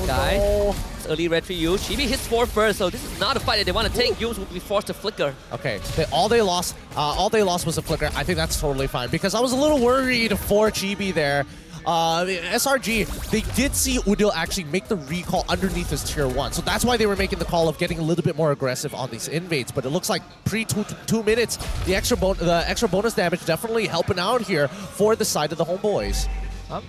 No. Early retry use. Chibi hits 4 first, so this is not a fight that they want to take. Yums will be forced to flicker. Okay, all they lost was a flicker. I think that's totally fine because I was a little worried for Chibi there. SRG, they did see Udil actually make the recall underneath his tier 1. So that's why they were making the call of getting a little bit more aggressive on these invades. But it looks like pre-2 minutes, the extra bonus damage definitely helping out here for the side of the homeboys.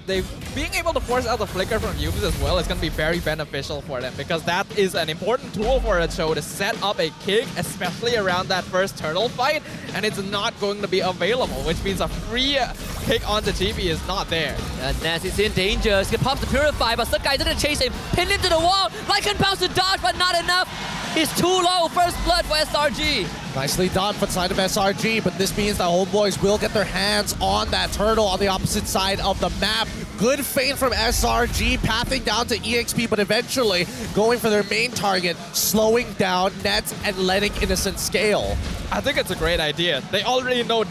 Being able to force out the flicker from Yumes as well is going to be very beneficial for them, because that is an important tool for a show to set up a kick, especially around that first turtle fight, and it's not going to be available, which means a free kick onto GB is not there. And Ness is in danger. He's going to pop the Purify, but Sakai is going to chase him, pin him to the wall. Lycan bounce to dodge, but not enough. He's too low. First blood for SRG. Nicely done for the side of SRG, but this means that homeboys will get their hands on that turtle on the opposite side of the map. Good feint from SRG, pathing down to EXP, but eventually going for their main target, slowing down Nets and letting Innocent scale. I think it's a great idea. They already know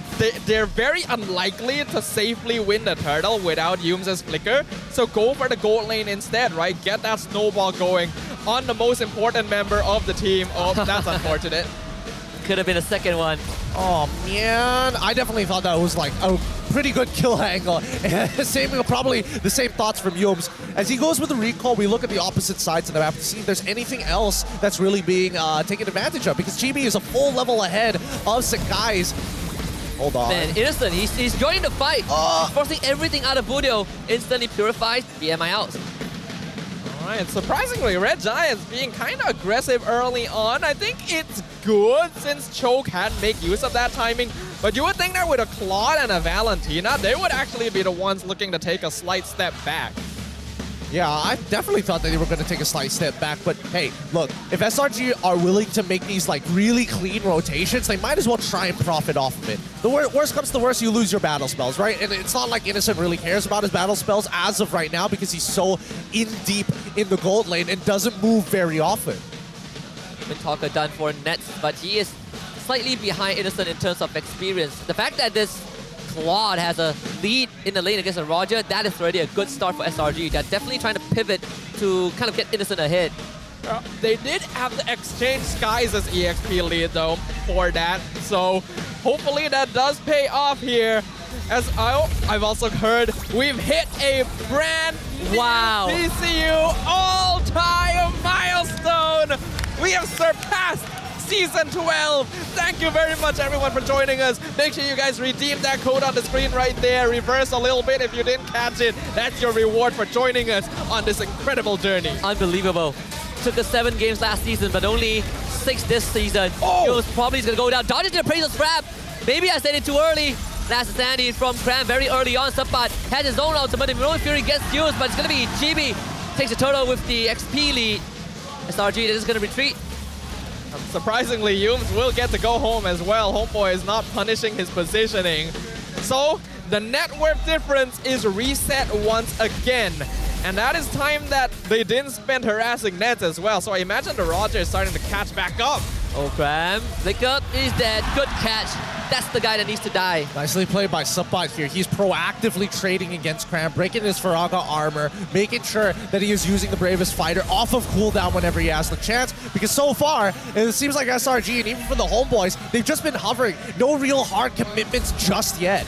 they're very unlikely to safely win the turtle without Yumes' flicker, so go for the gold lane instead, right? Get that snowball going on the most important member of the team. Oh, that's unfortunate. Could have been a second one. Oh man, I definitely thought that was like a pretty good kill angle. Probably the same thoughts from Yumes. As he goes with the recall, we look at the opposite sides of the map to see if there's anything else that's really being taken advantage of, because GB is a full level ahead of Sakai's. Hold on. Man, Innocent, he's joining the fight. He's forcing everything out of Budio. Instantly purifies, BMI out. Alright, surprisingly, Red Giants being kind of aggressive early on. I think it's good since Choke had make use of that timing. But you would think that with a Claude and a Valentina, they would actually be the ones looking to take a slight step back. Yeah, I definitely thought that they were going to take a slight step back, but hey, look, if SRG are willing to make these like really clean rotations, they might as well try and profit off of it. The worst comes to worst, you lose your battle spells, right? And it's not like Innocent really cares about his battle spells as of right now, because he's so in deep in the gold lane and doesn't move very often. Mintalker done for Nets, but he is slightly behind Innocent in terms of experience. The fact that this Claude has a lead in the lane against a Roger, that is already a good start for SRG. They're definitely trying to pivot to kind of get Innocent ahead. They did have to exchange Skies as EXP lead though for that, so hopefully that does pay off here. As I've also heard, we've hit a brand new PCU all-time milestone. We have surpassed Season 12. Thank you very much, everyone, for joining us. Make sure you guys redeem that code on the screen right there. Reverse a little bit if you didn't catch it. That's your reward for joining us on this incredible journey. Unbelievable. Took us 7 games last season, but only 6 this season. It was probably going to go down. Dodges the Appraiser's Trap. Maybe I said it too early. Last standing from Cram very early on. Sapat has his own ultimate. If Fury gets used, but it's going to be GB. Takes the turtle with the XP lead. SRG is going to retreat. Surprisingly, Yumes will get to go home as well. Homeboy is not punishing his positioning. So, the net worth difference is reset once again. And that is time that they didn't spend harassing Nets as well. So I imagine the Roger is starting to catch back up. Oh, Cram. Flick up is dead. Good catch. That's the guy that needs to die. Nicely played by Sapat here. He's proactively trading against Cram, breaking his Faraga armor, making sure that he is using the Bravest Fighter off of cooldown whenever he has the chance. Because so far, it seems like SRG, and even for the homeboys, they've just been hovering. No real hard commitments just yet.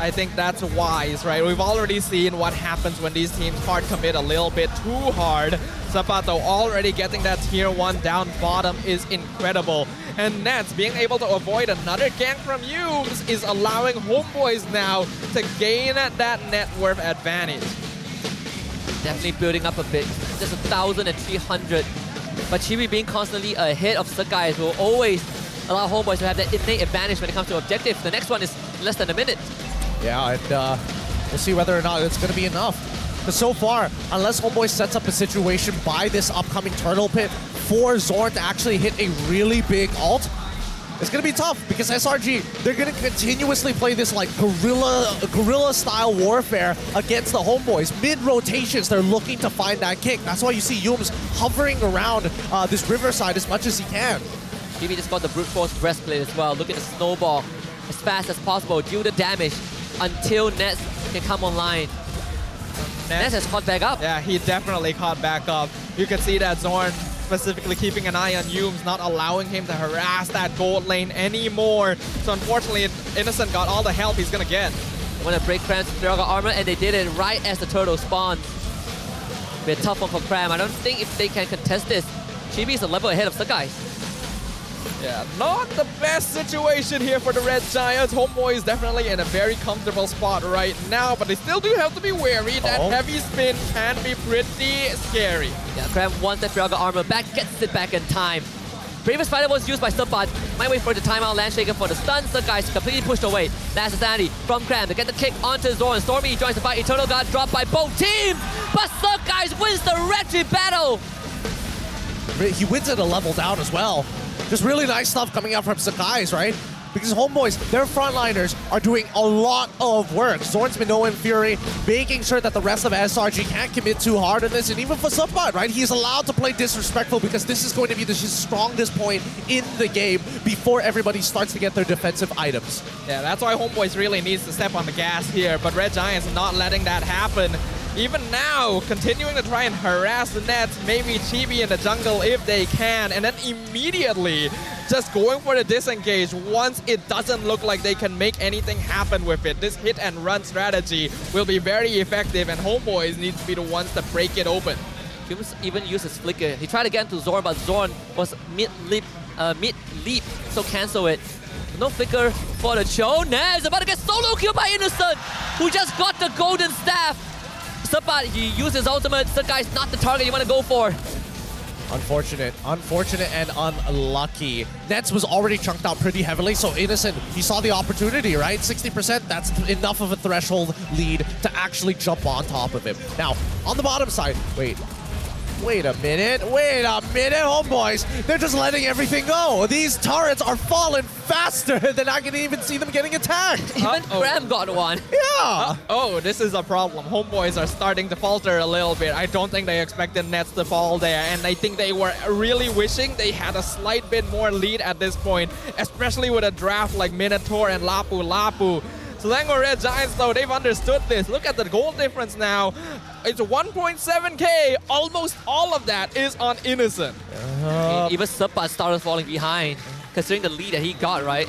I think that's wise, right? We've already seen what happens when these teams hard commit a little bit too hard. Zapato already getting that tier 1 down bottom is incredible. And Nets being able to avoid another gank from Yumes is allowing homeboys now to gain that net worth advantage. Definitely building up a bit. Just 1,300. But Chibi being constantly ahead of Sakai will always allow homeboys to have that innate advantage when it comes to objectives. The next one is less than a minute. Yeah, and we'll see whether or not it's going to be enough. Because so far, unless homeboy sets up a situation by this upcoming turtle pit for Zorn to actually hit a really big ult, it's going to be tough because SRG, they're going to continuously play this like guerrilla style warfare against the homeboys. Mid-rotations, they're looking to find that kick. That's why you see Yumes hovering around this riverside as much as he can. GB just got the brute force breastplate as well. Looking to snowball as fast as possible, deal the damage until Nets can come online. Nets has caught back up. Yeah, he definitely caught back up. You can see that Zorn specifically keeping an eye on Yumes, not allowing him to harass that gold lane anymore. So unfortunately, Innocent got all the help he's gonna get. Want to break Cram's Dragon armor, and they did it right as the turtle spawned. Be a tough one for Cram. I don't think if they can contest this. Chibi is a level ahead of Sakai. Yeah, not the best situation here for the Red Giants. Homeboy is definitely in a very comfortable spot right now, but they still do have to be wary. That heavy spin can be pretty scary. Yeah, Cram wants that Dragon armor back, gets it back in time. Previous fighter was used by Subbat. Might wait for the timeout land shaker for the stun. Guys completely pushed away. Last sanity from Cram to get the kick onto Zorn. Stormy joins the fight. Eternal God dropped by both teams. But Guys wins the retry battle. He wins at a level down as well. Just really nice stuff coming out from Sakai's, right? Because Homeboys, their frontliners are doing a lot of work. Zorn's Minoan Fury making sure that the rest of SRG can't commit too hard on this. And even for Subbot, right? He's allowed to play disrespectful because this is going to be his strongest point in the game before everybody starts to get their defensive items. Yeah, that's why Homeboys really needs to step on the gas here. But Red Giants not letting that happen. Even now, continuing to try and harass the Nets, maybe Chibi in the jungle if they can, and then immediately just going for the disengage once it doesn't look like they can make anything happen with it. This hit and run strategy will be very effective, and Homeboys need to be the ones to break it open. He even used his flicker. He tried to get into Zorn, but Zorn was mid-leap, so cancel it. No flicker for the Cho. Nez about to get solo killed by Innocent, who just got the golden staff. Subbat, he used his ultimate. Sakai's not the target you want to go for. Unfortunate and unlucky. Nets was already chunked out pretty heavily, so Innocent, he saw the opportunity, right? 60%, that's enough of a threshold lead to actually jump on top of him. Now, on the bottom side, wait a minute, Homeboys. They're just letting everything go. These turrets are falling faster than I can even see them getting attacked. Even Cram got one. Yeah. Oh, this is a problem. Homeboys are starting to falter a little bit. I don't think they expected Nets to fall there, and I think they were really wishing they had a slight bit more lead at this point, especially with a draft like Minotaur and Lapu Lapu. Selangor Red Giants, though, they've understood this. Look at the goal difference now. It's 1.7k. Almost all of that is on Innocent. Even Subbat started falling behind, considering the lead that he got, right?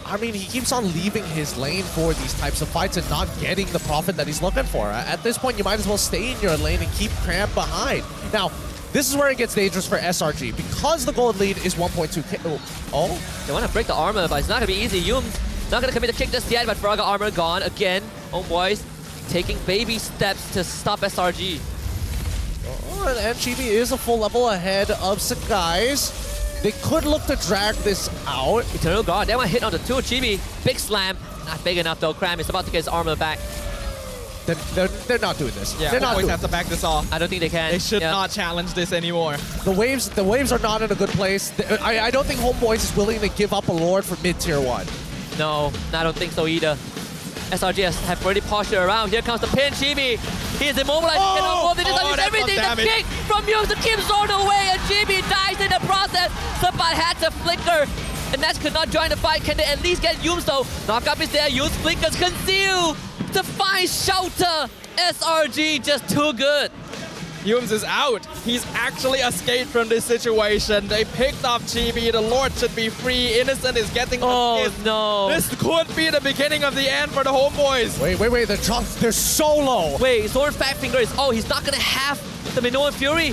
I mean, he keeps on leaving his lane for these types of fights and not getting the profit that he's looking for. At this point, you might as well stay in your lane and keep Cram behind. Now, this is where it gets dangerous for SRG. Because the gold lead is 1.2k. Oh? They want to break the armor, but it's not going to be easy. Yum's not going to commit the kick just yet, but Fraga armor gone again. Homeboys taking baby steps to stop SRG. Oh, and Chibi is a full level ahead of Sakai's. They could look to drag this out. Eternal God, they want to hit on the two. Chibi, big slam. Not big enough though. Cram is about to get his armor back. They're not doing this. Yeah, they're not always doing have to back this off. I don't think they can. They should not challenge this anymore. The waves are not in a good place. I don't think Homeboys is willing to give up a Lord for mid-tier 1. No, I don't think so either. SRG have already postured around. Here comes the pin, Chibi. He is immobilized. He cannot move. They just use everything. The kick from Yums to keep Zorn away, and Chibi dies in the process. Subbat had to flicker, and Nets could not join the fight. Can they at least get Yums though? Knockup is there. Use flickers, conceal to find shelter. SRG just too good. Yums is out. He's actually escaped from this situation. They picked up Chibi. The Lord should be free. Innocent is getting the kiss. No. This could be the beginning of the end for the Homeboys. Wait. They're so low. Wait, Zorn Fat Finger is... Oh, he's not going to have the Minoan Fury.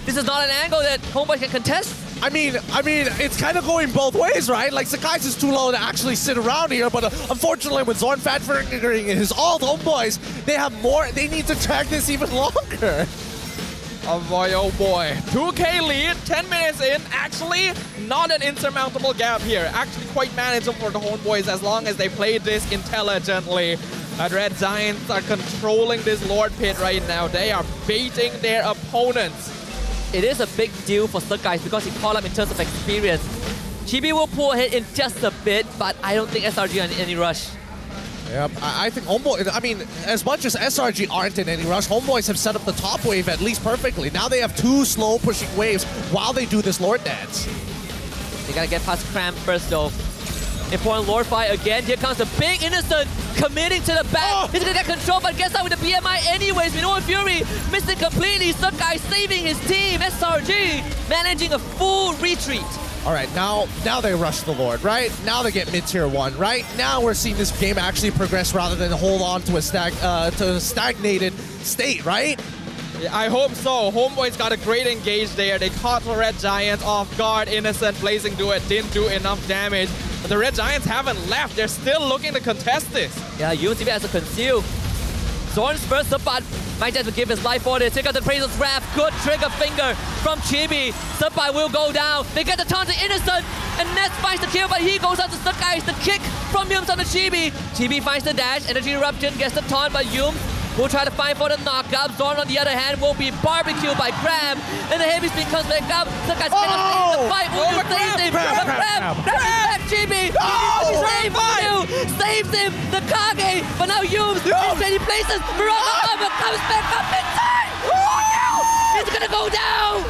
This is not an angle that Homeboys can contest. I mean, it's kind of going both ways, right? Like, Sakai's is too low to actually sit around here, but unfortunately, with Zorn Fat Fingering his all Homeboys, they have more. They need to track this even longer. Oh boy. 2k lead, 10 minutes in. Actually, not an insurmountable gap here. Actually quite manageable for the Homeboys as long as they play this intelligently. And Red Giants are controlling this Lord Pit right now. They are baiting their opponents. It is a big deal for Guys because he caught up in terms of experience. Chibi will pull ahead in just a bit, but I don't think SRG are in any rush. Yep, I think Homeboys, I mean, as much as SRG aren't in any rush, Homeboys have set up the top wave at least perfectly. Now they have two slow pushing waves while they do this Lord dance. They gotta get past Cram first though. Important Lord fight again. Here comes the big Innocent committing to the back. He's gonna get control, but gets out with the BMI anyways. Minoan Fury missing completely. Guy saving his team. SRG managing a full retreat. All right, now they rush the Lord, right? Now they get mid-tier 1, right? Now we're seeing this game actually progress rather than hold on to a stagnated state, right? Yeah, I hope so. Homeboys got a great engage there. They caught the Red Giants off guard. Innocent Blazing Duet didn't do enough damage. But the Red Giants haven't left. They're still looking to contest this. Yeah, UTV has to conceal. Zorn's first Sabat might have to give his life for it. Take out the Appraiser's Wrath. Good trigger finger from Chibi. Sabat will go down. They get the taunt to Innocent. And Nets finds the kill, but he goes out to Sakai. The kick from Yums on the Chibi. Chibi finds the dash. Energy Eruption gets the taunt by Yums. Will try to fight for the knockup. Zorn, on the other hand, will be barbecued by Graham. And the heavy speed comes back up. Sakai's gonna save the fight. Will you save him? Graham is back, Chibi. Saves him. The Kage. But now Yums in 20 places. Miranda comes back up in time. Oh no! He's gonna go down.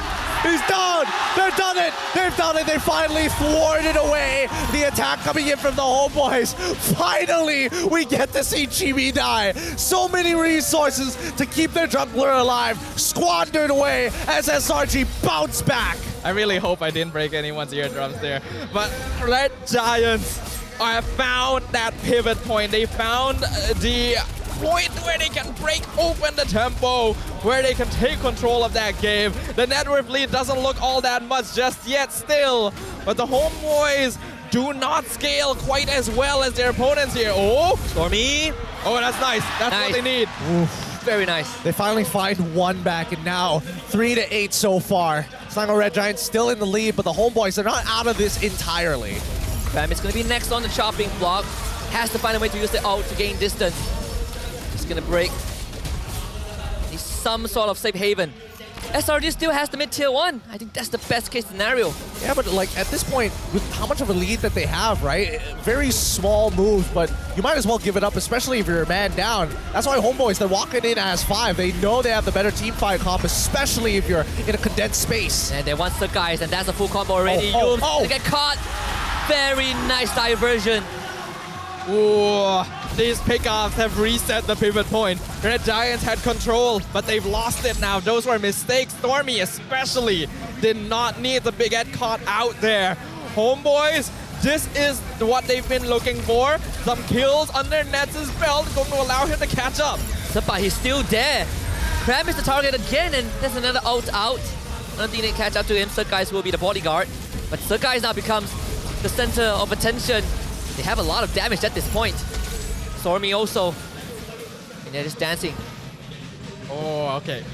He's done! They've done it! They've done it! They finally thwarted away the attack coming in from the Homeboys. Finally, we get to see Chibi die. So many resources to keep their jungler alive, squandered away as SRG bounced back. I really hope I didn't break anyone's eardrums there. But Red Giants have found that pivot point. They found the point where they can break open the tempo, where they can take control of that game. The network lead doesn't look all that much just yet still, but the Homeboys do not scale quite as well as their opponents here. Oh, Stormy. Oh, that's nice. That's what they need. Oof. Very nice. They finally find one back, and now 3-8 so far. Selangor Red Giants still in the lead, but the Homeboys are not out of this entirely. Bam is going to be next on the chopping block. Has to find a way to use the ult to gain distance. He's going to break. Needs some sort of safe haven. SRG still has the mid-tier 1. I think that's the best case scenario. Yeah, but like at this point, with how much of a lead that they have, right? Very small moves, but you might as well give it up, especially if you're a man down. That's why Homeboys, they're walking in as 5. They know they have the better team fight comp, especially if you're in a condensed space. And they want the guys, and that's a full combo already. They get caught. Very nice diversion. Ooh, these pickoffs have reset the pivot point. Red Giants had control, but they've lost it now. Those were mistakes. Stormy especially did not need the big head caught out there. Homeboys, this is what they've been looking for. Some kills under Nets' belt going to allow him to catch up. But he's still there. Cram is the target again, and there's another ult out. I don't think they catch up to him. Surkais will be the bodyguard. But Surkais now becomes the center of attention. They have a lot of damage at this point. Stormy also. And they're just dancing. Oh, okay.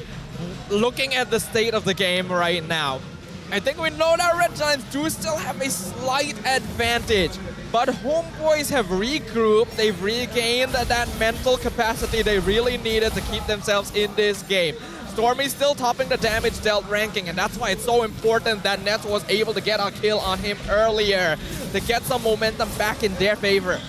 Looking at the state of the game right now, I think we know that Red Giants do still have a slight advantage. But Homeboys have regrouped. They've regained that mental capacity they really needed to keep themselves in this game. Stormy's still topping the damage dealt ranking, and that's why it's so important that Nets was able to get a kill on him earlier to get some momentum back in their favor.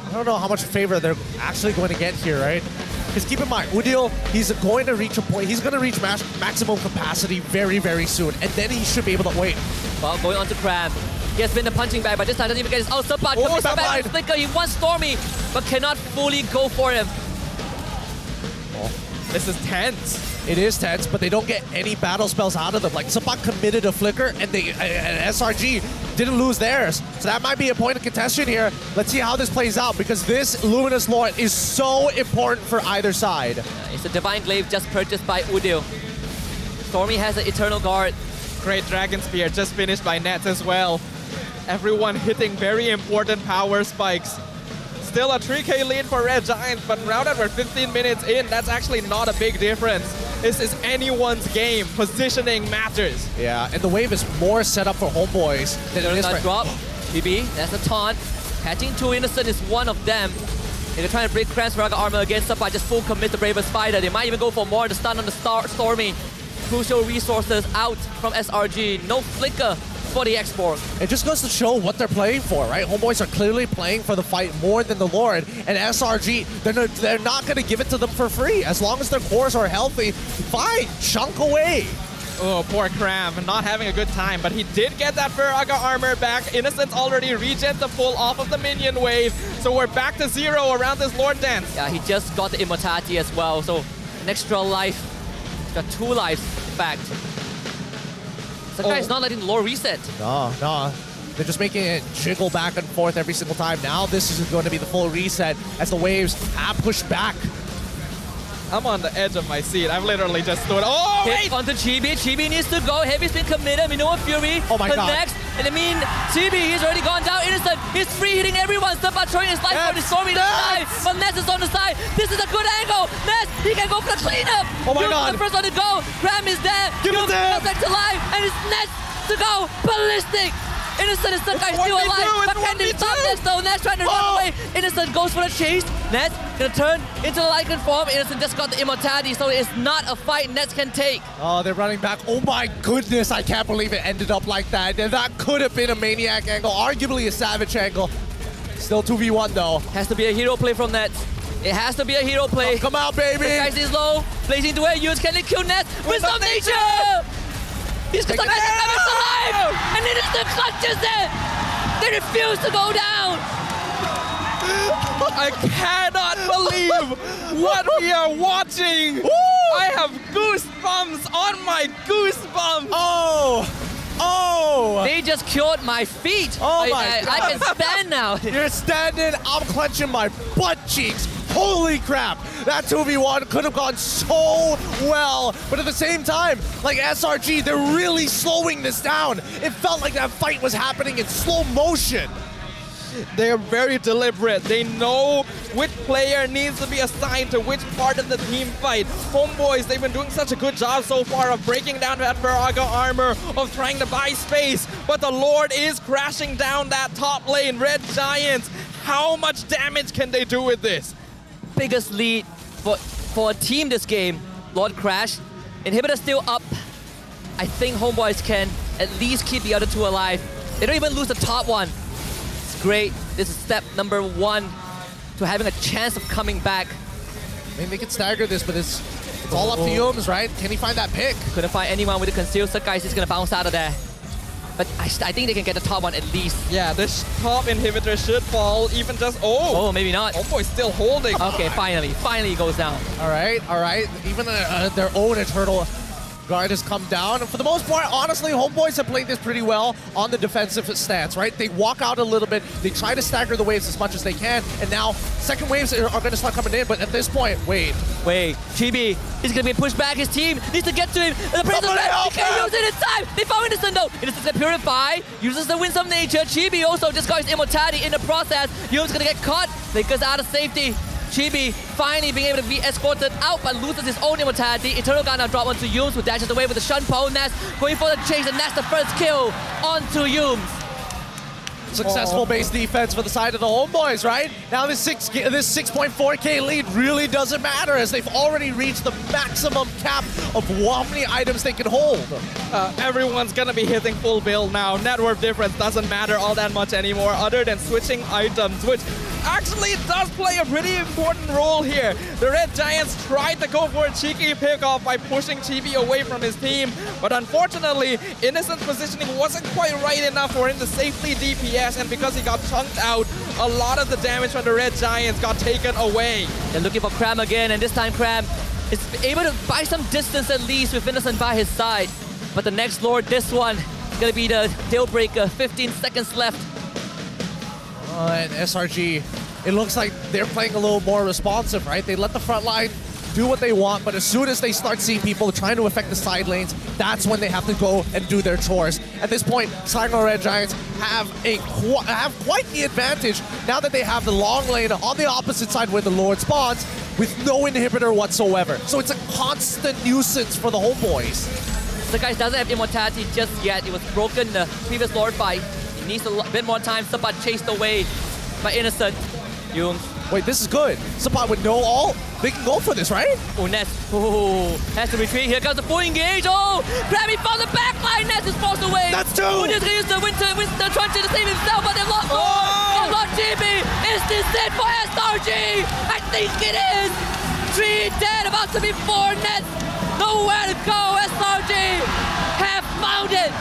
I don't know how much favor they're actually going to get here, right? Because keep in mind, Udil, he's going to reach a point. He's going to reach maximum capacity very, very soon, and then he should be able to wait. Well, going on to Cram. He has been the punching bag, but this time doesn't even get his outside part. Commits back to Flicker. He wants Stormy, but cannot fully go for him. This is tense. It is tense, but they don't get any battle spells out of them. Like, Sapak committed a flicker, and SRG didn't lose theirs. So that might be a point of contention here. Let's see how this plays out, because this Luminous Lord is so important for either side. It's a Divine Glaive just purchased by Udil. Stormy has an Eternal Guard. Great Dragon Spear just finished by Nets as well. Everyone hitting very important power spikes. Still a 3K lead for Red Giants, but now that we're 15 minutes in, that's actually not a big difference. This is anyone's game. Positioning matters. Yeah, and the wave is more set up for Homeboys than it is for... drop. BB, that's a taunt. Catching 2 Innocent is one of them. They're trying to break Cram's Raga armor against Sapai, just full commit the Braver Spider. They might even go for more to stun on the Stormy. Crucial resources out from SRG. No flicker for the export. It just goes to show what they're playing for, right? Homeboys are clearly playing for the fight more than the Lord, and SRG, they're not going to give it to them for free. As long as their cores are healthy, fine, chunk away. Oh, poor Cram, not having a good time, but he did get that Firaga armor back. Innocence already regen to full off of the minion wave, so we're back to 0 around this Lord dance. Yeah, he just got the immortality as well, so an extra life. He's got 2 lives, in fact. Sakai is not letting the lore reset. No. They're just making it jiggle back and forth every single time. Now this is going to be the full reset as the waves have pushed back. I'm on the edge of my seat. I've literally just stood. Oh, Hit onto Chibi. Chibi needs to go. Heavy's been committed. Minoa Fury Oh my God. connects. And I mean, Chibi, he's already gone down. Innocent, he's free hitting everyone. Sapa throwing his life on his Stormy to the side. But Ness is on the side. This is a good angle. Ness, he can go for the cleanup. Oh my Yu's God. the first one to go. Graham is there. Give it Yu's there. back to life. And it's Ness to go. Ballistic. Innocent is Sakai still alive. But can they stop Ness though? Ness trying to run away. Innocent goes for the chase. Ness gonna turn into the Lycan form. Innocent just got the immortality, so it's not a fight Ness can take. Oh, they're running back. Oh my goodness, I can't believe it ended up like that. And that could have been a Maniac angle, arguably a Savage angle. Still 2v1 though. Has to be a hero play from Ness. It has to be a hero play. Come out, baby. The guys is low. Blazing to where use. Can they kill Ness? Wisdom of nature! He's stuck at the alive! And Innocent clutches it! They refuse to go down! I cannot believe what we are watching. I have goosebumps on my goosebumps. Oh! They just cured my feet. Oh my I can stand now. You're standing, I'm clenching my butt cheeks. Holy crap! That 2v1 could have gone so well, but at the same time, like SRG, they're really slowing this down. It felt like that fight was happening in slow motion. They are very deliberate. They know which player needs to be assigned to which part of the team fight. Homeboys, they've been doing such a good job so far of breaking down that Viraga armor, of trying to buy space, but the Lord is crashing down that top lane. Red Giants, how much damage can they do with this? Biggest lead for a team this game. Lord Crash. Inhibitor still up. I think Homeboys can at least keep the other two alive. They don't even lose the top one. It's great. This is step number 1 to having a chance of coming back. I mean, they could stagger this, but it's all up to Yums, right? Can he find that pick? Couldn't find anyone with the conceal. Sakai is going to bounce out of there. But I think they can get the top one at least. Yeah, this top inhibitor should fall even just... Oh, maybe not. Homeboy's still holding. Okay, finally he goes down. All right. Even their own Eternal Guard has come down. And for the most part, honestly, Homeboys have played this pretty well on the defensive stance, right? They walk out a little bit, they try to stagger the waves as much as they can, and now second waves are going to start coming in, but at this point, wait. Chibi is going to be pushed back. His team needs to get to him. The Prince of Red, he can't use it in time. They found Innocent though. Innocent can purify, uses the Winds of Nature. Chibi also just got his immortality in the process. Yum's going to get caught. Lakers out of safety. Chibi finally being able to be escorted out, but loses his own immortality. Eternal Guard now drop onto Yums, who dashes away with the Shun Po. Ness going for the chase, and that's the first kill onto Yums. Successful base defense for the side of the Homeboys, right? Now this 6.4k lead really doesn't matter as they've already reached the maximum cap of how many items they can hold. Everyone's gonna be hitting full build now. Net worth difference doesn't matter all that much anymore other than switching items, which actually does play a pretty important role here. The Red Giants tried to go for a cheeky pickoff by pushing Chibi away from his team, but unfortunately, Innocent's positioning wasn't quite right enough for him to safely DPS, and because he got chunked out, a lot of the damage from the Red Giants got taken away. They're looking for Cram again, and this time Cram is able to buy some distance at least with Innocent by his side. But the next Lord, this one, is going to be the deal breaker. 15 seconds left. And SRG, it looks like they're playing a little more responsive, right? They let the front line do what they want, but as soon as they start seeing people trying to affect the side lanes, that's when they have to go and do their chores. At this point, Signal Red Giants have quite the advantage now that they have the long lane on the opposite side where the Lord spawns with no inhibitor whatsoever. So it's a constant nuisance for the Homeboys. The guy doesn't have immortality just yet. It was broken in the previous Lord fight. He needs a bit more time. Sapat chased away by Innocent. Wait, this is good. Sapat with no ult. They can go for this, right? Oh, Ness. Oh, has to retreat. Here comes the full engage. Oh, Grammy found the backline. Ness is forced away. That's two. Who just used the Winston trying to save himself, but they lost. Oh, Lord GB. Is this it for SRG? I think it is. 3 dead, about to be 4. Ness. Nowhere to go. SRG have found it.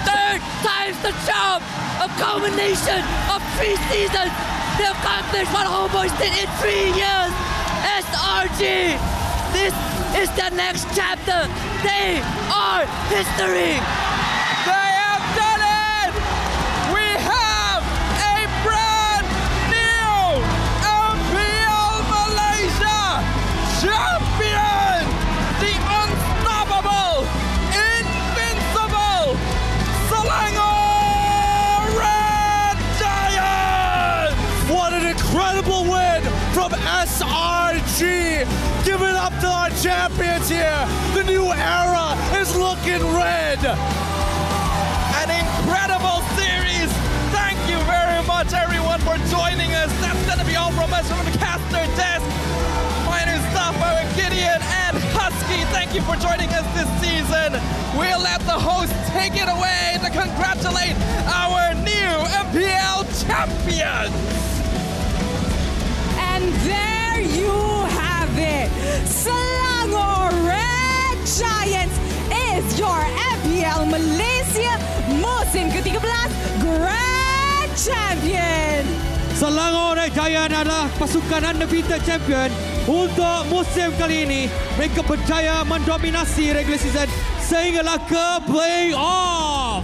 3rd time's the charm. A culmination of 3 seasons. They accomplished what Homeboys did in 3 years. SRG, this is the next chapter. They are history. The SRG. Give it up to our champions here. The new era is looking red. An incredible series. Thank you very much, everyone, for joining us. That's going to be all from us from the caster desk. My name is Staffo, Gideon, and Husky. Thank you for joining us this season. We'll let the host take it away to congratulate our new MPL champions. And there you have it. Selangor Red Giants is your MPL Malaysia musim ke-13 Grand Champion. Selangor Red Giant adalah pasukan undefeated champion untuk musim kali ini. Mereka berjaya mendominasi regular season sehinggalah ke playoff.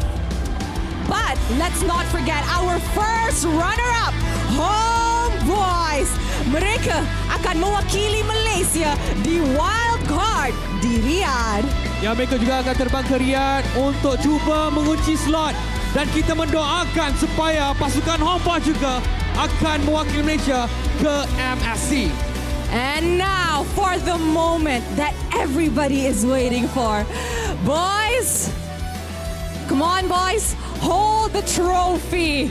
But let's not forget our first runner-up, Homeboys. Mereka akan mewakili Malaysia di wild card di Riyadh. Ya, mereka juga akan terbang ke Riyadh untuk cuba mengunci slot. Dan kita mendoakan supaya pasukan Homeboys juga akan mewakili Malaysia ke MSC. And now for the moment that everybody is waiting for. Boys, come on boys, hold the trophy.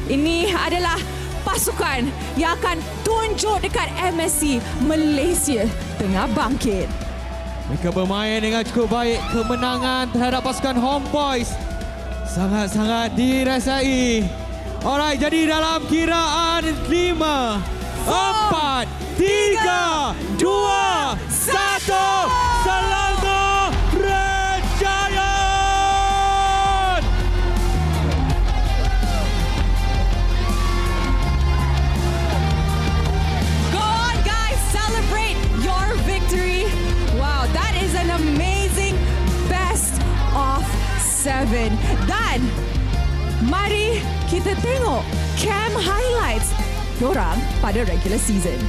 Ini adalah pasukan yang akan tunjuk dekat MSC Malaysia tengah bangkit. Mereka bermain dengan cukup baik. Kemenangan terhadap pasukan Homeboys sangat-sangat dirasai. Alright, jadi dalam kiraan 5, 4, 3, 2, 1, Selangor Red Giant! Go on guys, celebrate your victory. Wow, that is an amazing best of 7. Dan mari kita tengok cam highlights dorang pada regular season.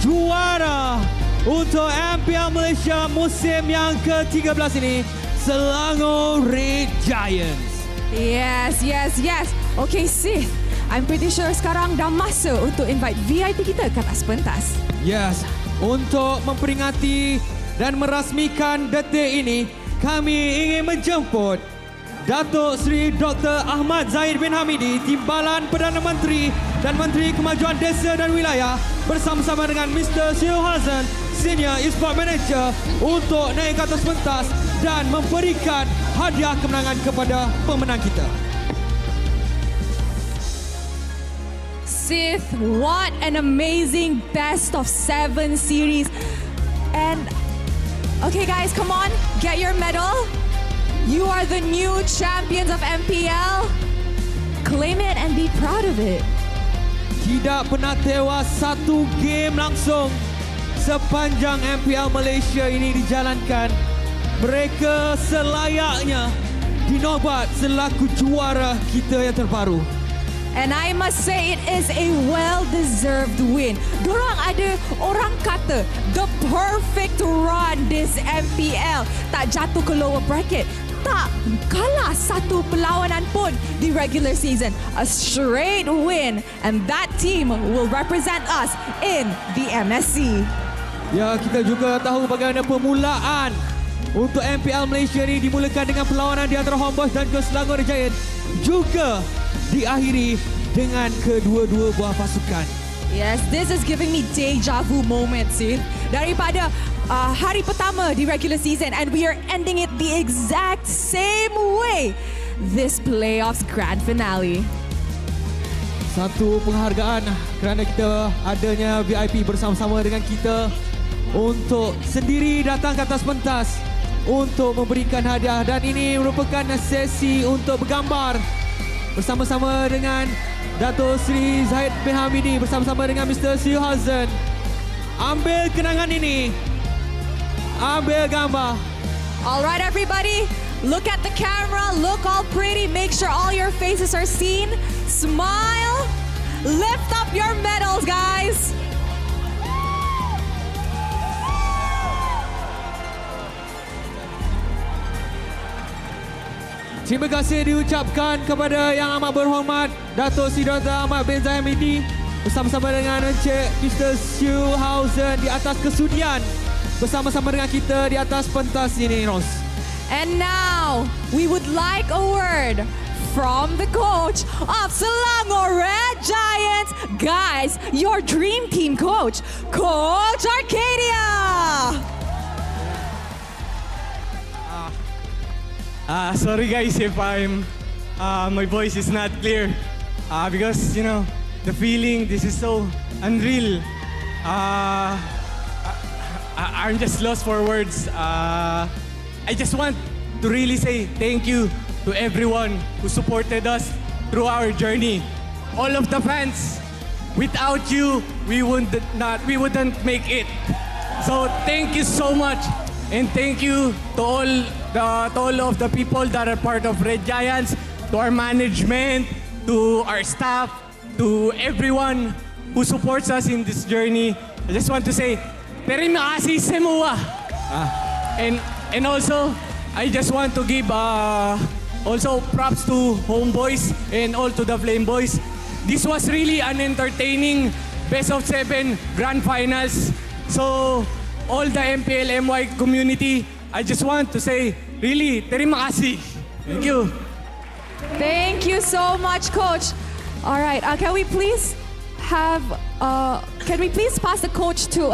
Juara untuk MPL Malaysia musim yang ke-13 ini, Selangor Red Giants. Yes. Okay, Sith, I'm pretty sure sekarang dah masa untuk invite VIP kita ke atas pentas. Yes, untuk memperingati dan merasmikan detik ini, kami ingin menjemput Datuk Seri Dr. Ahmad Zahid bin Hamidi, Timbalan Perdana Menteri dan Menteri Kemajuan Desa dan Wilayah, bersama-sama dengan Mr. Syul Hazan, Senior Esports Manager, untuk naik ke atas pentas dan memberikan hadiah kemenangan kepada pemenang kita. Sith, what an amazing best of 7 series. And okay guys, come on, get your medal. You are the new champions of MPL. Claim it and be proud of it. Tidak pernah tewas satu game langsung sepanjang MPL Malaysia ini dijalankan. Mereka selayaknya dinobat selaku juara kita yang terbaru. And I must say it is a well-deserved win. Dorang ada orang kata the perfect run this MPL. Tak jatuh ke lower bracket. Tak kalah satu perlawanan pun di regular season. A straight win, and that team will represent us in the MSC. Ya, kita juga tahu bagaimana permulaan untuk MPL Malaysia ini dimulakan dengan perlawanan di antara Homeboys dan Selangor Giant, juga diakhiri dengan kedua-dua buah pasukan Yes, this is giving me deja vu moments, sih. Daripada hari pertama di regular season, and we are ending it the exact same way. This playoffs grand finale. Satu penghargaan kerana kita adanya VIP bersama-sama dengan kita untuk sendiri datang ke atas pentas untuk memberikan hadiah, dan ini merupakan sesi untuk bergambar bersama-sama dengan Dato' Sri Zahid bin Hamidi bersama-sama dengan Mr. Siu Hazen. Ambil kenangan ini, ambil gambar. Alright everybody, look at the camera, look all pretty, make sure all your faces are seen, smile, lift up your medals guys. Terima kasih diucapkan kepada Yang Amat Berhormat Dato' Sri Dr. Ahmad bin Zahid Hamidi bersama-sama dengan Encik Mr. Siu Hausen di atas kesudian bersama-sama dengan kita di atas pentas ini, Ros. And now, we would like a word from the coach of Selangor Red Giants. Guys, your dream team coach, Coach Arcadia. Sorry guys if my voice is not clear because you know the feeling, this is so unreal. I'm just lost for words. I just want to really say thank you to everyone who supported us through our journey. All of the fans, without you, we wouldn't make it. So thank you so much, and thank you to all of the people that are part of Red Giants, to our management, to our staff, to everyone who supports us in this journey. I just want to say, terima kasih semua. And also, I just want to give also props to Homeboys and all to the Flame Boys. This was really an entertaining best of 7 grand finals. So, all the MPL MY community, I just want to say, really, terima kasih. Thank you. Thank you so much, Coach. All right, can we please have, can we please pass the coach to,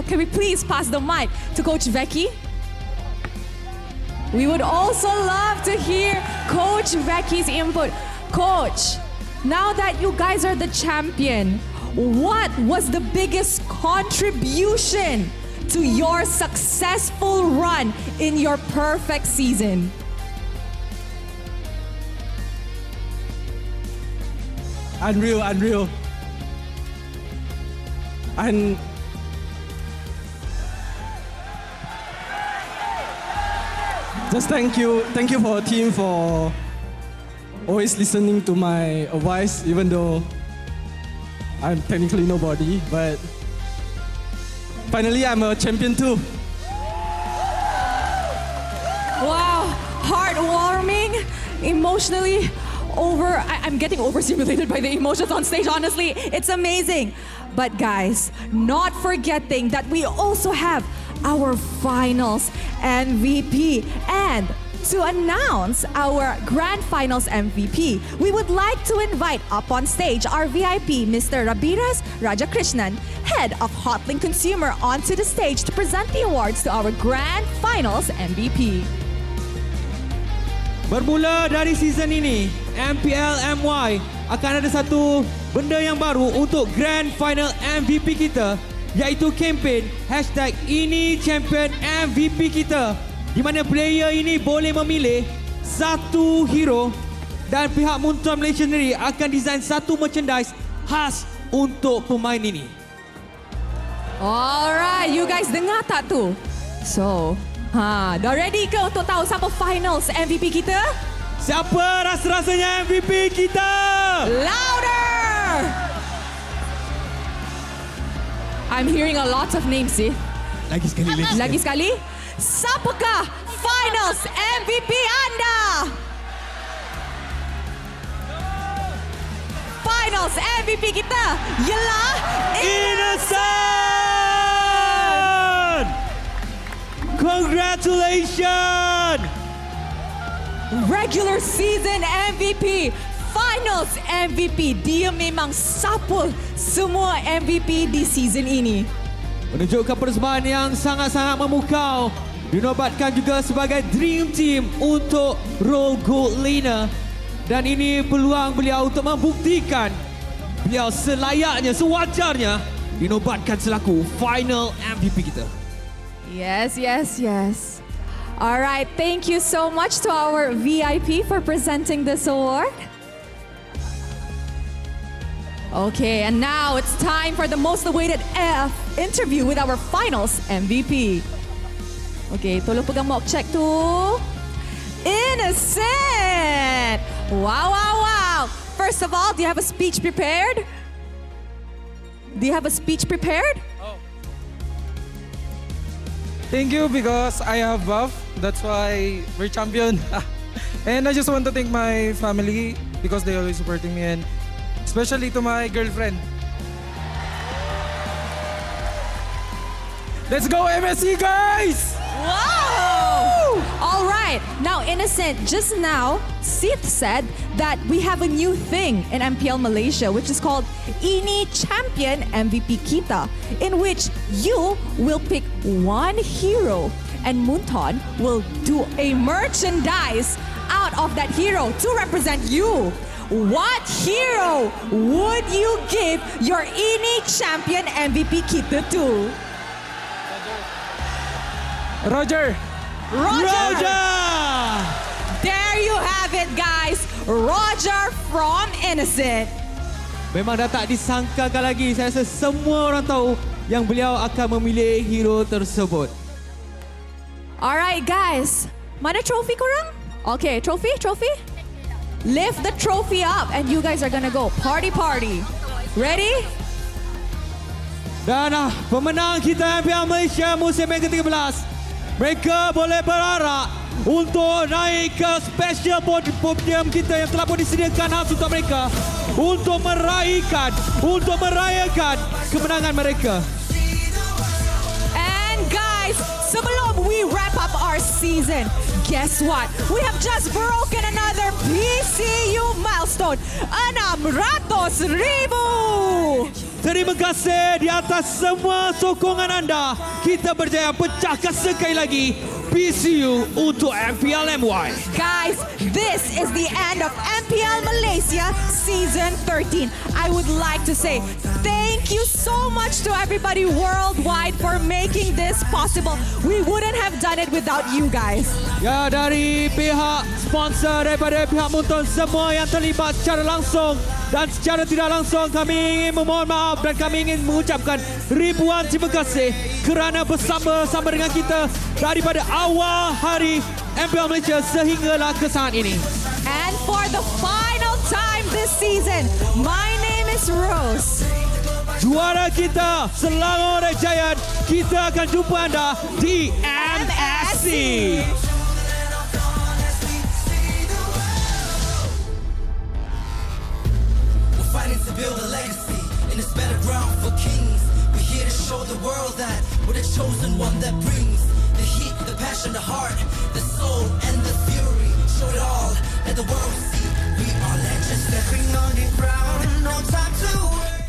can we please pass the mic to Coach Becky? We would also love to hear Coach Becky's input. Coach, now that you guys are the champion, what was the biggest contribution to your successful run in your perfect season? Unreal. And just thank you for our team for always listening to my advice, even though I'm technically nobody, but finally I'm a champion too. Wow, heartwarming, emotionally I'm getting overstimulated by the emotions on stage, honestly. It's amazing. But guys, not forgetting that we also have our finals MVP. And to announce our grand finals MVP, we would like to invite up on stage our VIP, Mr. Rabiras Rajakrishnan, head of Hotlink Consumer, onto the stage to present the awards to our grand finals MVP. Bermula dari season ini, MPL MY akan ada satu benda yang baru untuk Grand Final MVP kita, iaitu kempen #IniChampionMVP kita, di mana player ini boleh memilih satu hero dan pihak Moonton Malaysia sendiri akan design satu merchandise khas untuk pemain ini. Alright, you guys dengar tak tu? So, dah ready ke untuk tahu siapa finals MVP kita? Siapa rasa-rasanya MVP kita? Louder! I'm hearing a lot of names, sih. Lagi sekali. Siapakah finals MVP anda? Finals MVP kita ialah Innocent! Congratulations! Regular season MVP, Finals MVP. Dia memang sapul semua MVP di season ini. Menunjukkan persembahan yang sangat-sangat memukau. Dinobatkan juga sebagai Dream Team untuk role gold laner. Dan ini peluang beliau untuk membuktikan beliau selayaknya, sewajarnya dinobatkan selaku final MVP kita. Yes, yes, yes. Alright, thank you so much to our VIP for presenting this award. Okay, and now it's time for the most awaited interview with our finals MVP. Okay, tolong pegang mock check tu. Innocent! Wow, wow, wow! First of all, do you have a speech prepared? Do you have a speech prepared? Thank you because I have buff. That's why we're champion. And I just want to thank my family because they always supporting me and especially to my girlfriend. Let's go MSC guys! Wow! All right. Now, Innocent, just now, Sith said that we have a new thing in MPL Malaysia, which is called Ini Champion MVP Kita, in which you will pick one hero and Munton will do a merchandise out of that hero to represent you. What hero would you give your Ini Champion MVP Kita to? Roger! Roger! There you have it, guys. Roger from Innocent. Memang dah tak disangkakan lagi. Saya rasa semua orang tahu yang beliau akan memilih hero tersebut. Alright, guys. Mana trophy korang? Okay, trophy. Lift the trophy up and you guys are gonna go party. Ready? Dan pemenang kita MPL Malaysia musim yang ke-13. Mereka boleh berharap untuk naik ke special podium kita yang telah pun disediakan khas untuk mereka untuk merayakan kemenangan mereka. And guys, sebelum we wrap up our season, guess what? We have just broken another PCU milestone, 600,000. Terima kasih di atas semua sokongan anda. Kita berjaya pecahkan sekali lagi PCU untuk MPL MY. Guys, this is the end of MPL Malaysia Season 13. I would like to say thank you so much to everybody worldwide for making this possible. We wouldn't have done it without you guys. Ya, dari pihak sponsor, daripada pihak Munton, semua yang terlibat secara langsung dan secara tidak langsung, kami ingin memohon maaf dan kami ingin mengucapkan ribuan terima kasih kerana bersama-sama dengan kita daripada awal hari MPL Malaysia sehinggalah ke saat ini. And for the final time this season, my name is Rose. Juara kita, Selangor Red Giant, kita akan jumpa anda di MSC. Fighting to build a legacy in this better ground for kings. We're here to show the world that we're the chosen one that brings the heat, the passion, the heart, the soul, and the fury. Show it all, let the world see we are legends. Stepping on the ground, no time to wait.